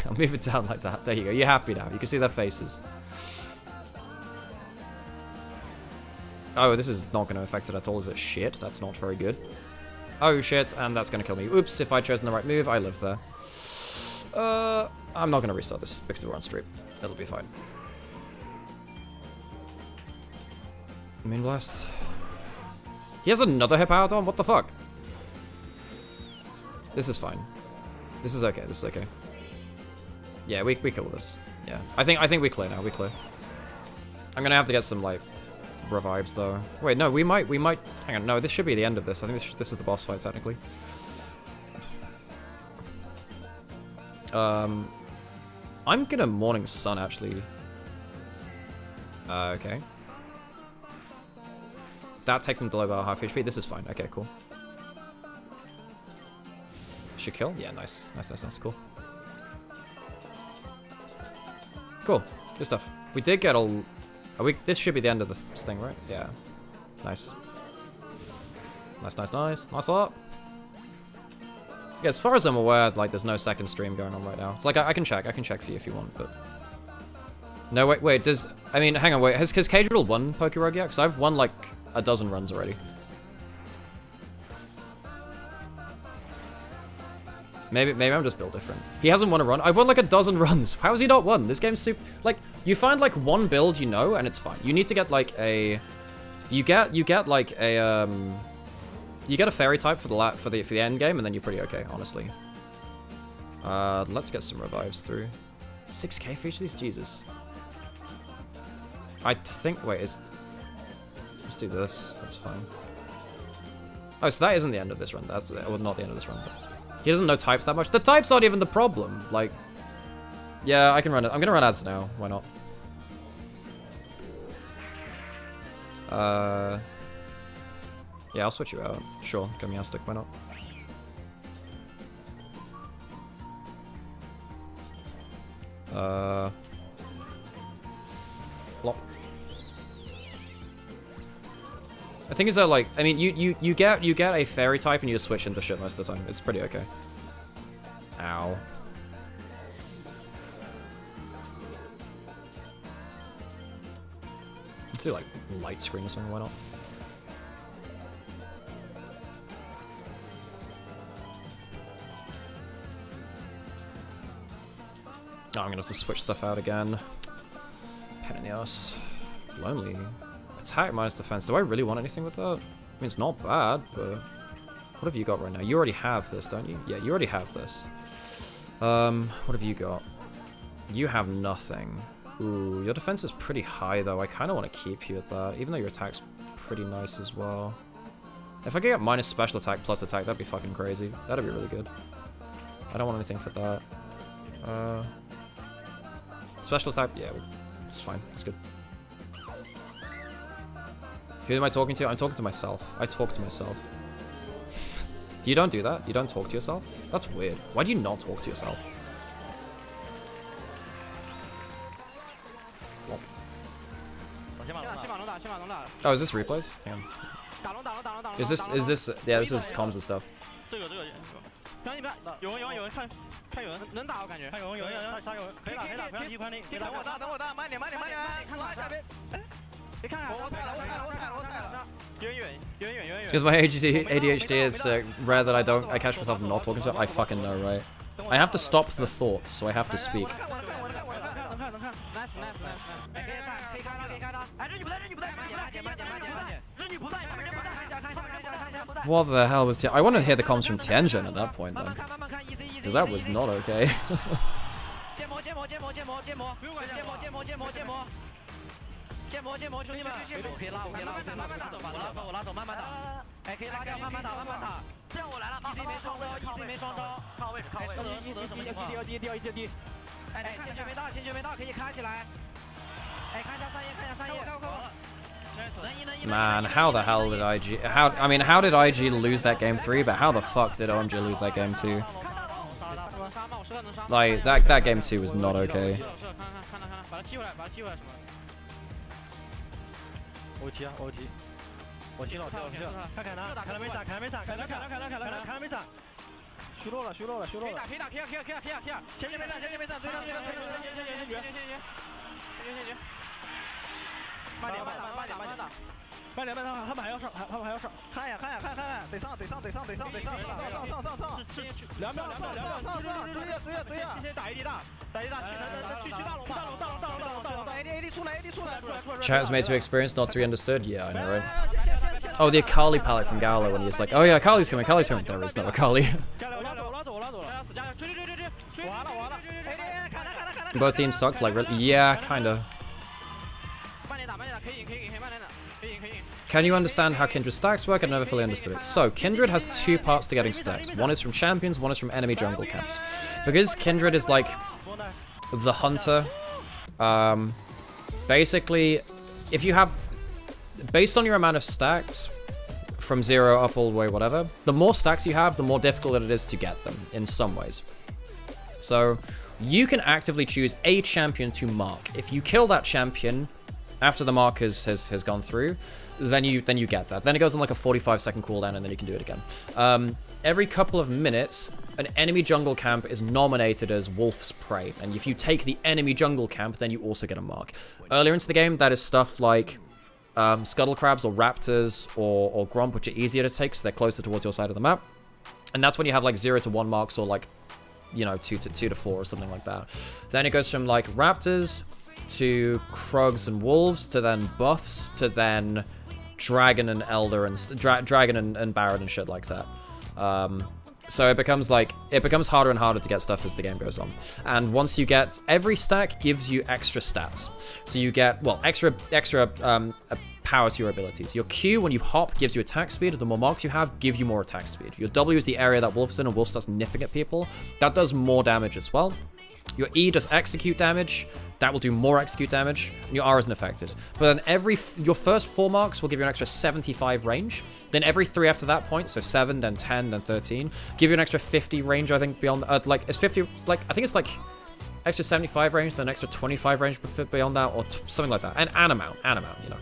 I'll move it down like that. There you go. You're happy now. You can see their faces. Oh, this is not going to affect it at all, is it? Shit, that's not very good. Oh, shit, and that's going to kill me. Oops, if I'd chosen the right move, I lived there. I'm not going to restart this because we're on stream. It'll be fine. Moonblast. He has another Hippowdon? What the fuck? This is fine. This is okay, this is okay. Yeah, we kill this. Yeah. I think we clear now, we clear. I'm gonna have to get some, like, revives, though. Wait, no, we might... Hang on, no, this should be the end of this. I think this is the boss fight, technically. I'm gonna Morning Sun, actually. Okay. That takes him below about half HP. This is fine. Okay, cool. Should kill? Yeah, nice. Nice, cool. Cool. Good stuff. We did get a... This should be the end of this thing, right? Yeah. Nice. Nice a lot. Yeah, as far as I'm aware, like, there's no second stream going on right now. It's like, I can check for you if you want, but... No, wait, does... I mean, hang on, wait, has Cadrill won Pokerogue yet? Because I've won, like, a dozen runs already. Maybe I'm just built different. He hasn't won a run. I've won like a dozen runs. How has he not won? This game's super... Like, you find like one build you know, and it's fine. You need to get like a... You get like a... You get a fairy type for the end game, and then you're pretty okay, honestly. Let's get some revives through. 6k for each of these? Jesus. I think... Wait, let's do this. That's fine. Oh, so that isn't the end of this run. That's well, not the end of this run, but... He doesn't know types that much. The types aren't even the problem. Like, yeah, I can run it. I'm gonna run ads now. Why not? Yeah, I'll switch you out. Sure, give me a stick. Why not? Block. The thing is that, like, I mean, you get a fairy type and you just switch into shit most of the time. It's pretty okay. Ow. Let's do like light screen or something. Why not? Oh, I'm gonna have to switch stuff out again. Pain in the ass. Lonely. Attack minus defense. Do I really want anything with that? I mean, it's not bad, but what have you got right now? You already have this, don't you? Yeah, you already have this. What have you got? You have nothing. Ooh, your defense is pretty high though. I kind of want to keep you at that, even though your attack's pretty nice as well. If I could get minus special attack plus attack, that'd be fucking crazy. That'd be really good. I don't want anything for that. Special attack, yeah, it's fine. It's good. Who am I talking to? I'm talking to myself. I talk to myself. You don't do that? You don't talk to yourself? That's weird. Why do you not talk to yourself? Oh, is this replays? Hang on. Is this, yeah, this is comms and stuff. Because my ADHD is rare that I catch myself not talking to it. I fucking know, right? I have to stop the thoughts, so I have to speak. What the hell was I wanted to hear the comms from Tianjin at that point, then. Because that was not okay. Man, how the hell did IG... How did IG lose that game 3, but how the fuck did OMG lose that game 2? Like, that game 2 was not okay. Chat is made to experience, not to be understood. Yeah, I know, right? Oh, the Akali palette from Gala when he's like, oh yeah, Akali's coming, Akali's coming. There is no Akali. Both teams sucked, like, really? Yeah, kinda. Can you understand how Kindred stacks work? I never fully understood it. So, Kindred has 2 parts to getting stacks. One is from champions, one is from enemy jungle camps. Because Kindred is like the hunter, basically, if you have, based on your amount of stacks, from 0 up all the way, whatever, the more stacks you have, the more difficult it is to get them, in some ways. So, you can actively choose a champion to mark. If you kill that champion after the mark has gone through, then you get that. Then it goes on like a 45-second cooldown, and then you can do it again. Every couple of minutes, an enemy jungle camp is nominated as Wolf's Prey, and if you take the enemy jungle camp, then you also get a mark. Earlier into the game, that is stuff like scuttle crabs or raptors or gromp, which are easier to take, so they're closer towards your side of the map. And that's when you have like 0 to 1 marks, or like, you know, 2 to 4 or something like that. Then it goes from like raptors to Krugs and wolves to then buffs to then dragon and elder and dragon and baron and shit like that. So it becomes harder and harder to get stuff as the game goes on. And once you get, every stack gives you extra stats. So you get, well, extra power to your abilities. Your Q, when you hop, gives you attack speed. The more marks you have, give you more attack speed. Your W is the area that Wolf is in, and Wolf starts nipping at people. That does more damage as well. Your E does execute damage. That will do more execute damage. And your R isn't affected. But then your first 4 marks will give you an extra 75 range. Then every 3 after that point, so 7, then 10, then 13, give you an extra 50 range, I think, beyond, like, it's 50, like, I think it's like, extra 75 range, then extra 25 range beyond that, or something like that. An amount, you know.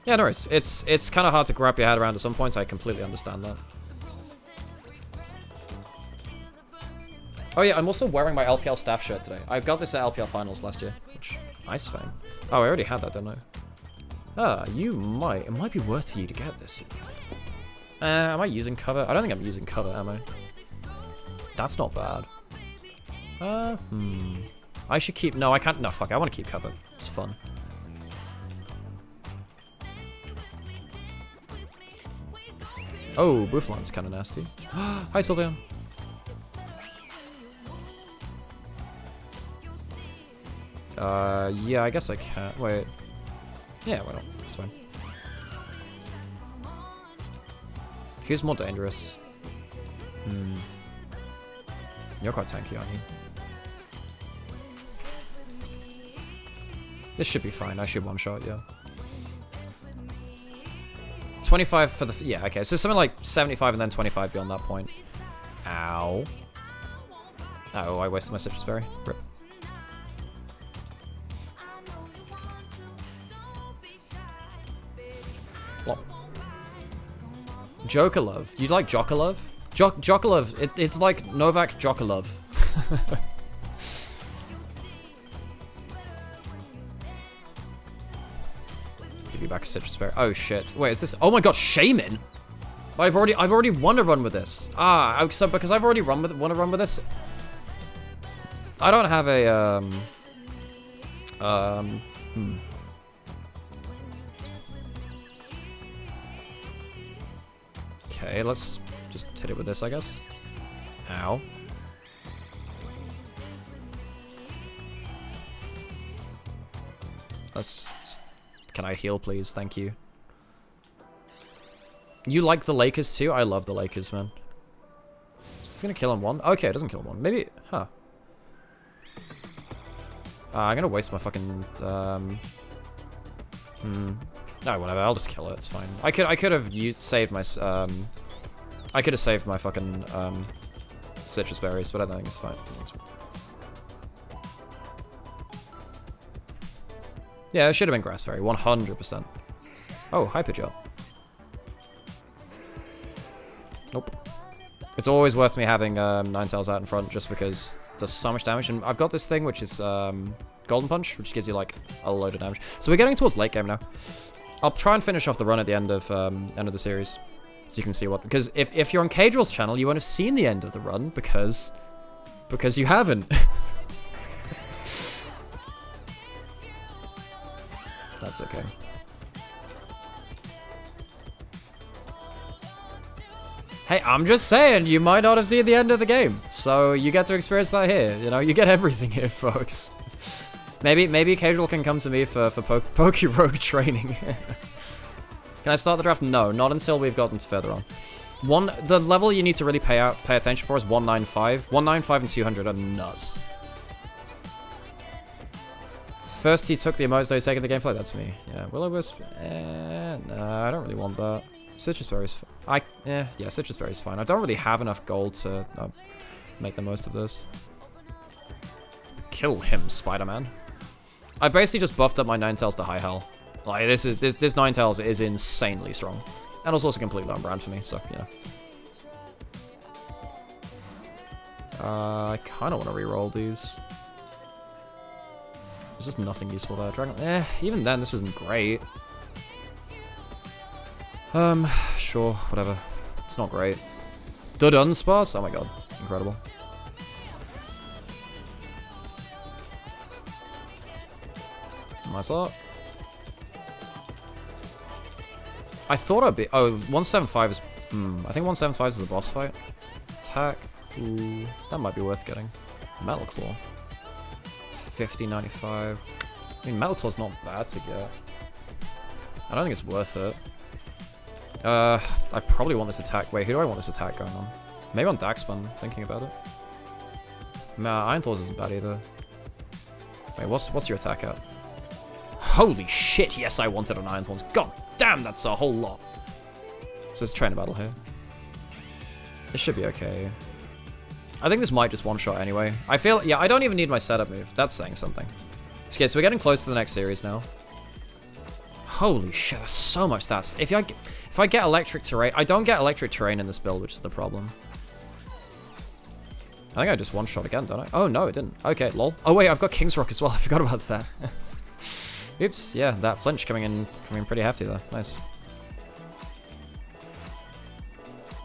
Yeah, no worries. It's kind of hard to grab your head around at some points. I completely understand that. Oh yeah, I'm also wearing my LPL staff shirt today. I got this at LPL finals last year, which nice thing. Oh, I already had that, didn't I? Ah, it might be worth for you to get this. Am I using cover? I don't think I'm using cover, am I? That's not bad. I should keep, no, I can't, no, fuck, I want to keep cover. It's fun. Oh, Buffalon's kind of nasty. Hi, Sylvia. Yeah, I guess I can. Wait. Yeah, why not? It's fine. Who's more dangerous? You're quite tanky, aren't you? This should be fine. I should one-shot, yeah. 25 for the... Yeah, okay. So something like 75 and then 25 beyond that point. Ow. Oh, I wasted my citrus berry. Rip. What? Jokolov. You like Jokolov? Jokolov. It's like Novak Jokolov. Give you back a citrus berry. Oh shit. Wait, is this? Oh my god, Shaman. I've already won a run with this. Ah, so because I've already won a run with this. I don't have a Okay, let's just hit it with this, I guess. Ow. Let's just, can I heal, please? Thank you. You like the Lakers too? I love the Lakers, man. Is this gonna kill him one? Okay, it doesn't kill him one. Maybe, huh. I'm gonna waste my fucking, No, whatever, I'll just kill it, it's fine. I could have saved my, I could have saved my fucking, citrus berries, but I don't think it's fine. Yeah, it should have been grass fairy, 100%. Oh, hyper gel. Nope. It's always worth me having Ninetales out in front just because it does so much damage. And I've got this thing which is Golden Punch, which gives you like a load of damage. So we're getting towards late game now. I'll try and finish off the run at the end of the series, so you can see what. Because if you're on Cadrill's channel, you won't have seen the end of the run because you haven't. That's okay. Hey, I'm just saying, you might not have seen the end of the game, so you get to experience that here. You know, you get everything here, folks. Maybe Casual can come to me for Pokerogue training. Can I start the draft? No, not until we've gotten further on. The level you need to really pay attention for is 195. 195 and 200 are nuts. First he took the emotes, though second the gameplay. That's me. Yeah, Will-O-Wisp. No, I don't really want that. Citrus berries. Yeah, citrus berries fine. I don't really have enough gold to make the most of this. Kill him, Spider-Man. I basically just buffed up my Ninetales to high hell. Like this Ninetales is insanely strong, and it's also completely on brand for me. So you know. I kind of want to re-roll these. There's just nothing useful there. Dragon. Even then, this isn't great. Sure, whatever. It's not great. Dunsparce? Oh my god, incredible. Nice art. I thought I'd be. Oh, 175 is. I think 175 is the boss fight. Attack. Ooh, that might be worth getting. Metal Claw. 50.95. I mean, Metal Claw's not bad to get. I don't think it's worth it. I probably want this attack. Wait, who do I want this attack going on? Maybe on Daxman, thinking about it. Nah, Iron Claws isn't bad either. Wait, what's your attack at? Holy shit, yes, I wanted an Iron Thorns. God damn, that's a whole lot. So it's trainer battle here. This should be okay. I think this might just one-shot anyway. I feel, yeah, I don't even need my setup move. That's saying something. Okay, so we're getting close to the next series now. Holy shit, that's so much stats. If I get electric terrain, I don't get electric terrain in this build, which is the problem. I think I just one-shot again, don't I? Oh, no, it didn't. Okay, lol. Oh, wait, I've got King's Rock as well. I forgot about that. Oops, yeah, that flinch coming in pretty hefty, though. Nice.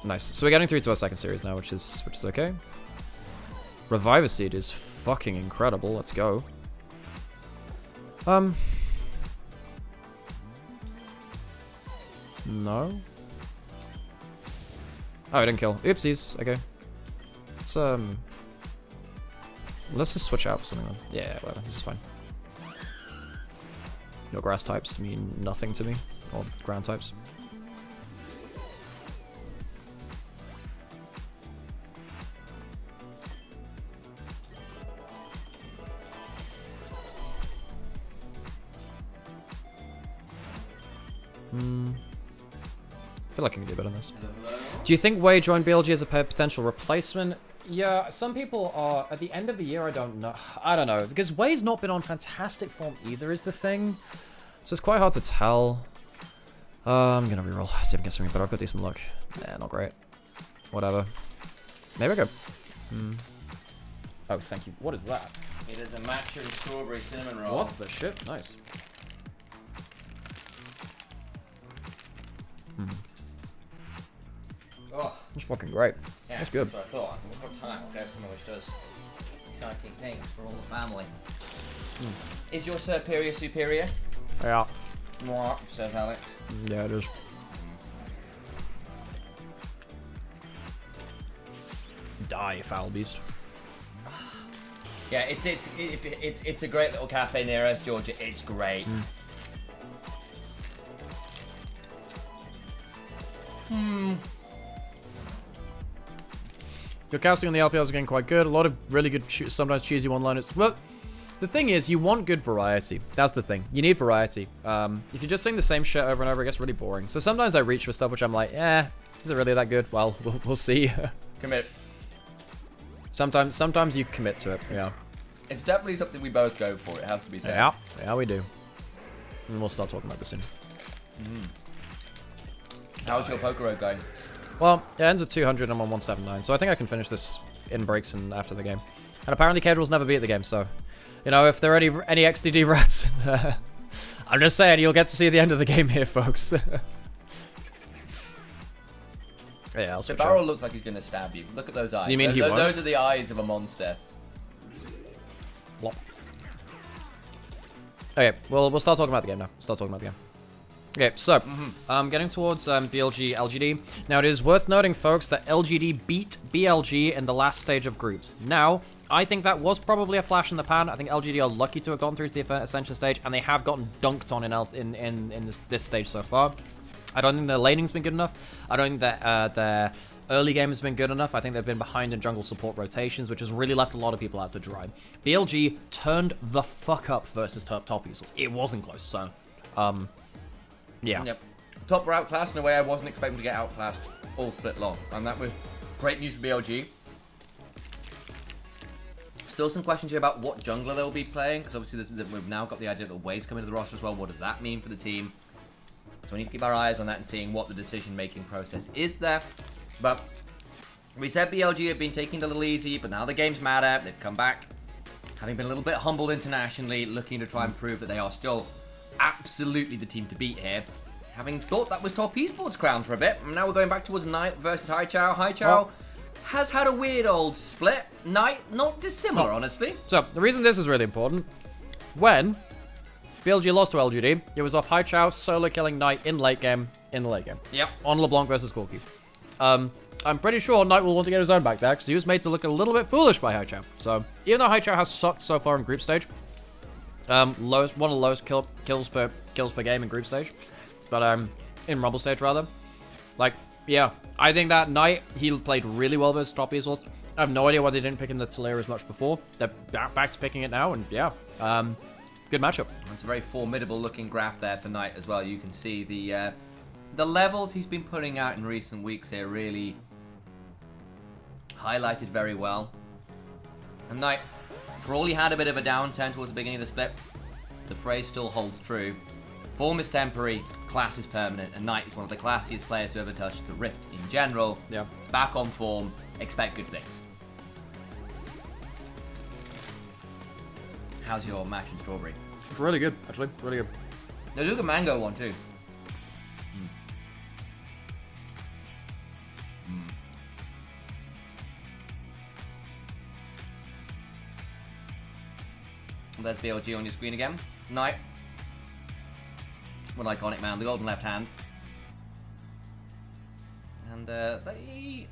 Nice. So we're getting through to our second series now, which is okay. Reviver Seed is fucking incredible. Let's go. No. Oh, I didn't kill. Oopsies. Okay. Let's just switch out for something then. Yeah, whatever. This is fine. Your grass types mean nothing to me. Or ground types. I feel like I can do better than this. Do you think Wei joined BLG as a potential replacement? Yeah, some people are. At the end of the year, I don't know. I don't know. Because Wei's not been on fantastic form either is the thing. So it's quite hard to tell. I'm going to reroll. See if I can get something better. I've got decent luck. Nah, not great. Whatever. Maybe I go. Oh, thank you. What is that? It is a matcha and strawberry cinnamon roll. What's the shit? Nice. Oh, that's fucking great. Yeah, that's good. That's what I thought. We've got time. I'll go somewhere which does exciting things for all the family. Is your superior? Yeah. Mwah, says Alex. Yeah, it is. Die, foul beast. Yeah, it's a great little cafe near us, Georgia. It's great. Your casting on the LPL is again quite good. A lot of really good, sometimes cheesy one-liners. Well, the thing is, you want good variety. That's the thing. You need variety. If you're just saying the same shit over and over, it gets really boring. So sometimes I reach for stuff which I'm like, is it really that good? Well, we'll see. Commit. Sometimes you commit to it. Yeah. It's definitely something we both go for. It has to be said. Yeah, we do. And we'll start talking about this soon. How's your poker road going? Well, it ends at 200 and I'm on 179, so I think I can finish this in breaks and after the game. And apparently casuals never beat the game, so... You know, if there are any XDD rats in there... I'm just saying, you'll get to see the end of the game here, folks. Yeah, I'll switch The barrel looks like he's going to stab you. Look at those eyes. You mean he won't? Those are the eyes of a monster. Plop. Okay, well, we'll start talking about the game now. Okay, so, getting towards BLG, LGD. Now, it is worth noting, folks, that LGD beat BLG in the last stage of groups. Now, I think that was probably a flash in the pan. I think LGD are lucky to have gotten through to the Ascension stage, and they have gotten dunked on in this stage so far. I don't think their laning's been good enough. I don't think that their early game has been good enough. I think they've been behind in jungle support rotations, which has really left a lot of people out to dry. BLG turned the fuck up versus top users. It wasn't close, so, yeah. Yep. Top were outclassed in a way I wasn't expecting to get outclassed all split long. And that was great news for BLG. Still some questions here about what jungler they'll be playing, because obviously we've now got the idea that Wei's coming to the roster as well. What does that mean for the team? So we need to keep our eyes on that and seeing what the decision-making process is there. But we said BLG have been taking it a little easy, but now the game's matter. They've come back, having been a little bit humbled internationally, looking to try and prove that they are still absolutely the team to beat here. Having thought that was top esports crown for a bit, and now we're going back towards Knight versus Haichao. Haichao has had a weird old split. Knight, not dissimilar, honestly. So, the reason this is really important, when BLG lost to LGD, it was off Haichao solo killing Knight in the late game. Yep. On LeBlanc versus Corki. I'm pretty sure Knight will want to get his own back there, because he was made to look a little bit foolish by Haichao. So, even though Haichao has sucked so far in group stage, one of the lowest kills per game in group stage, but in Rumble stage rather. Like, yeah, I think that Knight, he played really well versus top esports. I have no idea why they didn't pick him the Taliyah as much before. They're back to picking it now, and yeah. Good matchup. It's a very formidable looking graph there for Knight as well. You can see the levels he's been putting out in recent weeks here really highlighted very well. And Knight, for all he had a bit of a downturn towards the beginning of the split, the phrase still holds true. Form is temporary, class is permanent, and Knight is one of the classiest players to ever touch the Rift in general. Yeah. It's back on form, expect good things. How's your match in Strawberry? It's really good, actually. Really good. There's a good mango one too. There's BLG on your screen again. Knight. What an iconic man. The golden left hand. And they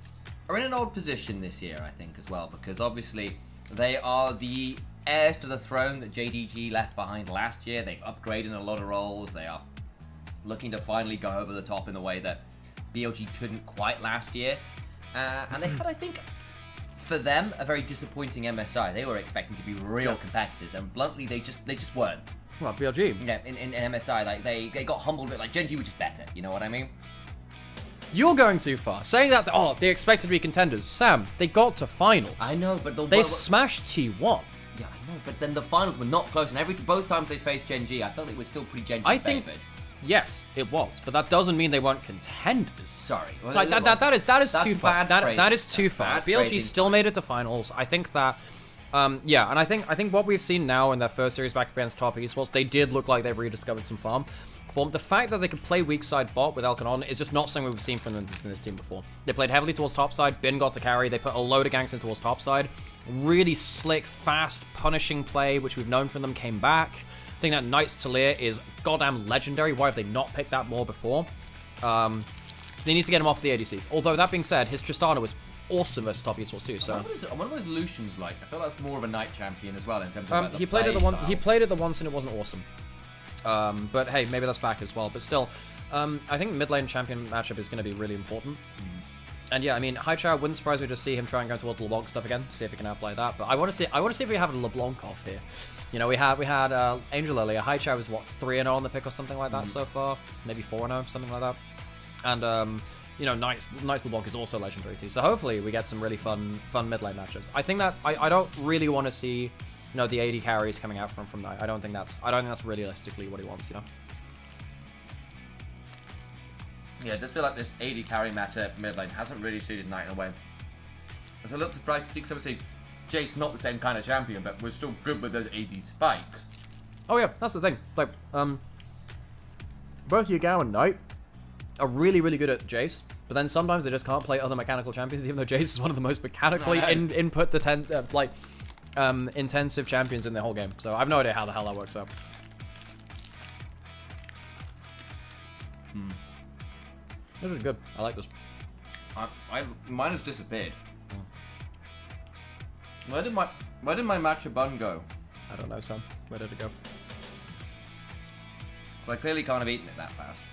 are in an odd position this year, I think, as well, because obviously they are the heirs to the throne that JDG left behind last year. They've upgraded a lot of roles. They are looking to finally go over the top in a way that BLG couldn't quite last year. And they had, I think, for them, a very disappointing MSI. They were expecting to be real competitors, and bluntly, they just weren't. Well, BLG. Yeah, in MSI, like they got humbled a bit. Like Gen G were just better. You know what I mean? You're going too far. Saying that, oh, they expected to be contenders. Sam, they got to finals. I know, but they smashed T1. Yeah, I know, but then the finals were not close, and both times they faced Gen G, I felt it was still pretty Gen G favored. Yes, it was, but that doesn't mean they weren't contenders. Sorry, well, like, that is too far. That is too far. BLG phrasing. Still made it to finals. I think that, yeah, and I think what we've seen now in their first series back against top esports, they did look like they've rediscovered some form. The fact that they could play weak side bot with Elkanon is just not something we've seen from them in this team before. They played heavily towards top side. Bin got to carry. They put a load of ganks in towards top side. Really slick, fast, punishing play, which we've known from them, came back. I think that Knight's Talir is goddamn legendary. Why have they not picked that more before? They need to get him off the ADCs. Although, that being said, his Tristana was awesome versus top esports too. So what was Lucian's like? I feel like more of a Knight champion as well in terms of like, he played it the once and it wasn't awesome. But hey, maybe that's back as well. But still, I think mid lane champion matchup is going to be really important. And yeah, I mean, Haichao wouldn't surprise me to see him try and go towards LeBlanc stuff again, see if he can outplay that. But I want to see if we have a LeBlanc off here. You know, we had Angel earlier. Haichao was what 3-0 on the pick or something like that so far, maybe 4-0, something like that. And you know, Knight's LeBlanc is also legendary too. So hopefully we get some really fun mid lane matchups. I think that I don't really want to see, you know, the AD carries coming out from Knight. I don't think that's realistically what he wants, you know. Yeah, I just feel like this AD carry matchup mid lane hasn't really suited Knight in a way. It's a little surprised to see, because obviously Jace's not the same kind of champion, but we're still good with those AD spikes. Oh yeah, that's the thing. Like, both Yagao and Knight are really, really good at Jace, but then sometimes they just can't play other mechanical champions, even though Jace is one of the most mechanically intensive champions in the whole game. So I have no idea how the hell that works out. This is good. I like this. Mine has disappeared. Where did my matcha bun go? I don't know, Sam. Where did it go? So I clearly can't have eaten it that fast.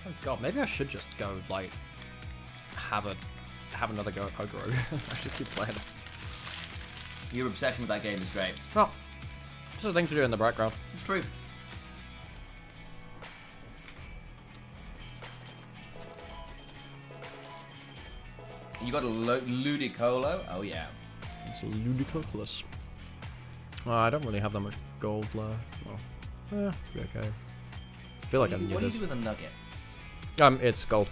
Oh god, maybe I should just go like have another go at Poker Rogue. I should just keep playing it. Your obsession with that game is great. Well, just a thing to do in the background. It's true. You got a Ludicolo? Oh yeah. It's a Ludicolo. I don't really have that much gold left. Well, be okay. I feel like I need this. What do you do with a nugget? It's gold.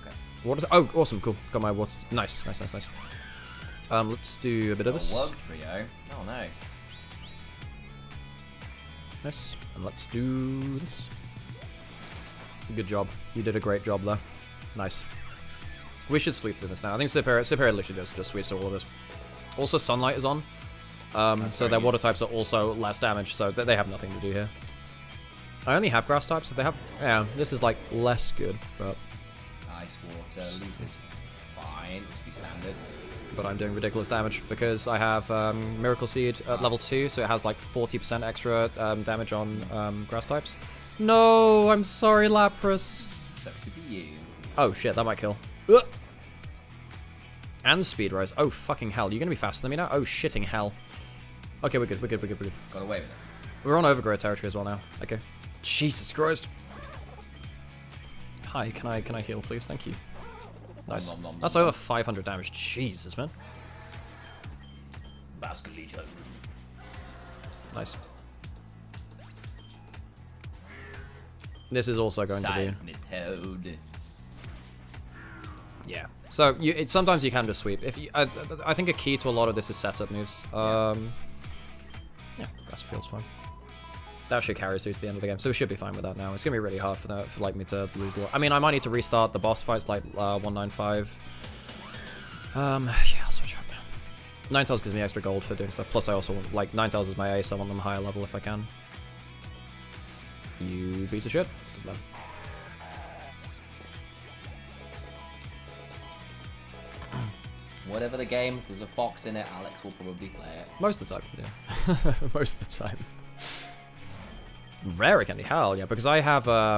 Okay. What is? Oh, awesome, cool. Got my what's nice. Let's do a bit of this. Wug trio. Oh no. Nice. And let's do this. Good job. You did a great job there. Nice. We should sweep through this now. I think Superior should just sweep through all of this. Also, Sunlight is on. So their water types are also less damage, so they have nothing to do here. I only have grass types. If they have, yeah, this is like less good, but ice water loop is fine. It should be standard. But I'm doing ridiculous damage because I have Miracle Seed at level 2, so it has like 40% extra damage on grass types. No, I'm sorry, Lapras. Sucks to be you. Oh shit, that might kill. Ugh. And speed rise. Oh fucking hell, you're gonna be faster than me now? Oh shitting hell. Okay, we're good. Got away with it. We're on overgrow territory as well now. Okay. Jesus Christ. Hi, can I heal, please? Thank you. Nice. That's over 500 damage. Jesus, man. Nice. This is also going to be. Yeah. So sometimes you can just sweep. If you, I think a key to a lot of this is setup moves. Yeah, grass feels fine. That should carry us through to the end of the game, so we should be fine with that now. It's gonna be really hard for me to lose a lot. I mean, I might need to restart the boss fights like 195. Yeah, I'll switch up. Ninetales gives me extra gold for doing stuff. Plus, I also want, like, Ninetales is my ace. I want them higher level if I can. You piece of shit. Doesn't matter. Whatever the game, if there's a fox in it, Alex will probably play it. Most of the time, yeah. Most of the time. Rare candy, hell yeah, because I have what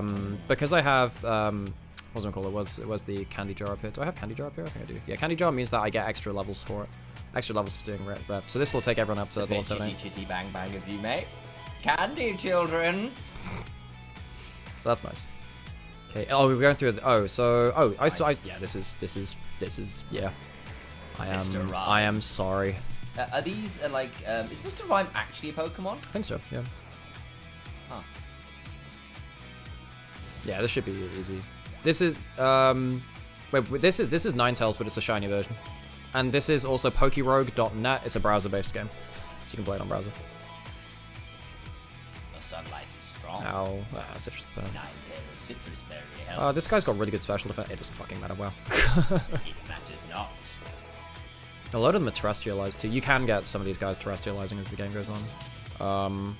was it called? It was the candy jar up here. Do I have candy jar up here? I think I do. Yeah, candy jar means that I get extra levels for it. Extra levels for doing rep. So this will take everyone up to the 178. Chitty bang bang of you, mate. Candy, children. That's nice. Okay. Oh, we're going through. Yeah. This is. Yeah. I am sorry. Are these like? Is Mr. Rhyme actually a Pokemon? I think so. Yeah. Huh. Yeah, this should be easy. This is wait, this is Ninetales, but it's a shiny version. And this is also PokeRogue.net. It's a browser-based game, so you can play it on browser. The sunlight is strong. Ow. Citrus berry. Ninetales citrus berry. This guy's got really good special defense. It doesn't fucking matter. Wow. It matters not. A lot of them are terrestrialized too. You can get some of these guys terrestrializing as the game goes on.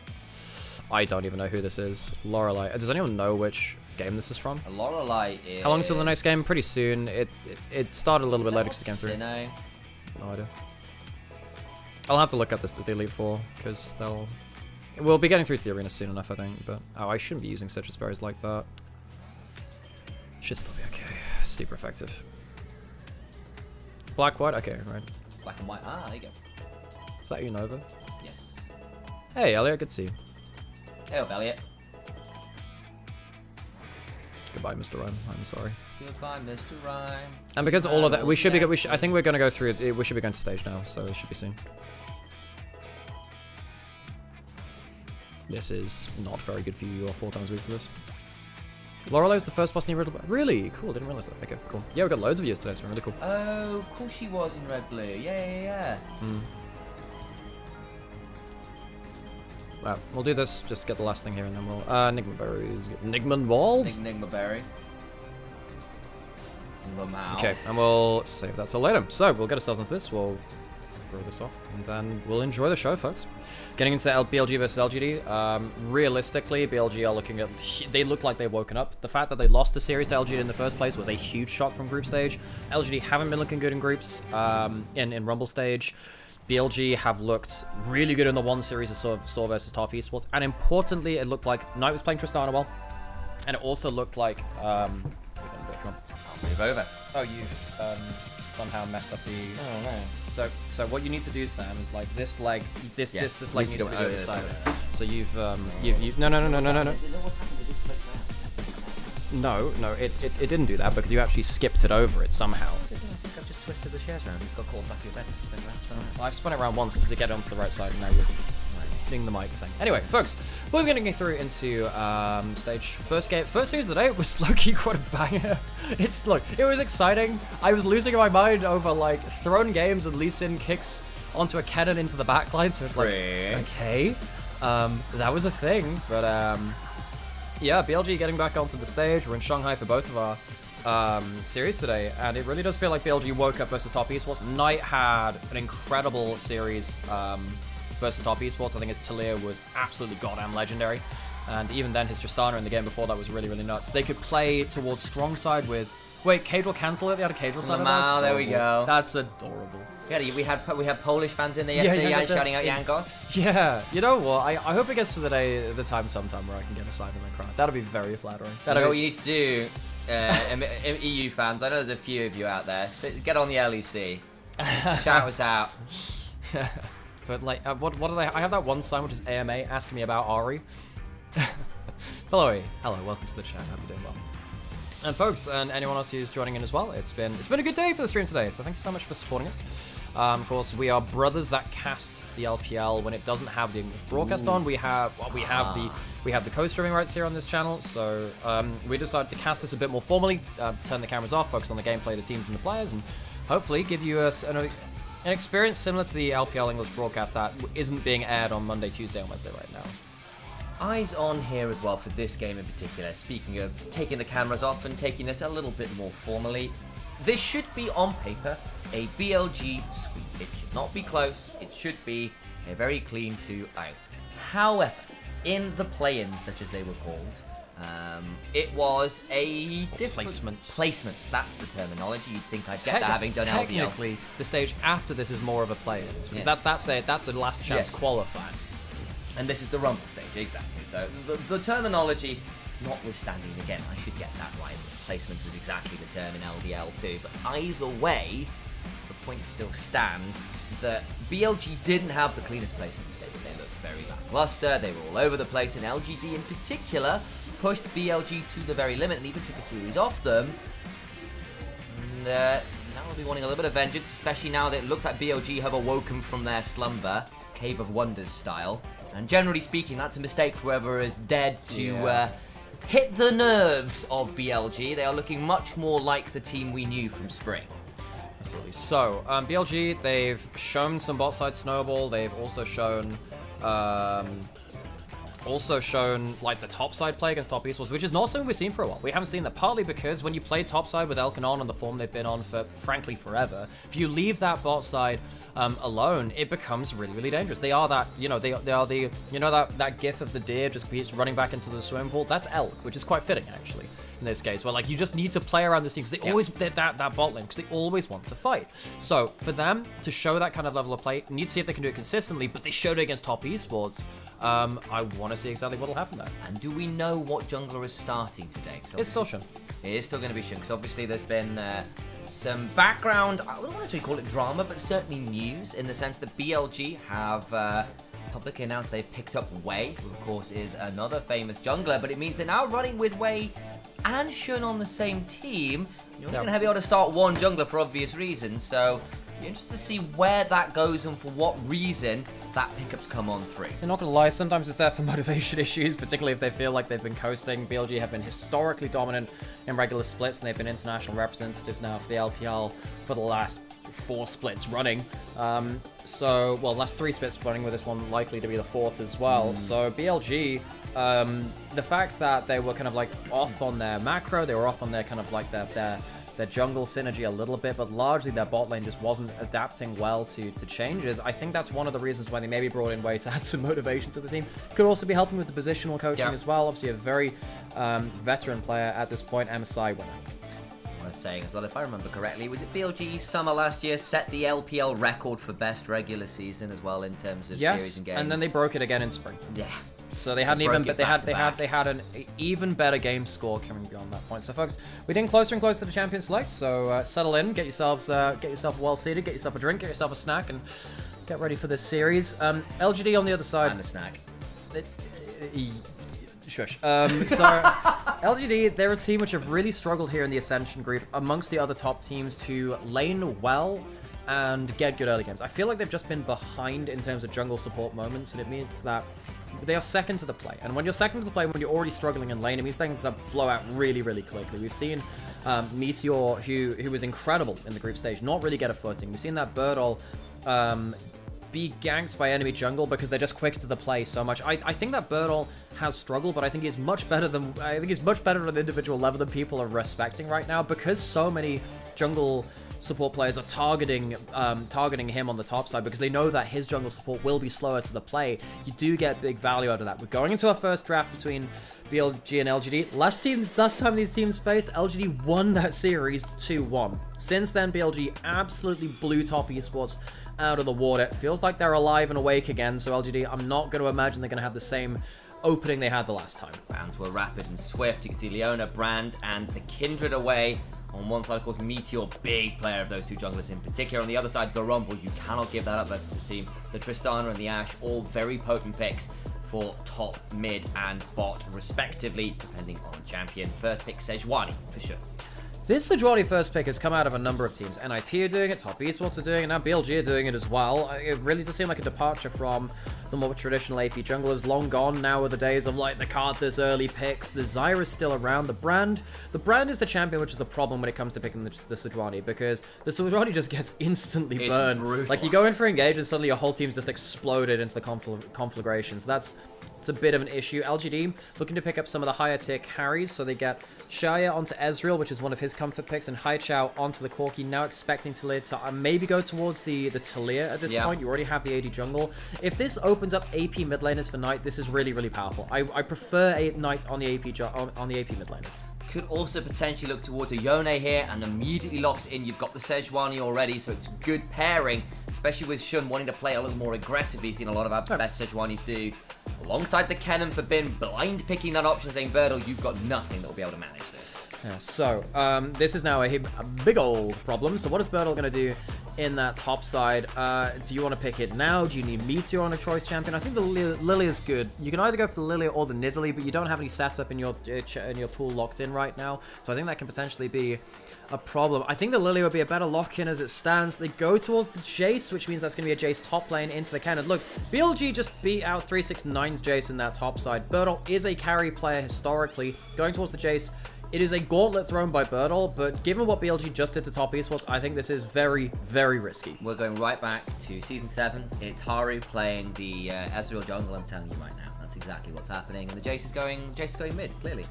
I don't even know who this is. Lorelei. Does anyone know which game this is from? Lorelei is... How long until the next game? Pretty soon. It started a little bit later because it came through. No idea. I'll have to look up the Elite Four because we'll be getting through to the arena soon enough, I think. But I shouldn't be using citrus berries like that. Should still be okay. Super effective. Black, white. Okay, right. Black and white. Ah, there you go. Is that you, Nova? Yes. Hey, Elliot. Good to see you. Hey up, Elliot. Goodbye, Mr. Rhyme. I'm sorry. Goodbye, Mr. Rhyme. And because all of that, we should be. I think we're going to go through. We should be going to stage now, so it should be soon. This is not very good for you. You are 4 times weak to this. Lorelei's the first boss in the Red. Really cool. Didn't realize that. Okay, cool. Yeah, we got loads of views today. So really cool. Oh, of course she was in Red Blue. Yeah. Wow, we'll do this. Just get the last thing here, and then we'll Enigma berries. Enigma balls. Enigma berry. Okay, and we'll save that till later. So we'll get ourselves into this. We'll throw this off, and then we'll enjoy the show, folks. Getting into BLG versus LGD. Realistically, BLG are looking at. They look like they've woken up. The fact that they lost the series to LGD in the first place was a huge shock from group stage. LGD haven't been looking good in groups. In Rumble stage. BLG have looked really good in the one series of Saw versus Top Esports, and importantly, it looked like Knight was playing Tristana well, and it also looked like I'll move over. Oh, you've somehow messed up the. Oh no. So what you need to do, Sam, is like this leg, this leg needs to be over side. So you've no. No, it didn't do that because you actually skipped it over it somehow. I've just twisted the chairs around. It's got caught back of your bed and spin around. I spun it around once to get it onto the right side, and now you're hitting the mic thing. Anyway, folks, we're going to get through into stage first series of the day. It was low-key quite a banger. It was exciting. I was losing my mind over like thrown games and Lee Sin kicks onto a cannon into the backline. So it's like, okay, that was a thing. But yeah, BLG getting back onto the stage. We're in Shanghai for both of our series today, and it really does feel like BLG woke up versus Top Esports. Knight had an incredible series versus Top Esports. I think his Talia was absolutely goddamn legendary, and even then his Tristana in the game before that was really, really nuts. They could play towards strong side with... Wait, Cade will cancel it? They had a Cade will side of that? There we go. That's adorable. Yeah, we had Polish fans in there yesterday shouting out Yankos. Yeah, you know what? I hope it gets to the time sometime where I can get a side of my cry. That'll be very flattering. You know what you need to do, EU fans? I know there's a few of you out there. Get on the LEC. Shout us out. But like, what did I have that one sign which is AMA asking me about Ari. Hello, welcome to the chat. Hope you're doing well. And folks, and anyone else who's joining in as well, it's been a good day for the stream today. So thank you so much for supporting us. Of course, we are brothers that cast the LPL when it doesn't have the English broadcast on. We have the co-streaming rights here on this channel. So we decided to cast this a bit more formally, turn the cameras off, focus on the gameplay, the teams, and the players, and hopefully give you an experience similar to the LPL English broadcast that isn't being aired on Monday, Tuesday, and Wednesday right now. Eyes on here as well for this game in particular. Speaking of taking the cameras off and taking this a little bit more formally, this should be on paper a BLG sweep. It should not be close. It should be a very clean 2-0. However, in the play-ins, such as they were called, it was a different placement. That's the terminology. You'd think I'd get that having done LPL. Technically, the stage after this is more of a play-ins because that's a last chance qualifying. And this is the Rumble stage, exactly. So the terminology, notwithstanding, again, I should get that right. Placement was exactly the term in LDL too. But either way, the point still stands that BLG didn't have the cleanest placement stage. They looked very lackluster. They were all over the place. And LGD in particular pushed BLG to the very limit and even took a series off them. And now we'll be wanting a little bit of vengeance, especially now that it looks like BLG have awoken from their slumber, Cave of Wonders style. And generally speaking, that's a mistake whoever is dead to hit the nerves of BLG. They are looking much more like the team we knew from spring. Absolutely. So, BLG, they've shown some bot side snowball. They've also shown like the top side play against top esports, which is not something we've seen for a while. We haven't seen that, partly because when you play top side with Elkanon on the form they've been on for frankly forever, if you leave that bot side alone, it becomes really, really dangerous. They are that, they are the, that gif of the deer just keeps running back into the swimming pool. That's Elk, which is quite fitting actually in this case, where like you just need to play around this team because they always that bot lane because they always want to fight. So for them to show that kind of level of play, you need to see if they can do it consistently. But they showed it against top esports. I want to see exactly what will happen there. And do we know what jungler is starting today? It's still Shun. It is still going to be Shun because obviously there's been some background, I wouldn't necessarily call it drama, but certainly news in the sense that BLG have publicly announced they've picked up Wei, who of course is another famous jungler, but it means they're now running with Wei and Shun on the same team. You're not going to be able to start one jungler for obvious reasons, so you're interested to see where that goes and for what reason that pickup's come on through. They're not going to lie, sometimes it's there for motivation issues, particularly if they feel like they've been coasting. BLG have been historically dominant in regular splits, and they've been international representatives now for the LPL for the last 4 splits running. Last 3 splits running, with this one likely to be the 4th as well. So BLG, the fact that they were kind of like off on their macro, they were off on their kind of like their jungle synergy a little bit, but largely their bot lane just wasn't adapting well to changes. I think that's one of the reasons why they maybe brought in Wei to add some motivation to the team. Could also be helping with the positional coaching as well. Obviously a very veteran player at this point, MSI winner. Worth saying as well, if I remember correctly, was it BLG summer last year set the LPL record for best regular season as well in terms of series and games? And then they broke it again in spring. Yeah. So they hadn't even, but they had an even better game score coming beyond that point. So folks, we're getting closer and closer to the champion select. So settle in, get yourself well seated, get yourself a drink, get yourself a snack, and get ready for this series. LGD on the other side. And a snack. Shush. So LGD, they're a team which have really struggled here in the Ascension group amongst the other top teams to lane well and get good early games. I feel like they've just been behind in terms of jungle support moments, and it means that they are second to the play. And when you're second to the play, when you're already struggling in lane, it means things that blow out really, really quickly. We've seen Meteor, who was incredible in the group stage, not really get a footing. We've seen that Birdall be ganked by enemy jungle because they're just quick to the play so much. I think that Birdall has struggled, but I think he's much better at an individual level than people are respecting right now, because so many jungle support players are targeting him on the top side because they know that his jungle support will be slower to the play. You do get big value out of that. We're going into our first draft between BLG and LGD. Last time these teams faced, LGD won that series 2-1. Since then, BLG absolutely blew top esports out of the water. It feels like they're alive and awake again, so LGD, I'm not going to imagine they're going to have the same opening they had the last time. Rounds were rapid and swift. You can see Leona, Brand, and the Kindred away. On one side, of course, Meteor, big player of those two junglers in particular. On the other side, the Rumble, you cannot give that up versus the team. The Tristana and the Ashe, all very potent picks for top, mid, and bot, respectively, depending on champion. First pick, Sejuani, for sure. This Sejuani first pick has come out of a number of teams. NIP are doing it, Top Esports are doing it, now BLG are doing it as well. It really does seem like a departure from the more traditional AP junglers. Long gone now are the days of like the Karthus early picks. The Zyra's still around. The brand is the champion, which is the problem when it comes to picking the Sejuani, because the Sejuani just gets instantly burned. Brutal. Like you go in for engage and suddenly your whole team's just exploded into the conflagrations. It's a bit of an issue. LGD looking to pick up some of the higher tier carries, so they get Shaya onto Ezreal, which is one of his comfort picks, and Haichao onto the Corki, now expecting Talia to maybe go towards the Talia at this point. You already have the AD jungle. If this opens up AP mid laners for Knight, this is really, really powerful. I prefer a Knight on the AP mid laners. Could also potentially look towards a Yone here and immediately locks in. You've got the Sejuani already, so it's good pairing, especially with Shun wanting to play a little more aggressively. Seen a lot of our best Sejuanis do. Alongside the Kennen for Bin, blind picking that option, saying, Birdle, you've got nothing that will be able to manage this. Yeah, so, this is now a big old problem. So what is Birdle going to do in that top side? Do you want to pick it now? Do you need Meteor on a choice champion? I think the Lily is good. You can either go for the Lily or the Nidalee, but you don't have any setup in your pool locked in right now. So I think that can potentially be a problem. I think the Lily would be a better lock-in as it stands. They go towards the Jace, which means that's going to be a Jace top lane into the cannon. Look, BLG just beat out 369's Jace in that top side. Birdle is a carry player historically. Going towards the Jace, it is a gauntlet thrown by Birdle, but given what BLG just did to Top Esports, I think this is very, very risky. We're going right back to Season 7. It's Haru playing the Ezreal jungle, I'm telling you right now. That's exactly what's happening. And the Jace is going mid, clearly.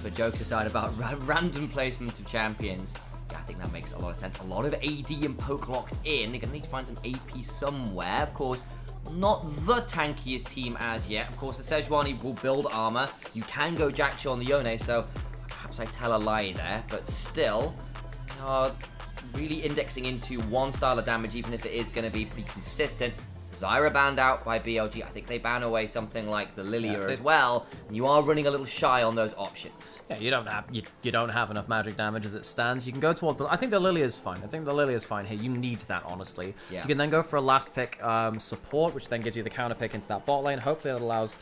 But jokes aside about random placements of champions, I think that makes a lot of sense. A lot of AD and poke locked in. They're going to need to find some AP somewhere. Of course, not the tankiest team as yet. Of course, the Sejuani will build armor. You can go Jackdaw on the Yone, so perhaps I tell a lie there. But still, really indexing into one style of damage, even if it is going to be pretty consistent. Zyra banned out by BLG. I think they ban away something like the Lilia as well. And you are running a little shy on those options. Yeah, you don't have enough magic damage as it stands. You can go towards the... I think the Lilia is fine. I think the Lilia is fine here. You need that, honestly. Yeah. You can then go for a last pick support, which then gives you the counter pick into that bot lane. Hopefully that allows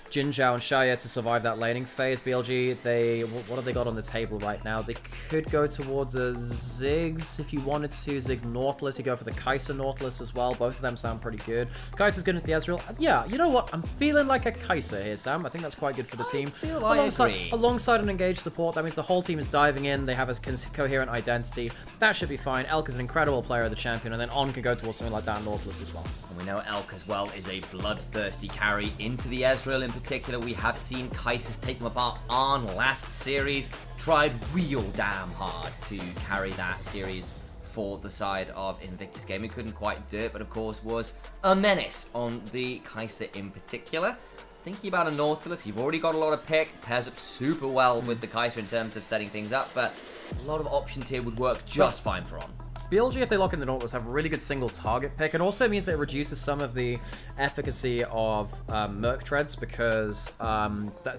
Jin Zhao and Shaya to survive that laning phase. BLG, what have they got on the table right now? They could go towards a Ziggs if you wanted to. Ziggs Nautilus. You go for the Kai'Sa Nautilus as well. Both of them sound pretty good. Kai'Sa's good into the Ezreal. Yeah, you know what? I'm feeling like a Kai'Sa here, Sam. I think that's quite good for the team. Alongside an engaged support, that means the whole team is diving in. They have a coherent identity. That should be fine. Elk is an incredible player of the champion, and then On can go towards something like that Nautilus as well. And we know Elk as well is a bloodthirsty carry into the Ezreal in particular. We have seen Kai'Sa's take them apart on last series. Tried real damn hard to carry that series for the side of Invictus Gaming. Couldn't quite do it, but of course was a menace on the Kai'Sa in particular. Thinking about a Nautilus, you've already got a lot of pick. Pairs up super well with the Kai'Sa in terms of setting things up, but a lot of options here would work just fine for On. BLG, if they lock in the Nautilus, have a really good single target pick. It also means that it reduces some of the efficacy of Merc Treads, because a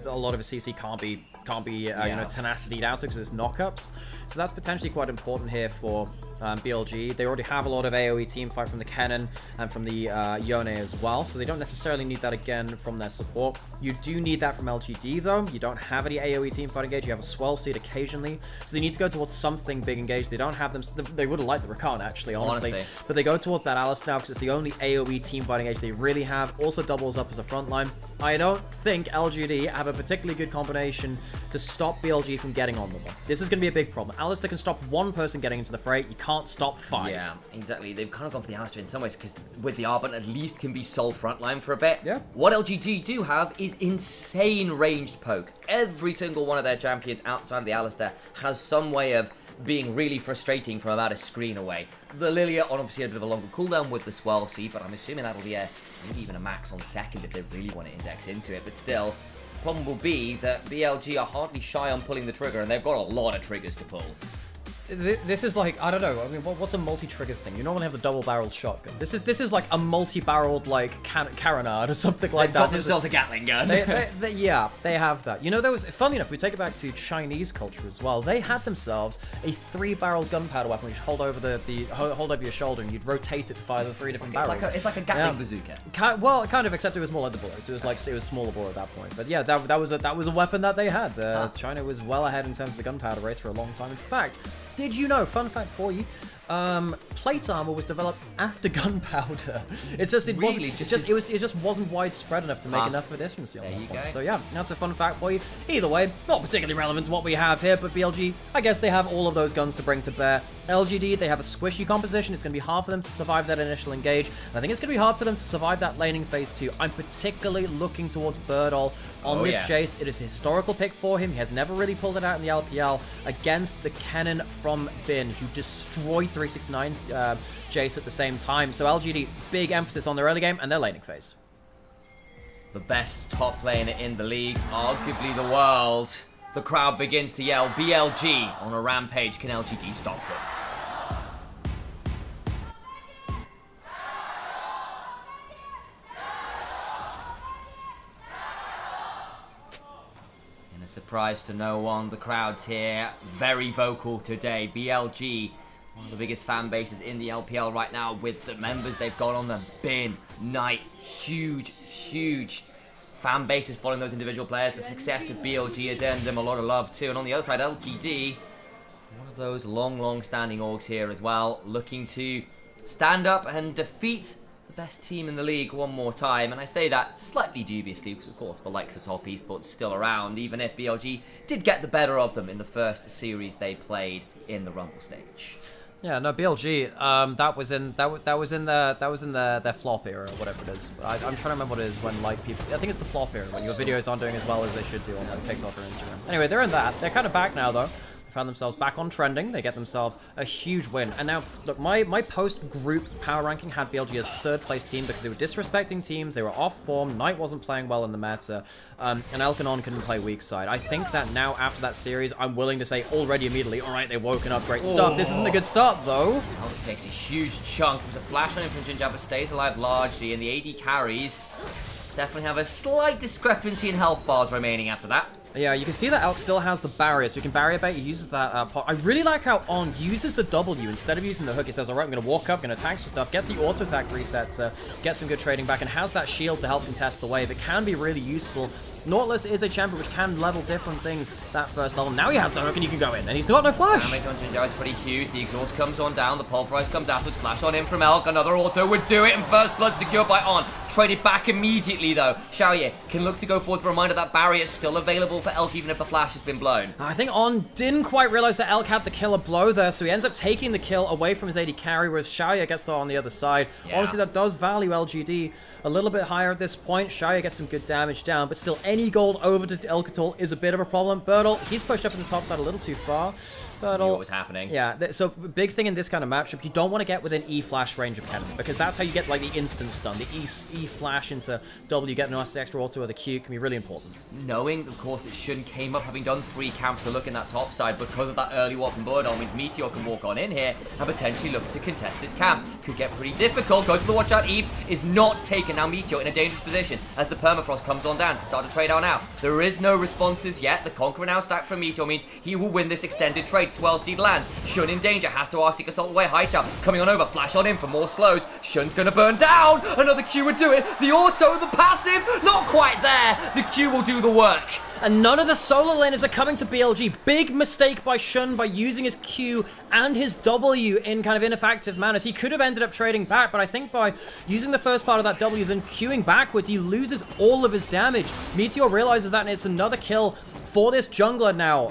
lot of his CC can't be you know, tenacity out because it's knockups. So that's potentially quite important here for BLG. They already have a lot of AoE teamfight from the Kennen and from the Yone as well, so they don't necessarily need that again from their support. You do need that from LGD though. You don't have any AoE teamfight engage. You have a Swell Seed occasionally, so they need to go towards something big engage. They don't have them. They would have liked the Rakan actually, honestly. But they go towards that Alice now because it's the only AoE teamfight engage they really have. Also doubles up as a frontline. I don't think LGD have a particularly good combination to stop BLG from getting on them. This is going to be a big problem. Alistair can stop one person getting into the fray. You can't stop 5. Yeah, exactly. They've kind of gone for the Alistair in some ways because with the Arbon at least can be sole frontline for a bit. Yeah. What LGD do have is insane ranged poke. Every single one of their champions outside of the Alistair has some way of being really frustrating from about a screen away. The Lilia on obviously a bit of a longer cooldown with the Swell Seed, but I'm assuming that'll be maybe even a max on second if they really want to index into it. But still, the problem will be that BLG are hardly shy on pulling the trigger, and they've got a lot of triggers to pull. this is like, I don't know. I mean, what's a multi-trigger thing? You normally have the double-barreled shotgun. This is like a multi-barreled like carronade or something like that. Got themselves a Gatling gun. Yeah, they have that. You know, there was, funny enough, we take it back to Chinese culture as well. They had themselves a 3-barreled gunpowder weapon which you hold over hold over your shoulder and you'd rotate it to fire the 3 different barrels. It's like a Gatling bazooka. Well, kind of, except it was more like the bullets. It was like it was smaller bore at that point. But yeah, that was a weapon that they had. China was well ahead in terms of the gunpowder race for a long time. In fact, did you know? Fun fact for you. Plate armor was developed after gunpowder. It just wasn't widespread enough to make enough of a difference. There you go. So yeah, that's a fun fact for you. Either way, not particularly relevant to what we have here, but BLG, I guess they have all of those guns to bring to bear. LGD, they have a squishy composition. It's going to be hard for them to survive that initial engage. And I think it's going to be hard for them to survive that laning phase too. I'm particularly looking towards Birdall on this Jace. It is a historical pick for him. He has never really pulled it out in the LPL against the Kennen from Bin, who destroyed 369's Jace at the same time. So LGD, big emphasis on their early game and their laning phase. The best top laner in the league, arguably the world. The crowd begins to yell, BLG on a rampage. Can LGD stop them? In a surprise to no one, the crowd's here, very vocal today. BLG, one of the biggest fan bases in the LPL right now with the members they've got on them. Bin, Knight, huge fan bases following those individual players. The success of BLG has earned them a lot of love too. And on the other side, LGD, one of those long-standing orgs here as well, looking to stand up and defeat the best team in the league one more time. And I say that slightly dubiously because, of course, the likes of Top Esports still around, even if BLG did get the better of them in the first series they played in the Rumble stage. Yeah, no, BLG. That was in their flop era or whatever it is. I'm trying to remember what it is when like people. I think it's the flop era when your videos aren't doing as well as they should do on like TikTok or Instagram. Anyway, they're in that. They're kind of back now though. They found themselves back on trending. They get themselves a huge win. And now, look, my post-group power ranking had BLG as 3rd place team because they were disrespecting teams. They were off form. Knight wasn't playing well in the meta. And Elkanon couldn't play weak side. I think that now, after that series, I'm willing to say already immediately, all right, they've woken up, great stuff. This isn't a good start, though. It takes a huge chunk. There's a flash on him from Jinja, but stays alive largely. And the AD carries definitely have a slight discrepancy in health bars remaining after that. Yeah, you can see that Elk still has the barrier, so he can barrier bait. He uses that pot. I really like how On uses the W instead of using the hook. He says, all right, I'm going to walk up, going to attack some stuff, gets the auto attack resets, gets some good trading back, and has that shield to help contest the wave. It can be really useful. Nautilus is a champion which can level different things that first level. Now he has the hook and you can go in, and he's got no flash. Damage on Jinja is pretty huge. The exhaust comes on down. The pulverize comes afterwards. Flash on him from Elk. Another auto would do it, and first blood secured by On. Traded back immediately though. Xiaoye can look to go forward, but reminder that barrier is still available for Elk even if the flash has been blown. I think On didn't quite realize that Elk had the killer blow there, so he ends up taking the kill away from his AD carry, whereas Xiaoye gets the on the other side. Yeah. Obviously that does value LGD a little bit higher at this point. Xiaoye gets some good damage down, but still any gold over to Elkatul is a bit of a problem. Birdall, he's pushed up in the top side a little too far. What was happening. Yeah, so big thing in this kind of matchup, you don't want to get within E flash range of Kennen, because that's how you get like the instant stun. The E flash into W, get an extra auto with a Q can be really important. Knowing, of course, that Shun came up having done 3 camps to look in that top side because of that early ward from Birdall means Meteor can walk on in here and potentially look to contest this camp. Could get pretty difficult. Goes to the watch out. Eve is not taken. Now Meteor in a dangerous position as the permafrost comes on down to start to trade out now. There is no responses yet. The Conqueror now stacked from Meteor means he will win this extended trade. Swell Seed lands. Shun in danger, has to Arctic Assault away. High jump coming on over, flash on in for more slows. Shun's gonna burn down. Another Q would do it. The auto, the passive, not quite there. The Q will do the work. And none of the solo laners are coming to BLG. Big mistake by Shun by using his Q and his W in kind of ineffective manners. He could have ended up trading back, but I think by using the first part of that W, then Qing backwards, he loses all of his damage. Meteor realizes that, and it's another kill for this jungler now.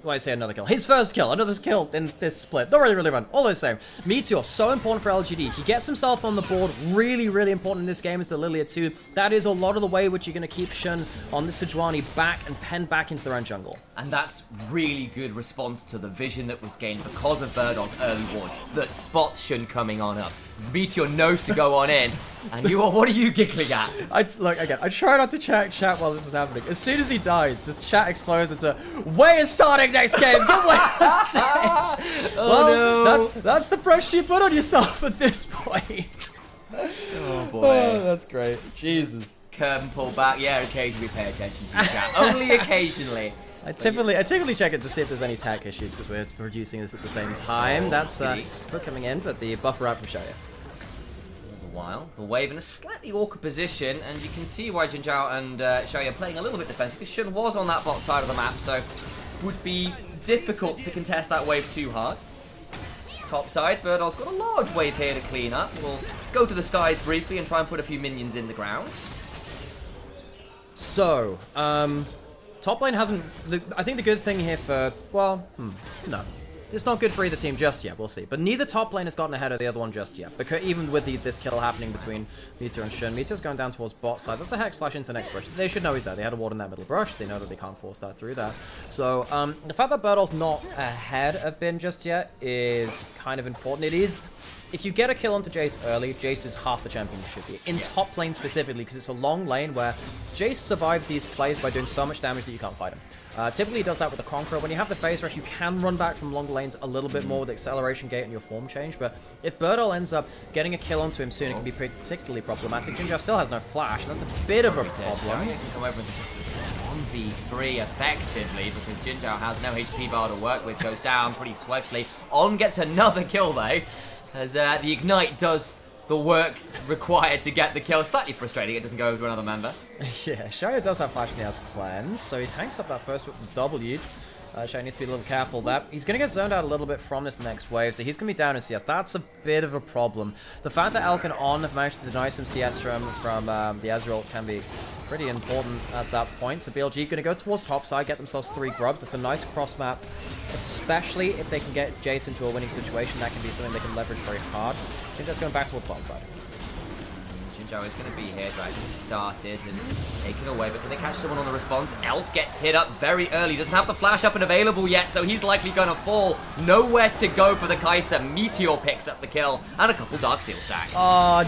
Well, I say another kill. His first kill, another kill in this split. Not really fun. All the same. Meteor, so important for LGD. He gets himself on the board. Really, really important in this game is the Lilia 2. That is a lot of the way which you're going to keep Shun on the Sejuani back and pen back into their own jungle. And that's really good response to the vision that was gained because of Birdall's early ward that spots Shun coming on up. Meteor knows to go on in. And you, what are you giggling at? Look, again, I try not to chat while this is happening. As soon as he dies, the chat explodes into, Wei is starting next game! Get Wei on stage! That's the pressure you put on yourself at this point. Oh boy. Oh, that's great. Jesus. Curve and pull back. Yeah, occasionally pay attention to the chat. Only occasionally. I typically check it to see if there's any tech issues because we're producing this at the same time. That's we're coming in, but the buffer out from Shoya. While the wave in a slightly awkward position, and you can see why Jinzhao and Shoya playing a little bit defensive because Shun was on that bot side of the map, so would be difficult to contest that wave too hard. Top side, Birdol's got a large wave here to clean up. We'll go to the skies briefly and try and put a few minions in the grounds. So, top lane hasn't... I think the good thing here for... Well, no. It's not good for either team just yet, we'll see. But neither top lane has gotten ahead of the other one just yet. Because even with this kill happening between Meteor and Shun, Meteor's going down towards bot side. That's a Hex Flash into the next brush. They should know he's there. They had a ward in that middle brush. They know that they can't force that through there. So, the fact that Birdol's not ahead of Bin just yet is kind of important. It is... If you get a kill onto Jace early, Jace is half the champion you should be. In top lane specifically, because it's a long lane where Jace survives these plays by doing so much damage that you can't fight him. Typically he does that with the Conqueror. When you have the phase rush, you can run back from long lanes a little bit more with acceleration gate and your form change, but if Birdol ends up getting a kill onto him soon, it can be particularly problematic. Jinzhao still has no flash, and that's a bit of a problem. You can come over and just 1v3 effectively, because Jinzhao has no HP bar to work with, goes down pretty swiftly. On gets another kill though, as the Ignite does the work required to get the kill. Slightly frustrating, it doesn't go over to another member. Yeah, Shoya does have flash and he has cleanse, so he tanks up that first with the W. Shoya needs to be a little careful there. He's going to get zoned out a little bit from this next wave, so he's going to be down in CS. That's a bit of a problem. The fact that Elk and On have managed to deny some CS from the Ezreal can be pretty important at that point. So BLG going to go towards top side, get themselves 3 grubs. That's a nice cross map, especially if they can get Jace into a winning situation. That can be something they can leverage very hard. Jinzhao's going back towards bot side. Jinzhao is going to be here, Dragon started and taken away, but can they catch someone on the response? Elk gets hit up very early, doesn't have the flash up and available yet, so he's likely going to fall. Nowhere to go for the Kai'Sa. Meteor picks up the kill, and a couple Dark Seal stacks.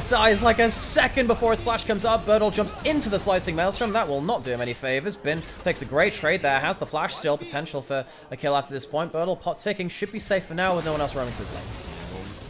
Dies like a second before his flash comes up. Birdol jumps into the Slicing Maelstrom. That will not do him any favors. Bin takes a great trade there, has the flash still, potential for a kill after this point. Birdol pot ticking, should be safe for now with no one else roaming to his lane.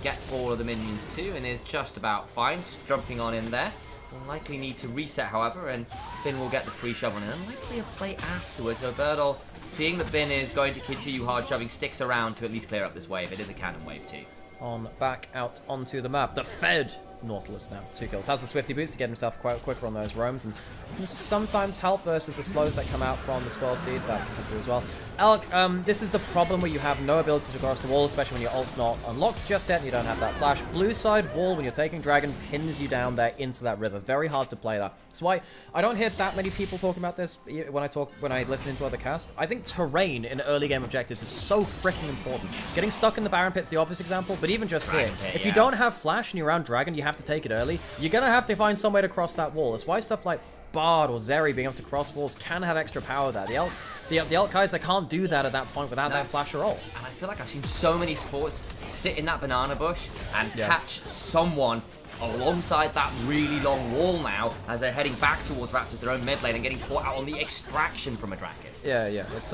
Get all of the minions too, and is just about fine. Just jumping on in there. Will likely need to reset, however, and Bin will get the free shove on in. And likely a play afterwards. So Birdol, seeing that Bin is going to continue hard shoving, sticks around to at least clear up this wave. It is a cannon wave too. On back out onto the map. The Fed Nautilus now. 2 kills. Has the Swifty boost to get himself quite quicker on those roams, and can sometimes help versus the slows that come out from the Swell Seed. That can do as well. Elk, this is the problem where you have no ability to cross the wall, especially when your ult's not unlocked just yet and you don't have that flash. Blue side wall, when you're taking Dragon, pins you down there into that river. Very hard to play that. That's why I don't hear that many people talking about this when I listen into other casts. I think terrain in early game objectives is so freaking important. Getting stuck in the Baron Pit's the obvious example, but even just here, if you don't have flash and you're around Dragon, you have to take it early. You're gonna have to find some way to cross that wall. That's why stuff like Bard or Zeri being able to cross walls can have extra power there. The Elk Kai'Sa can't do that at that point without that flash or ult. And I feel like I've seen so many supports sit in that banana bush and catch someone alongside that really long wall now as they're heading back towards Raptors, their own mid lane, and getting caught out on the extraction from a Dragon. Yeah. It's,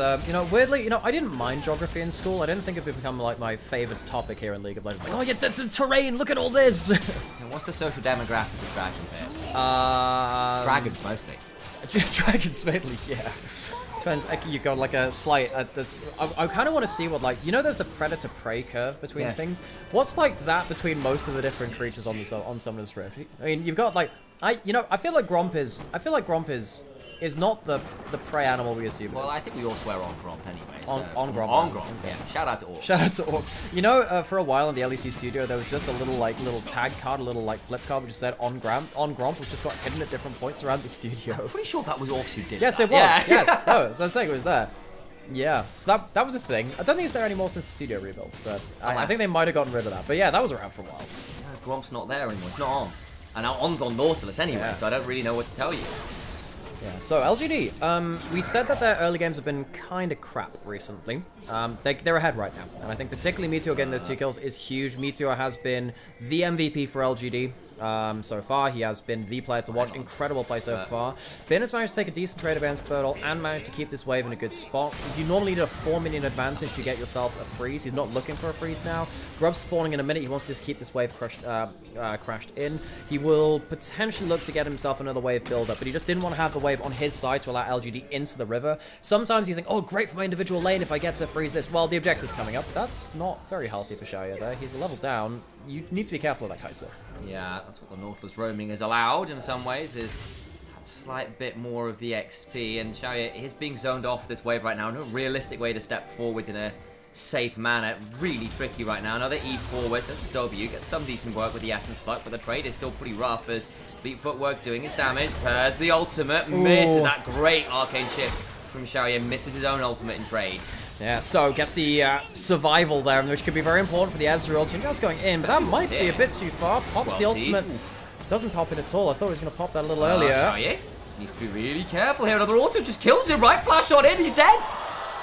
weirdly, I didn't mind geography in school. I didn't think it would become, like, my favorite topic here in League of Legends. Like, oh, yeah, that's a terrain, look at all this! And what's the social demographic of Dragon Pit? Dragons, mostly. Dragons, mainly, yeah. Depends, you got like a slight, I kind of want to see what, like, there's the predator-prey curve between things. What's like that between most of the different creatures on Summoner's Rift? I mean, you've got like, I feel like Gromp is not the prey animal we assume. Well, I think we all swear on Gromp anyway. So on Gromp. On Gromp, yeah. Shout out to Orc. Shout out to Orc. For a while in the LEC studio, there was just a little tag card, a little flip card, which just said on Gromp, which just got hidden at different points around the studio. I'm pretty sure that was Orcs who did Yes, that. it was. Yeah. Yes. No, as I was saying, it was there. Yeah, so that was a thing. I don't think it's there anymore since the studio rebuild, but I think they might have gotten rid of that. But yeah, that was around for a while. Yeah, Gromp's not there anymore. It's not on. And now On's on Nautilus anyway, so I don't really know what to tell you. Yeah, so LGD, we said that their early games have been kind of crap recently. They're ahead right now, and I think particularly Meteor getting those 2 kills is huge. Meteor has been the MVP for LGD so far. He has been the player to watch. Incredible play so far. Bin has managed to take a decent trade against Bertel and managed to keep this wave in a good spot. You normally need a 4 minion advantage to get yourself a freeze. He's not looking for a freeze now. Grub's spawning in a minute. He wants to just keep this wave crashed in. He will potentially look to get himself another wave build-up, but he just didn't want to have the wave on his side to allow LGD into the river. Sometimes you think, oh, great for my individual lane if I get to freeze this. Well, the objective's coming up. That's not very healthy for Xiaoya there. He's a level down. You need to be careful of that Kai'Sa. Yeah, that's what the Nautilus roaming has allowed in some ways, is a slight bit more of the XP, and Xiaoya is being zoned off this wave right now. No realistic way to step forward in a safe manner. Really tricky right now. Another E forward, that's the W. Gets some decent work with the Essence Pluck, but the trade is still pretty rough as Beat Footwork doing his damage. Pairs the ultimate, misses that great arcane shift from Xiaoya, misses his own ultimate in trade. Yeah, so gets the survival there, which could be very important for the Ezreal. Jinjao's going in, but that might be a bit too far. Pops the ultimate. Doesn't pop it at all. I thought he was going to pop that a little earlier. Xiaoya needs to be really careful here. Another auto just kills him, right? Flash shot in, he's dead.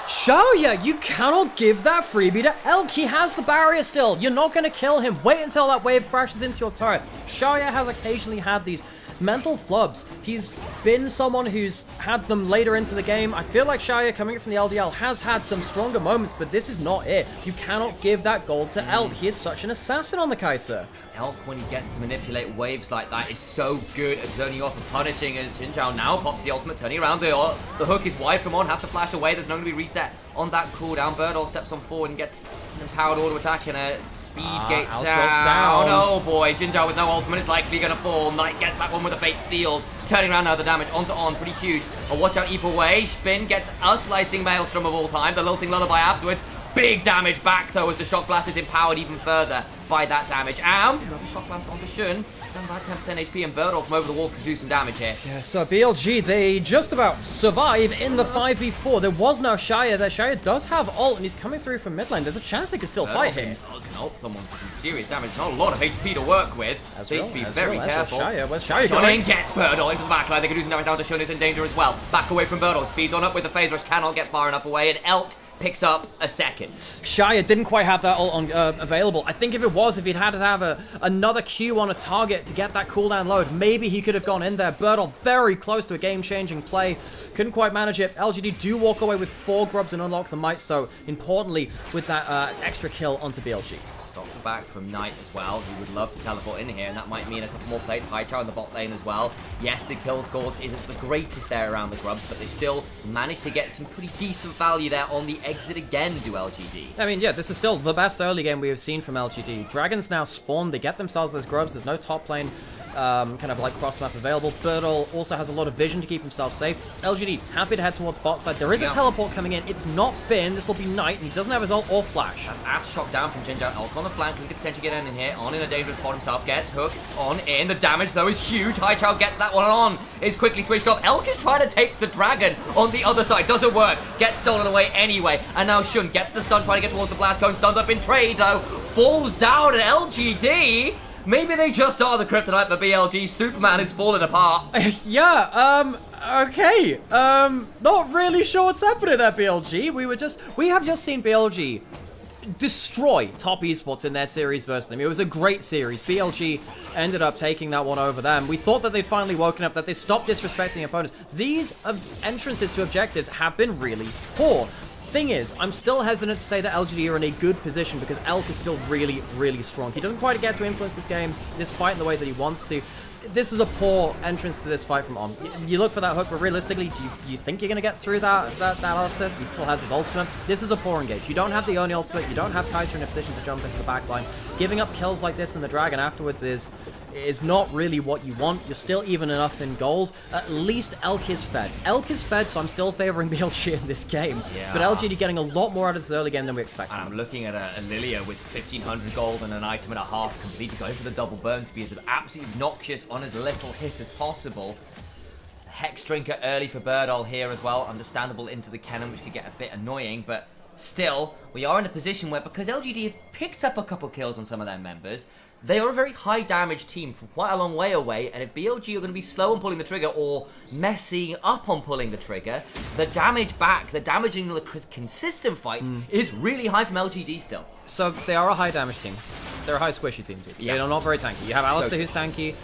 Xiaoya, you cannot give that freebie to Elk. He has the barrier still. You're not going to kill him. Wait until that wave crashes into your turret. Xiaoya has occasionally had these mental flubs. He's been someone who's had them later into the game. I feel like Xiaoya, coming from the LDL, has had some stronger moments, but this is not it. You cannot give that gold to Elk. He is such an assassin on the Kai'Sa. Elk, when he gets to manipulate waves like that, is so good at zoning off and punishing, as Jinjiao now pops the ultimate, turning around. The hook is wide from on, has to flash away. There's no going to be reset on that cooldown. Birdall steps on forward and gets an empowered auto attack and a speed gate down. Oh boy, Jinjiao with no ultimate is likely going to fall. Knight gets that one with a fake seal. Turning around now, the damage onto on, pretty huge. A watch out either way. Spin gets a slicing maelstrom of all time. The lilting lullaby afterwards. Big damage back though as the shock blast is empowered even further by that damage. Another shock blast onto Shun. Down about 10% HP, and Birdall from over the wall can do some damage here. Yeah, so BLG, they just about survive in the 5v4. There was no Xiaoya there. Xiaoya does have ult, and he's coming through from mid lane. There's a chance they could still fight him. Can ult someone for some serious damage. Not a lot of HP to work with. So need to be very careful. Where's Xiaoya going? Gets Birdall into the backline. They can do some damage down to Shun, is in danger as well. Back away from Birdall. Speeds on up with the phase rush. Cannot get far enough away, and Elk picks up a second. Xiaoya didn't quite have that ult on, available. I think if he'd had to have another Q on a target to get that cooldown load, maybe he could have gone in there. Birdall very close to a game-changing play. Couldn't quite manage it. LGD do walk away with 4 grubs and unlock the mites, though, importantly, with that extra kill onto BLG. Stop the back from Knight as well, who would love to teleport in here, and that might mean a couple more plays. Haichao in the bot lane as well. Yes, the kill scores isn't the greatest there around the grubs, but they still managed to get some pretty decent value there on the exit again, do LGD. I mean, yeah, this is still the best early game we have seen from LGD. Dragons now spawn, they get themselves those grubs, there's no top lane kind of like cross map available. Birdall also has a lot of vision to keep himself safe. LGD happy to head towards bot side. There is a teleport coming in. It's not Finn. This will be Knight, and he doesn't have his ult or flash. That's aftershock down from Jinjiao. Elk on the flank, he could potentially get in here. On in a dangerous spot himself. Gets hook on in. The damage though is huge. Haichao gets that one on. Is quickly switched off. Elk is trying to take the dragon on the other side. Doesn't work. Gets stolen away anyway. And now Shun gets the stun, trying to get towards the blast cone. Stunned up in trade though. Falls down at LGD. Maybe they just are the kryptonite for BLG. Superman is falling apart. Yeah, okay. Not really sure what's happening there, BLG. We have just seen BLG destroy top esports in their series versus them. It was a great series. BLG ended up taking that one over them. We thought that they'd finally woken up, that they stopped disrespecting opponents. These entrances to objectives have been really poor. Thing is, I'm still hesitant to say that LGD are in a good position because Elk is still really, really strong. He doesn't quite get to influence this game, this fight in the way that he wants to. This is a poor entrance to this fight from On. You look for that hook, but realistically, do you think you're going to get through that last hit? He still has his ultimate. This is a poor engage. You don't have the Oni ultimate. You don't have Kai'Sa in a position to jump into the backline. Giving up kills like this in the Dragon afterwards is not really what you want. You're still even enough in gold. At least Elk is fed. Elk is fed, so I'm still favoring BLG in this game. Yeah. But LGD getting a lot more out of this early game than we expected. And I'm looking at a Lilia with 1,500 gold and an item and a half completed, going for the double burn to be as absolutely obnoxious on as little hit as possible. Hex Drinker early for Birdall here as well. Understandable into the cannon, which could get a bit annoying, but still, we are in a position where, because LGD have picked up a couple kills on some of their members, they are a very high damage team from quite a long way away, and if BLG are going to be slow on pulling the trigger or messing up on pulling the trigger, the damage back, the damaging the consistent fight is really high from LGD still. So they are a high damage team. they're a high squishy team. Yeah. They're not very tanky. You have Alistar who's tanky.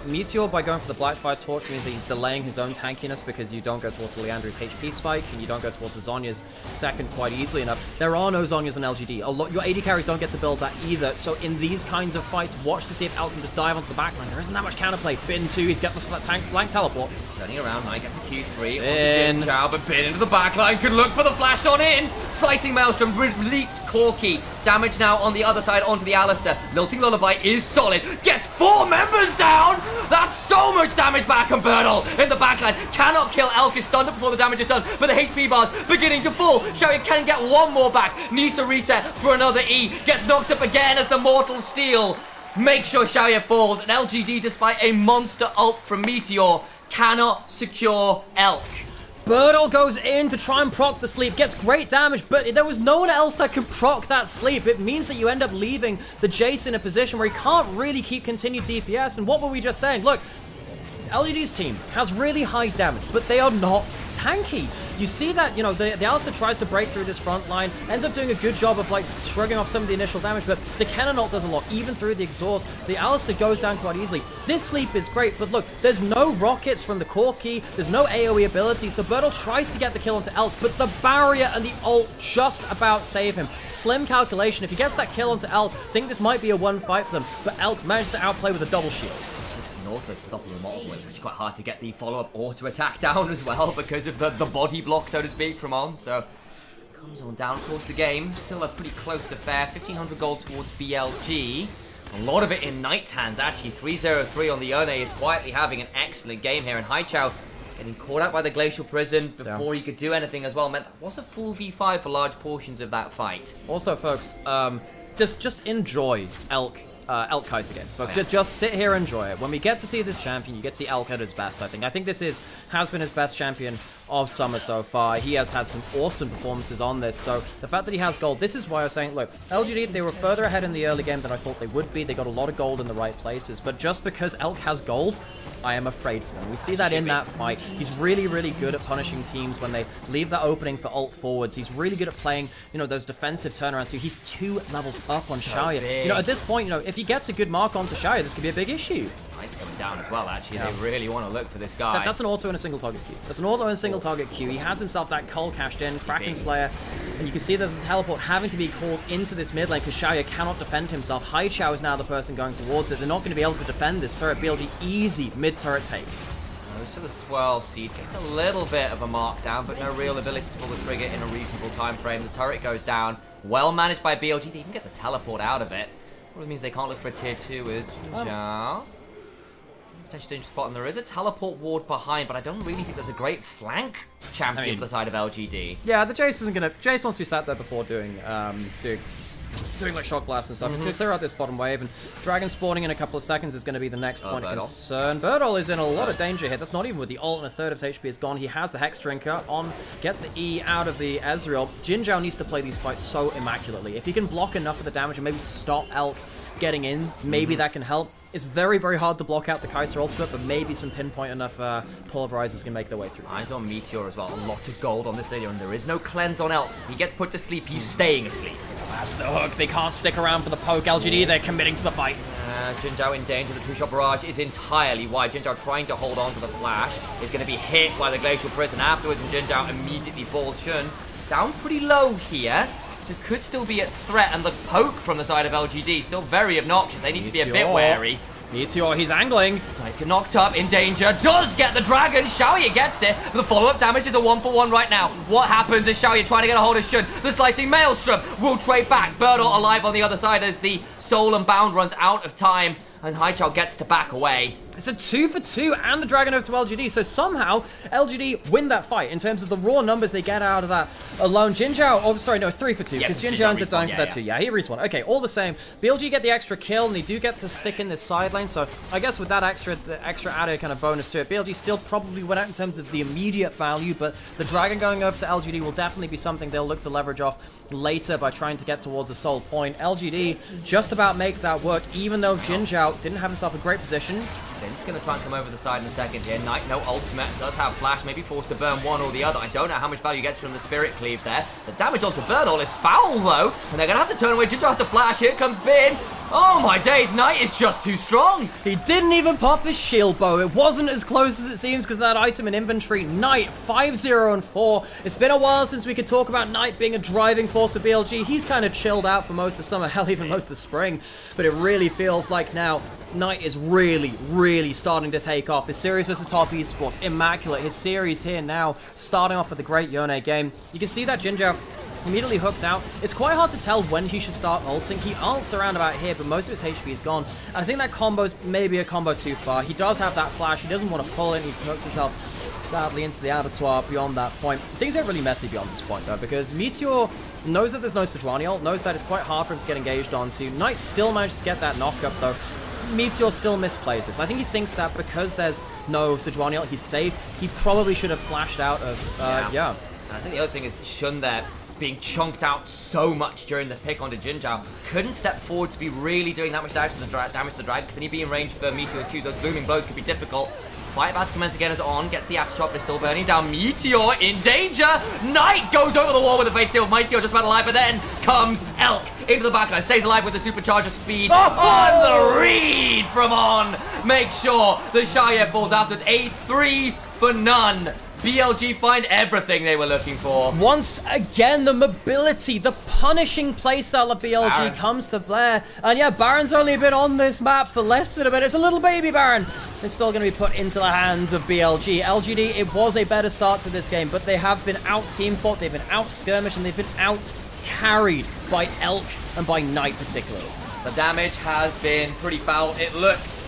Meteor, by going for the Blackfire Torch, means that he's delaying his own tankiness because you don't go towards the Leandri's HP spike and you don't go towards the Zhonya's second quite easily enough. There are no Zhonyas in LGD. Your AD carries don't get to build that either. So in these kinds of fights, watch to see if Elk can just dive onto the backline. There isn't that much counterplay. Bin 2, he's getting the tank flank teleport. Turning around, Knight gets a Q3 onto Jin Zhao, but Bin into the backline, could look for the flash on in. Slicing Maelstrom, deletes Corki. Damage now on the other side onto the Alistar. Lilting Lullaby is solid. Gets 4 members down! That's so much damage back, and Birdle in the backline cannot kill Elk, is stunned before the damage is done, but the HP bar's beginning to fall. Xiaoya can get one more back. Nisa reset for another E. Gets knocked up again as the Mortal Steel makes sure Xiaoya falls, and LGD, despite a monster ult from Meteor, cannot secure Elk. Birdle goes in to try and proc the sleep, gets great damage, but there was no one else that could proc that sleep. It means that you end up leaving the Jace in a position where he can't really keep continued DPS. And what were we just saying? Look, LGD's team has really high damage, but they are not tanky. You see that, you know, the Alistar tries to break through this front line, ends up doing a good job of, like, shrugging off some of the initial damage, but the cannon ult does a lot. Even through the exhaust, the Alistar goes down quite easily. This sleep is great, but look, there's no rockets from the Corki, there's no AoE ability, so Birdle tries to get the kill onto Elk, but the barrier and the ult just about save him. Slim calculation. If he gets that kill onto Elk, I think this might be a one fight for them, but Elk managed to outplay with a double shield. North to stop the multiple. It's quite hard to get the follow-up auto attack down as well because of the body block, so to speak, from On. So comes on down. Of course, the game still a pretty close affair. 1,500 gold towards BLG. A lot of it in Knight's hands, actually. 3-0-3 on the Yone is quietly having an excellent game here, and Haichao getting caught out by the Glacial Prison before he could do anything as well meant that was a full V5 for large portions of that fight. Also, folks, just enjoy Elk Kaiser games, folks. Just sit here and enjoy it. When we get to see this champion, you get to see Elk at his best, I think. I think this has been his best champion of summer so far. He has had some awesome performances on this, so the fact that he has gold, this is why I was saying, look, LGD, they were further ahead in the early game than I thought they would be. They got a lot of gold in the right places, but just because Elk has gold, I am afraid for him. We see that in that fight. He's really, really good at punishing teams when they leave that opening for ult forwards. He's really good at playing, you know, those defensive turnarounds too. He's 2 levels up on Xiaoya. You know, at this point, you know, if he gets a good mark onto Xiaoya, this could be a big issue. Knight's coming down as well, actually. They really want to look for this guy. That's an auto in a single target queue. That's an auto in a single target queue. He has himself that Cull cashed in, Kraken Slayer, and you can see there's a teleport having to be called into this mid lane because Xiaoya cannot defend himself. Haichao is now the person going towards it. They're not going to be able to defend this turret. BLG, easy mid-turret take. Goes for the Swirl Seed, gets a little bit of a markdown, but no real ability to pull the trigger in a reasonable time frame. The turret goes down, well managed by BLG. They even get the teleport out of it. What it means they can't look for a tier 2 is Zhao. Potentially dangerous spot, and there is a teleport ward behind, but I don't really think there's a great flank champion for the side of LGD. Yeah, the Jace isn't gonna. Jace wants to be sat there before doing like shock blast and stuff. He's gonna clear out this bottom wave, and Dragon spawning in a couple of seconds is gonna be the next point of concern. Birdle is in a lot of danger here. That's not even with the ult, and a third of his HP is gone. He has the Hex Drinker on, gets the E out of the Ezreal. Jin Zhao needs to play these fights so immaculately. If he can block enough of the damage and maybe stop Elk getting in, maybe that can help. It's very, very hard to block out the Kaiser ultimate, but maybe some pinpoint enough pulverizers can make their way through. Eyes on Meteor as well. A lot of gold on this lady, and there is no cleanse on Elk. If he gets put to sleep, he's staying asleep. That's the hook. They can't stick around for the poke. LGD, they're committing to the fight. Jin Zhao in danger. The True Shot Barrage is entirely wide. Jin Zhao trying to hold on to the flash. Is going to be hit by the Glacial Prison afterwards, and Jin Zhao immediately falls. Shun down pretty low here. So could still be at threat, and the poke from the side of LGD still very obnoxious. They need to be a bit wary. Meteor, he's angling. Nice, get knocked up, in danger, does get the dragon. Xiaoya gets it, but the follow-up damage is a 1-for-1 right now. What happens is Xiaoya trying to get a hold of Shun. The slicing Maelstrom will trade back. Birdle alive on the other side as the Soul and Bound runs out of time, and Haichao gets to back away. It's a 2-for-2 and the Dragon over to LGD, so somehow LGD win that fight in terms of the raw numbers they get out of that alone. Jin Zhao, oh sorry, no, 3-for-2, because Jin Zhao ends up dying for that too. Yeah, he respawned. Okay, all the same, BLG get the extra kill, and they do get to stick in this side lane, so I guess with that the extra added kind of bonus to it, BLG still probably went out in terms of the immediate value, but the Dragon going over to LGD will definitely be something they'll look to leverage off later by trying to get towards a soul point. LGD just about make that work, even though Jin Zhao didn't have himself a great position. Finn's going to try and come over the side in a second here. Knight, no ultimate, does have flash, maybe forced to burn one or the other. I don't know how much value he gets from the Spirit Cleave there. The damage onto Birdle is foul though, and they're going to have to turn away. Jin Zhao has to flash, here comes Bin. Oh my days, Knight is just too strong. He didn't even pop his shield bow. It wasn't as close as it seems because of that item in inventory. Knight 5-0-4. It's been a while since we could talk about Knight being a driving force of BLG. He's kind of chilled out for most of summer, hell, even most of spring. But it really feels like now Knight is really, really starting to take off. His series versus top esports, immaculate. His series here now, starting off with a great Yone game. You can see that Jinja immediately hooked out. It's quite hard to tell when he should start ulting. He ults around about here, but most of his HP is gone. And I think that combo's maybe a combo too far. He does have that flash. He doesn't want to pull it. He hooks himself sadly into the abattoir beyond that point. Things get really messy beyond this point, though, because Meteor knows that there's no Sejuani ult, knows that it's quite hard for him to get engaged onto. Knight still manages to get that knock-up, though. Meteor still misplays this. I think he thinks that because there's no Sejuani ult, he's safe. He probably should have flashed out of, yeah. And I think the other thing is Shun there being chunked out so much during the pick onto Jinzhao, couldn't step forward to be really doing that much damage to the drag, because then he'd be in range for Meteor's Q. Those booming blows could be difficult. Fight about to commence again as On gets the aftershock, but still burning down. Meteor in danger. Knight goes over the wall with a Fate Seal. Meteor just about alive, but then comes Elk into the backline. Stays alive with the supercharger speed. On the read from On. Make sure the Shaya falls out. So it's a 3 for none. BLG find everything they were looking for. Once again, the mobility, the punishing playstyle of BLG Baron comes to bear. And yeah, Baron's only been on this map for less than a minute. It's a little baby Baron. It's still going to be put into the hands of BLG. LGD, it was a better start to this game, but they have been out-team fought, they've been out-skirmished, and they've been out-carried by Elk and by Knight particularly. The damage has been pretty foul. It looked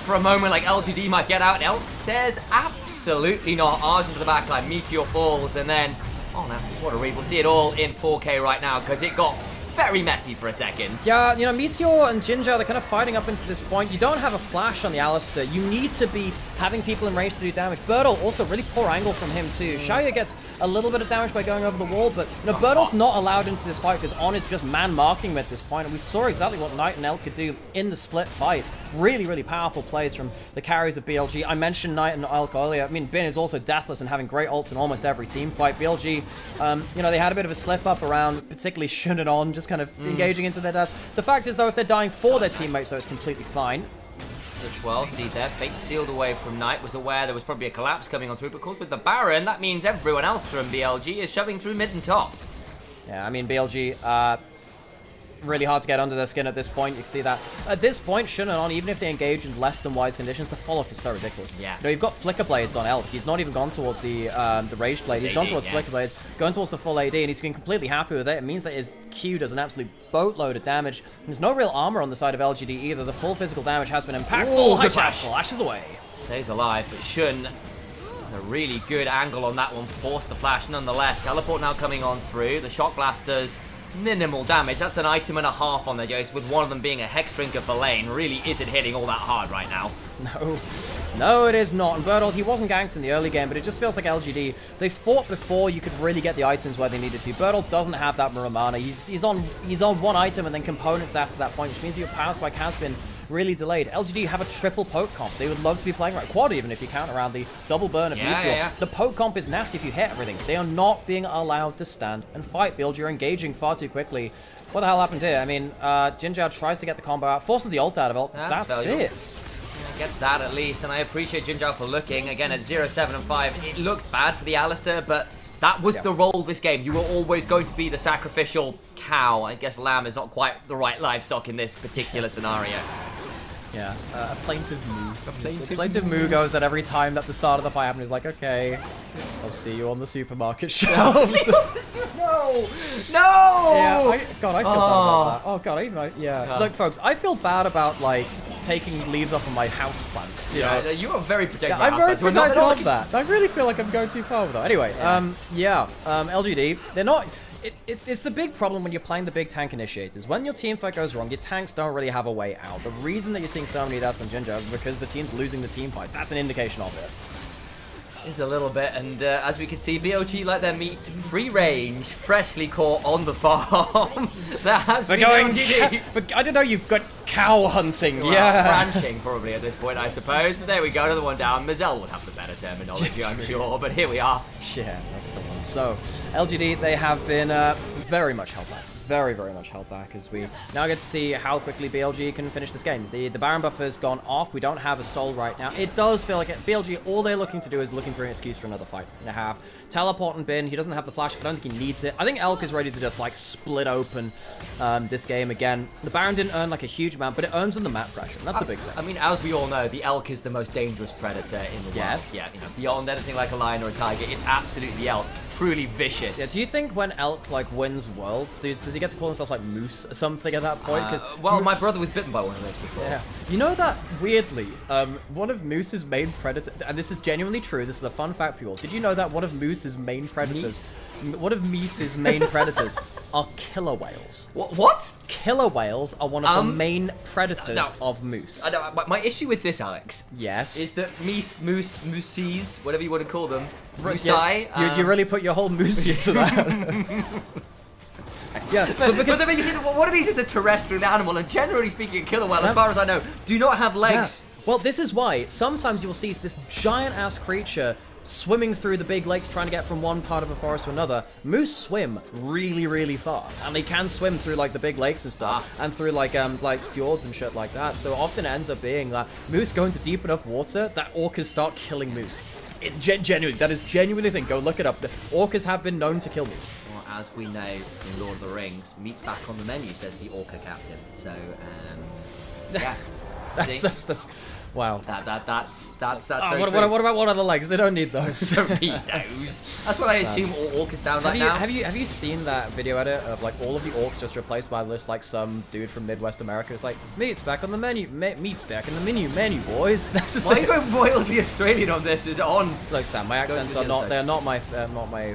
for a moment like LGD might get out. Elk says absolutely not. Ours into the backline. Meteor falls, and then, oh no, what a read. We'll see it all in 4K right now because it got very messy for a second. Yeah, you know, Meteor and Jinja, they're kind of fighting up into this point. You don't have a flash on the Alistair. You need to be having people in range to do damage. Birdle, also really poor angle from him too. Shaya gets a little bit of damage by going over the wall, but you know, Birdle's not allowed into this fight because On is just man-marking him at this point, and we saw exactly what Knight and Elk could do in the split fight. Really, really powerful plays from the carries of BLG. I mentioned Knight and Elk earlier. I mean, Bin is also deathless and having great ults in almost every team fight. BLG, you know, they had a bit of a slip-up around particularly Shun and On, just kind of engaging into their deaths. The fact is, though, if they're dying for their teammates, though, it's completely fine. As well, see there, Fate sealed away from Knight, was aware there was probably a collapse coming on through, but of course with the Baron, that means everyone else from BLG is shoving through mid and top. Yeah, I mean, BLG, really hard to get under their skin at this point. You can see that. At this point, Shun and On, even if they engage in less than wise conditions, the follow-up is so ridiculous. Yeah. You know, you've got Flicker Blades on Elk. He's not even gone towards the Rage Blade. He's gone towards Flicker Blades, going towards the full AD, and he's been completely happy with it. It means that his Q does an absolute boatload of damage. There's no real armor on the side of LGD either. The full physical damage has been impactful. High Flash flashes away. Stays alive, but Shun, a really good angle on that one, forced the flash nonetheless. Teleport now coming on through. The Shock Blasters, minimal damage. That's an item and a half on their Jace, with one of them being a Hex Drinker for lane. Really isn't hitting all that hard right now. No, it is not. And Birdle, he wasn't ganked in the early game, but it just feels like LGD, they fought before you could really get the items where they needed to. Birdle doesn't have that Muramana. He's on one item and then components after that point, which means your power spike has been really delayed. LGD have a triple poke comp. They would love to be playing right quad even if you count around the double burn of Meteor. The poke comp is nasty if you hit everything. They are not being allowed to stand and fight. BLG are engaging far too quickly. What the hell happened here? I mean, Jinjao tries to get the combo out, forces the ult out of it. That's it. Gets that at least, and I appreciate Jinjao for looking. Again, at 0-7 and 5, it looks bad for the Alistair, but that was the role of this game. You were always going to be the sacrificial cow. I guess lamb is not quite the right livestock in this particular scenario. Yeah, a plaintive moo. A plaintive moo goes at every time that the start of the fight happens. He's like, okay, I'll see you on the supermarket shelves. No! Yeah, I feel bad about that. Oh god, Look, folks, I feel bad about like taking leaves off of my house plants. You know? You are very protective. I'm very protective of that. I really feel like I'm going too far with that. Anyway, LGD, they're not. It's the big problem when you're playing the big tank initiators. When your team fight goes wrong, your tanks don't really have a way out. The reason that you're seeing so many deaths on Jinja is because the team's losing the team fights. That's an indication of it. Is a little bit, and as we can see, BLG let their meat free range, freshly caught on the farm. That has been LGD. But I don't know, you've got cow hunting. Well, ranching probably at this point, I suppose. But there we go, another one down. Mazel would have the better terminology, I'm sure. But here we are. Yeah, that's the one. So, LGD, they have been very much held back. very, very much held back as we now get to see how quickly BLG can finish this game. The Baron buffer's gone off. We don't have a soul right now. It does feel like BLG, all they're looking to do is looking for an excuse for another fight. They have teleport and bin. He doesn't have the flash. I don't think he needs it. I think Elk is ready to just like split open this game again. The Baron didn't earn like a huge amount, but it earns them the map pressure. And that's the big thing. I mean, as we all know, the Elk is the most dangerous predator in the world. Yes. Yeah, you know, beyond anything like a lion or a tiger, it's absolutely the Elk. Truly vicious. Yeah, do you think when Elk like wins Worlds, does he get to call himself like Moose or something at that point? Well, my brother was bitten by one of those before. Yeah. You know that, weirdly, one of Moose's main predators, and this is genuinely true, this is a fun fact for you all. Did you know that one of Moose's main predators, one of Moose's main predators are killer whales? What? Killer whales are one of the main predators of Moose. I know, my issue with this, Alex, yes, is that Mooses, whatever you want to call them, you really put your whole moose into that. Yeah, but the thing is, one of these is a terrestrial animal, and generally speaking, a killer whale, as far as I know, do not have legs. Yeah. Well, this is why sometimes you will see this giant-ass creature swimming through the big lakes trying to get from one part of a forest to another. Moose swim really, really far, and they can swim through like the big lakes and stuff, and through like fjords and shit like that. So often it ends up being that moose go into deep enough water that orcas start killing moose. Genuinely, that is genuinely a thing. Go look it up. The orcas have been known to kill moose. Well, as we know in Lord of the Rings, meat's back on the menu, says the orca captain. So, yeah. that's wow. That's oh, very true. What about one of the legs? They don't need those. That's what I assume all orcas sound like now. Have you seen that video edit of like all of the orcs just replaced by this like some dude from Midwest America? It's like meat's back on the menu. Meat's back in the menu, boys. That's just why are you going wildly Australian on this? Is it on? Look, Sam, my accents are not my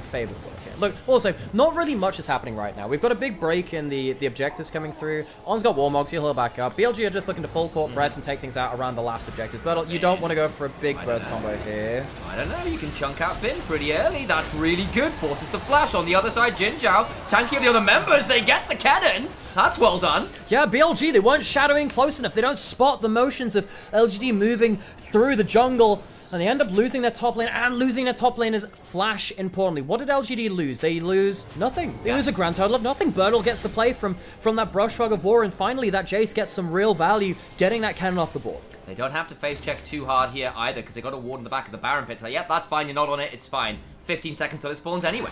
favorite word. Look, also, not really much is happening right now. We've got a big break in the objectives coming through. On's got Warmogs, he'll heal back up. BLG are just looking to full court press and take things out around the last objectives. But you don't want to go for a big burst combo here. I don't know, you can chunk out Finn pretty early. That's really good. Forces the flash on the other side. Jin Zhao tanking up the other members. They get the cannon. That's well done. Yeah, BLG, they weren't shadowing close enough. They don't spot the motions of LGD moving through the jungle. And they end up losing their top lane, and losing their top lane is Flash, importantly. What did LGD lose? They lose nothing. They lose a grand total of nothing. Bertle gets the play from that brush fog of war, and finally that Jace gets some real value, getting that cannon off the board. They don't have to face check too hard here either, because they got a ward in the back of the Baron pit. So, yep, that's fine. You're not on it. It's fine. 15 seconds till it spawns anyway.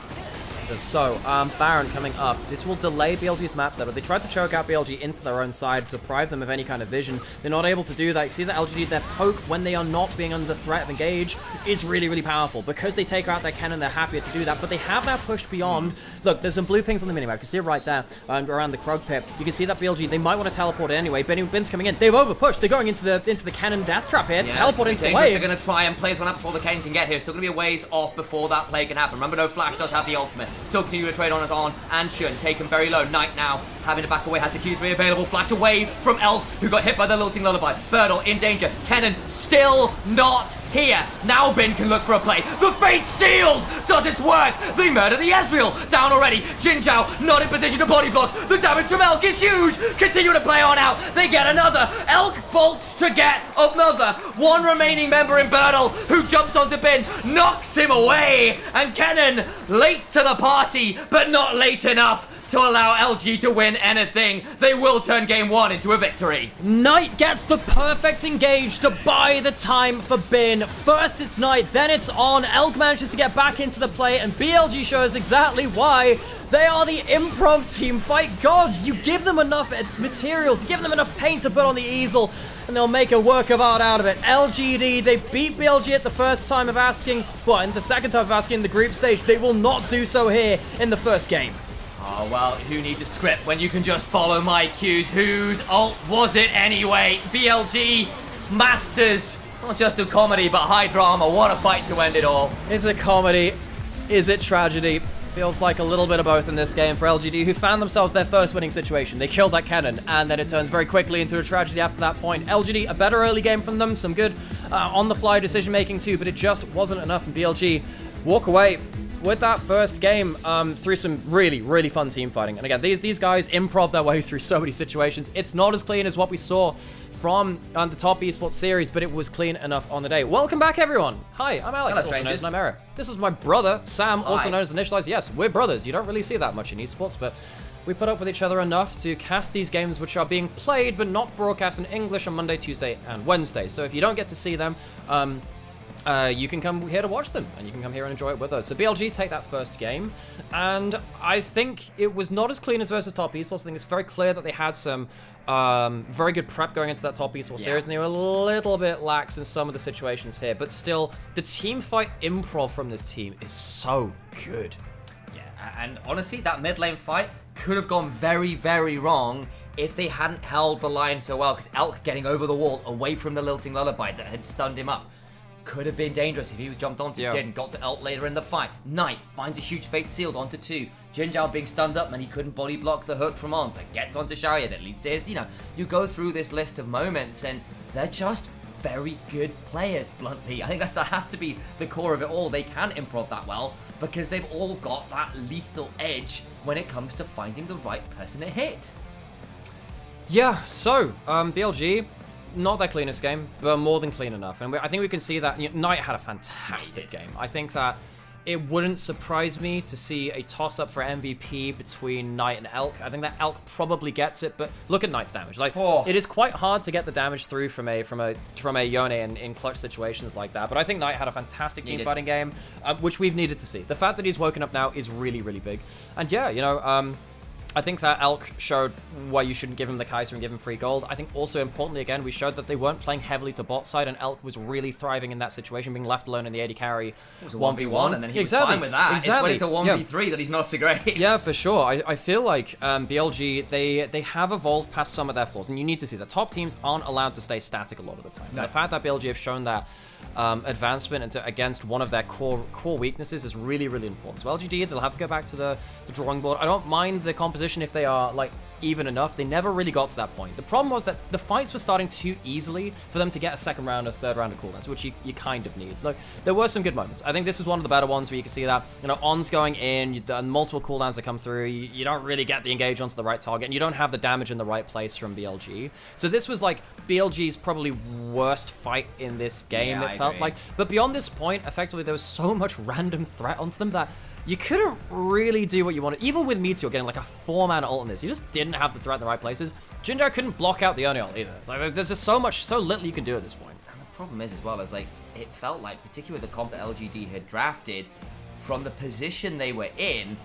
So, Baron coming up. This will delay BLG's map setup. They tried to choke out BLG into their own side, deprive them of any kind of vision. They're not able to do that. You see that LGD, their poke, when they are not being under the threat of engage, is really, really powerful. Because they take out their cannon, they're happier to do that. But they have now pushed beyond. Look, there's some blue pings on the minimap. You can see it right there around the Krog pit. You can see that BLG, they might want to teleport it anyway. Bin's coming in. They've overpushed. They're going into the cannon death trap here. Yeah, teleport into the wave. They're going to try and place one up before the cannon can get here. Still going to be a ways off before that play can happen. Remember, no Flash does have the ultimate. Still continue to trade on and Shun, taken very low. Knight now having to back away, has the Q3 available. Flash away from Elf, who got hit by the lilting lullaby. Bertle in danger. Kennen still not here. Now Bin can look for a play. The bait sealed does its work. They murder the Ezreal. Down already. Jin Zhao not in position to body block. The damage from Elk is huge. Continue to play on out. They get another. Elk vaults to get another. One remaining member in Bertle, who jumps onto Bin, knocks him away. And Kennen late to the party, but not late enough to allow LG to win anything. They will turn game one into a victory. Knight gets the perfect engage to buy the time for Bin. First it's Knight, then it's on. Elk manages to get back into the play, and BLG shows exactly why. They are the improv team fight gods. You give them enough materials, give them enough paint to put on the easel, and they'll make a work of art out of it. LGD, they beat BLG at the first time of asking, well, in the second time of asking in the group stage. They will not do so here in the first game. Oh, well, who needs a script when you can just follow my cues? Whose ult was it anyway? BLG masters, not just a comedy, but high drama. What a fight to end it all. Is it comedy? Is it tragedy? Feels like a little bit of both in this game for LGD, who found themselves their first winning situation. They killed that cannon, and then it turns very quickly into a tragedy after that point. LGD, a better early game from them, some good on-the-fly decision-making too, but it just wasn't enough, and BLG walk away with that first game through some really, really fun team fighting. And again, these guys improv their way through so many situations. It's not as clean as what we saw from the top esports series, but it was clean enough on the day. Welcome back, everyone. Hi, I'm Alex, Hello, also known as Nymera. This is my brother, Sam, Hi. also known as Initialized. Yes, we're brothers. You don't really see that much in esports, but we put up with each other enough to cast these games which are being played but not broadcast in English on Monday, Tuesday, and Wednesday. So if you don't get to see them, you can come here to watch them, and you can come here and enjoy it with us. So BLG take that first game, and I think it was not as clean as versus Top Esports. I think it's very clear that they had some very good prep going into that Top Esports series, and they were a little bit lax in some of the situations here. But still, the team fight improv from this team is so good. Yeah, and honestly, that mid lane fight could have gone very, very wrong if they hadn't held the line so well, because Elk getting over the wall away from the Lilting Lullaby that had stunned him up could have been dangerous if he was jumped onto. Didn't. Got to Elk later in the fight. Knight finds a huge Fate Sealed onto 2. Jinzhao being stunned up and he couldn't body block the hook from on. That gets onto Xiaoya, that leads to his, you go through this list of moments and they're just very good players, bluntly. I think that has to be the core of it all. They can improv that well because they've all got that lethal edge when it comes to finding the right person to hit. Yeah, so, BLG, not their cleanest game, but more than clean enough. And I think we can see that Knight had a fantastic game. I think that it wouldn't surprise me to see a toss-up for MVP between Knight and Elk. I think that Elk probably gets it, but look at Knight's damage. Like, it is quite hard to get the damage through from a Yone in clutch situations like that. But I think Knight had a fantastic team fighting game, which we've needed to see. The fact that he's woken up now is really, really big. And yeah, I think that Elk showed why you shouldn't give him the Kaiser and give him free gold. I think also importantly, again, we showed that they weren't playing heavily to bot side, and Elk was really thriving in that situation, being left alone in the AD carry. It was a 1v1, and then he was fine with that. Exactly. It's when it's a 1v3 that he's not so great. Yeah, for sure. I feel like BLG, they have evolved past some of their flaws, and you need to see that. Top teams aren't allowed to stay static a lot of the time. No. The fact that BLG have shown that advancement against one of their core weaknesses is really, really important. So LGD, they'll have to go back to the drawing board. I don't mind the composition if they are like even enough. They never really got to that point. The problem was that the fights were starting too easily for them to get a second round or third round of cooldowns, which you kind of need. Look, there were some good moments. I think this is one of the better ones where you can see that, On's going in, multiple cooldowns that come through, you don't really get the engage onto the right target, and you don't have the damage in the right place from BLG. So this was like BLG's probably worst fight in this game, it felt like. But beyond this point, effectively, there was so much random threat onto them that you couldn't really do what you wanted. Even with Meteor getting like a 4-man ult in this, you just didn't have the threat in the right places. Jinzhao couldn't block out the Oni ult either. Like, there's just so little you can do at this point. And the problem is as well, is like, it felt like, particularly with the comp that LGD had drafted, from the position they were in,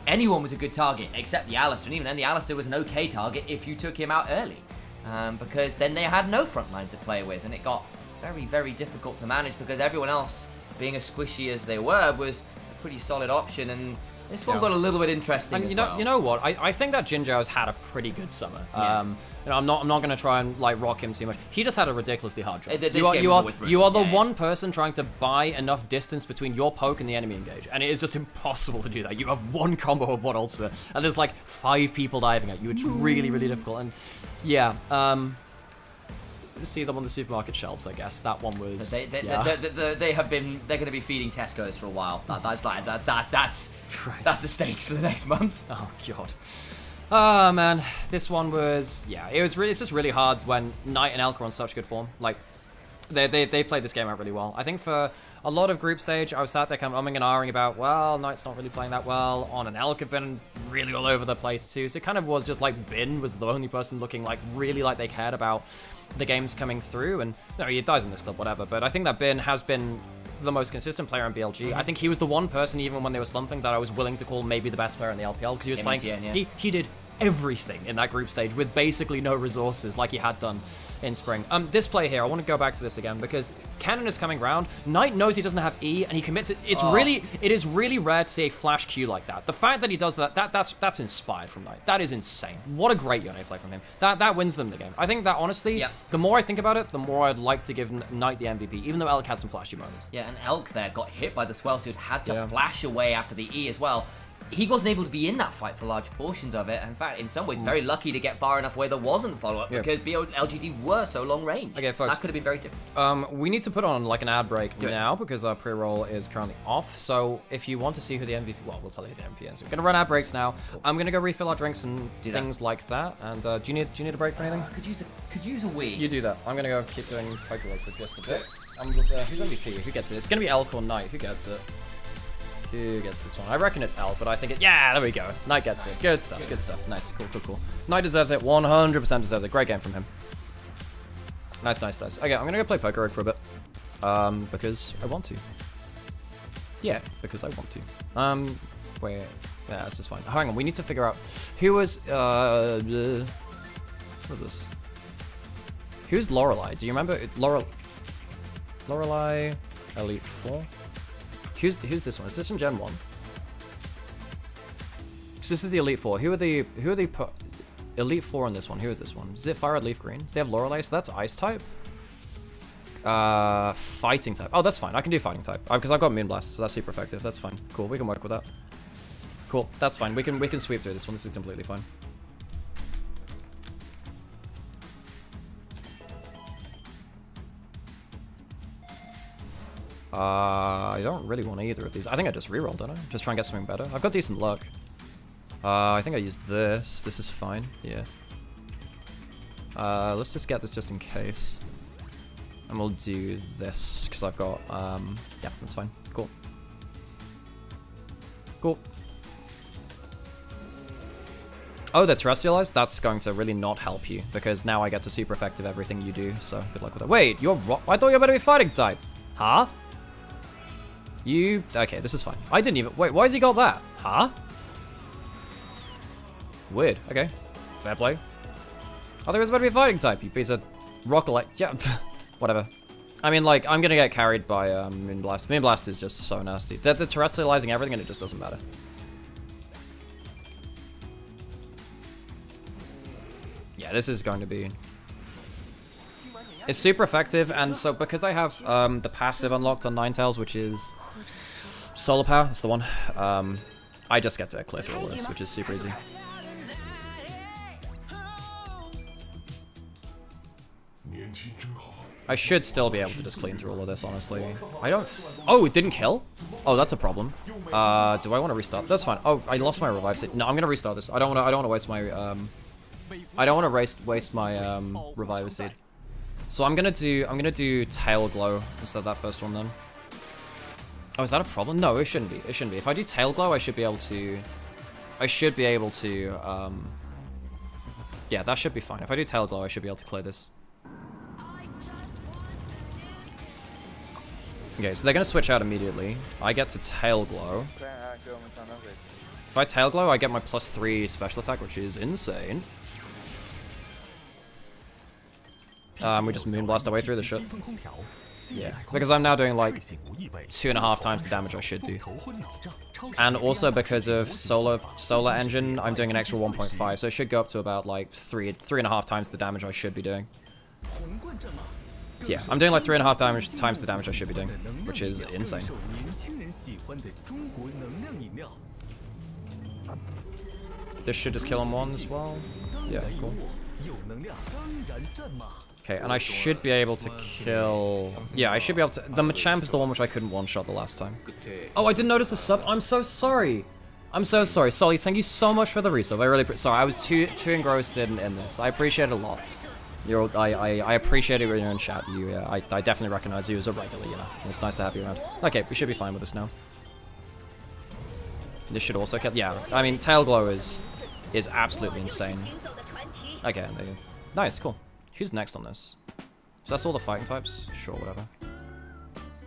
anyone was a good target except the Alistar. And even then, the Alistar was an okay target if you took him out early. Because then they had no front line to play with, and it got very, very difficult to manage because everyone else, being as squishy as they were, was a pretty solid option, and this one got a little bit interesting as well. You know what? I think that Jinzhao has had a pretty good summer. I'm not going to try and like rock him too much. He just had a ridiculously hard job. You are the one person trying to buy enough distance between your poke and the enemy engage, and it is just impossible to do that. You have one combo of one ultimate, and there's like 5 people diving at you. It's really, really difficult. And yeah, see them on the supermarket shelves, I guess. That one was. They're going to be feeding Tesco's for a while. That's the stakes for the next month. Oh god. Oh man, this one was it's just really hard when Knight and Elk are on such good form. Like they played this game out really well. I think for a lot of group stage, I was sat there kind of umming and ahhing about, well, Knight's not really playing that well. On and Elk have been really all over the place too. So it kind of was just like Bin was the only person looking like really like they cared about the games coming through. And he dies in this club, whatever. But I think that Bin has been the most consistent player in BLG. I think he was the one person, even when they were slumping, that I was willing to call maybe the best player in the LPL, because he was playing. He did everything in that group stage with basically no resources, like he had done in spring. This play here, I want to go back to this again because Cannon is coming round. Knight knows he doesn't have E, and he commits it. It is really rare to see a flash Q like that. The fact that he does that's inspired from Knight. That is insane. What a great Yone play from him. That wins them the game. I think that honestly, the more I think about it, the more I'd like to give Knight the MVP, even though Elk had some flashy moments. Yeah, and Elk there got hit by the swell, so had to flash away after the E as well. He wasn't able to be in that fight for large portions of it. In fact, in some ways, very lucky to get far enough away there wasn't follow-up because LGD were so long range. Okay, folks. That could have been very different. We need to put on like an ad break now because our pre-roll is currently off. So if you want to see who the MVP, well, we'll tell you the MVP is. We're gonna run ad breaks now. Cool. I'm gonna go refill our drinks and things like that. And do you need a break for anything? Could use a wee. You do that. I'm gonna go keep doing poker for just a bit. Who's MVP? Who gets it? It's gonna be Elk or Knight. Who gets it? Who gets this one? I reckon it's L, but I think it... Yeah, there we go. Knight gets it. Good stuff, good stuff. Nice, cool, cool, cool. Knight deserves it. 100% deserves it. Great game from him. Nice, nice, nice. Okay, I'm gonna go play Poker Rogue for a bit. Because I want to. Yeah, because I want to. Wait. Yeah, this is fine. Hang on, we need to figure out who was, what was this? Who's Lorelei? Do you remember? Lorelei Elite 4? Who's this one? Is this in Gen 1? So this is the Elite 4. Who are the Elite 4 in this one? Who is this one? Is it Fire Red Leaf Green? Do they have Lorelei? So that's Ice type. Fighting type. Oh, that's fine. I can do fighting type. Because I've got Moonblast, so that's super effective. That's fine. Cool, we can work with that. Cool, that's fine. We can sweep through this one. This is completely fine. I don't really want either of these. I think I just reroll, don't I? Just try and get something better. I've got decent luck. I think I use this. This is fine. Yeah. Let's just get this just in case. And we'll do this, because I've got, yeah, that's fine. Cool. Cool. Oh, they're terrestrialized? That's going to really not help you, because now I get to super effective everything you do, so good luck with it. Wait, you're I thought you were better be fighting type. Huh? You... Okay, this is fine. I didn't even... Wait, why has he got that? Huh? Weird. Okay. Fair play. I thought he was about to be fighting type, you piece of rock-like... Yeah, whatever. I mean, like, I'm gonna get carried by Moonblast. Moonblast is just so nasty. They're terrestrializing everything and it just doesn't matter. Yeah, this is going to be... It's super effective, and so because I have the passive unlocked on Ninetales, which is Solar Power, that's the one, I just get to clear through all this, which is super easy. I should still be able to just clean through all of this, honestly. I don't... Oh, it didn't kill? Oh, that's a problem. Do I want to restart? That's fine. Oh, I lost my revive state. No, I'm gonna restart this. I don't want to waste my I don't want to waste my revive seed. So I'm gonna do Tail Glow instead of that first one then. Oh, is that a problem? No, it shouldn't be. It shouldn't be. If I do Tail Glow, I should be able to. Yeah, that should be fine. If I do Tail Glow, I should be able to clear this. Okay, so they're gonna switch out immediately. I get to Tail Glow. If I Tail Glow, I get my +3 special attack, which is insane. We just Moonblast our way through the shit. Yeah, because I'm now doing like 2.5 times the damage I should do. And also because of Solar Engine, I'm doing an extra 1.5, so it should go up to about like 3.5 times the damage I should be doing. Yeah, I'm doing like 3.5 times the damage I should be doing, which is insane. This should just kill him one as well. Yeah, cool. Okay, and I should be able to kill... Yeah, I should be able to... The Machamp is the one which I couldn't one-shot the last time. Oh, I didn't notice the sub. I'm so sorry. I'm so sorry. Solly, thank you so much for the resub. I really... Sorry, I was too engrossed in this. I appreciate it a lot. I appreciate it when you're in chat. I definitely recognize you as a regular, you know. It's nice to have you around. Okay, we should be fine with this now. This should also kill... Yeah, I mean, Tail Glow is absolutely insane. Okay, there you go. Nice, cool. Who's next on this? So that's all the fighting types? Sure, whatever.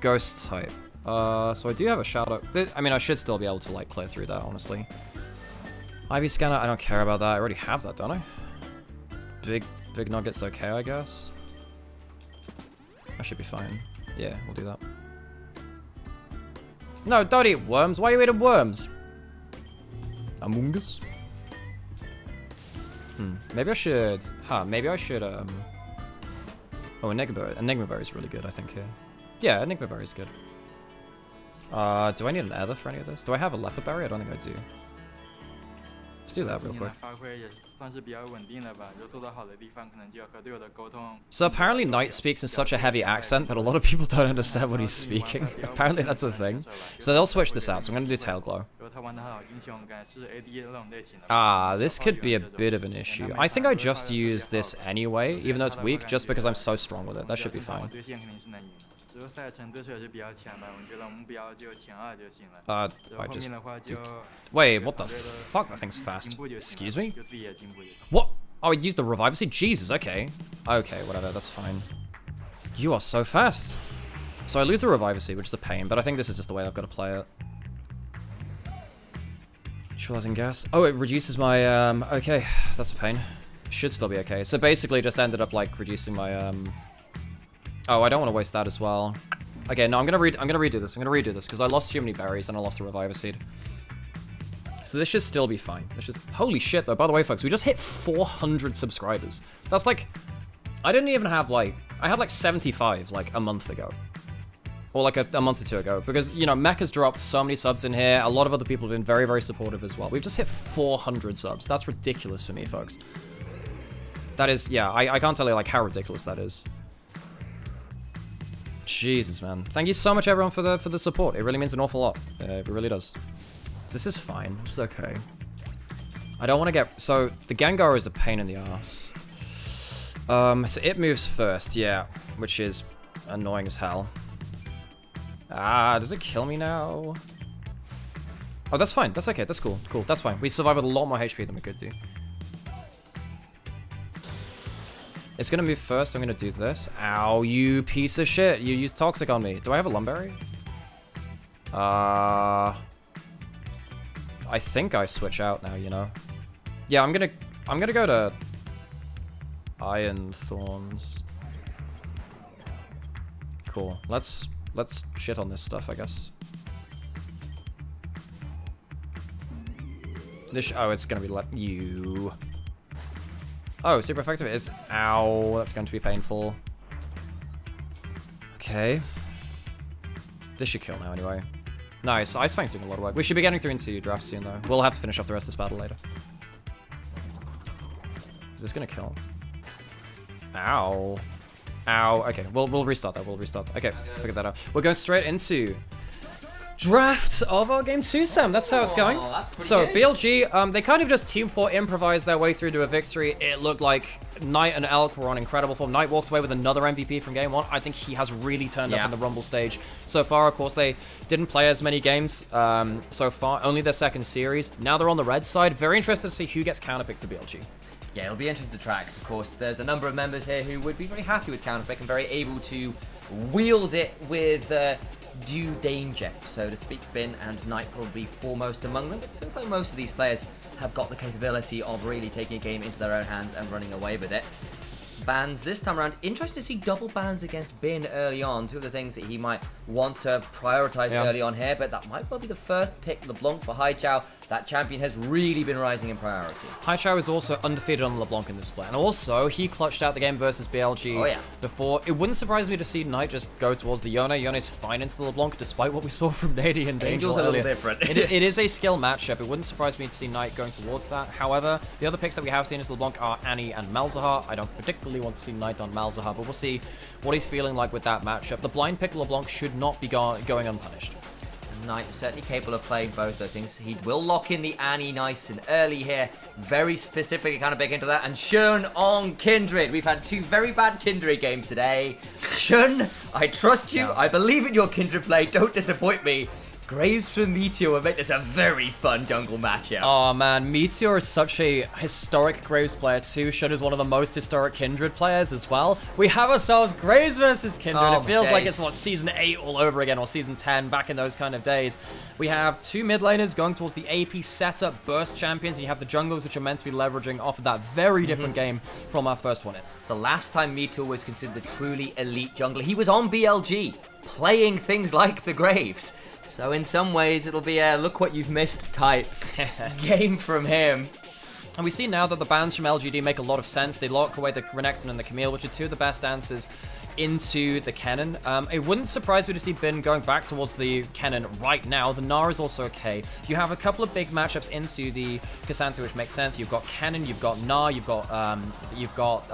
Ghost type. So I do have a Shadow. I mean, I should still be able to, like, clear through that, honestly. Ivy Scanner, I don't care about that. I already have that, don't I? Big Nugget's okay, I guess. I should be fine. Yeah, we'll do that. No, don't eat worms. Why are you eating worms? Among Us? Maybe I should... maybe I should, Oh, Enigma Berry is really good, I think, here. Yeah, Enigma Berry is good. Do I need an Ether for any of this? Do I have a Leopard Berry? I don't think I do. Let's do that real quick. So apparently Knight speaks in such a heavy accent that a lot of people don't understand what he's speaking. Apparently that's a thing. So they'll switch this out, so I'm going to do Tail Glow. This could be a bit of an issue. I think I just use this anyway, even though it's weak, just because I'm so strong with it. That should be fine. I just... Wait, what the fuck? That thing's fast. Excuse me? What? Oh, it used the revival seed? Jesus, okay. Okay, whatever, that's fine. You are so fast. So I lose the revival seed, which is a pain, but I think this is just the way I've got to play it. Neutralizing gas. Oh, it reduces my, okay, that's a pain. Should still be okay. So basically just ended up, like, reducing my, oh, I don't want to waste that as well. Okay, no, I'm gonna redo this. Because I lost too many berries and I lost the revival seed. So this should still be fine. This is holy shit though. By the way, folks, we just hit 400 subscribers. That's like, I didn't even have like, I had like 75 like a month ago. Or like a month or two ago. Because, you know, Mech has dropped so many subs in here. A lot of other people have been very, very supportive as well. We've just hit 400 subs. That's ridiculous for me, folks. That is, yeah, I can't tell you like how ridiculous that is. Jesus, man. Thank you so much, everyone, for the support. It really means an awful lot. It really does. This is fine. It's okay. I don't want to get... So, the Gengar is a pain in the ass. So it moves first, yeah. Which is annoying as hell. Ah, does it kill me now? Oh, that's fine. That's okay. That's cool. Cool. That's fine. We survived with a lot more HP than we could do. It's gonna move first. I'm gonna do this. Ow, you piece of shit. You used Toxic on me. Do I have a Lumberry? I think I switch out now, you know. Yeah, I'm gonna go to Iron Thorns. Cool. Let's shit on this stuff, I guess. Oh, it's gonna be you. Oh, super effective it is. Ow, that's going to be painful. Okay. This should kill now anyway. Nice, Ice Fang's doing a lot of work. We should be getting through into draft soon though. We'll have to finish off the rest of this battle later. Is this gonna kill? Ow. Ow, okay, we'll restart that, Okay, figured that out. We're going straight into draft of our game 2, Sam. That's how it's going. So BLG, they kind of just Team 4 improvised their way through to a victory. It looked like Knight and Elk were on incredible form. Knight walked away with another MVP from game 1. I think he has really turned up in the Rumble stage. So far, of course, they didn't play as many games so far. Only their second series. Now they're on the red side. Very interested to see who gets counterpicked for BLG. Yeah, it'll be interesting to track. Of course, there's a number of members here who would be very happy with counterpick and very able to wield it with due danger, so to speak. Bin and Knight probably foremost among them. It feels like most of these players have got the capability of really taking a game into their own hands and running away with it. Bans this time around. Interesting to see double bans against Bin early on. Two of the things that he might want to prioritize early on here, but that might well be the first pick LeBlanc for Haichao. That champion has really been rising in priority. Haichao is also undefeated on LeBlanc in this play. And also, he clutched out the game versus BLG before. It wouldn't surprise me to see Knight just go towards the Yone. Yone's fine into the LeBlanc, despite what we saw from Nady and Danger Angel's a little different. it is a skill matchup. It wouldn't surprise me to see Knight going towards that. However, the other picks that we have seen into LeBlanc are Annie and Malzahar. I don't particularly want to see Knight on Malzahar, but we'll see what he's feeling like with that matchup. The blind pick LeBlanc should not be going unpunished. Knight is certainly capable of playing both those things. He will lock in the Annie nice and early here. Very specifically kind of big into that. And Shun on Kindred. We've had two very bad Kindred games today. Shun, I trust you. I believe in your Kindred play. Don't disappoint me. Graves for Meteor will make this a very fun jungle matchup. Oh man, Meteor is such a historic Graves player too. Shun is one of the most historic Kindred players as well. We have ourselves Graves versus Kindred. Oh, it feels like it's, what, Season 8 all over again, or Season 10, back in those kind of days. We have two mid laners going towards the AP setup burst champions, and you have the jungles, which are meant to be leveraging off of that very different game from our first one in. The last time Meteor was considered the truly elite jungler, he was on BLG, playing things like the Graves. So in some ways, it'll be a look what you've missed type game from him. And we see now that the bans from LGD make a lot of sense. They lock away the Renekton and the Camille, which are two of the best answers into the Kennen. It wouldn't surprise me to see Bin going back towards the Kennen right now. The Gnar is also okay. You have a couple of big matchups into the Cassandra, which makes sense. You've got Kennen, you've got Gnar, you've got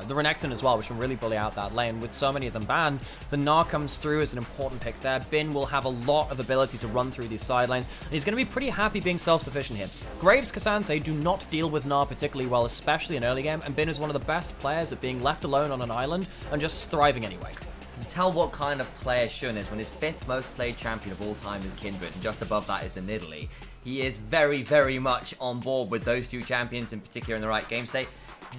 the Renekton as well, which can really bully out that lane. With so many of them banned, the Gnar comes through as an important pick there. Bin will have a lot of ability to run through these side lanes, and he's going to be pretty happy being self-sufficient here. Graves Cassandra do not deal with Gnar particularly well, especially in early game, and Bin is one of the best players at being left alone on an island and just thriving anyway. You can tell what kind of player Shun is when his 5th most played champion of all time is Kindred, and just above that is the Nidalee. He is very, very much on board with those 2 champions, in particular in the right game state.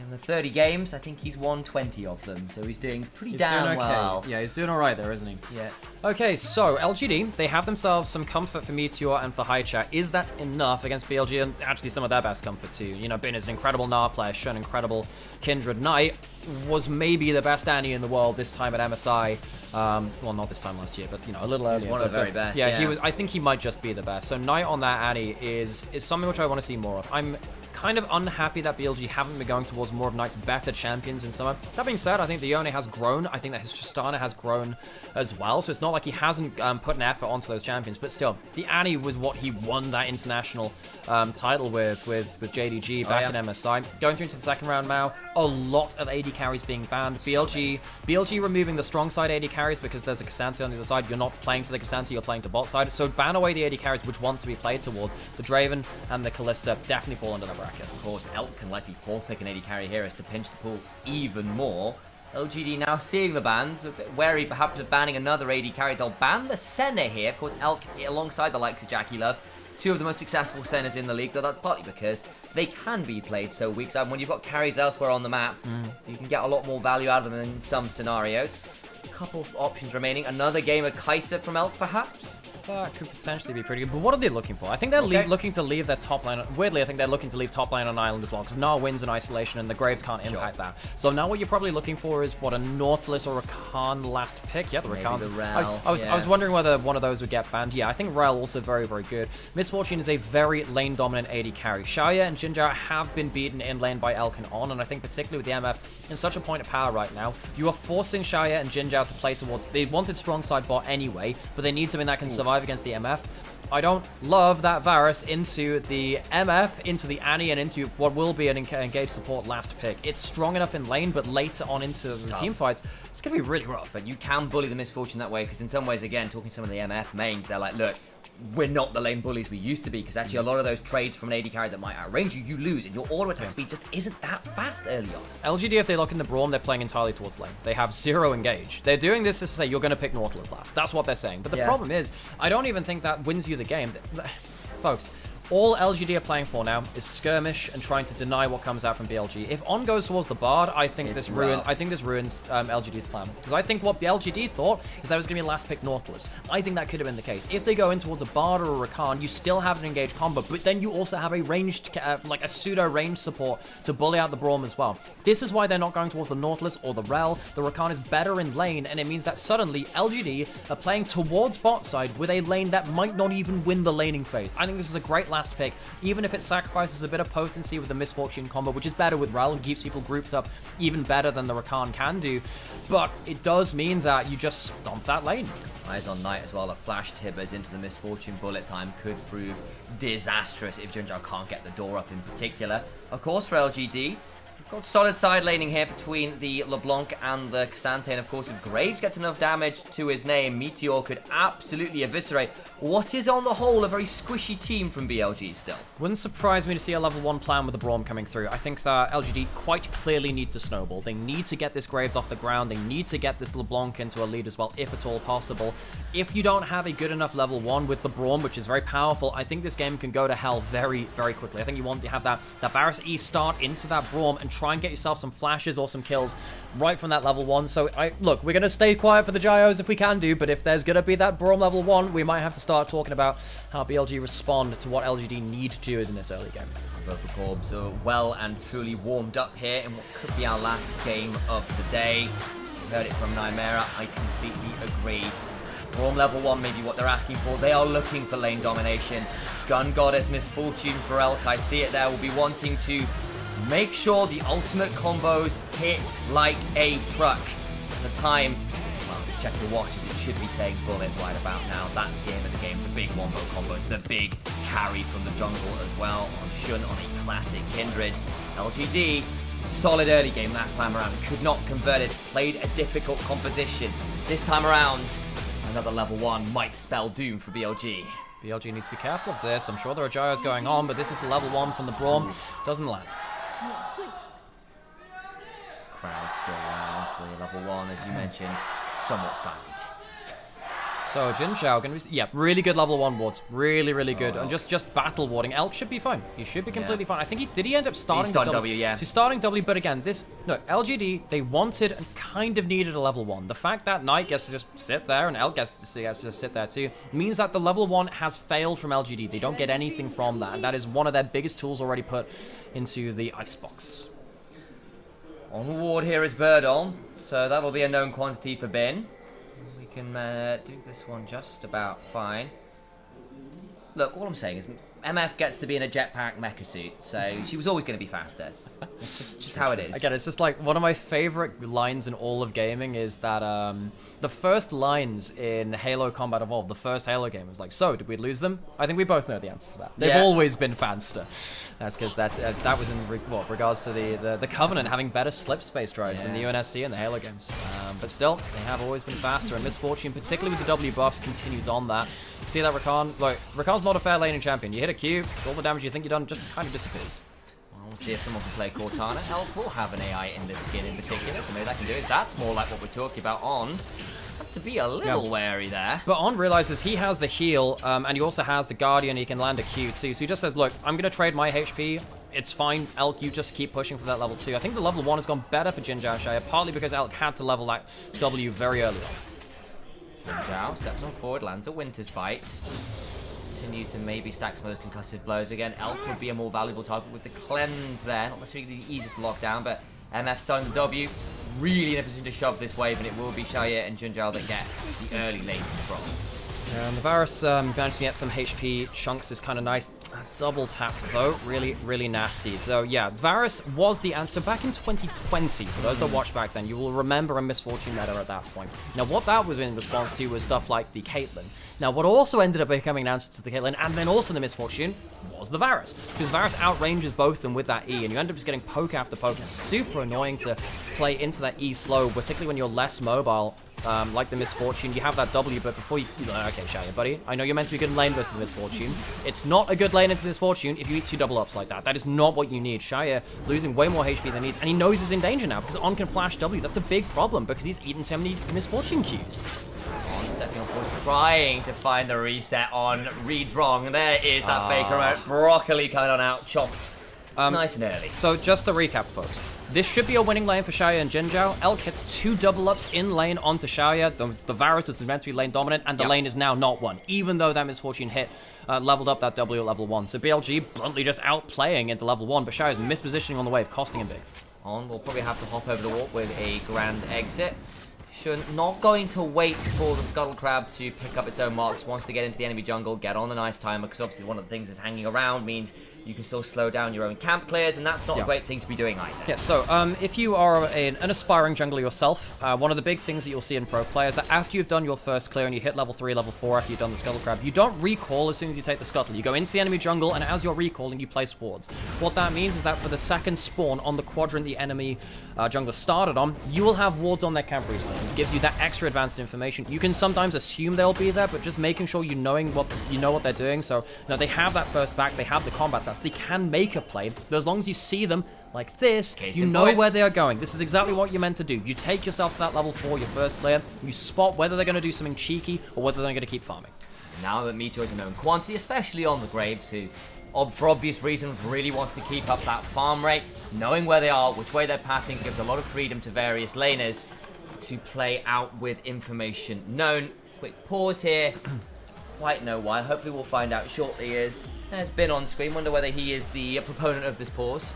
In the 30 games, I think he's won 20 of them, so he's doing pretty damn well. Yeah, he's doing alright there, isn't he? Yeah. Okay, so LGD, they have themselves some comfort for Meteor and for Haicha. Is that enough against BLG? And actually some of their best comfort too. You know, Bin is an incredible Gnar player, Shun incredible Kindred Knight, was maybe the best Annie in the world this time at MSI. Well, not this time last year, but you know, a little earlier. One of the very best. Yeah, he was. I think he might just be the best. So Knight on that Annie is something which I want to see more of. I'm kind of unhappy that BLG haven't been going towards more of Knight's better champions in summer. That being said, I think the Yone has grown. I think that his Tristana has grown as well. So it's not like he hasn't put an effort onto those champions. But still, the Annie was what he won that international title with JDG back in MSI. Going through into the second round now, a lot of AD carries being banned. BLG removing the strong side AD carries because there's a K'Sante on the other side. You're not playing to the K'Sante, you're playing to bot side. So ban away the AD carries which want to be played towards. The Draven and the Kalista definitely fall under the bracket. Of course, Elk can likely 4th pick an AD carry here as to pinch the pool even more. LGD now seeing the bans, a bit wary perhaps of banning another AD carry. They'll ban the Senna here. Of course, Elk alongside the likes of Jackie Love, 2 of the most successful Sennas in the league, though that's partly because they can be played so weak side. When you've got carries elsewhere on the map, you can get a lot more value out of them in some scenarios. A couple of options remaining. Another game of Kai'Sa from Elk, perhaps? That could potentially be pretty good, but what are they looking for? I think they're looking to leave their top lane. Weirdly, I think they're looking to leave top lane on island as well, because Gnar wins in isolation and the Graves can't impact that. So now what you're probably looking for is, what, a Nautilus or a Rakan last pick? Yeah, the Rakan's. I was wondering whether one of those would get banned. Yeah, I think Rel also very, very good. Misfortune is a very lane-dominant AD carry. Xayah and Jinzhao have been beaten in lane by Elk and On, and I think particularly with the MF in such a point of power right now, you are forcing Xayah and Jinzhao to play towards. They wanted strong side bot anyway, but they need something that can survive against the MF. I don't love that Varus into the MF, into the Annie, and into what will be an engaged support last pick. It's strong enough in lane, but later on into the team fights, it's going to be really rough. But you can bully the Misfortune that way, because in some ways, again, talking to some of the MF mains, they're like, look, we're not the lane bullies we used to be, because actually a lot of those trades from an AD carry that might outrange you, you lose, and your auto attack speed just isn't that fast early on. LGD, if they look in the Braum, they're playing entirely towards lane. They have 0 engage. They're doing this to say you're going to pick Nautilus last. That's what they're saying. But the problem is, I don't even think that wins you the game. Folks, all LGD are playing for now is skirmish and trying to deny what comes out from BLG. If On goes towards the Bard, I think this ruins LGD's plan. Because I think what the LGD thought is that it was going to be last pick Nautilus. I think that could have been the case. If they go in towards a Bard or a Rakan, you still have an engaged combo, but then you also have a ranged, like a pseudo range support to bully out the Braum as well. This is why they're not going towards the Nautilus or the Rel. The Rakan is better in lane, and it means that suddenly LGD are playing towards bot side with a lane that might not even win the laning phase. I think this is a great last pick, even if it sacrifices a bit of potency with the Misfortune combo, which is better with Rel and keeps people grouped up even better than the Rakan can do. But it does mean that you just stomp that lane. Eyes on Knight as well. A flash Tibbers into the Misfortune bullet time could prove disastrous if Jinzhao can't get the door up in particular. Of course, for LGD, got solid side laning here between the LeBlanc and the K'Sante, and of course if Graves gets enough damage to his name, Meteor could absolutely eviscerate what is on the whole a very squishy team from BLG still. Wouldn't surprise me to see a level 1 plan with the Braum coming through. I think that LGD quite clearly need to snowball. They need to get this Graves off the ground. They need to get this LeBlanc into a lead as well, if at all possible. If you don't have a good enough level 1 with the Braum, which is very powerful, I think this game can go to hell very, very quickly. I think you want to have that Varus E start into that Braum and try and get yourself some flashes or some kills right from that level 1. So, look, we're going to stay quiet for the Gyos if we can do, but if there's going to be that Braum level 1, we might have to start talking about how BLG respond to what LGD need to do in this early game. Both the Corbs are well and truly warmed up here in what could be our last game of the day. You heard it from Nymera, I completely agree. Braum level 1 may be what they're asking for. They are looking for lane domination. Gun Goddess Misfortune for Elk, I see it there, will be wanting to make sure the ultimate combos hit like a truck. At the time, well, check the watches, it should be saying bullet right about now. That's the aim of the game, the big wombo combos, the big carry from the jungle as well on Shun on a classic Kindred. LGD, solid early game last time around, could not convert it, played a difficult composition. This time around, another level 1 might spell doom for BLG. BLG needs to be careful of this. I'm sure there are gyros going on, but this is the level 1 from the Braum. Doesn't land. Crowd still around for level 1, as you mentioned. somewhat stymied. So Jin Zhao gonna be, yeah, really good level 1 wards, really good, and just battle warding. Elk should be fine. He should be completely fine. I think did he end up starting the W? Yeah. He's starting W, but again, LGD they wanted and kind of needed a level 1. The fact that Knight gets to just sit there and Elk gets to sit there too means that the level 1 has failed from LGD. They don't get anything from that, and that is one of their biggest tools already put into the icebox. On the ward here is Birdon, so that'll be a known quantity for Bin. We can do this one just about fine. Look, all I'm saying is MF gets to be in a jetpack mecha suit, so she was always going to be faster. It's just how it is. Again, it's just like one of my favorite lines in all of gaming is that the first lines in Halo Combat Evolved, the first Halo game, was like, so, did we lose them? I think we both know the answer to that. They've always been faster. That's because that was in regards to the Covenant having better slip space drives than the UNSC and the Halo games. But still, they have always been faster, and Misfortune, particularly with the W buffs, continues on that. You see that Rakan? Like, Rakan's not a fair laning champion. You hit a Q, all the damage you think you've done just kind of disappears. Well, we'll see if someone can play Cortana. Elk will have an AI in this skin in particular, so maybe that can do it. That's more like what we're talking about on. To be a little wary there. But On realizes he has the heal, and he also has the Guardian. He can land a Q too. So he just says, look, I'm going to trade my HP. It's fine, Elk, you just keep pushing for that level 2. I think the level 1 has gone better for Jin Zhao Shaya, partly because Elk had to level that W very early on. Jin Zhao steps on forward, lands a Winter's Bite. Continue to maybe stack some of those concussive blows again. Elk would be a more valuable target with the cleanse there. Not necessarily the easiest to lock down, but MF starting the W. Really in a position to shove this wave, and it will be Shaya and Jin Zhao that get the early lane control. The Varus managed to get some HP chunks is kind of nice. Double tap though, really nasty. So yeah, Varus was the answer back in 2020. For those that watched back then, you will remember a Misfortune meta at that point. Now what that was in response to was stuff like the Caitlyn. Now what also ended up becoming an answer to the Caitlyn and then also the Misfortune was the Varus. Because Varus outranges both of them with that E, and you end up just getting poke after poke. It's super annoying to play into that E slow, particularly when you're less mobile. Like the Misfortune, you have that W, but before you... Okay, Shaya, buddy. I know you're meant to be good in lane versus the Misfortune. It's not a good lane into the Misfortune if you eat 2 double ups like that. That is not what you need. Shaya losing way more HP than he needs, and he knows he's in danger now because On can flash W. That's a big problem because he's eaten so many Misfortune Qs. On stepping on forward, trying to find the reset on. Reads wrong. There is that faker out. Broccoli coming on out, chopped. Nice and early. So just to recap, folks. This should be a winning lane for Shaya and Jin Zhao. Elk hits 2 double ups in lane onto Shaya. The Varus is meant to be lane dominant, and the lane is now not one, even though that Misfortune hit leveled up that W at level 1. So BLG bluntly just outplaying into level 1, but Shaya's mispositioning on the wave, costing him big. On will probably have to hop over the warp with a grand exit. Not going to wait for the Scuttle Crab to pick up its own marks. Wants to get into the enemy jungle, get on a nice timer, because obviously one of the things is hanging around means you can still slow down your own camp clears, and that's not a great thing to be doing either. Yeah, so if you are an aspiring jungler yourself, one of the big things that you'll see in pro players is that after you've done your first clear and you hit level 3, level 4 after you've done the Scuttle Crab, you don't recall as soon as you take the Scuttle. You go into the enemy jungle, and as you're recalling, you place wards. What that means is that for the second spawn on the quadrant the enemy jungler started on, you will have wards on their camp respawn. It gives you that extra advanced information. You can sometimes assume they'll be there, but just making sure you know what they're doing. So they have that first back, they have the combat stats, they can make a play, but as long as you see them like this, you know where they are going. This is exactly what you're meant to do. You take yourself to that level 4, your first player, you spot whether they're going to do something cheeky or whether they're going to keep farming. Now that Meteor is a known quantity, especially on the Graves, who for obvious reasons really wants to keep up that farm rate, knowing where they are, which way they're pathing, gives a lot of freedom to various laners to play out with information known. Quick pause here. Quite know why. Hopefully we'll find out shortly. Has been on screen. Wonder whether he is the proponent of this pause.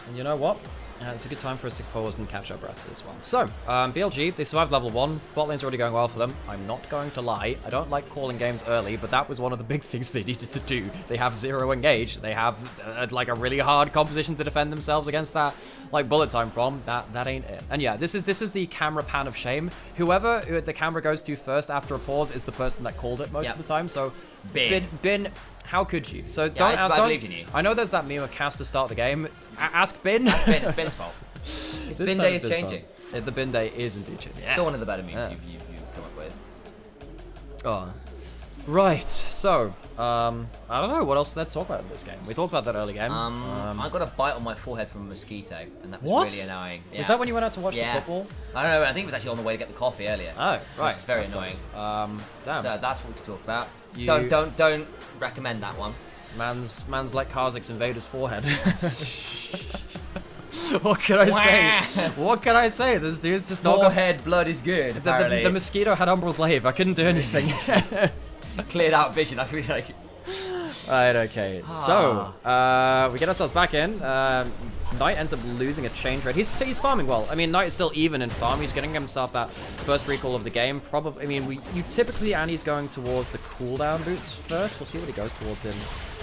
And you know what? It's a good time for us to pause and catch our breath as well. So, BLG, they survived level 1. Bot lane's already going well for them. I'm not going to lie. I don't like calling games early, but that was one of the big things they needed to do. They have 0 engage. They have like a really hard composition to defend themselves against that. Like bullet time from that ain't it. And yeah, this is the camera pan of shame. Whoever the camera goes to first after a pause is the person that called it most of the time. So Bin, how could you? So I believed in you. I know there's that meme of cast to start the game. Ask Bin. Ask Bin. It's Bin's fault. His Bin day is changing. The Bin day is indeed changing. Still one of the better memes you've come up with. Oh. Right, so, I don't know, what else is there to talk about in this game? We talked about that early game. I got a bite on my forehead from a mosquito, and that was What? really annoying. Yeah. Was that when you went out to watch the football? I don't know, I think it was actually on the way to get the coffee earlier. Oh, right. It's very That annoying. sucks. Damn. So that's what we could talk about. You- Don't recommend that one. Man's like Kazakh's invader's forehead. What can I say? What can I say? This dude's just not... Forehead blood is good, apparently. The mosquito had Umbral Glaive. I couldn't do anything. Cleared out vision, that's really like... Right, okay. So, we get ourselves back in. Knight ends up losing a chain trade. He's farming well. I mean, Knight is still even in farm. He's getting himself that first recall of the game. Probably, I mean, you typically, Annie's going towards the cooldown boots first. We'll see what he goes towards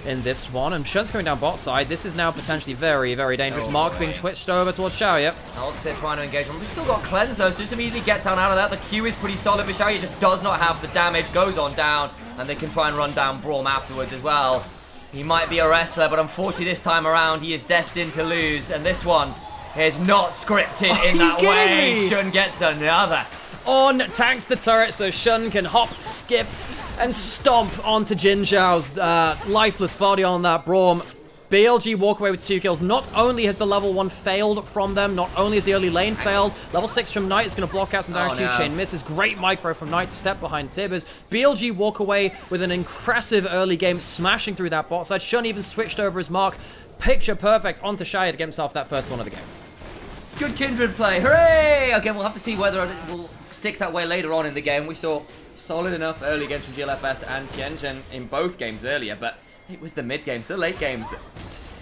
in this one. And Shun's going down bot side. This is now potentially very, very dangerous. Mark being twitched over towards Xiaoye. They're trying to engage him. We've still got cleanse though, so just immediately get down out of that. The Q is pretty solid, but Xiaoye just does not have the damage. Goes on down, and they can try and run down Braum afterwards as well. He might be a wrestler, but unfortunately this time around he is destined to lose. And this one is not scripted in that way. Shun gets another. On tanks the turret so Shun can hop, skip, and stomp onto Jin Zhao's lifeless body on that Braum. BLG walk away with 2 kills. Not only has the level 1 failed from them, not only has the early lane failed, level 6 from Knight is going to block out some damage. Chain misses. Great micro from Knight to step behind Tibbers. BLG walk away with an impressive early game, smashing through that bot side. Shun even switched over his mark. Picture perfect onto Xiaoye to get himself that first one of the game. Good Kindred play. Hooray! Again, we'll have to see whether it will stick that way later on in the game. We saw solid enough early games from GLFS and Tianjin in both games earlier, but it was the mid games, the late games that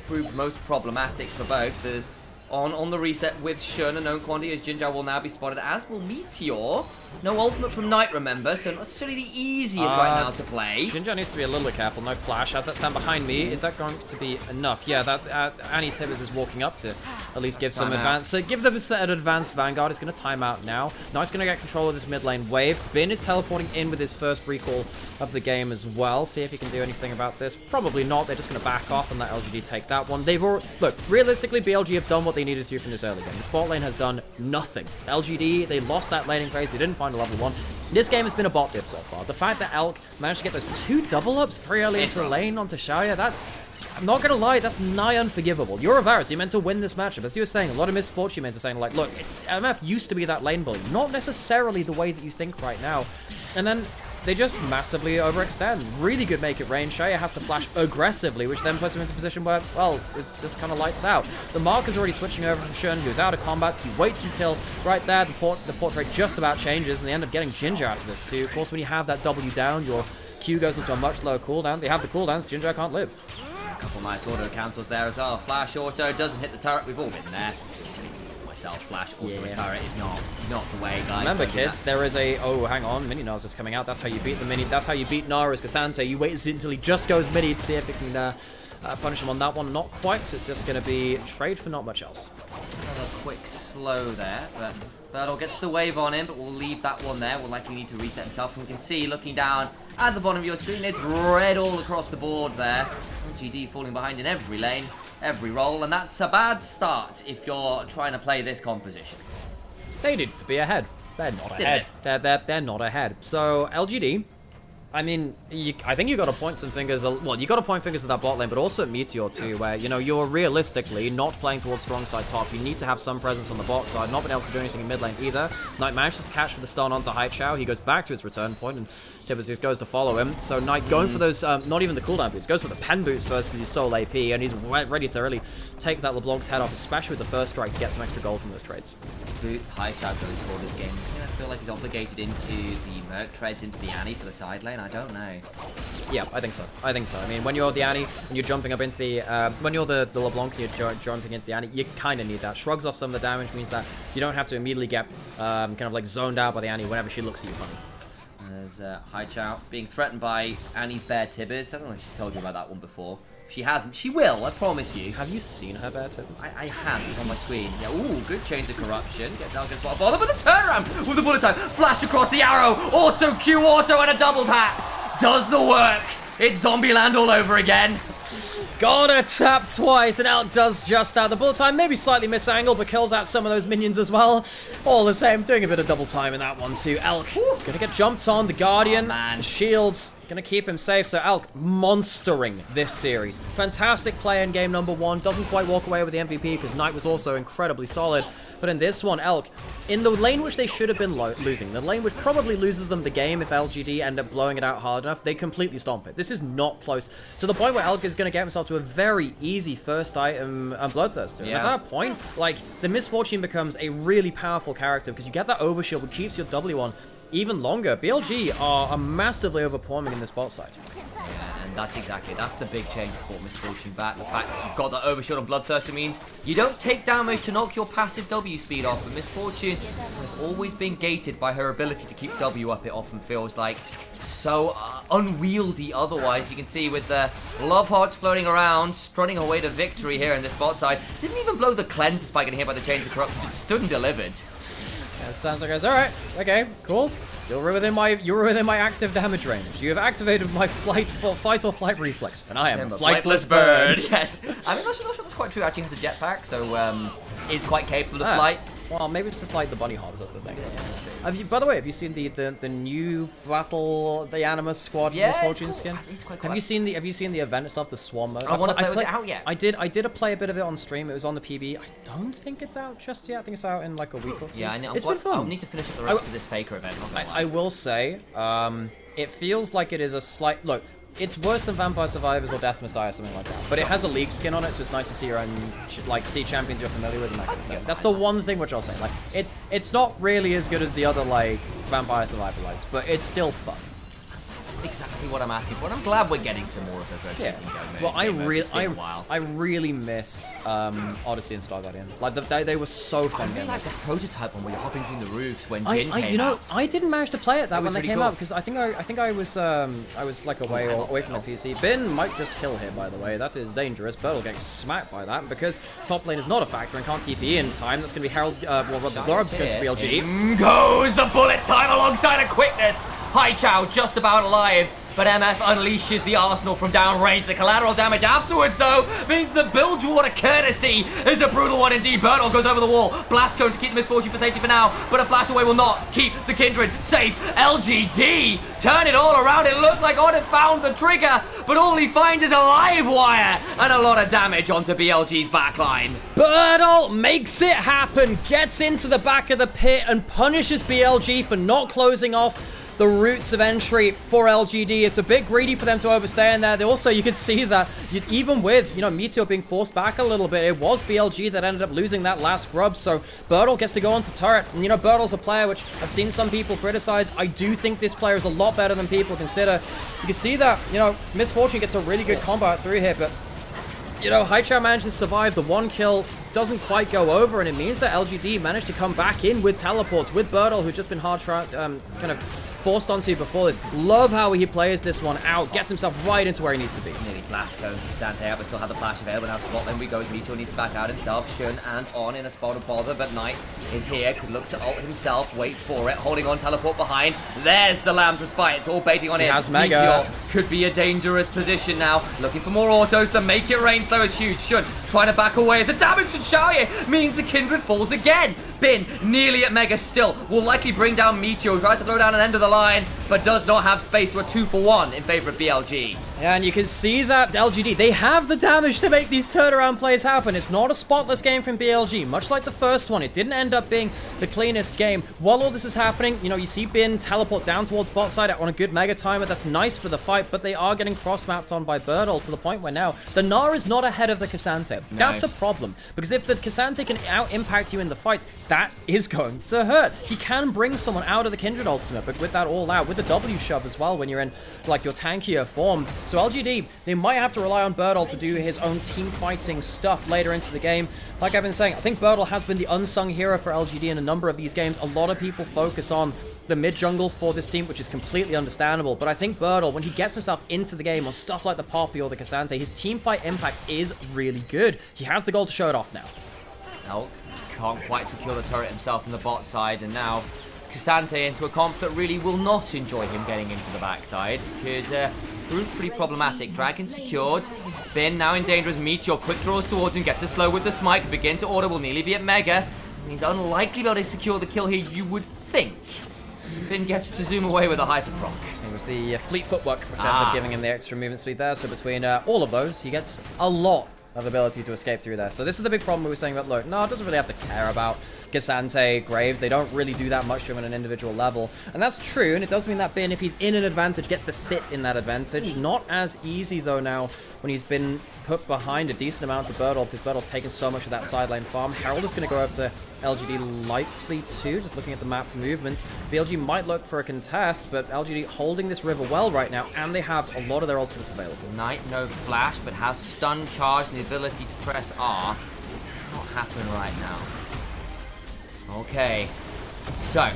proved most problematic for both. There's on the reset with Shun, a known quantity as Jin Zhao will now be spotted, as will Meteor. No ultimate from Knight, remember, so not necessarily the easiest right now to play. Jin Zhao needs to be a little bit careful. No flash. Has that stand behind me? Is that going to be enough? Yeah, that Annie Tibbers is walking up to at least give some advance. So give them an advanced Vanguard. It's going to time out now. Knight's going to get control of this mid lane wave. Bin is teleporting in with his first recall of the game as well. See if he can do anything about this. Probably not. They're just going to back off and let LGD take that one. They've already... Look, realistically, BLG have done what they needed to do from this early game. The bot lane has done nothing. LGD, they lost that laning phase. They didn't find a level 1. This game has been a bot dip so far. The fact that Elk managed to get those 2 double ups very early into the lane onto Xiaoye, that's... I'm not gonna lie, that's nigh unforgivable. You're a Varus, you're meant to win this matchup. As you were saying, a lot of misfortune meant to saying, like, look, MF used to be that lane bully. Not necessarily the way that you think right now. And then they just massively overextend. Really good make it rain. Xiaoye has to flash aggressively, which then puts him into a position where, well, it's just kind of lights out. The Mark is already switching over from Shun. He was out of combat. He waits until right there, the portrait just about changes, and they end up getting Ginger out of this too. Of course, when you have that W down, your Q goes into a much lower cooldown. They have the cooldowns. Ginger can't live. A couple nice auto cancels there as well. Flash auto doesn't hit the turret. We've all been there. Myself, flash auto turret is not the way, guys. Remember, kids, there is a hang on, mini Nars is coming out. That's how you beat the mini. That's how you beat Nara's Cassante. You wait until he just goes mini to see if it can punish him on that one. Not quite. So it's just going to be trade for not much else. Another quick slow there, but Birdle gets the wave on him, but we'll leave that one there. We'll likely need to reset himself. And we can see, looking down at the bottom of your screen, it's red all across the board there. LGD falling behind in every lane, every roll, and that's a bad start if you're trying to play this composition. They need to be ahead. They're not ahead. They're not ahead. So LGD, I mean, I think you got to point some fingers. Well, you got to point fingers at that bot lane, but also at Meteor too, where you're realistically not playing towards strong side top. You need to have some presence on the bot side. Not been able to do anything in mid lane either. Knight manages to catch with the stun onto Haichao. He goes back to his return point, and Tibbers goes to follow him. So Knight going for those, not even the cooldown boots, goes for the pen boots first because he's sole AP, and he's ready to really take that LeBlanc's head off, especially with the first strike to get some extra gold from those trades. Boots, Haichao goes for this game. He's going to feel like he's obligated into the Merc trades into the Annie for the side lane. I don't know. Yeah, I think so. I mean, when you're the Annie and you're jumping up into the, when you're the LeBlanc and you're jumping into the Annie, you kind of need that. Shrugs off some of the damage, means that you don't have to immediately get kind of like zoned out by the Annie whenever she looks at you funny. There's Haichao being threatened by Annie's bear Tibbers. I don't know if she's told you about that one before. She hasn't. She will, I promise you. Have you seen her bear Tibbers? I have. It's on my screen. Yeah, ooh, good change of corruption. Get down against bottom, but the turnaround with the bullet time. Flash across the arrow. Auto Q, auto, and a double tap. Does the work. It's Zombieland all over again. Gotta tap twice, and Elk does just that. The bullet time maybe slightly misangled, but kills out some of those minions as well. All the same, doing a bit of double time in that one too. Elk gonna get jumped on. The Guardian, the shields gonna keep him safe. So Elk monstering this series. Fantastic play in game number 1. Doesn't quite walk away with the MVP because Knight was also incredibly solid. But in this one, Elk, in the lane which they should have been losing, the lane which probably loses them the game if LGD end up blowing it out hard enough, they completely stomp it. This is not close, to the point where Elk is going to get himself to a very easy first item Bloodthirster. And at that point, like, the Misfortune becomes a really powerful character because you get that overshield which keeps your W on even longer. BLG are massively overperforming in this bot side. Yeah, and that's the big change to put Misfortune back. The fact that you've got that overshield on Bloodthirster means you don't take damage to knock your passive W speed off, but Misfortune has always been gated by her ability to keep W up. It often feels like so unwieldy otherwise. You can see with the Love Hearts floating around, strutting away to victory here in this bot side. Didn't even blow the cleanse despite getting hit by the Chains of Corruption, just stood and delivered. Yeah, sounds like alright, okay, cool. You're within my active damage range. You have activated my fight or flight reflex, and I am a flightless bird. Yes, I mean, not sure that's quite true. Actually, has a jetpack, so is quite capable of flight. Well, maybe it's just like the bunny hops. That's the thing. Have you, by the way, have you seen the new battle, the Animus Squad Misfortune skin? Have you seen the event itself, the Swarm mode? Was it out yet? I did play a bit of it on stream. It was on the PB. I don't think it's out just yet. I think it's out in like a week or two. Yeah, I know. It's been fun. I'll need to finish up the rest of this Faker event. I will say, it feels like it is a slight look. It's worse than Vampire Survivors or Death Must Die or something like that. But it has a League skin on it, so it's nice to see your own, like, see champions you're familiar with and that kind of stuff. That's the one thing which I'll say. Like, it's not really as good as the other, like, Vampire Survivor likes, but it's still fun. Exactly what I'm asking for, and I'm glad we're getting some more of those rotating game. Well, I really miss Odyssey and Star Guardian. Like they were so fun. I really like the prototype one where you're hopping between the roofs when Jin came out. I didn't manage to play it when they came out because I think I was like away from the PC. Bin might just kill here, by the way. That is dangerous. Bert'll get smacked by that because top lane is not a factor and can't TP in time. That's going to be Herald. The Glorab's going to BLG. In goes the bullet time alongside a quickness. Hai Chao just about alive, but MF unleashes the arsenal from downrange. The collateral damage afterwards, though, means the Bilgewater courtesy is a brutal one indeed. Bert'll goes over the wall. Blast going to keep the Misfortune for safety for now, but a flash away will not keep the Kindred safe. LGD turn it all around. It looked like Odd had found the trigger, but all he finds is a live wire and a lot of damage onto BLG's backline. Bert'll makes it happen, gets into the back of the pit and punishes BLG for not closing off the routes of entry for LGD. It's a bit greedy for them to overstay in there. They also, you could see that even with, Meteor being forced back a little bit, it was BLG that ended up losing that last grub. So Bert'll gets to go onto turret. And, Bert'l's a player which I've seen some people criticize. I do think this player is a lot better than people consider. You can see that, Misfortune gets a really good combo through here, but, Hai Chao managed to survive. The one kill doesn't quite go over, and it means that LGD managed to come back in with teleports, with Bert'l, who's just been hard kind of forced onto before this. Love how he plays this one out, gets himself right into where he needs to be. Nearly blast cones to Sante, but still have the flash available. Now to bot lane we go. Meteor needs to back out himself. Shun and On in a spot of bother, but Knight is here. Could look to ult himself. Wait for it. Holding on, teleport behind. There's the Lamb's Respite. It's all baiting on him. He has Mega. Meteor could be a dangerous position now. Looking for more autos to make it rain. Slow is huge. Shun trying to back away as the damage from Xiaoye means the Kindred falls again. Bin nearly at Mega still. Will likely bring down Meteor. Tries to throw down an end of the line, but does not have space to a 2-for-1 in favor of BLG. Yeah, and you can see that LGD, they have the damage to make these turnaround plays happen. It's not a spotless game from BLG. Much like the first one, it didn't end up being the cleanest game. While all this is happening, you see Bin teleport down towards bot side on a good Mega timer. That's nice for the fight, but they are getting cross-mapped on by Bert'l to the point where now the Gnar is not ahead of the Cassante. No. That's a problem, because if the Cassante can out-impact you in the fights, that is going to hurt. He can bring someone out of the Kindred ultimate, but with that all out, with the W shove as well when you're in like your tankier form. So LGD, they might have to rely on Bert'l to do his own team fighting stuff later into the game. Like I've been saying, I think Bert'l has been the unsung hero for LGD in a number of these games. A lot of people focus on the mid jungle for this team, which is completely understandable. But I think Bert'l, when he gets himself into the game on stuff like the Poppy or the Cassante, his team fight impact is really good. He has the goal to show it off now. No, can't quite secure the turret himself on the bot side, and now Cassante into a comp that really will not enjoy him getting into the backside. Could proved pretty problematic. Dragon secured. Bin now in danger as Meteor quick draws towards him, gets a slow with the smite, can begin to order, will nearly be at Mega. Means unlikely to be able to secure the kill here, you would think. Bin gets to zoom away with a hyper proc. It was the fleet footwork which ends up giving him the extra movement speed there. So between all of those, he gets a lot of ability to escape through there. So this is the big problem we were saying about, look, no, it doesn't really have to care about Cassante, Graves. They don't really do that much to him at an individual level. And that's true, and it does mean that Bin, if he's in an advantage, gets to sit in that advantage. Not as easy, though, now when he's been put behind a decent amount to Birdle, because Birdle's taken so much of that side lane farm. Herald is going to go up to LGD likely too, just looking at the map movements. BLG might look for a contest, but LGD holding this river well right now, and they have a lot of their ultimates available. Knight, no flash, but has stun charge and the ability to press R. Not happen right now. Okay, so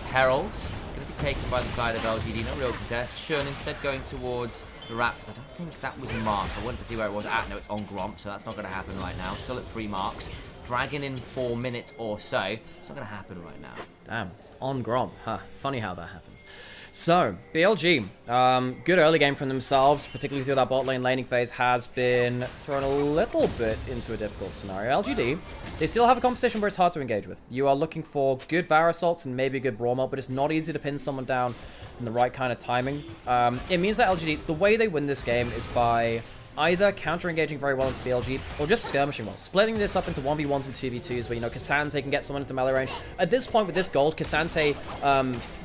Herald's going to be taken by the side of LGD, no real contest. Shun instead going towards the Raptors. I don't think that was marked. I wanted to see where it was at. No, it's on Gromp, so that's not going to happen right now. Still at 3 marks. Dragon in 4 minutes or so. It's not going to happen right now. Damn, it's on Gromp. Huh, funny how that happens. So, BLG, good early game from themselves, particularly through that bot lane laning phase, has been thrown a little bit into a difficult scenario. LGD, they still have a competition where it's hard to engage with. You are looking for good Var assaults and maybe a good Brawl Melt, but it's not easy to pin someone down in the right kind of timing. It means that LGD, the way they win this game is by either counter-engaging very well into BLG, or just skirmishing well. Splitting this up into 1v1s and 2v2s where, you know, Cassante can get someone into melee range. At this point with this gold, Cassante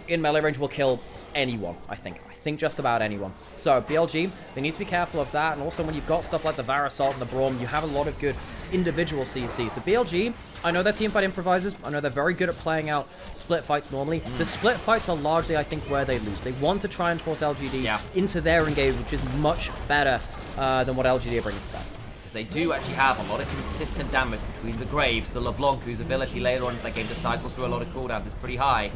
in melee range will kill anyone, I think. I think just about anyone. So, BLG, they need to be careful of that, and also when you've got stuff like the Var Assault and the Braum, you have a lot of good individual CC. So BLG, I know they're teamfight improvisers, I know they're very good at playing out split fights normally. The split fights are largely, I think, where they lose. They want to try and force LGD into their engage, which is much better than what LGD are bringing to that. Because they do actually have a lot of consistent damage between the Graves, the LeBlanc, whose ability later on in that game to cycle through a lot of cooldowns is pretty high.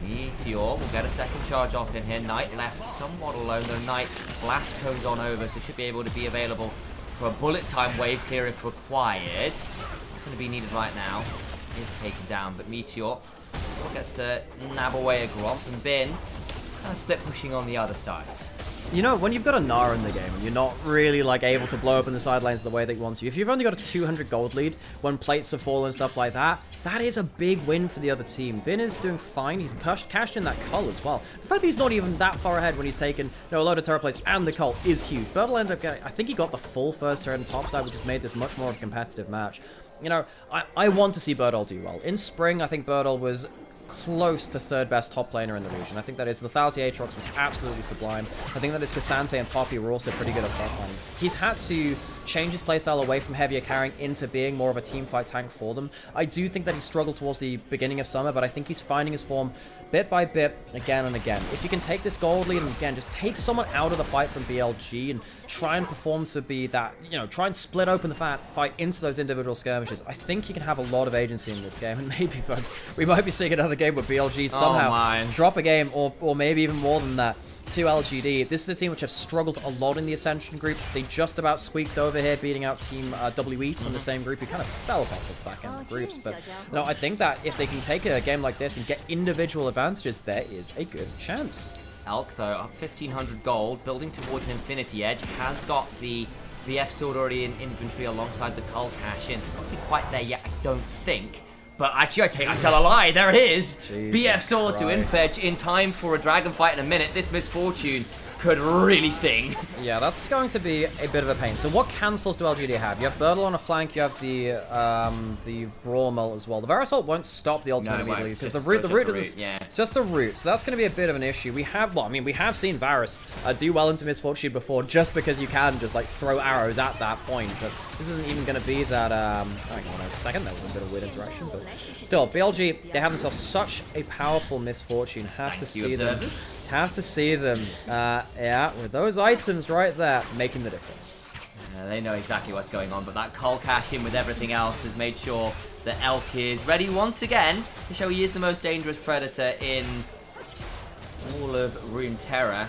Meteor will get a second charge off in here. Knight left somewhat alone, though Knight blast cones on over, so should be able to be available for a bullet time wave clear if required. Not going to be needed right now. Is taken down, but Meteor still gets to nab away a Gromp, and Bin kind of split pushing on the other side. You know, when you've got a Gnar in the game, and you're not really, like, able to blow open the side lanes the way that you want to, if you've only got a 200 gold lead, when plates have fallen and stuff like that, that is a big win for the other team. Bin is doing fine. He's cashed in that cull as well. The fact that he's not even that far ahead when he's taken, you know, a load of turret plates and the cull is huge. Birdle ended up getting, I think he got the full first turret and top side, which has made this much more of a competitive match. You know, I want to see Birdle do well. In spring, I think Birdle was close to third best top laner in the region. I think that his lethality Aatrox was absolutely sublime. I think that his Cassante and Poppy were also pretty good at frontlining. He's had to change his playstyle away from heavier carrying into being more of a teamfight tank for them. I do think that he struggled towards the beginning of summer, but I think he's finding his form bit by bit, again and again. If you can take this gold lead and again just take someone out of the fight from BLG and try and perform to be that, you know, try and split open the fight into those individual skirmishes, I think you can have a lot of agency in this game. And maybe, folks, we might be seeing another game where BLG somehow drop a game, or maybe even more than that, to LGD. This is a team which have struggled a lot in the Ascension group. They just about squeaked over here, beating out Team WE from the same group, who kind of fell apart at the back end of the groups. But no, I think that if they can take a game like this and get individual advantages, there is a good chance. Elk, though, up 1,500 gold, building towards Infinity Edge, has got the VF sword already in inventory alongside the Cull cash in. It's not quite there yet, I don't think. But actually, I tell a lie. There it is. Jesus BF sword to Infedge in time for a dragon fight in a minute. This misfortune could really sting. Yeah, that's going to be a bit of a pain. So what cancels do LGD have? You have Birdle on a flank, you have the Brawl Melt as well. The Var Assault won't stop the ultimate immediately, because the root is it's just a root. So that's going to be a bit of an issue. We have, well, I mean, we have seen Varus do well into Misfortune before, just because you can just, like, throw arrows at that point. But this isn't even going to be that, hang on a second, that was a bit of weird interaction, but still, BLG, they have themselves such a powerful Misfortune. Have to see them, yeah, with those items right there, making the difference. They know exactly what's going on, but that Cull cash in with everything else has made sure that Elk is ready once again to show he is the most dangerous predator in all of Runeterra. I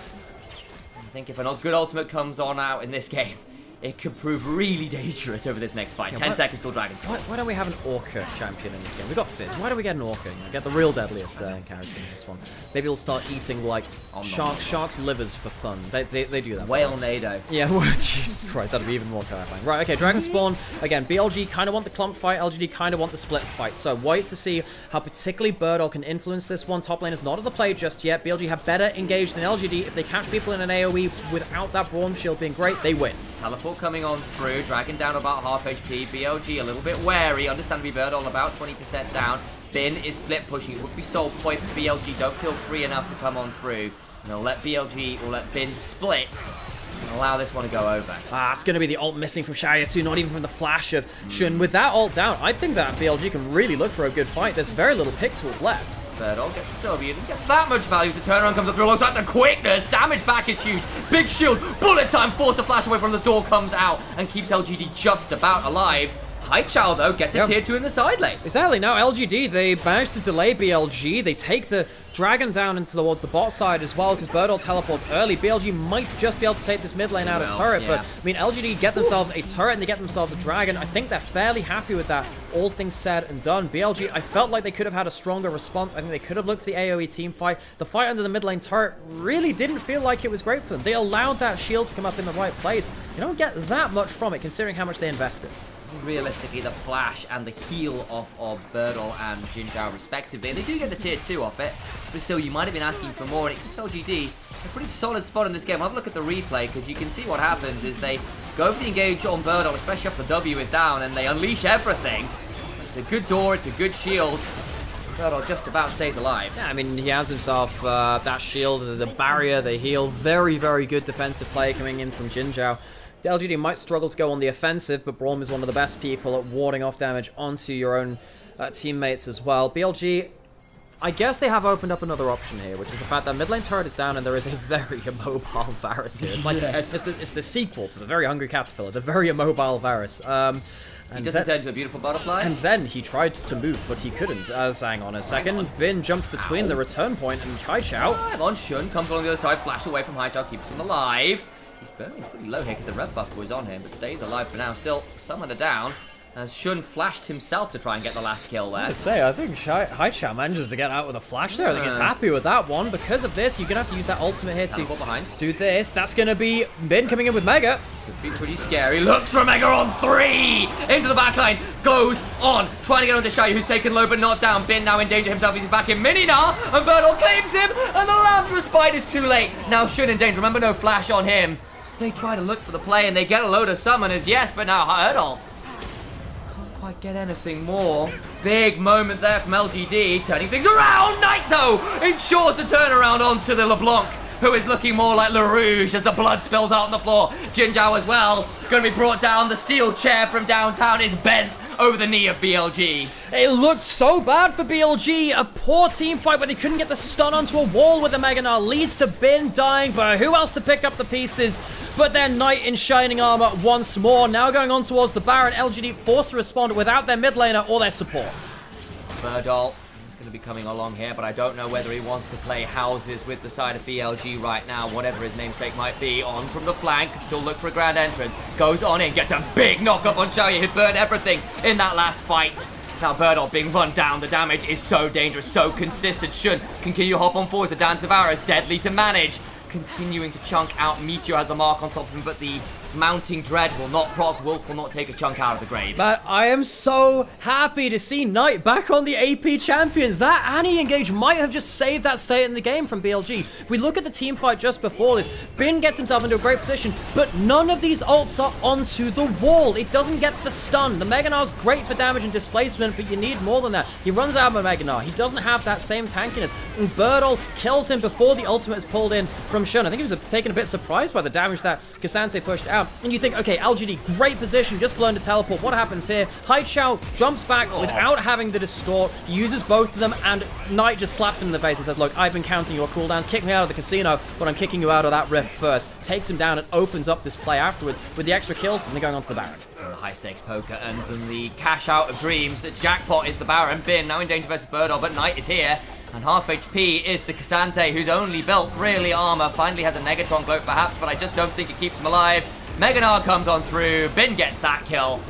think if a good ultimate comes on out in this game, it could prove really dangerous over this next fight. 10 seconds till Dragon Storm. Why don't we have an Orca champion in this game? We got Fizz. Why don't we get an Orca? Get the real deadliest character in this one. Maybe we'll start eating like sharks' livers for fun. They do that. Whale Nado. Yeah, well, Jesus Christ, that'd be even more terrifying. Right, okay, Dragon Spawn. Again, BLG kind of want the clump fight. LGD kind of want the split fight. So wait to see how particularly Birdol can influence this one. Top lane is not at the play just yet. BLG have better engaged than LGD. If they catch people in an AoE without that Braum shield being great, they win. Teleport coming on through, Dragon down about half HP, BLG a little bit wary, understandably Birdol about 20% down. Bin is split pushing, it would be soul point for BLG, don't feel free enough to come on through. And they'll let BLG or let Bin split and allow this one to go over. It's going to be the ult missing from Xiaoyu, not even from the flash of Shun. With that ult down, I think that BLG can really look for a good fight. There's very little pick tools left. Birdol gets a W, didn't get that much value, so turnaround comes through alongside the quickness, damage back is huge, big shield, bullet time, forced to flash away from the door, comes out and keeps LGD just about alive. Haichao though gets a tier 2 in the side lane. Exactly, now LGD, they managed to delay BLG, they take the Dragon down into towards the bot side as well because Birdol teleports early. BLG might just be able to take this mid lane out of turret, but I mean LGD get themselves a turret and they get themselves a Dragon. I think they're fairly happy with that, all things said and done. BLG, I felt like they could have had a stronger response. I think they could have looked for the AoE team fight. The fight under the mid lane turret really didn't feel like it was great for them. They allowed that shield to come up in the right place. You don't get that much from it considering how much they invested. Realistically, the flash and the heal of Birdol and Jin Zhao respectively. They do get the tier 2 off it, but still you might have been asking for more, and it keeps LGD a pretty solid spot in this game. Have a look at the replay, because you can see what happens is they go for the engage on Birdol, especially if the W is down, and they unleash everything. It's a good door, it's a good shield. Birdol just about stays alive. Yeah, I mean, he has himself that shield, the barrier, the heal. Very, very good defensive play coming in from Jin Zhao. LGD might struggle to go on the offensive, but Braum is one of the best people at warding off damage onto your own teammates as well. BLG, I guess they have opened up another option here, which is the fact that mid lane turret is down and there is a very immobile Varus here. Like, it's the sequel to the very hungry caterpillar, the very immobile Varus. He doesn't turn into a beautiful butterfly. And then he tried to move, but he couldn't. Hang on a second. Bin jumps between the return point and Haichao. On Shun comes along the other side, flash away from Haichao, keeps him alive. He's burning pretty low here because the red buff was on him, but stays alive for now. Still, Summoner down, as Shun flashed himself to try and get the last kill there. I think Haichao manages to get out with a flash there. I think he's happy with that one. Because of this, you're going to have to use that ultimate here to do this. That's going to be Bin coming in with Mega. Could be pretty scary. Looks for Mega on 3! Into the backline. Goes on. Trying to get onto Xiaoyu, who's taken low but not down. Bin now in danger himself. He's back in Mininar. And Birdol claims him. And the Lamb's respite is too late. Now Shun in danger. Remember, no flash on him. They try to look for the play and they get a load of summoners, yes, but now Birdol can't quite get anything more. Big moment there from LGD, turning things around. Knight, though, ensures the turnaround onto the LeBlanc, who is looking more like LaRouge as the blood spills out on the floor. Jin Zhao as well, going to be brought down. The steel chair from downtown is bent over the knee of BLG. It looked so bad for BLG. A poor team fight where they couldn't get the stun onto a wall with the Mega Gnar leads to Bin dying, but who else to pick up the pieces? But their Knight in shining armor once more. Now going on towards the Baron. LGD forced to respond without their mid laner or their support. Birdol is going to be coming along here, but I don't know whether he wants to play houses with the side of BLG right now, whatever his namesake might be. On from the flank, could still look for a grand entrance. Goes on in, gets a big knock up on Xiaoyu. He'd burned everything in that last fight. Now Birdol being run down. The damage is so dangerous, so consistent. Shun continue to hop on forward. The Dance of Arrows, deadly to manage. Continuing to chunk out. Meteor has the mark on top of him, but the mounting dread will not proc. Wolf will not take a chunk out of the graves. But I am so happy to see Knight back on the AP champions. That Annie engage might have just saved that state in the game from BLG. If we look at the team fight just before this, Bin gets himself into a great position, but none of these ults are onto the wall. It doesn't get the stun. The Mega Gnar's great for damage and displacement, but you need more than that. He runs out of a Mega Gnar. He doesn't have that same tankiness. And Birdol kills him before the ultimate is pulled in from Shun. I think he was taken a bit surprised by the damage that K'Sante pushed out. And you think, okay, LGD, great position, just blown to teleport. What happens here? Haichao jumps back without having the distort, uses both of them, and Knight just slaps him in the face and says, look, I've been counting your cooldowns, kick me out of the casino, but I'm kicking you out of that rift first. Takes him down and opens up this play afterwards with the extra kills, and they're going on to the Baron. And the high-stakes poker earns them the cash out of dreams. The jackpot is the Baron. Bin now in danger versus Birdol, but Knight is here. And half HP is the Cassante, who's only built really armor. Finally has a Negatron gloat perhaps, but I just don't think it keeps him alive. Meganar comes on through. Bin gets that kill.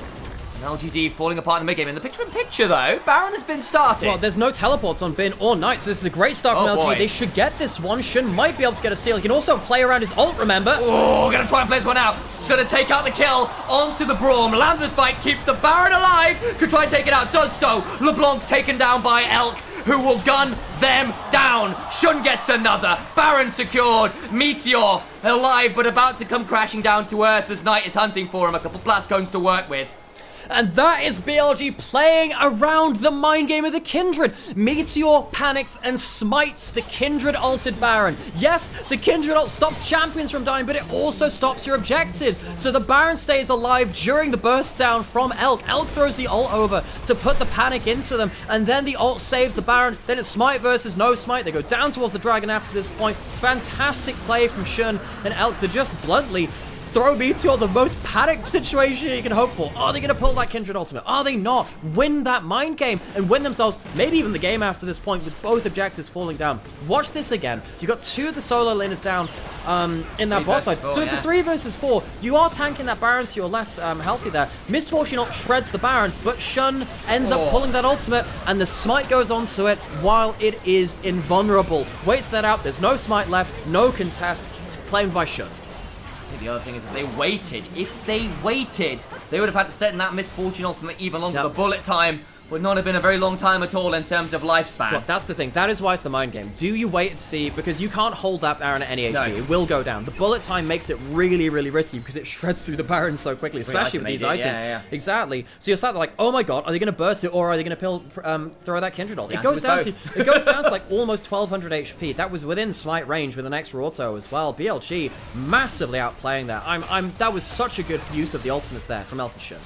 And LGD falling apart in the mid-game. In the picture-in-picture, though, Baron has been started. Well, there's no teleports on Bin or Knight, so this is a great start from LGD. Boy. They should get this one. Shun might be able to get a steal. He can also play around his ult, remember? Oh, gonna try and play this one out. Just gonna take out the kill onto the Braum. Landorus Bite keeps the Baron alive. Could try and take it out, does so. LeBlanc taken down by Elk, who will gun them down. Shun gets another. Baron secured. Meteor alive, but about to come crashing down to earth as Knight is hunting for him. A couple blast cones to work with. And that is BLG playing around the mind game of the Kindred. Meteor panics and smites the Kindred ulted Baron. Yes, the Kindred ult stops champions from dying, but it also stops your objectives. So the Baron stays alive during the burst down from Elk. Elk throws the ult over to put the panic into them, and then the ult saves the Baron. Then it's smite versus no smite. They go down towards the dragon after this point. Fantastic play from Shun and Elk to just bluntly throw Meteor the most panicked situation you can hope for. Are they going to pull that Kindred ultimate? Are they not? Win that mind game and win themselves maybe even the game after this point with both objectives falling down. Watch this again. You got two of the solo laners down in that boss side. So it's a 3 versus 4. You are tanking that Baron, so you're less healthy there. Misfortune ult shreds the Baron, but Shun ends up pulling that ultimate, and the smite goes onto it while it is invulnerable. Waits that out. There's no smite left, no contest. It's claimed by Shun. The other thing is if they waited, they would have had to set in that Misfortune ultimate even longer. The bullet time would not have been a very long time at all in terms of lifespan. Well, that's the thing. That is why it's the mind game. Do you wait and see? Because you can't hold that Baron at any HP. No. It will go down. The bullet time makes it really, really risky because it shreds through the Baron so quickly, especially with these items. Yeah. Exactly. So you're sat there like, oh my god, are they going to burst it or are they going to throw that Kindred ult? It goes down to like almost 1200 HP. That was within smite range with an extra auto as well. BLG massively outplaying that. That was such a good use of the ultimates there from Elk and Shun.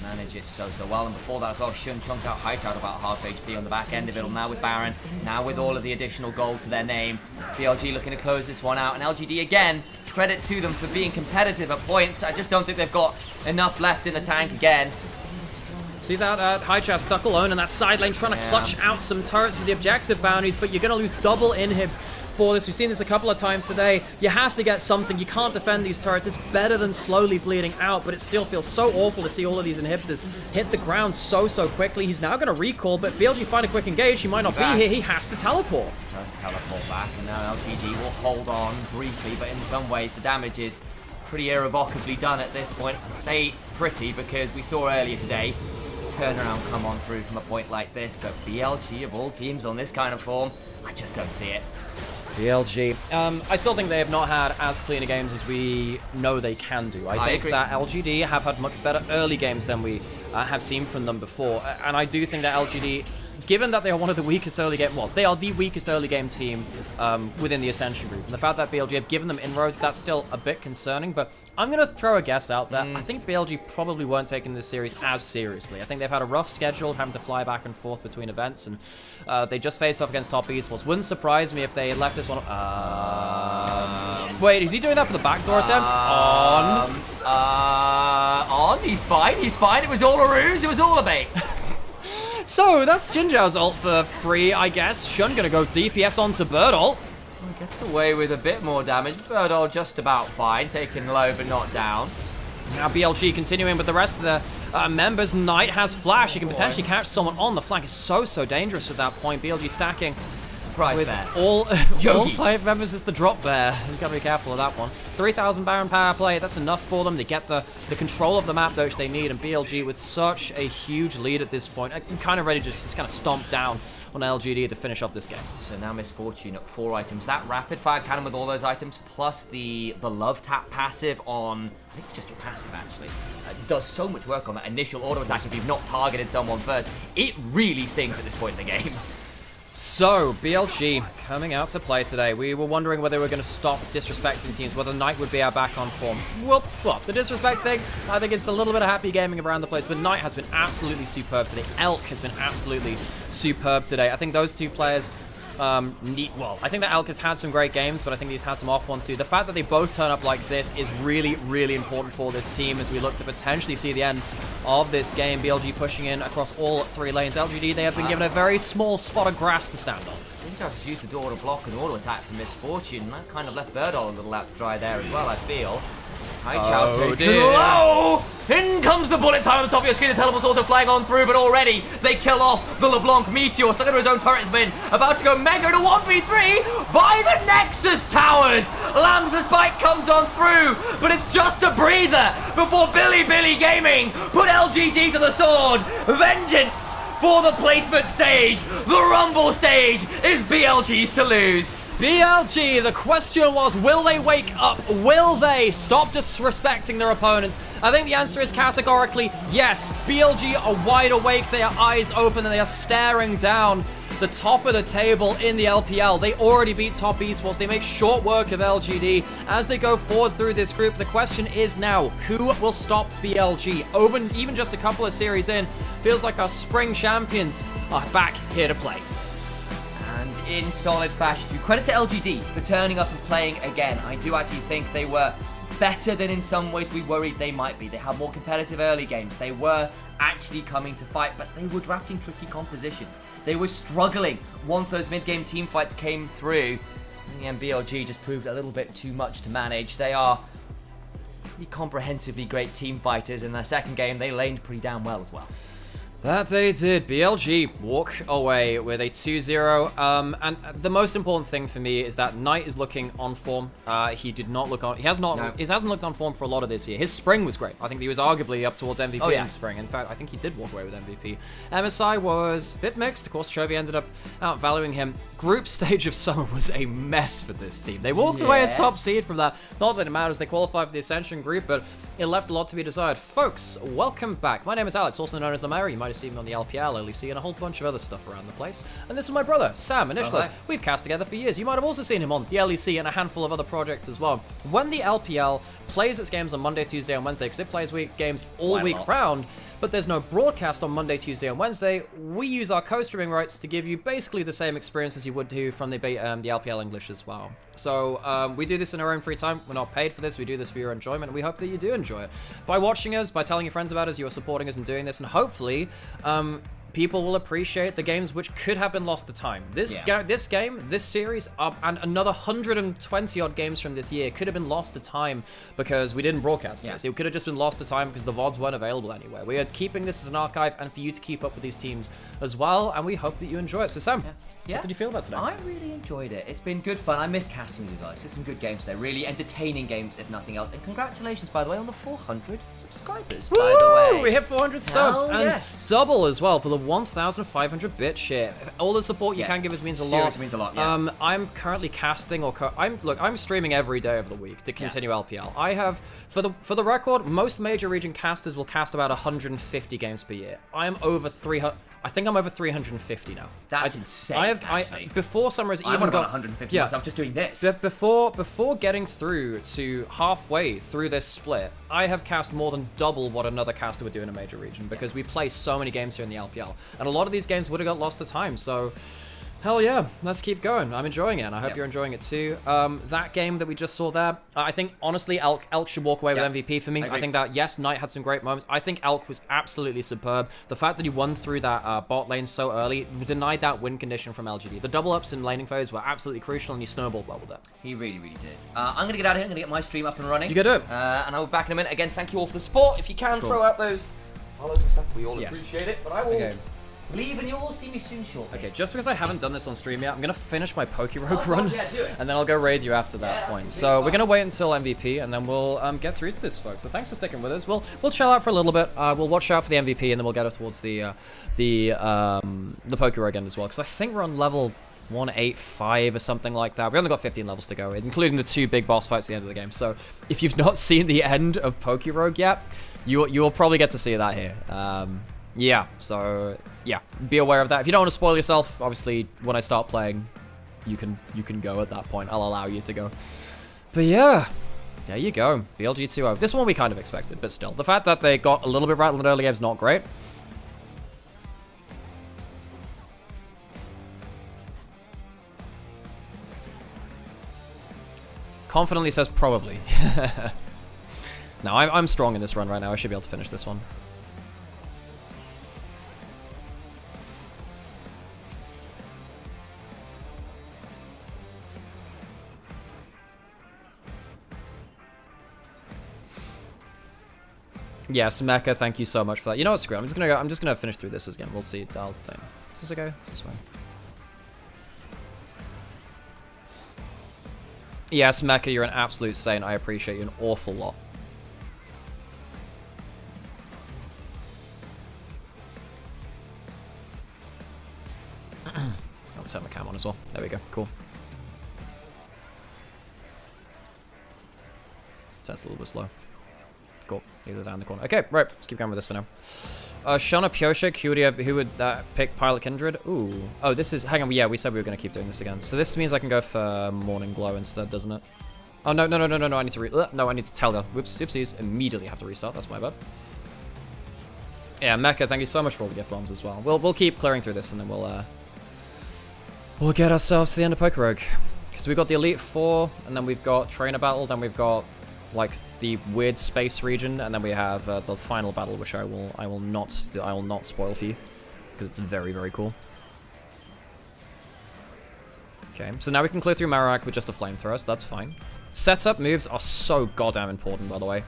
Manage it so well, and before that as well, Shun chunked out Hightower about half HP on the back end of it. Now with Baron, now with all of the additional gold to their name, BLG looking to close this one out, and LGD again, credit to them for being competitive at points. I just don't think they've got enough left in the tank again. See that Hightower stuck alone, and that side lane trying to clutch out some turrets with the objective bounties, but you're going to lose double inhibs for this. We've seen this a couple of times today. You have to get something. You can't defend these turrets. It's better than slowly bleeding out, but it still feels so awful to see all of these inhibitors hit the ground so quickly. He's now going to recall, but BLG find a quick engage. He might not be here. He has to teleport. Does teleport back, and now LGD will hold on briefly, but in some ways the damage is pretty irrevocably done at this point. I say pretty because we saw earlier today turnaround come on through from a point like this, but BLG of all teams on this kind of form, I just don't see it. BLG. I still think they have not had as clean a games as we know they can do. I think agree. that LGD have had much better early games than we have seen from them before, and I do think that LGD, given that they are one of the weakest early game, well, they are the weakest early game team within the Ascension group, and the fact that BLG have given them inroads, that's still a bit concerning, but I'm going to throw a guess out there. I think BLG probably weren't taking this series as seriously. I think they've had a rough schedule, having to fly back and forth between events, and they just faced off against top esports. Wouldn't surprise me if they left this one... wait, is he doing that for the backdoor attempt? On. He's fine. It was all a ruse. It was all a bait. So, that's Jinzhao's ult for free, I guess. Shun going to go DPS onto Birdol. Gets away with a bit more damage. Birdol just about fine, taken low but not down. Now BLG continuing with the rest of the members. Knight has flash. He can potentially catch someone on the flank. It's so dangerous at that point. BLG stacking. Surprise with bear. all 5 members is the drop bear. You've got to be careful of that one. 3,000 Baron power play. That's enough for them to get the control of the map which they need. And BLG with such a huge lead at this point. I'm kind of ready to just kind of stomp down on LGD to finish off this game. So now Misfortune at 4 items. That rapid fire cannon with all those items, plus the love tap passive on, I think it's just a passive actually, does so much work on that initial auto attack if you've not targeted someone first. It really stings at this point in the game. So, BLG coming out to play today. We were wondering whether we were going to stop disrespecting teams, whether Knight would be our back on form. Well, the disrespect thing, I think it's a little bit of happy gaming around the place, but Knight has been absolutely superb today. Elk has been absolutely superb today. I think those two players well, I think that Elk has had some great games, but I think he's had some off ones too. The fact that they both turn up like this is really, really important for this team as we look to potentially see the end of this game. BLG pushing in across all 3 lanes. LGD, they have been given a very small spot of grass to stand on. I think I've just used the door to block an auto attack from Misfortune, and that kind of left Birdall a little out to dry there as well, I feel. Hi, Chow taken low! In comes the bullet time on the top of your screen. The teleport's also flying on through, but already they kill off the LeBlanc Meteor. Stuck under his own turret has been about to go mega in a 1v3 by the Nexus Towers. Lamb's Respite comes on through, but it's just a breather before Billy Gaming put LGD to the sword. Vengeance for the placement stage. The Rumble stage is BLG's to lose. BLG, the question was, will they wake up? Will they stop disrespecting their opponents? I think the answer is categorically yes. BLG are wide awake, they are eyes open, and they are staring down the top of the table in the LPL. They already beat top esports. They make short work of LGD as they go forward through this group. The question is now, who will stop BLG? Over even just a couple of series in, feels like our spring champions are back here to play. And in solid fashion, to credit to LGD for turning up and playing again. I do actually think they were better than in some ways we worried they might be. They had more competitive early games. They were actually coming to fight, but they were drafting tricky compositions. They were struggling once those mid-game team fights came through. And BLG just proved a little bit too much to manage. They are pretty comprehensively great team fighters. In their second game, they laned pretty damn well as well. That they did. BLG walk away with a 2-0. And the most important thing for me is that Knight is looking on form. He did not look on. He hasn't looked on form for a lot of this year. His spring was great. I think he was arguably up towards MVP in spring. In fact, I think he did walk away with MVP. MSI was a bit mixed. Of course, Chovy ended up outvaluing him. Group stage of summer was a mess for this team. They walked away as top seed from that. Not that it matters. They qualified for the Ascension group, but it left a lot to be desired. Folks, welcome back. My name is Alex, also known as the Mayor. You might have seen me on the LPL, LEC, and a whole bunch of other stuff around the place. And this is my brother, Sam, Initialist. We've cast together for years. You might have also seen him on the LEC and a handful of other projects as well. When the LPL plays its games on Monday, Tuesday, and Wednesday, because it plays games all week round, but there's no broadcast on Monday, Tuesday, and Wednesday, we use our co-streaming rights to give you basically the same experience as you would do from the LPL English as well. So we do this in our own free time. We're not paid for this. We do this for your enjoyment. We hope that you do enjoy it. By watching us, by telling your friends about us, you are supporting us in doing this, and hopefully people will appreciate the games which could have been lost to time. This series, and another 120 odd games from this year could have been lost to time because we didn't broadcast this. It could have just been lost to time because the VODs weren't available anywhere. We are keeping this as an archive and for you to keep up with these teams as well, and we hope that you enjoy it. So Sam, what did you feel about today? I really enjoyed it. It's been good fun. I miss casting with you guys. It's some good games today. Really entertaining games, if nothing else. And congratulations, by the way, on the 400 subscribers, by the way. We hit 400 subs and double as well for the 1,500 bit share. All the support you can give us means a lot. Seriously means a lot, yeah. I'm currently casting I'm streaming every day of the week to continue LPL. I have, for the record, most major region casters will cast about 150 games per year. I am over 300. I think I'm over 350 now. That's insane. Before summer has even got 150 myself just doing this. Before getting through to halfway through this split, I have cast more than double what another caster would do in a major region because we play so many games here in the LPL, and a lot of these games would have got lost to time. So. Hell yeah, let's keep going. I'm enjoying it, and I hope you're enjoying it too. That game that we just saw there, I think, honestly, Elk should walk away with MVP for me. I think that, yes, Knight had some great moments. I think Elk was absolutely superb. The fact that he won through that bot lane so early denied that win condition from LGD. The double-ups and laning phase were absolutely crucial, and he snowballed well with it. He really, really did. I'm going to get out of here. I'm going to get my stream up and running. You go do it. And I'll be back in a minute. Again, thank you all for the support. If you can, throw out those follows and stuff. We all appreciate it. But I will... leave and you'll all see me soon shortly. Okay, just because I haven't done this on stream yet, I'm going to finish my Pokerogue run, and then I'll go raid you after that point. So we're going to wait until MVP, and then we'll get through to this, folks. So thanks for sticking with us. We'll chill out for a little bit. We'll watch out for the MVP, and then we'll get it towards the Pokerogue end as well, because I think we're on level 185 or something like that. We only got 15 levels to go, including the 2 big boss fights at the end of the game. So if you've not seen the end of Pokerogue yet, you'll probably get to see that here. Yeah, so yeah, be aware of that. If you don't want to spoil yourself, obviously when I start playing, you can go at that point. I'll allow you to go. But yeah, there you go. BLG 2-0. This one we kind of expected, but still. The fact that they got a little bit rattled in early games, not great. Confidently says probably. No, I'm strong in this run right now. I should be able to finish this one. Yes, Mecha, thank you so much for that. You know what, screw it. I'm just gonna finish through this again. We'll see. Is this okay? Is this fine? Yes, Mecha, you're an absolute saint. I appreciate you an awful lot. I'll turn my cam on as well. There we go. Cool. That's a little bit slow. Cool. Either down the corner. Okay, right. Let's keep going with this for now. Shona Pyoshik, who would pick Pilot Kindred? Ooh. Oh, this is... Hang on. Yeah, we said we were going to keep doing this again. So this means I can go for Morning Glow instead, doesn't it? Oh, no. I need to no, I need to tell her. Whoops. Oopsies. Immediately have to restart. That's my bad. Yeah, Mecha, thank you so much for all the gift bombs as well. We'll keep clearing through this and then we'll get ourselves to the end of Poker Rogue. Because we've got the Elite Four, and then we've got Trainer Battle, then we've got like the weird space region, and then we have the final battle, which I will not spoil for you because it's very, very cool. Okay, so now we can clear through Marowak with just a flamethrower, so that's fine. Setup moves are so goddamn important, by the way.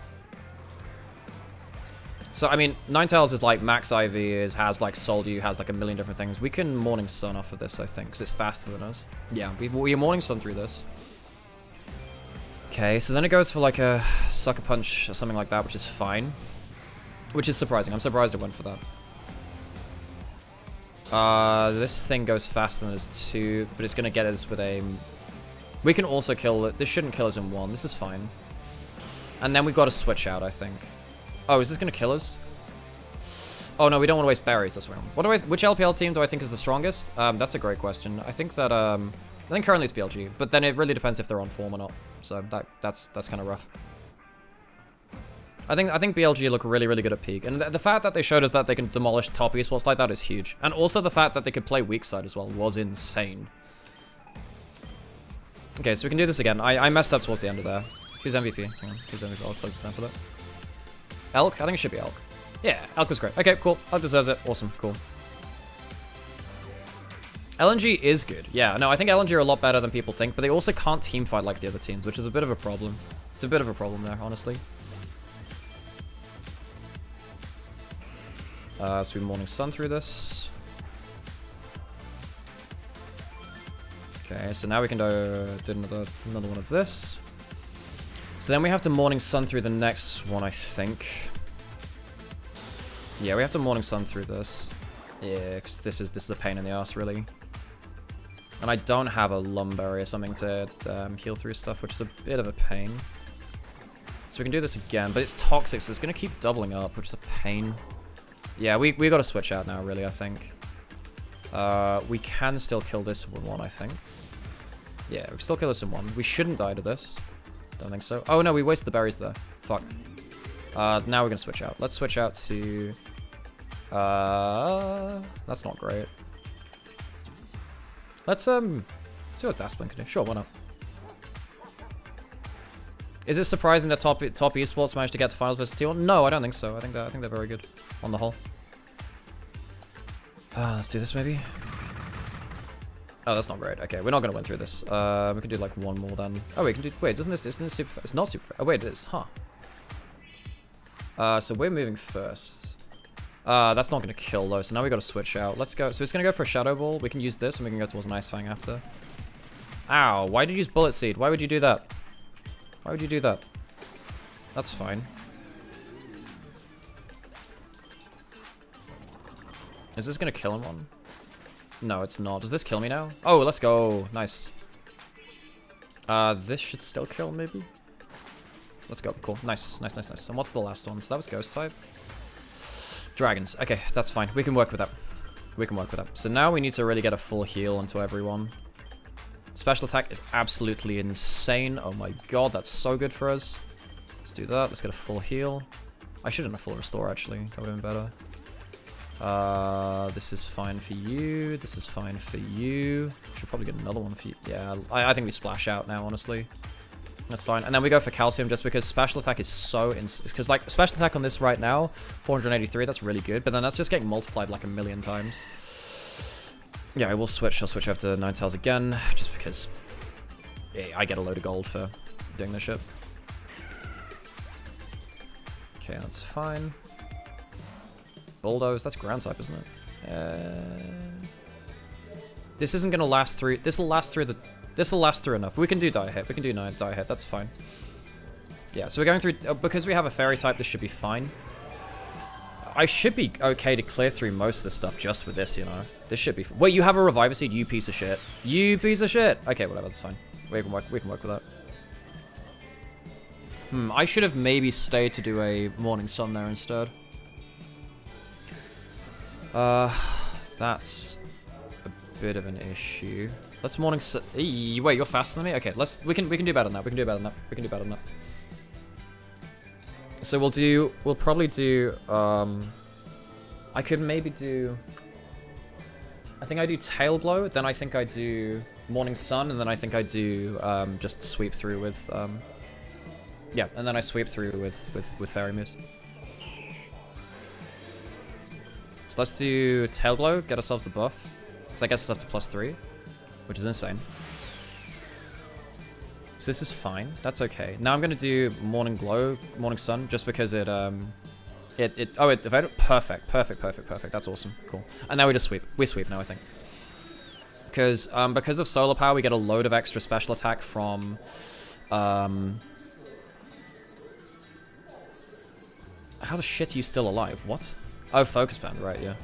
So I mean, Ninetales is like max IV, has like Soldew, has like a million different things. We can Morning Sun off of this, I think, because it's faster than us. Yeah, we Morning Sun through this. Okay, so then it goes for like a Sucker Punch or something like that, which is fine. Which is surprising. I'm surprised it went for that. This thing goes faster than us too, but it's going to get us with a... We can also kill it. This shouldn't kill us in one. This is fine. And then we've got to switch out, I think. Oh, is this going to kill us? Oh no, we don't want to waste berries this way. Which LPL team do I think is the strongest? That's a great question. I think that... I think currently it's BLG, but then it really depends if they're on form or not. So that's kind of rough. I think BLG look really, really good at peak, and the fact that they showed us that they can demolish top esports like that is huge. And also the fact that they could play weak side as well was insane. Okay, so we can do this again. I messed up towards the end of there. Who's MVP? Who's MVP? I'll close this down for that. Elk? I think it should be Elk. Yeah, Elk was great. Okay, cool. Elk deserves it. Awesome. Cool. LNG is good. Yeah, no, I think LNG are a lot better than people think, but they also can't teamfight like the other teams, which is a bit of a problem. It's a bit of a problem there, honestly. So we Morning Sun through this. Okay, so now we can do another one of this. So then we have to Morning Sun through the next one, I think. Yeah, we have to Morning Sun through this. Yeah, because this is a pain in the ass, really. And I don't have a Lumberry or something to heal through stuff, which is a bit of a pain. So we can do this again, but it's toxic, so it's going to keep doubling up, which is a pain. Yeah, we got to switch out now, really, I think. We can still kill this in one, I think. Yeah, we can still kill this in one. We shouldn't die to this. Don't think so. Oh, no, we wasted the berries there. Fuck. Now we're going to switch out. Let's switch out to... that's not great. Let's, see what Dasplin can do. Sure, why not? Is it surprising that top esports managed to get to finals versus T1? No, I don't think so. I think they're very good on the whole. Let's do this maybe. Oh, that's not great. Okay, we're not gonna win through this. We can do like one more then. Oh, we can do. Wait, isn't this super? It's not super. Oh wait, it is. Huh. So we're moving first. That's not gonna kill though. So now we got to switch out. Let's go. So it's gonna go for a Shadow Ball. We can use this, and we can go towards an Ice Fang after. Ow! Why did you use Bullet Seed? Why would you do that? Why would you do that? That's fine. Is this gonna kill him on? No, it's not. Does this kill me now? Oh, let's go. Nice. This should still kill, maybe? Let's go. Cool. Nice, nice, nice, nice. And what's the last one? So that was Ghost type. Dragons. Okay, that's fine. We can work with that. We can work with that. So now we need to really get a full heal onto everyone. Special attack is absolutely insane. Oh my god, that's so good for us. Let's do that. Let's get a full heal. I should have done a full restore, actually. That would have been better. This is fine for you. This is fine for you. Should probably get another one for you. Yeah, I think we splash out now, honestly. That's fine. And then we go for calcium just because special attack is so because like special attack on this right now, 483, that's really good. But then that's just getting multiplied like 1,000,000 times. Yeah, I will switch. I'll switch over to Ninetales again just because I get a load of gold for doing this shit. Okay, that's fine. Bulldoze, that's ground type, isn't it? This isn't gonna last through. This will last through enough. We can do die hit. We can do die hit. That's fine. Yeah. So we're going through because we have a fairy type. This should be fine. I should be okay to clear through most of the stuff just with this. You know, this should be. Wait, you have a reviver seed? You piece of shit. You piece of shit. Okay, whatever. That's fine. We can work with that. I should have maybe stayed to do a Morning Sun there instead. That's a bit of an issue. Let's Morning Sun. Wait, you're faster than me? Okay, we can do better than that. We can do better than that. We can do better than that. So we'll probably do I could maybe do I think I do Tail Blow, then I think I do Morning Sun, and then I think I do just sweep through with yeah, and then I sweep through with Fairy Moves. So let's do Tail Blow, get ourselves the buff. Because that gets us up to +3, which is insane. So this is fine. That's okay. Now I'm going to do Morning Sun, just because it perfect. That's awesome. Cool. And now we just sweep. We sweep now, I think. Because of solar power, we get a load of extra special attack from how the shit are you still alive? What? Oh, Focus Band, right, yeah.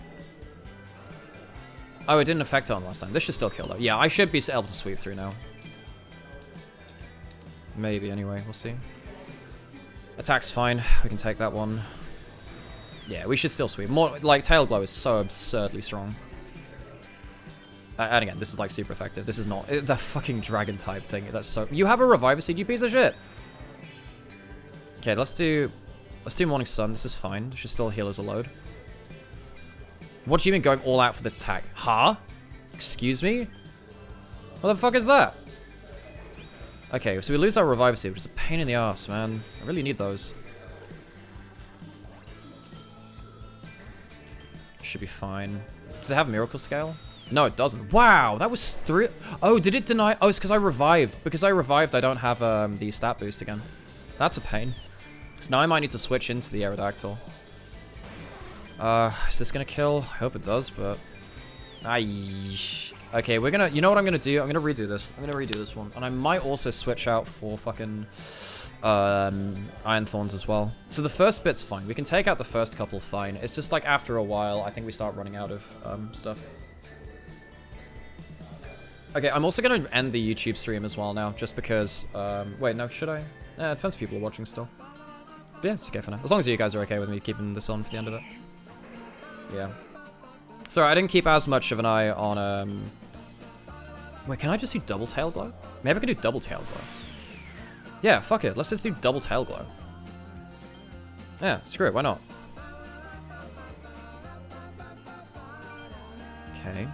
Oh, it didn't affect it on last time. This should still kill though. Yeah, I should be able to sweep through now. Maybe, anyway, we'll see. Attack's fine. We can take that one. Yeah, we should still sweep. More, like, Tail Glow is so absurdly strong. And again, this is like super effective. This is not the fucking dragon type thing. That's so. You have a Reviver Seed, you piece of shit. Okay, let's do Morning Sun. This is fine. Should still heal us a load. What do you mean going all out for this attack? Huh? Excuse me? What the fuck is that? Okay, so we lose our Reviver Seed, which is a pain in the ass, man. I really need those. Should be fine. Does it have Miracle Scale? No, it doesn't. Wow, that was 3. Oh, did it deny? Oh, it's because I revived. Because I revived, I don't have the stat boost again. That's a pain. So now I might need to switch into the Aerodactyl. Is this gonna kill? I hope it does, but... Okay, we're gonna... You know what I'm gonna do? I'm gonna redo this. I'm gonna redo this one. And I might also switch out for fucking... Iron Thorns as well. So the first bit's fine. We can take out the first couple fine. It's just like after a while, I think we start running out of stuff. Okay, I'm also gonna end the YouTube stream as well now, just because... wait, no, should I? Yeah, it depends if people are watching still. But yeah, it's okay for now. As long as you guys are okay with me keeping this on for the end of it. Yeah. Sorry, I didn't keep as much of an eye on, Wait, can I just do double Tail Glow? Maybe I can do double Tail Glow. Yeah, fuck it. Let's just do double Tail Glow. Yeah, screw it. Why not? Okay.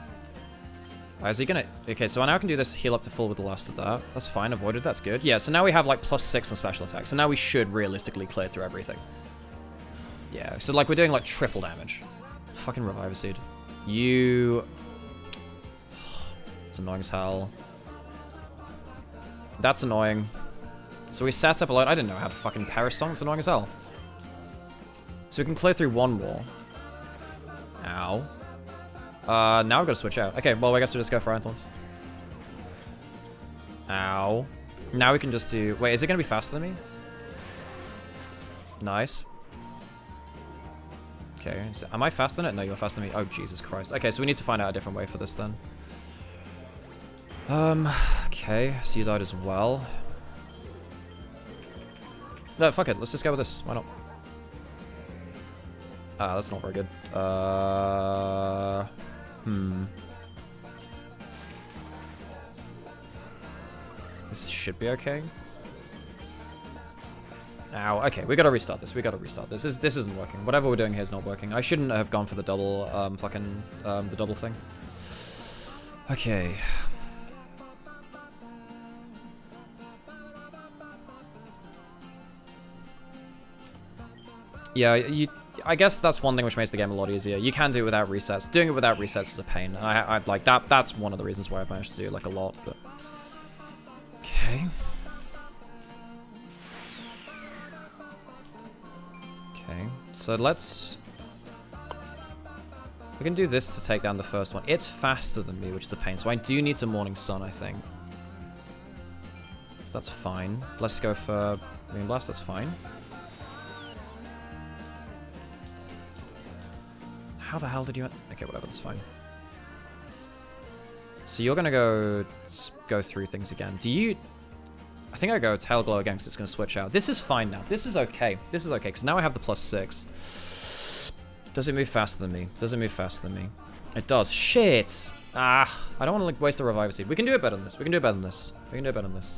Is he gonna... Okay, so now I can do this heal up to full with the last of that. That's fine. Avoided. That's good. Yeah, so now we have, like, +6 on special attacks. So now we should realistically clear through everything. Yeah, so, like, we're doing, like, triple damage. Fucking Reviver Seed. You... It's annoying as hell. That's annoying. So we set up a lot. I didn't know how to fucking Perish Song. It's annoying as hell. So we can clear through one wall. Ow. Now we've got to switch out. Okay, well, I guess we'll just go for Iron Thorns. Ow. Now we can just do... Wait, is it going to be faster than me? Nice. Okay, so am I faster than it? No, you're faster than me. Oh, Jesus Christ. Okay, so we need to find out a different way for this then. Okay, so you died as well. No, fuck it. Let's just go with this. Why not? Ah, that's not very good. This should be okay. Ow, okay, we gotta restart this. We gotta restart this. This isn't working. Whatever we're doing here is not working. I shouldn't have gone for the double, the double thing. Okay. Yeah, I guess that's one thing which makes the game a lot easier. You can do it without resets. Doing it without resets is a pain. I'd like that. That's one of the reasons why I've managed to do like a lot. But okay. Okay. So let's. We can do this to take down the first one. It's faster than me, which is a pain. So I do need to Morning Sun, I think. So that's fine. Let's go for Moon Blast. That's fine. How the hell did you... Okay, whatever, that's fine. So you're gonna go through things again. Do you... I think I go Tail Glow again because it's gonna switch out. This is fine now. This is okay. This is okay, because now I have the +6. Does it move faster than me? Does it move faster than me? It does. Shit! I don't want to like, waste the Reviver Seed. We can do it better than this. We can do it better than this. We can do it better than this.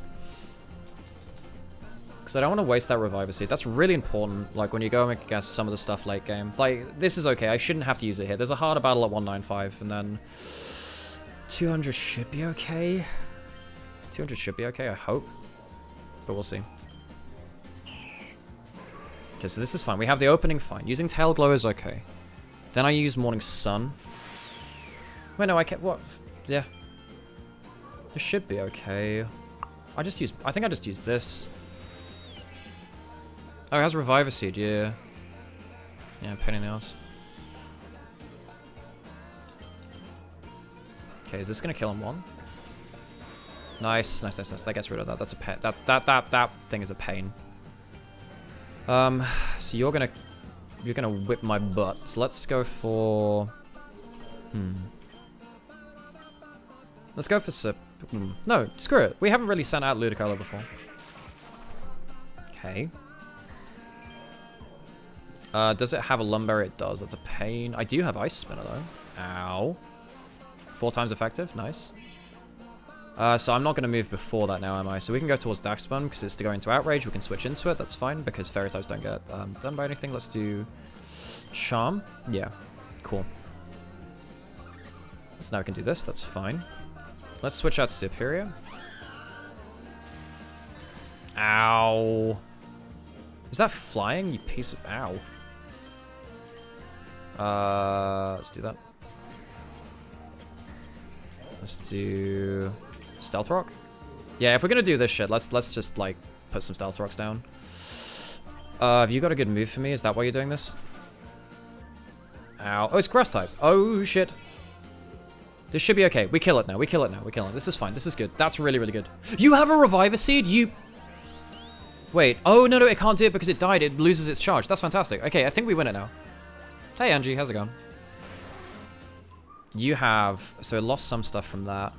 Because I don't want to waste that Reviver Seed. That's really important, like, when you go against some of the stuff late game. Like, this is okay. I shouldn't have to use it here. There's a harder battle at 195, and then 200 should be okay. 200 should be okay, I hope. But we'll see. Okay, so this is fine. We have the opening fine. Using Tail Glow is okay. Then I use Morning Sun. Wait, no, I can't... What? Yeah. This should be okay. I think I just used this. Oh, it has Reviver Seed, yeah. Yeah, pain in the ass. Okay, is this gonna kill him one? Nice, nice, nice, nice. That gets rid of that. That's a pain. That thing is a pain. So you're gonna whip my butt. So let's go for... Let's go for No, screw it. We haven't really sent out Ludicolo before. Okay. Does it have a Lumberry? It does. That's a pain. I do have Ice Spinner, though. Ow. 4 times effective. Nice. So I'm not going to move before that now, am I? So we can go towards Darkspawn, because it's to go into Outrage. We can switch into it. That's fine, because Fairy types don't get done by anything. Let's do Charm. Yeah. Cool. So now we can do this. That's fine. Let's switch out to Superior. Ow. Is that flying, you piece of... Ow. Let's do that. Let's do... Stealth Rock? Yeah, if we're gonna do this shit, let's just, like, put some Stealth Rocks down. Have you got a good move for me? Is that why you're doing this? Ow. Oh, it's Grass type. Oh, shit. This should be okay. We kill it now. We kill it now. We kill it. This is fine. This is good. That's really, really good. You have a Reviver Seed? You... Wait. Oh, no, it can't do it because it died. It loses its charge. That's fantastic. Okay, I think we win it now. Hey, Angie. How's it going? You have... So it lost some stuff from that.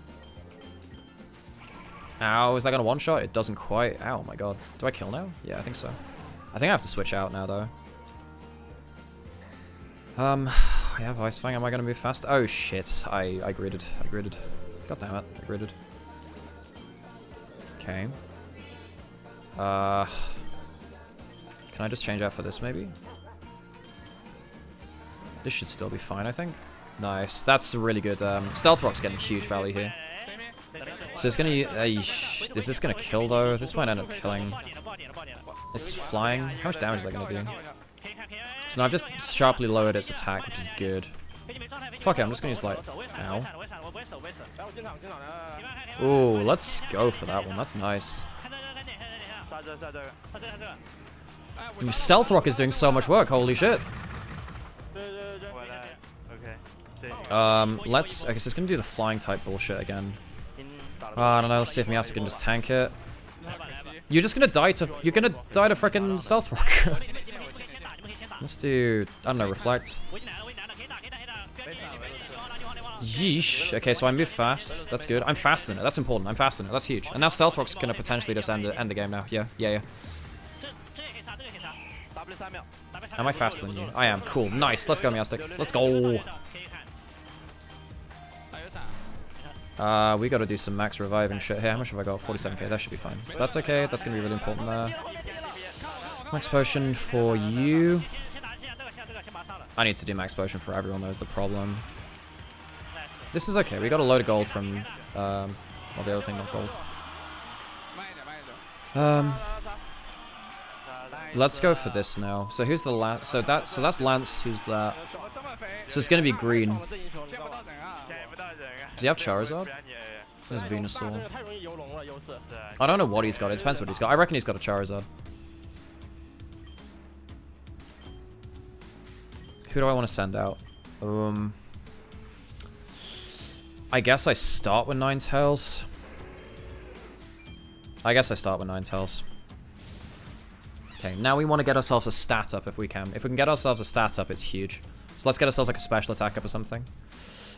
Ow, is that going to one-shot? It doesn't quite. Ow, my god. Do I kill now? Yeah, I think so. I think I have to switch out now, though. I have Ice Fang. Am I going to move fast? Oh, shit. I gridded. I gridded. God damn it. I gridded. Okay. Can I just change out for this, maybe? This should still be fine, I think. Nice. That's really good. Stealth Rock's getting huge value here. So it's gonna... is this gonna kill, though? This might end up killing. It's flying. How much damage is that gonna do? So now I've just sharply lowered its attack, which is good. Fuck it, I'm just gonna use light. Ow. Ooh, let's go for that one. That's nice. Ooh, Stealth Rock is doing so much work. Holy shit. Let's... Okay, so it's gonna do the flying type bullshit again. I don't know, let's see if Meowstic can just tank it. You're just gonna die to... You're gonna die to frickin' Stealth Rock. Let's do... I don't know, Reflect. Yeesh. Okay, so I move fast. That's good. I'm faster than it. That's important. I'm faster than it. That's huge. And now Stealth Rock's gonna potentially just end the game now. Yeah. Am I faster than you? I am. Cool. Nice. Let's go, Meowstic. Let's go. We gotta do some max reviving shit here. How much have I got? 47k. That should be fine. So that's okay. That's gonna be really important there. Max potion for you. I need to do max potion for everyone, though, is the problem. This is okay. We got a load of gold from... well, the other thing, not gold. Let's go for this now. So who's the Lance? So that's Lance. Who's that? So it's gonna be green. Does he have Charizard? There's Venusaur. I don't know what he's got. It depends what he's got. I reckon he's got a Charizard. Who do I want to send out? I guess I start with Ninetales. Okay, now we want to get ourselves a stat up if we can. If we can get ourselves a stat up, it's huge. So let's get ourselves like a special attack up or something.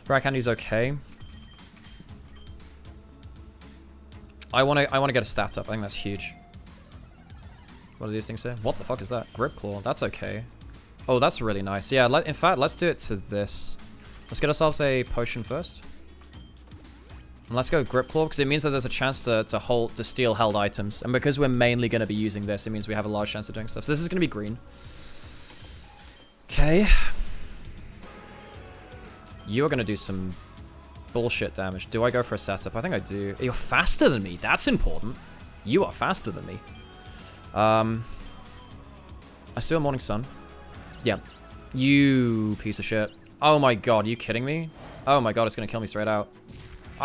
Rock Candy's okay. I want to get a stat up. I think that's huge. What do these things say? What the fuck is that? Grip Claw. That's okay. Oh, that's really nice. Yeah, in fact, let's do it to this. Let's get ourselves a potion first. And let's go Grip Claw, because it means that there's a chance to steal held items. And because we're mainly going to be using this, it means we have a large chance of doing stuff. So this is going to be green. Okay. You are going to do some bullshit damage. Do I go for a setup? I think I do. You're faster than me. That's important. You are faster than me. I still Morning Sun. Yeah. You piece of shit. Oh my god, are you kidding me? Oh my god, it's going to kill me straight out.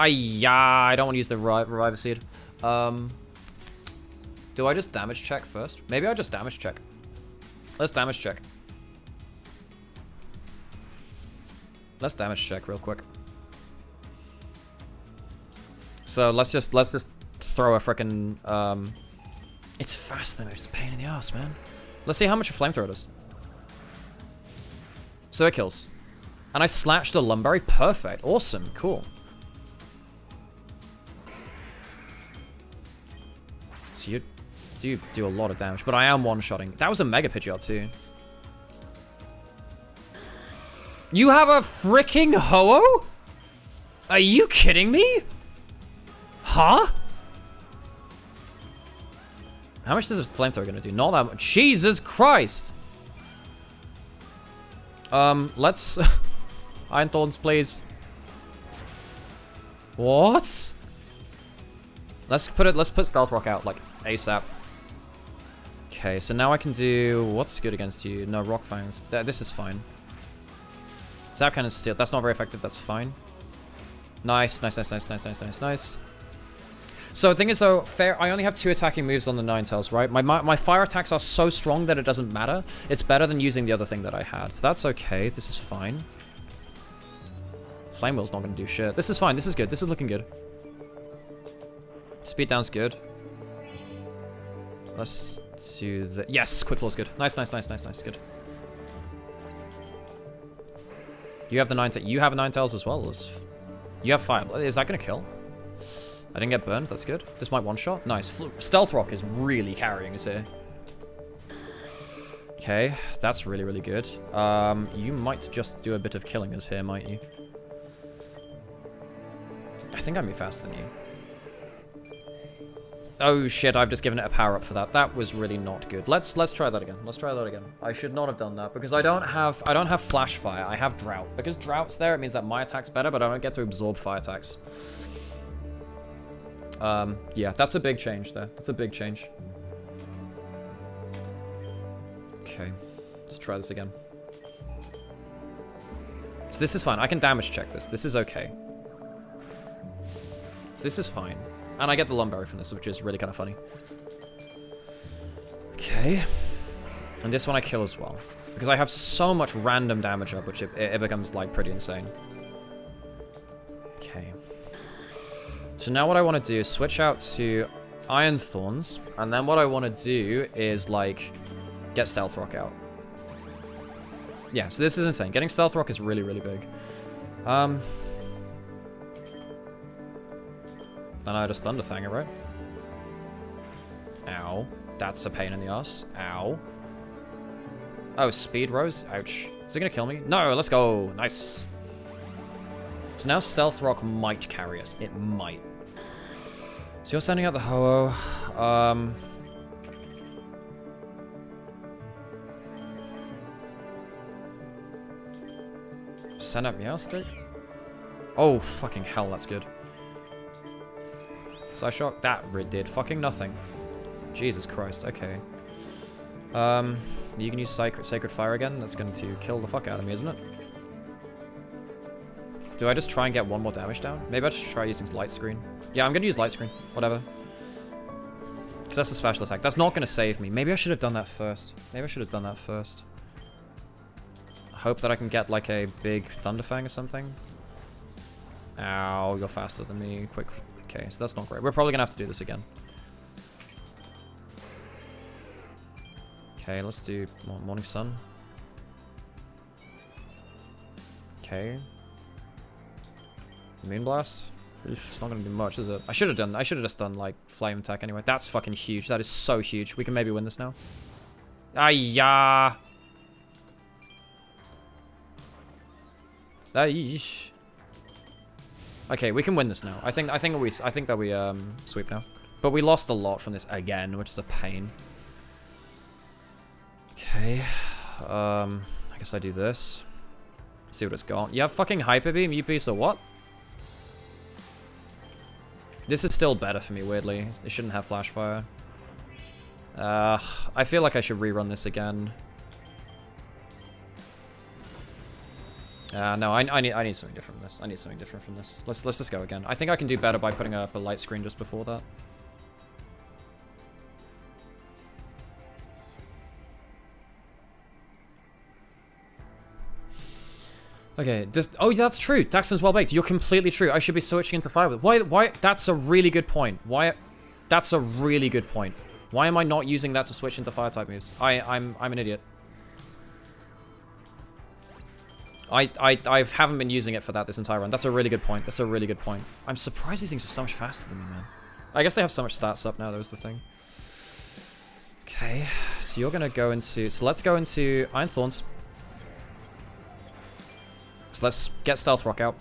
Yeah, I don't want to use the Reviver Seed. Do I just damage check first? Maybe I just damage check. Let's damage check. Let's damage check real quick. So let's just throw a frickin' it's fast though, it's a pain in the ass, man. Let's see how much a flamethrower does. So it kills. And I slashed a Lumberry. Perfect. Awesome. Cool. So you do a lot of damage, but I am one-shotting. That was a Mega Pidgeot too. You have a freaking Ho-Oh? Are you kidding me? Huh? How much is this flamethrower gonna do? Not that much. Jesus Christ! Let's Iron Thorns, please. What? Let's put Stealth Rock out like ASAP. Okay, so now I can do what's good against you? No, Rock Fangs. This is fine. Zap Cannon Steel. That's not very effective. That's fine. Nice. So the thing is though, I only have 2 attacking moves on the Ninetales, right? My fire attacks are so strong that it doesn't matter. It's better than using the other thing that I had. So that's okay. This is fine. Flame Wheel's not going to do shit. This is fine. This is good. This is looking good. Speed down's good. Let's do the... Yes! Quick Claw's good. Nice. Good. You have the You have a Ninetales as well. You have fire. Is that going to kill? I didn't get burned. That's good. This might one-shot. Nice. Stealth Rock is really carrying us here. Okay. That's really, really good. You might just do a bit of killing us here, might you? I think I'm faster than you. Oh shit, I've just given it a power-up for that. That was really not good. Let's try that again. Let's try that again. I should not have done that because I don't have Flash Fire. I have Drought. Because Drought's there, it means that my attack's better, but I don't get to absorb fire attacks. Yeah, that's a big change there. That's a big change. Okay, let's try this again. So this is fine. I can damage check this. This is okay. So this is fine. And I get the Lumberry from this, which is really kind of funny. Okay. And this one I kill as well. Because I have so much random damage up, which it becomes, like, pretty insane. Okay. So now what I want to do is switch out to Iron Thorns. And then what I want to do is, like, get Stealth Rock out. Yeah, so this is insane. Getting Stealth Rock is really, really big. Then I just Thunder Fang it, right? Ow. That's a pain in the ass. Ow. Oh, Speed Rose? Ouch. Is it gonna kill me? No, let's go. Nice. So now Stealth Rock might carry us. It might. So you're sending out the Ho-Oh. Send out Meowstic? Oh, fucking hell, that's good. Psyshock? That did fucking nothing. Jesus Christ, okay. You can use Sacred Fire again. That's going to kill the fuck out of me, isn't it? Do I just try and get one more damage down? Maybe I should try using Light Screen. Yeah, I'm going to use Light Screen. Whatever. Because that's a special attack. That's not going to save me. Maybe I should have done that first. Maybe I should have done that first. I hope that I can get like a big Thunderfang or something. Ow, you're faster than me. Quick. Okay, so that's not great. We're probably going to have to do this again. Okay, let's do Morning Sun. Okay. Moonblast. It's not gonna do much, is it? I should have just done like flame attack anyway. That's fucking huge. That is so huge. We can maybe win this now. Ayya. Okay, we can win this now. I think that we sweep now. But we lost a lot from this again, which is a pain. Okay. I guess I do this. See what it's got. You have fucking Hyper Beam, you piece of what? This is still better for me, weirdly. It shouldn't have Flash Fire. I feel like I should rerun this again. No, I need something different from this. I need something different from this. Let's just go again. I think I can do better by putting up a light screen just before that. Okay, oh, that's true. Daxton's well baked. You're completely true. I should be switching into fire with. Why? That's a really good point. Why? That's a really good point. Why am I not using that to switch into fire type moves? I'm an idiot. I haven't been using it for that this entire run. That's a really good point. That's a really good point. I'm surprised these things are so much faster than me, man. I guess they have so much stats up now. That was the thing. Okay, so you're gonna go into. So let's go into Iron Thorns. So let's get Stealth Rock out.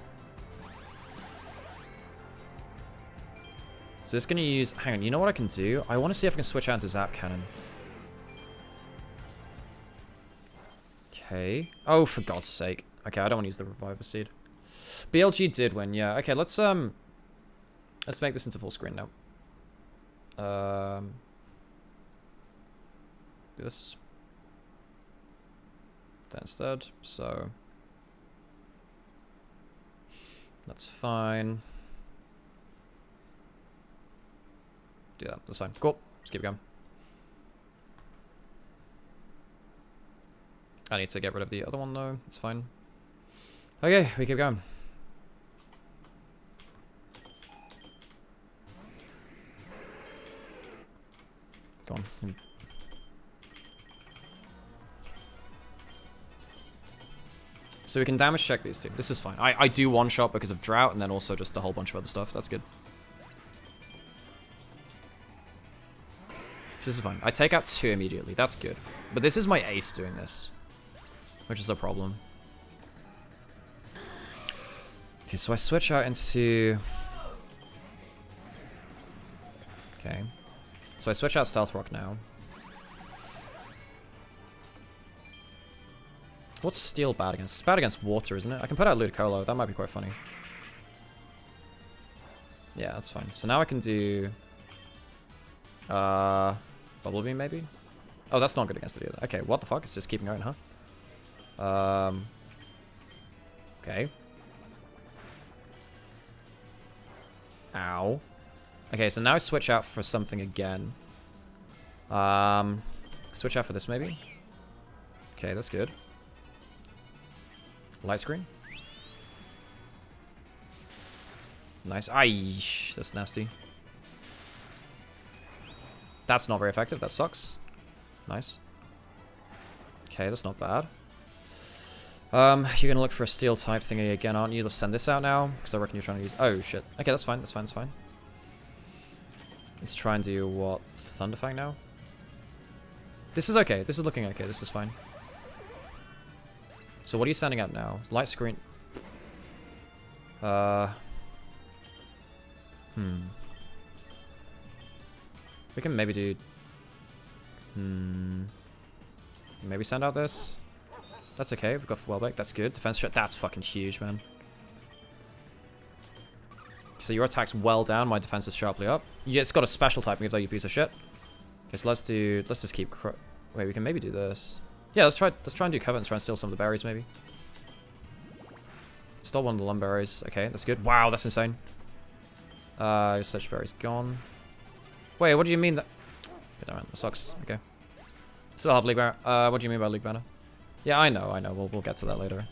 So it's going to use... Hang on, you know what I can do? I want to see if I can switch out into Zap Cannon. Okay. Oh, for God's sake. Okay, I don't want to use the Reviver Seed. BLG did win, yeah. Okay, let's make this into full screen now. Do this. That instead, so... That's fine. Do that. That's fine. Cool. Let's keep going. I need to get rid of the other one, though. It's fine. Okay, we keep going. Go on. So we can damage check these two. This is fine. I do one shot because of drought and then also just a whole bunch of other stuff. That's good. So this is fine. I take out 2 immediately. That's good. But this is my ace doing this, which is a problem. Okay, so I switch out into... Okay. So I switch out Stealth Rock now. What's Steel bad against? It's bad against water, isn't it? I can put out Ludicolo. That might be quite funny. Yeah, that's fine. So now I can do... Bubble Beam, maybe? Oh, that's not good against it either. Okay, what the fuck? It's just keeping going, huh? Okay. Ow. Okay, so now I switch out for something again. Switch out for this, maybe? Okay, that's good. Light screen. Nice. Aish, that's nasty. That's not very effective. That sucks. Nice. Okay, that's not bad. You're gonna look for a steel type thingy again, aren't you? Let's send this out now, because I reckon you're trying to use... Oh, shit. Okay, that's fine. That's fine. That's fine. Let's try and do what? Thunderfang now? This is okay. This is looking okay. This is fine. So what are you standing at now? Light screen. We can maybe do... Maybe send out this. That's okay. We've got Wellbeck. That's good. Defense shot. That's fucking huge, man. So your attack's well down. My defense is sharply up. Yeah, it's got a special type move though, you piece of shit. Okay, so let's just keep... Wait, we can maybe do this. Yeah, let's try and do cover and try and steal some of the berries, maybe. Stole one of the lumberries. Okay, that's good. Wow, that's insane. Such berries gone. Wait, what do you mean that... Damn it, that sucks. Okay. Still have League Banner. What do you mean by League Banner? Yeah, I know. We'll get to that later.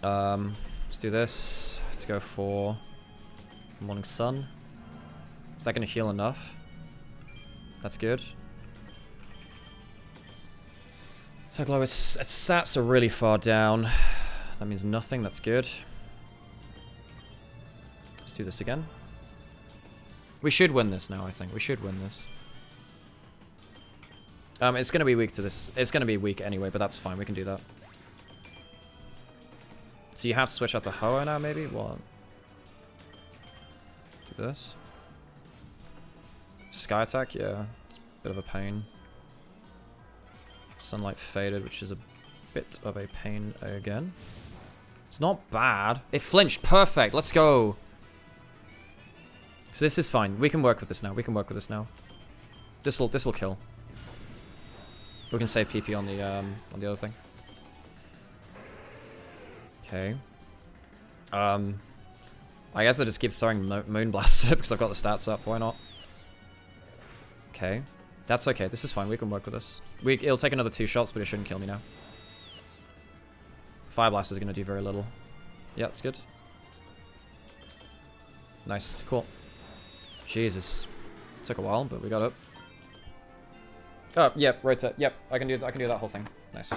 Let's do this. Let's go for Morning Sun. Is that going to heal enough? That's good. So glow, its stats are really far down. That means nothing. That's good. Let's do this again. We should win this now, I think. We should win this. It's going to be weak to this. It's going to be weak anyway, but that's fine. We can do that. So you have to switch out to Hoa now, maybe? What? Do this. Sky attack? Yeah. It's a bit of a pain. Sunlight faded, which is a bit of a pain again. It's not bad. It flinched. Perfect. Let's go. So this is fine. We can work with this now. We can work with this now. This'll kill. We can save PP on the other thing. Okay. I guess I just keep throwing Moonblast because I've got the stats up. Why not? Okay. That's okay. This is fine. We can work with this. It'll take another 2 shots, but it shouldn't kill me now. Fire Blast is going to do very little. Yeah, it's good. Nice. Cool. Jesus. Took a while, but we got it. Oh, yep, rotate. Yep, I can do that whole thing. Nice.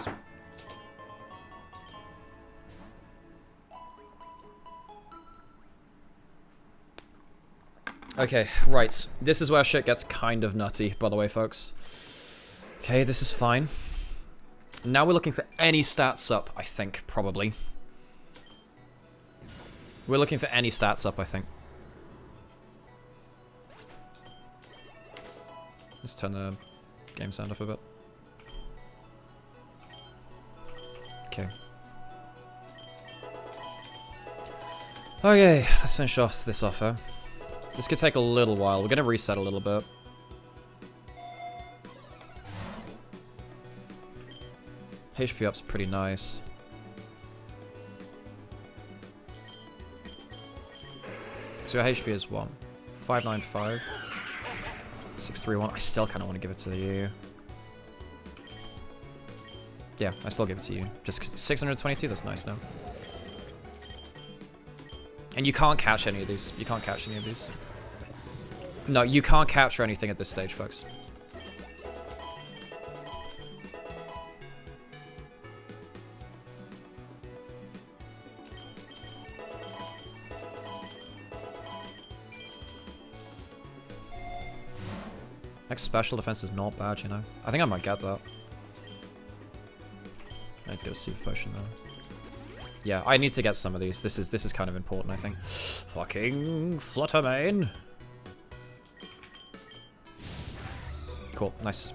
Okay, right. This is where shit gets kind of nutty, by the way, folks. Okay, this is fine. Now we're looking for any stats up, I think, probably. We're looking for any stats up, I think. Let's turn the game sound up a bit. Okay. Okay, let's finish off this offer. This could take a little while. We're going to reset a little bit. HP up's pretty nice. So your HP is what? 595. 631. I still kind of want to give it to you. Yeah, I still give it to you. Just 622, that's nice now. And you can't catch any of these. You can't catch any of these. No, you can't capture anything at this stage, folks. Next special defense is not bad, you know. I think I might get that. I need to get a super potion though. Yeah, I need to get some of these. This is kind of important, I think. Fucking Fluttermane. Cool, nice.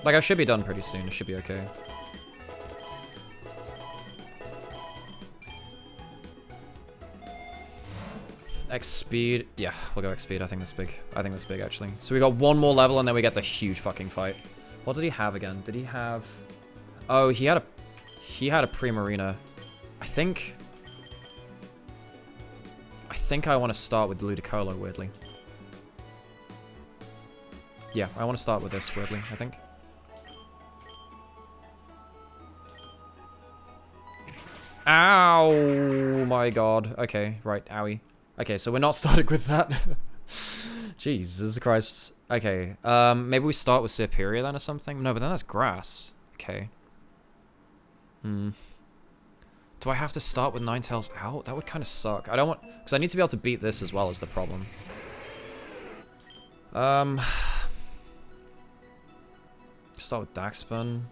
Like, I should be done pretty soon. It should be okay. X speed. Yeah, we'll go X speed. I think that's big. I think that's big, actually. So we got one more level, and then we get the huge fucking fight. What did he have again? Did he have... Oh, he had a Primarina. I think I want to start with Ludicolo, weirdly. Yeah, I want to start with this, weirdly, I think. Ow! My god. Okay, right, owie. Okay, so we're not starting with that. Jesus Christ. Okay, maybe we start with Superior then or something? No, but then that's grass. Okay. Do I have to start with Ninetales out? That would kind of suck. I don't want... Because I need to be able to beat this as well as the problem. Start with Daxpun.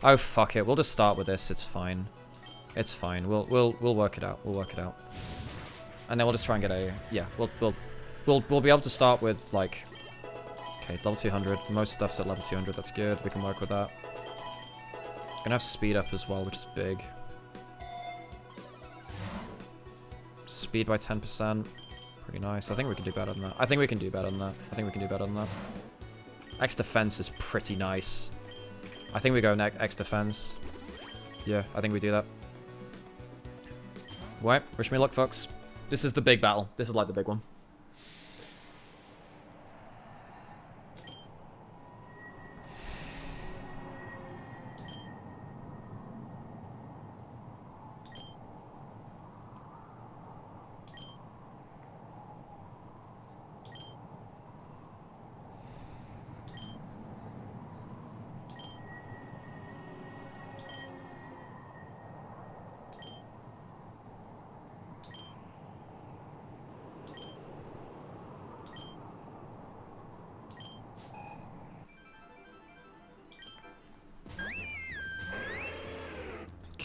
Oh, fuck it. We'll just start with this. It's fine. It's fine. We'll work it out. We'll work it out. And then we'll just try and get a... Yeah, we'll be able to start with, like... Okay, level 200. Most stuff's at level 200. That's good. We can work with that. Gonna have speed up as well, which is big. Speed by 10%. Pretty nice. I think we can do better than that. I think we can do better than that. I think we can do better than that. X defense is pretty nice. I think we go X defense. Yeah, I think we do that. Right, wish me luck, folks. This is the big battle. This is like the big one.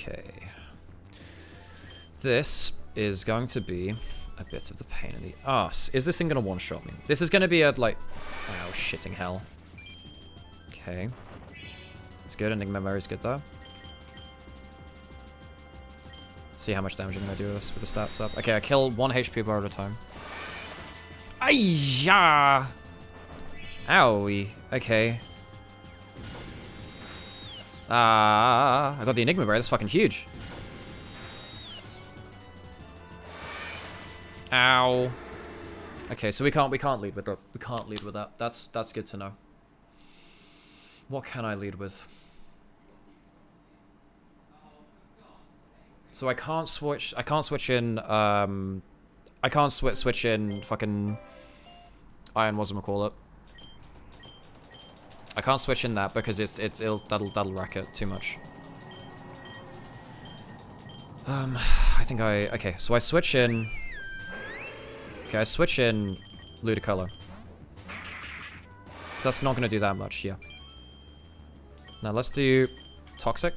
Okay. This is going to be a bit of the pain in the ass. Is this thing going to one-shot me? This is going to be a, like... Oh, shitting hell. Okay. It's good. Enigma Mary's good, though. See how much damage I'm going to do with the stats up. Okay, I kill 1 HP bar at a time. Ayya! Owie. Okay. I got the Enigma Berry. That's fucking huge. Ow. Okay, so we can't lead with that. We can't lead with that. That's good to know. What can I lead with? So I can't switch in I can't switch in fucking Iron whatchamacallit. I can't switch in that because that'll rack it too much. I think okay, so I switch in. Okay, I switch in Ludicolo. So that's not gonna do that much, yeah. Now let's do Toxic.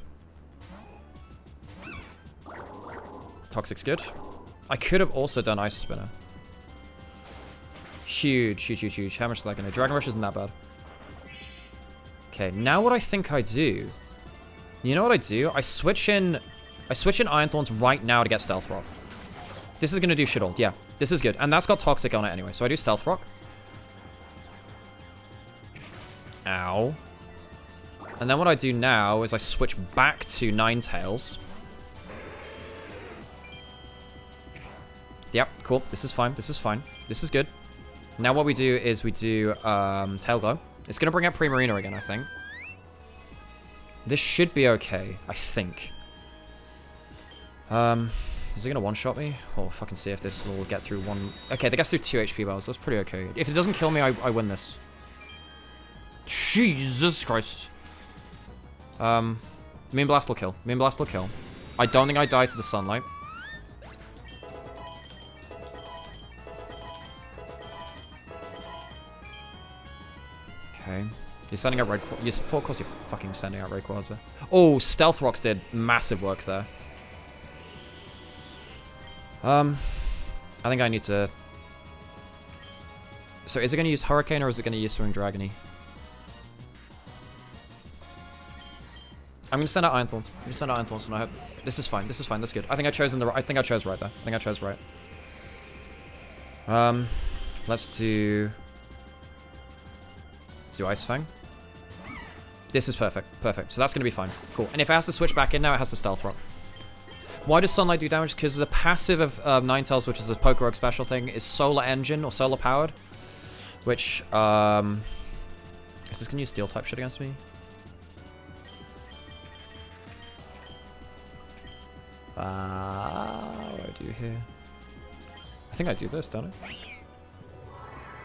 Toxic's good. I could have also done Ice Spinner. Huge, huge, huge, huge. How much is that gonna do? Dragon Rush isn't that bad. Okay, now what I think I do... You know what I do? I switch in Iron Thorns right now to get Stealth Rock. This is gonna do shit all. Yeah, this is good. And that's got Toxic on it anyway, so I do Stealth Rock. Ow. And then what I do now is I switch back to Ninetales. Yep, cool. This is fine. This is fine. This is good. Now what we do is we do Tail Glow. It's going to bring out Primarina again, I think. This should be okay, I think. Is it going to one-shot me? Oh, fucking see if this will get through one... Okay, they get through 2 HP bars. That's pretty okay. If it doesn't kill me, I win this. Jesus Christ. Moon Blast will kill. Moon Blast will kill. I don't think I die to the sunlight. Okay. You're sending out Rayquaza. Of course you're fucking sending out Rayquaza. Oh, Stealth Rocks did massive work there. I think I need to... So is it going to use Hurricane or is it going to use Swing Dragony? I'm going to send out Iron Thorns. I'm going to send out Iron Thorns and I hope... This is fine. This is fine. That's good. I think I chose I think I chose right there. I think I chose right. Let's do Ice Fang. This is perfect. Perfect. So that's going to be fine. Cool. And if it has to switch back in now, it has to Stealth Rock. Why does Sunlight do damage? Because the passive of Ninetales, which is a Pokerogue special thing, is Solar Engine or Solar Powered. Which, is this going to use Steel type shit against me? What do I do here? I think I do this, don't I?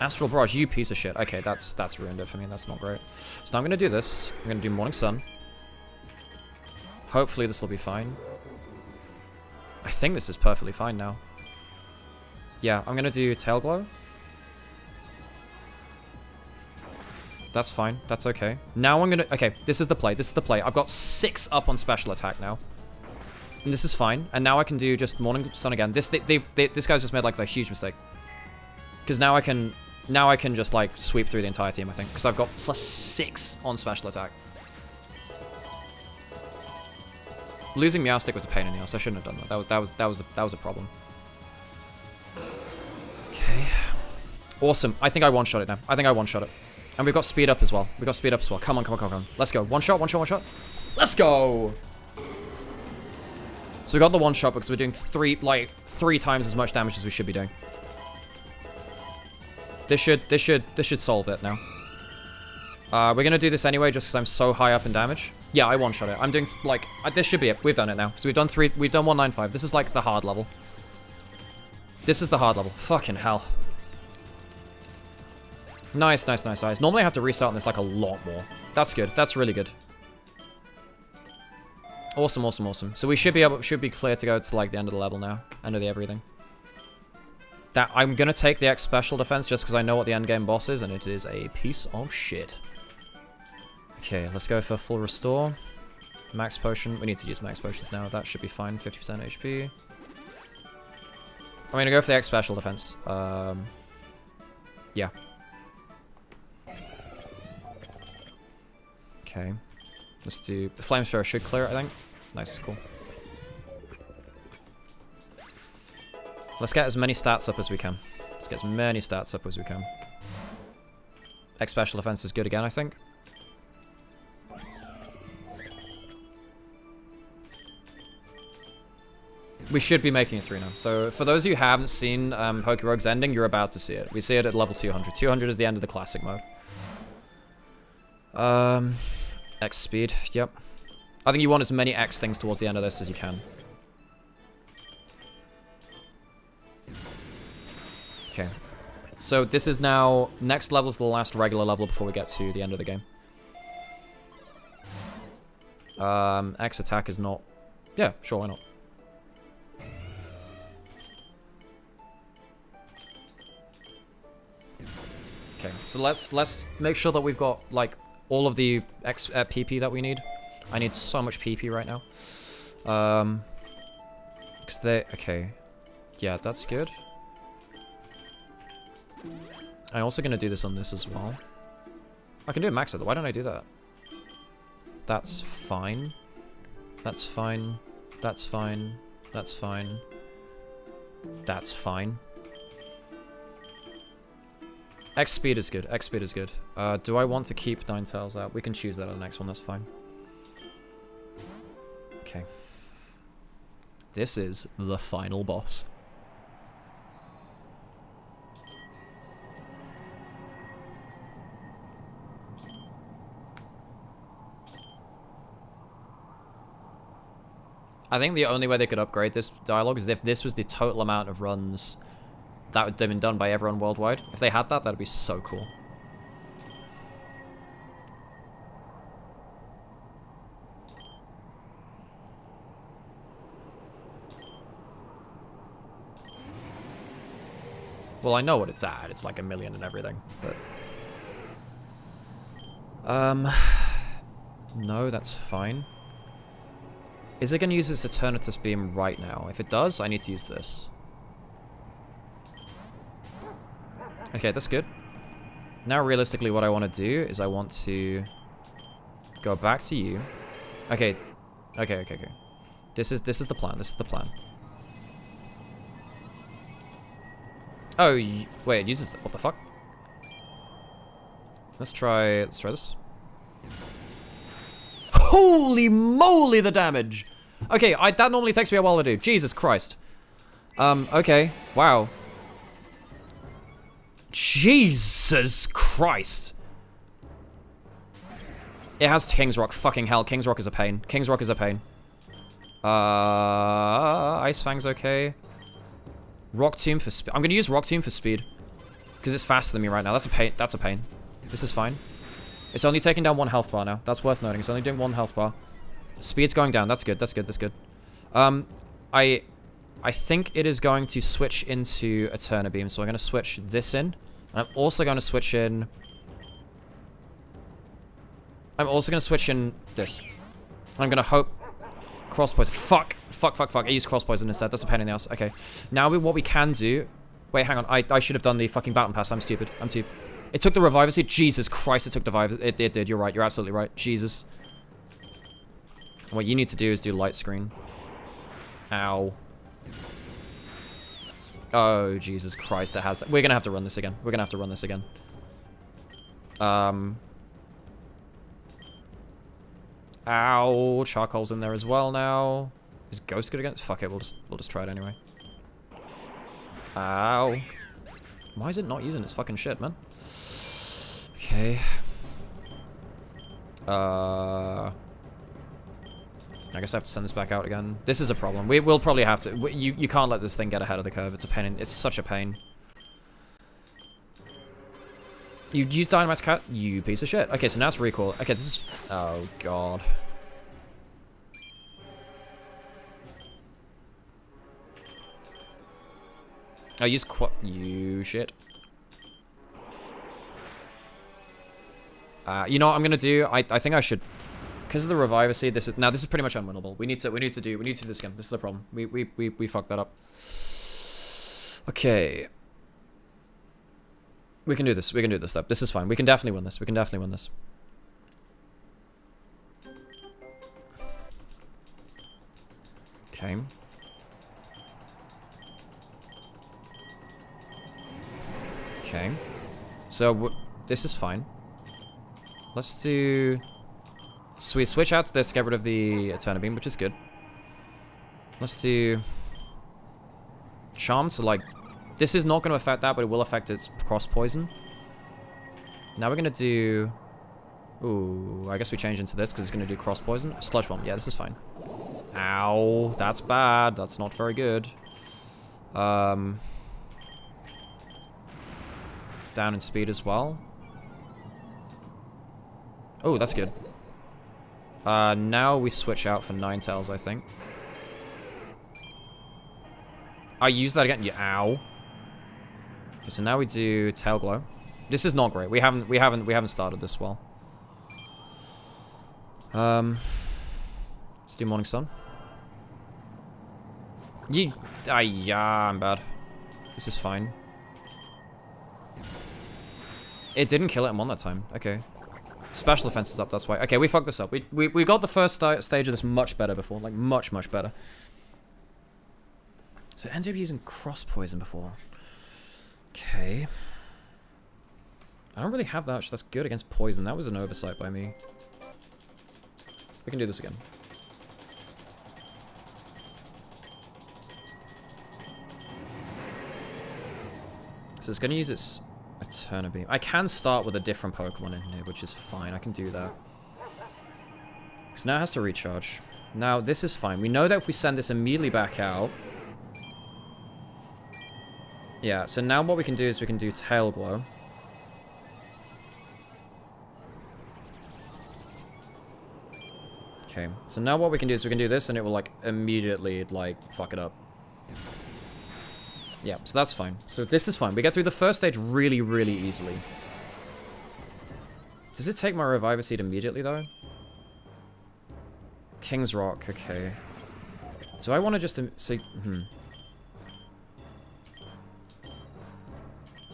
Astral Barrage, you piece of shit. Okay, that's ruined it for me. That's not great. So now I'm going to do this. I'm going to do Morning Sun. Hopefully this will be fine. I think this is perfectly fine now. Yeah, I'm going to do Tail Glow. That's fine. That's okay. Now I'm going to... Okay, this is the play. This is the play. I've got 6 up on special attack now. And this is fine. And now I can do just Morning Sun again. This guy's just made like a huge mistake. Because now I can just like sweep through the entire team, I think. Because I've got +6 on special attack. Losing Meowstic was a pain in the ass. I shouldn't have done that. That was a problem. Okay. Okay. Awesome. I think I one-shot it now. I think I one-shot it. And we've got speed up as well. We've got speed up as well. Come on, come on, come on. Let's go. One shot, one shot, one shot. Let's go! So we got the one shot because we're doing three times as much damage as we should be doing. This should solve it now. We're gonna do this anyway just because I'm so high up in damage. Yeah, I one-shot it. I'm doing, like, this should be it. We've done it now. So we've done 195. This is, like, the hard level. This is the hard level. Fucking hell. Nice, nice, nice, nice. Normally I have to restart on this, like, a lot more. That's good. That's really good. Awesome, awesome, awesome. So we should be clear to go to, like, the end of the level now. End of the everything. I'm gonna take the X special defense just because I know what the end game boss is, and it is a piece of shit. Okay, let's go for full restore. Max potion. We need to use max potions now. That should be fine. 50% HP. I'm gonna go for the X special defense. Yeah. Okay. Let's do... The Flamethrower should clear it, I think. Nice, cool. Let's get as many stats up as we can. Let's get as many stats up as we can. X special defense is good again, I think. We should be making it through now. So for those of you who haven't seen Pokerogue's ending, you're about to see it. We see it at level 200. 200 is the end of the classic mode. X speed, yep. I think you want as many X things towards the end of this as you can. Okay. So this is now... Next level is the last regular level before we get to the end of the game. X attack is not... Yeah, sure, why not? Okay, so let's make sure that we've got, like, all of the PP that we need. I need so much PP right now. Because they... Okay. Yeah, that's good. I'm also going to do this on this as well. I can do a max it. Why don't I do that? That's fine. That's fine. That's fine. That's fine. That's fine. X speed is good. X speed is good. Do I want to keep Ninetales out? We can choose that on the next one. That's fine. Okay. This is the final boss. I think the only way they could upgrade this dialogue is if this was the total amount of runs that would have been done by everyone worldwide. If they had that, that'd be so cool. Well, I know what it's at. It's like 1 million and everything, but... No, that's fine. Is it going to use its Eternatus Beam right now? If it does, I need to use this. Okay, that's good. Now, realistically, what I want to do is I want to go back to you. Okay. Okay. This is the plan. This is the plan. Oh, wait, it uses... What the fuck? Let's try this. Holy moly, the damage! Okay, that normally takes me a while to do. Jesus Christ. Okay. Wow. Jesus Christ. It has King's Rock. Fucking hell. King's Rock is a pain. King's Rock is a pain. Ice Fang's okay. Rock Tomb for speed. I'm gonna use Rock Tomb for speed. Because it's faster than me right now. That's a pain. That's a pain. This is fine. It's only taking down 1 health bar now. That's worth noting. It's only doing 1 health bar. Speed's going down. That's good. That's good. That's good. I think it is going to switch into Eterna Beam. So I'm going to switch this in. And I'm also going to switch in... I'm also going to switch in this. I'm going to hope... Cross poison. Fuck. I used cross poison instead. That's a pain in the ass. Okay. Now what we can do... Wait, hang on. I should have done the fucking Baton Pass. I'm stupid. I'm too... It took the Reviver Seed. Jesus Christ, it took the Reviver. It did. You're right. You're absolutely right. Jesus. And what you need to do is do Light Screen. Ow. Oh, Jesus Christ, it has that. We're gonna have to run this again. We're gonna have to run this again. Ow, Charcoal's in there as well now. Is Ghost good against? Fuck it, we'll just try it anyway. Ow. Why is it not using its fucking shit, man? Okay. I guess I have to send this back out again. This is a problem. We will probably have to. You can't let this thing get ahead of the curve. It's a pain. It's such a pain. You use Dynamite's cut? You piece of shit. Okay, so now it's recoil. Okay, this is... Oh, God. I use you shit. You know what I'm gonna do? I think I should... Because of the Reviver Seed, this is pretty much unwinnable. We need to do this again. This is the problem. We fucked that up. Okay. We can do this. We can do this, though. This is fine. We can definitely win this. We can definitely win this. Okay. Okay. So, this is fine. Let's do... So we switch out to this, get rid of the Eternal Beam, which is good. Let's do... Charm to, like... This is not going to affect that, but it will affect its cross poison. Now we're going to do... Ooh, I guess we change into this because it's going to do cross poison. Sludge Bomb. Yeah, this is fine. Ow, that's bad. That's not very good. Down in speed as well. Oh, that's good. Now we switch out for Ninetales, I think. I use that again. Yeah, ow. Okay, so now we do Tail Glow. This is not great. We haven't started this well. Let's do Morning Sun. Yeah, I'm bad. This is fine. It didn't kill it. I'm on that time. Okay. Special defense is up, that's why. Okay, we fucked this up. We got the first stage of this much better before. Like, much, much better. So it ended up using cross poison before. Okay. I don't really have that much that's good against poison. That was an oversight by me. We can do this again. So it's going to use its Eternal Beam. I can start with a different Pokemon in here, which is fine. I can do that. Because now it has to recharge. Now, this is fine. We know that if we send this immediately back out... Yeah, so now what we can do is we can do Tail Glow. Okay, so now what we can do is we can do this and it will, like, immediately, like, fuck it up. Yeah, so that's fine. So this is fine. We get through the first stage really, really easily. Does it take my Reviver Seed immediately, though? King's Rock, okay. So I want to just say...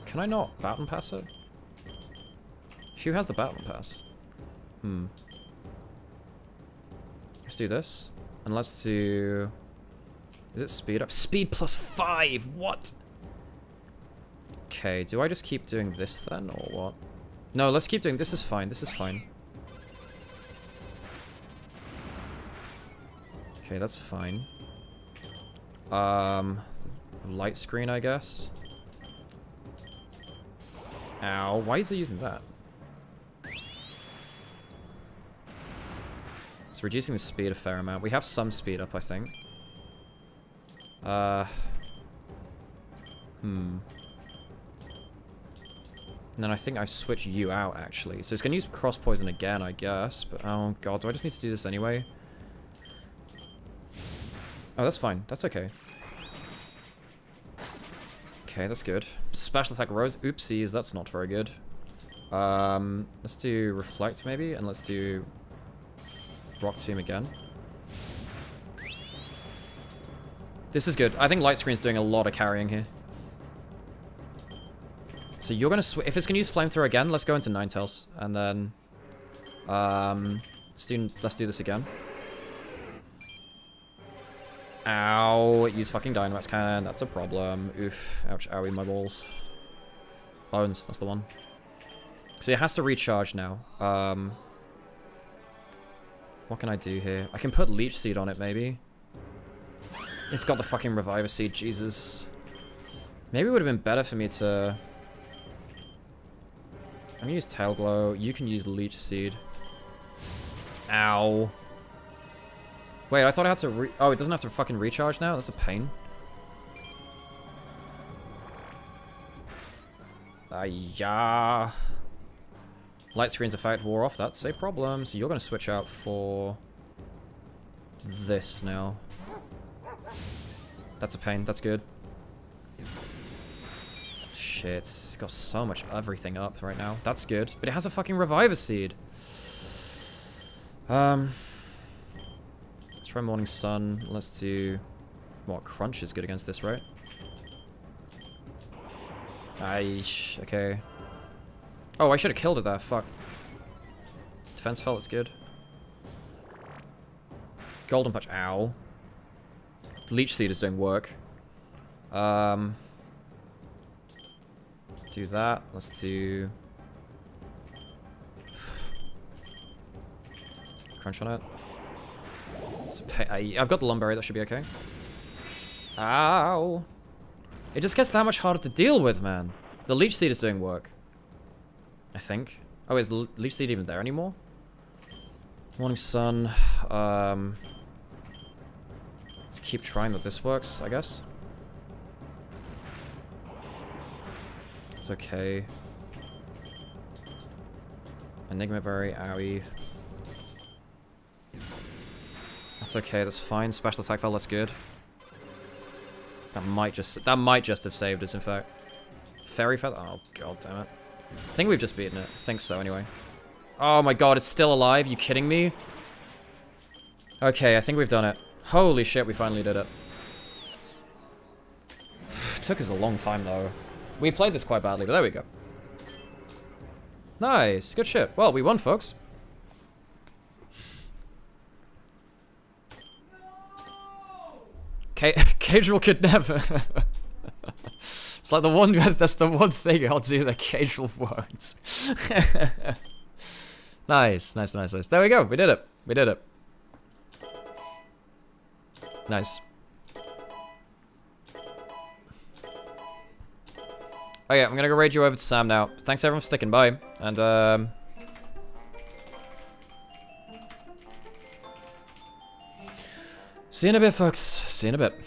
Can I not Baton Pass it? Who has the Baton Pass? Let's do this. And let's do... Is it speed up? Speed plus 5! What? Okay, do I just keep doing this then, or what? No, let's keep doing... This is fine, this is fine. Okay, that's fine. Light screen, I guess. Ow, why is it using that? It's reducing the speed a fair amount. We have some speed up, I think. And then I think I switch you out, actually. So it's going to use Cross Poison again, I guess. But, oh god, do I just need to do this anyway? Oh, that's fine. That's okay. Okay, that's good. Special Attack Rose. Oopsies, that's not very good. Let's do Reflect, maybe. And let's do Rock Tomb again. This is good. I think Light Screen's doing a lot of carrying here. So you're gonna if it's gonna use Flamethrower again, let's go into Ninetales, and then let's do this again. Ow, use fucking Dynamax cannon, that's a problem. Oof, ouch, owie, my balls. Bones, that's the one. So it has to recharge now. What can I do here? I can put Leech Seed on it, maybe. It's got the fucking Reviver Seed, Jesus. Maybe it would have been better for me to... I'm gonna use Tail Glow, you can use Leech Seed. Ow. Wait, I thought I had to oh, it doesn't have to fucking recharge now? That's a pain. Yeah. Light Screen's effect wore off, that's a problem. So you're gonna switch out for... this now. That's a pain, that's good. Shit, it's got so much everything up right now. That's good. But it has a fucking Reviver Seed. Let's try Morning Sun. Let's do... What, Crunch is good against this, right? Aish, okay. Oh, I should have killed it there, fuck. Defense Felt is good. Golden Punch, ow. Leech Seed is doing work. Do that. Let's do... Crunch on it. I've got the Lumberry, that should be okay. Ow! It just gets that much harder to deal with, man. The Leech Seed is doing work. I think. Oh, is the Leech Seed even there anymore? Morning Sun. Let's keep trying that this works, I guess. It's okay. Enigma Berry, owie. That's okay, that's fine. Special attack fell, that's good. That might just have saved us, in fact. Fairy Feather? Oh, god damn it. I think we've just beaten it. I think so, anyway. Oh my god, it's still alive? You kidding me? Okay, I think we've done it. Holy shit, we finally did it. It took us a long time, though. We played this quite badly, but there we go. Nice, good shit. Well, we won, folks. Casual could never. It's like the one, that's the one thing I'll do that Casual won't. Nice, nice, nice, nice. There we go, we did it. We did it. Nice. Oh yeah, I'm gonna go raid you over to Sam now. Thanks everyone for sticking by, and see you in a bit, folks. See you in a bit.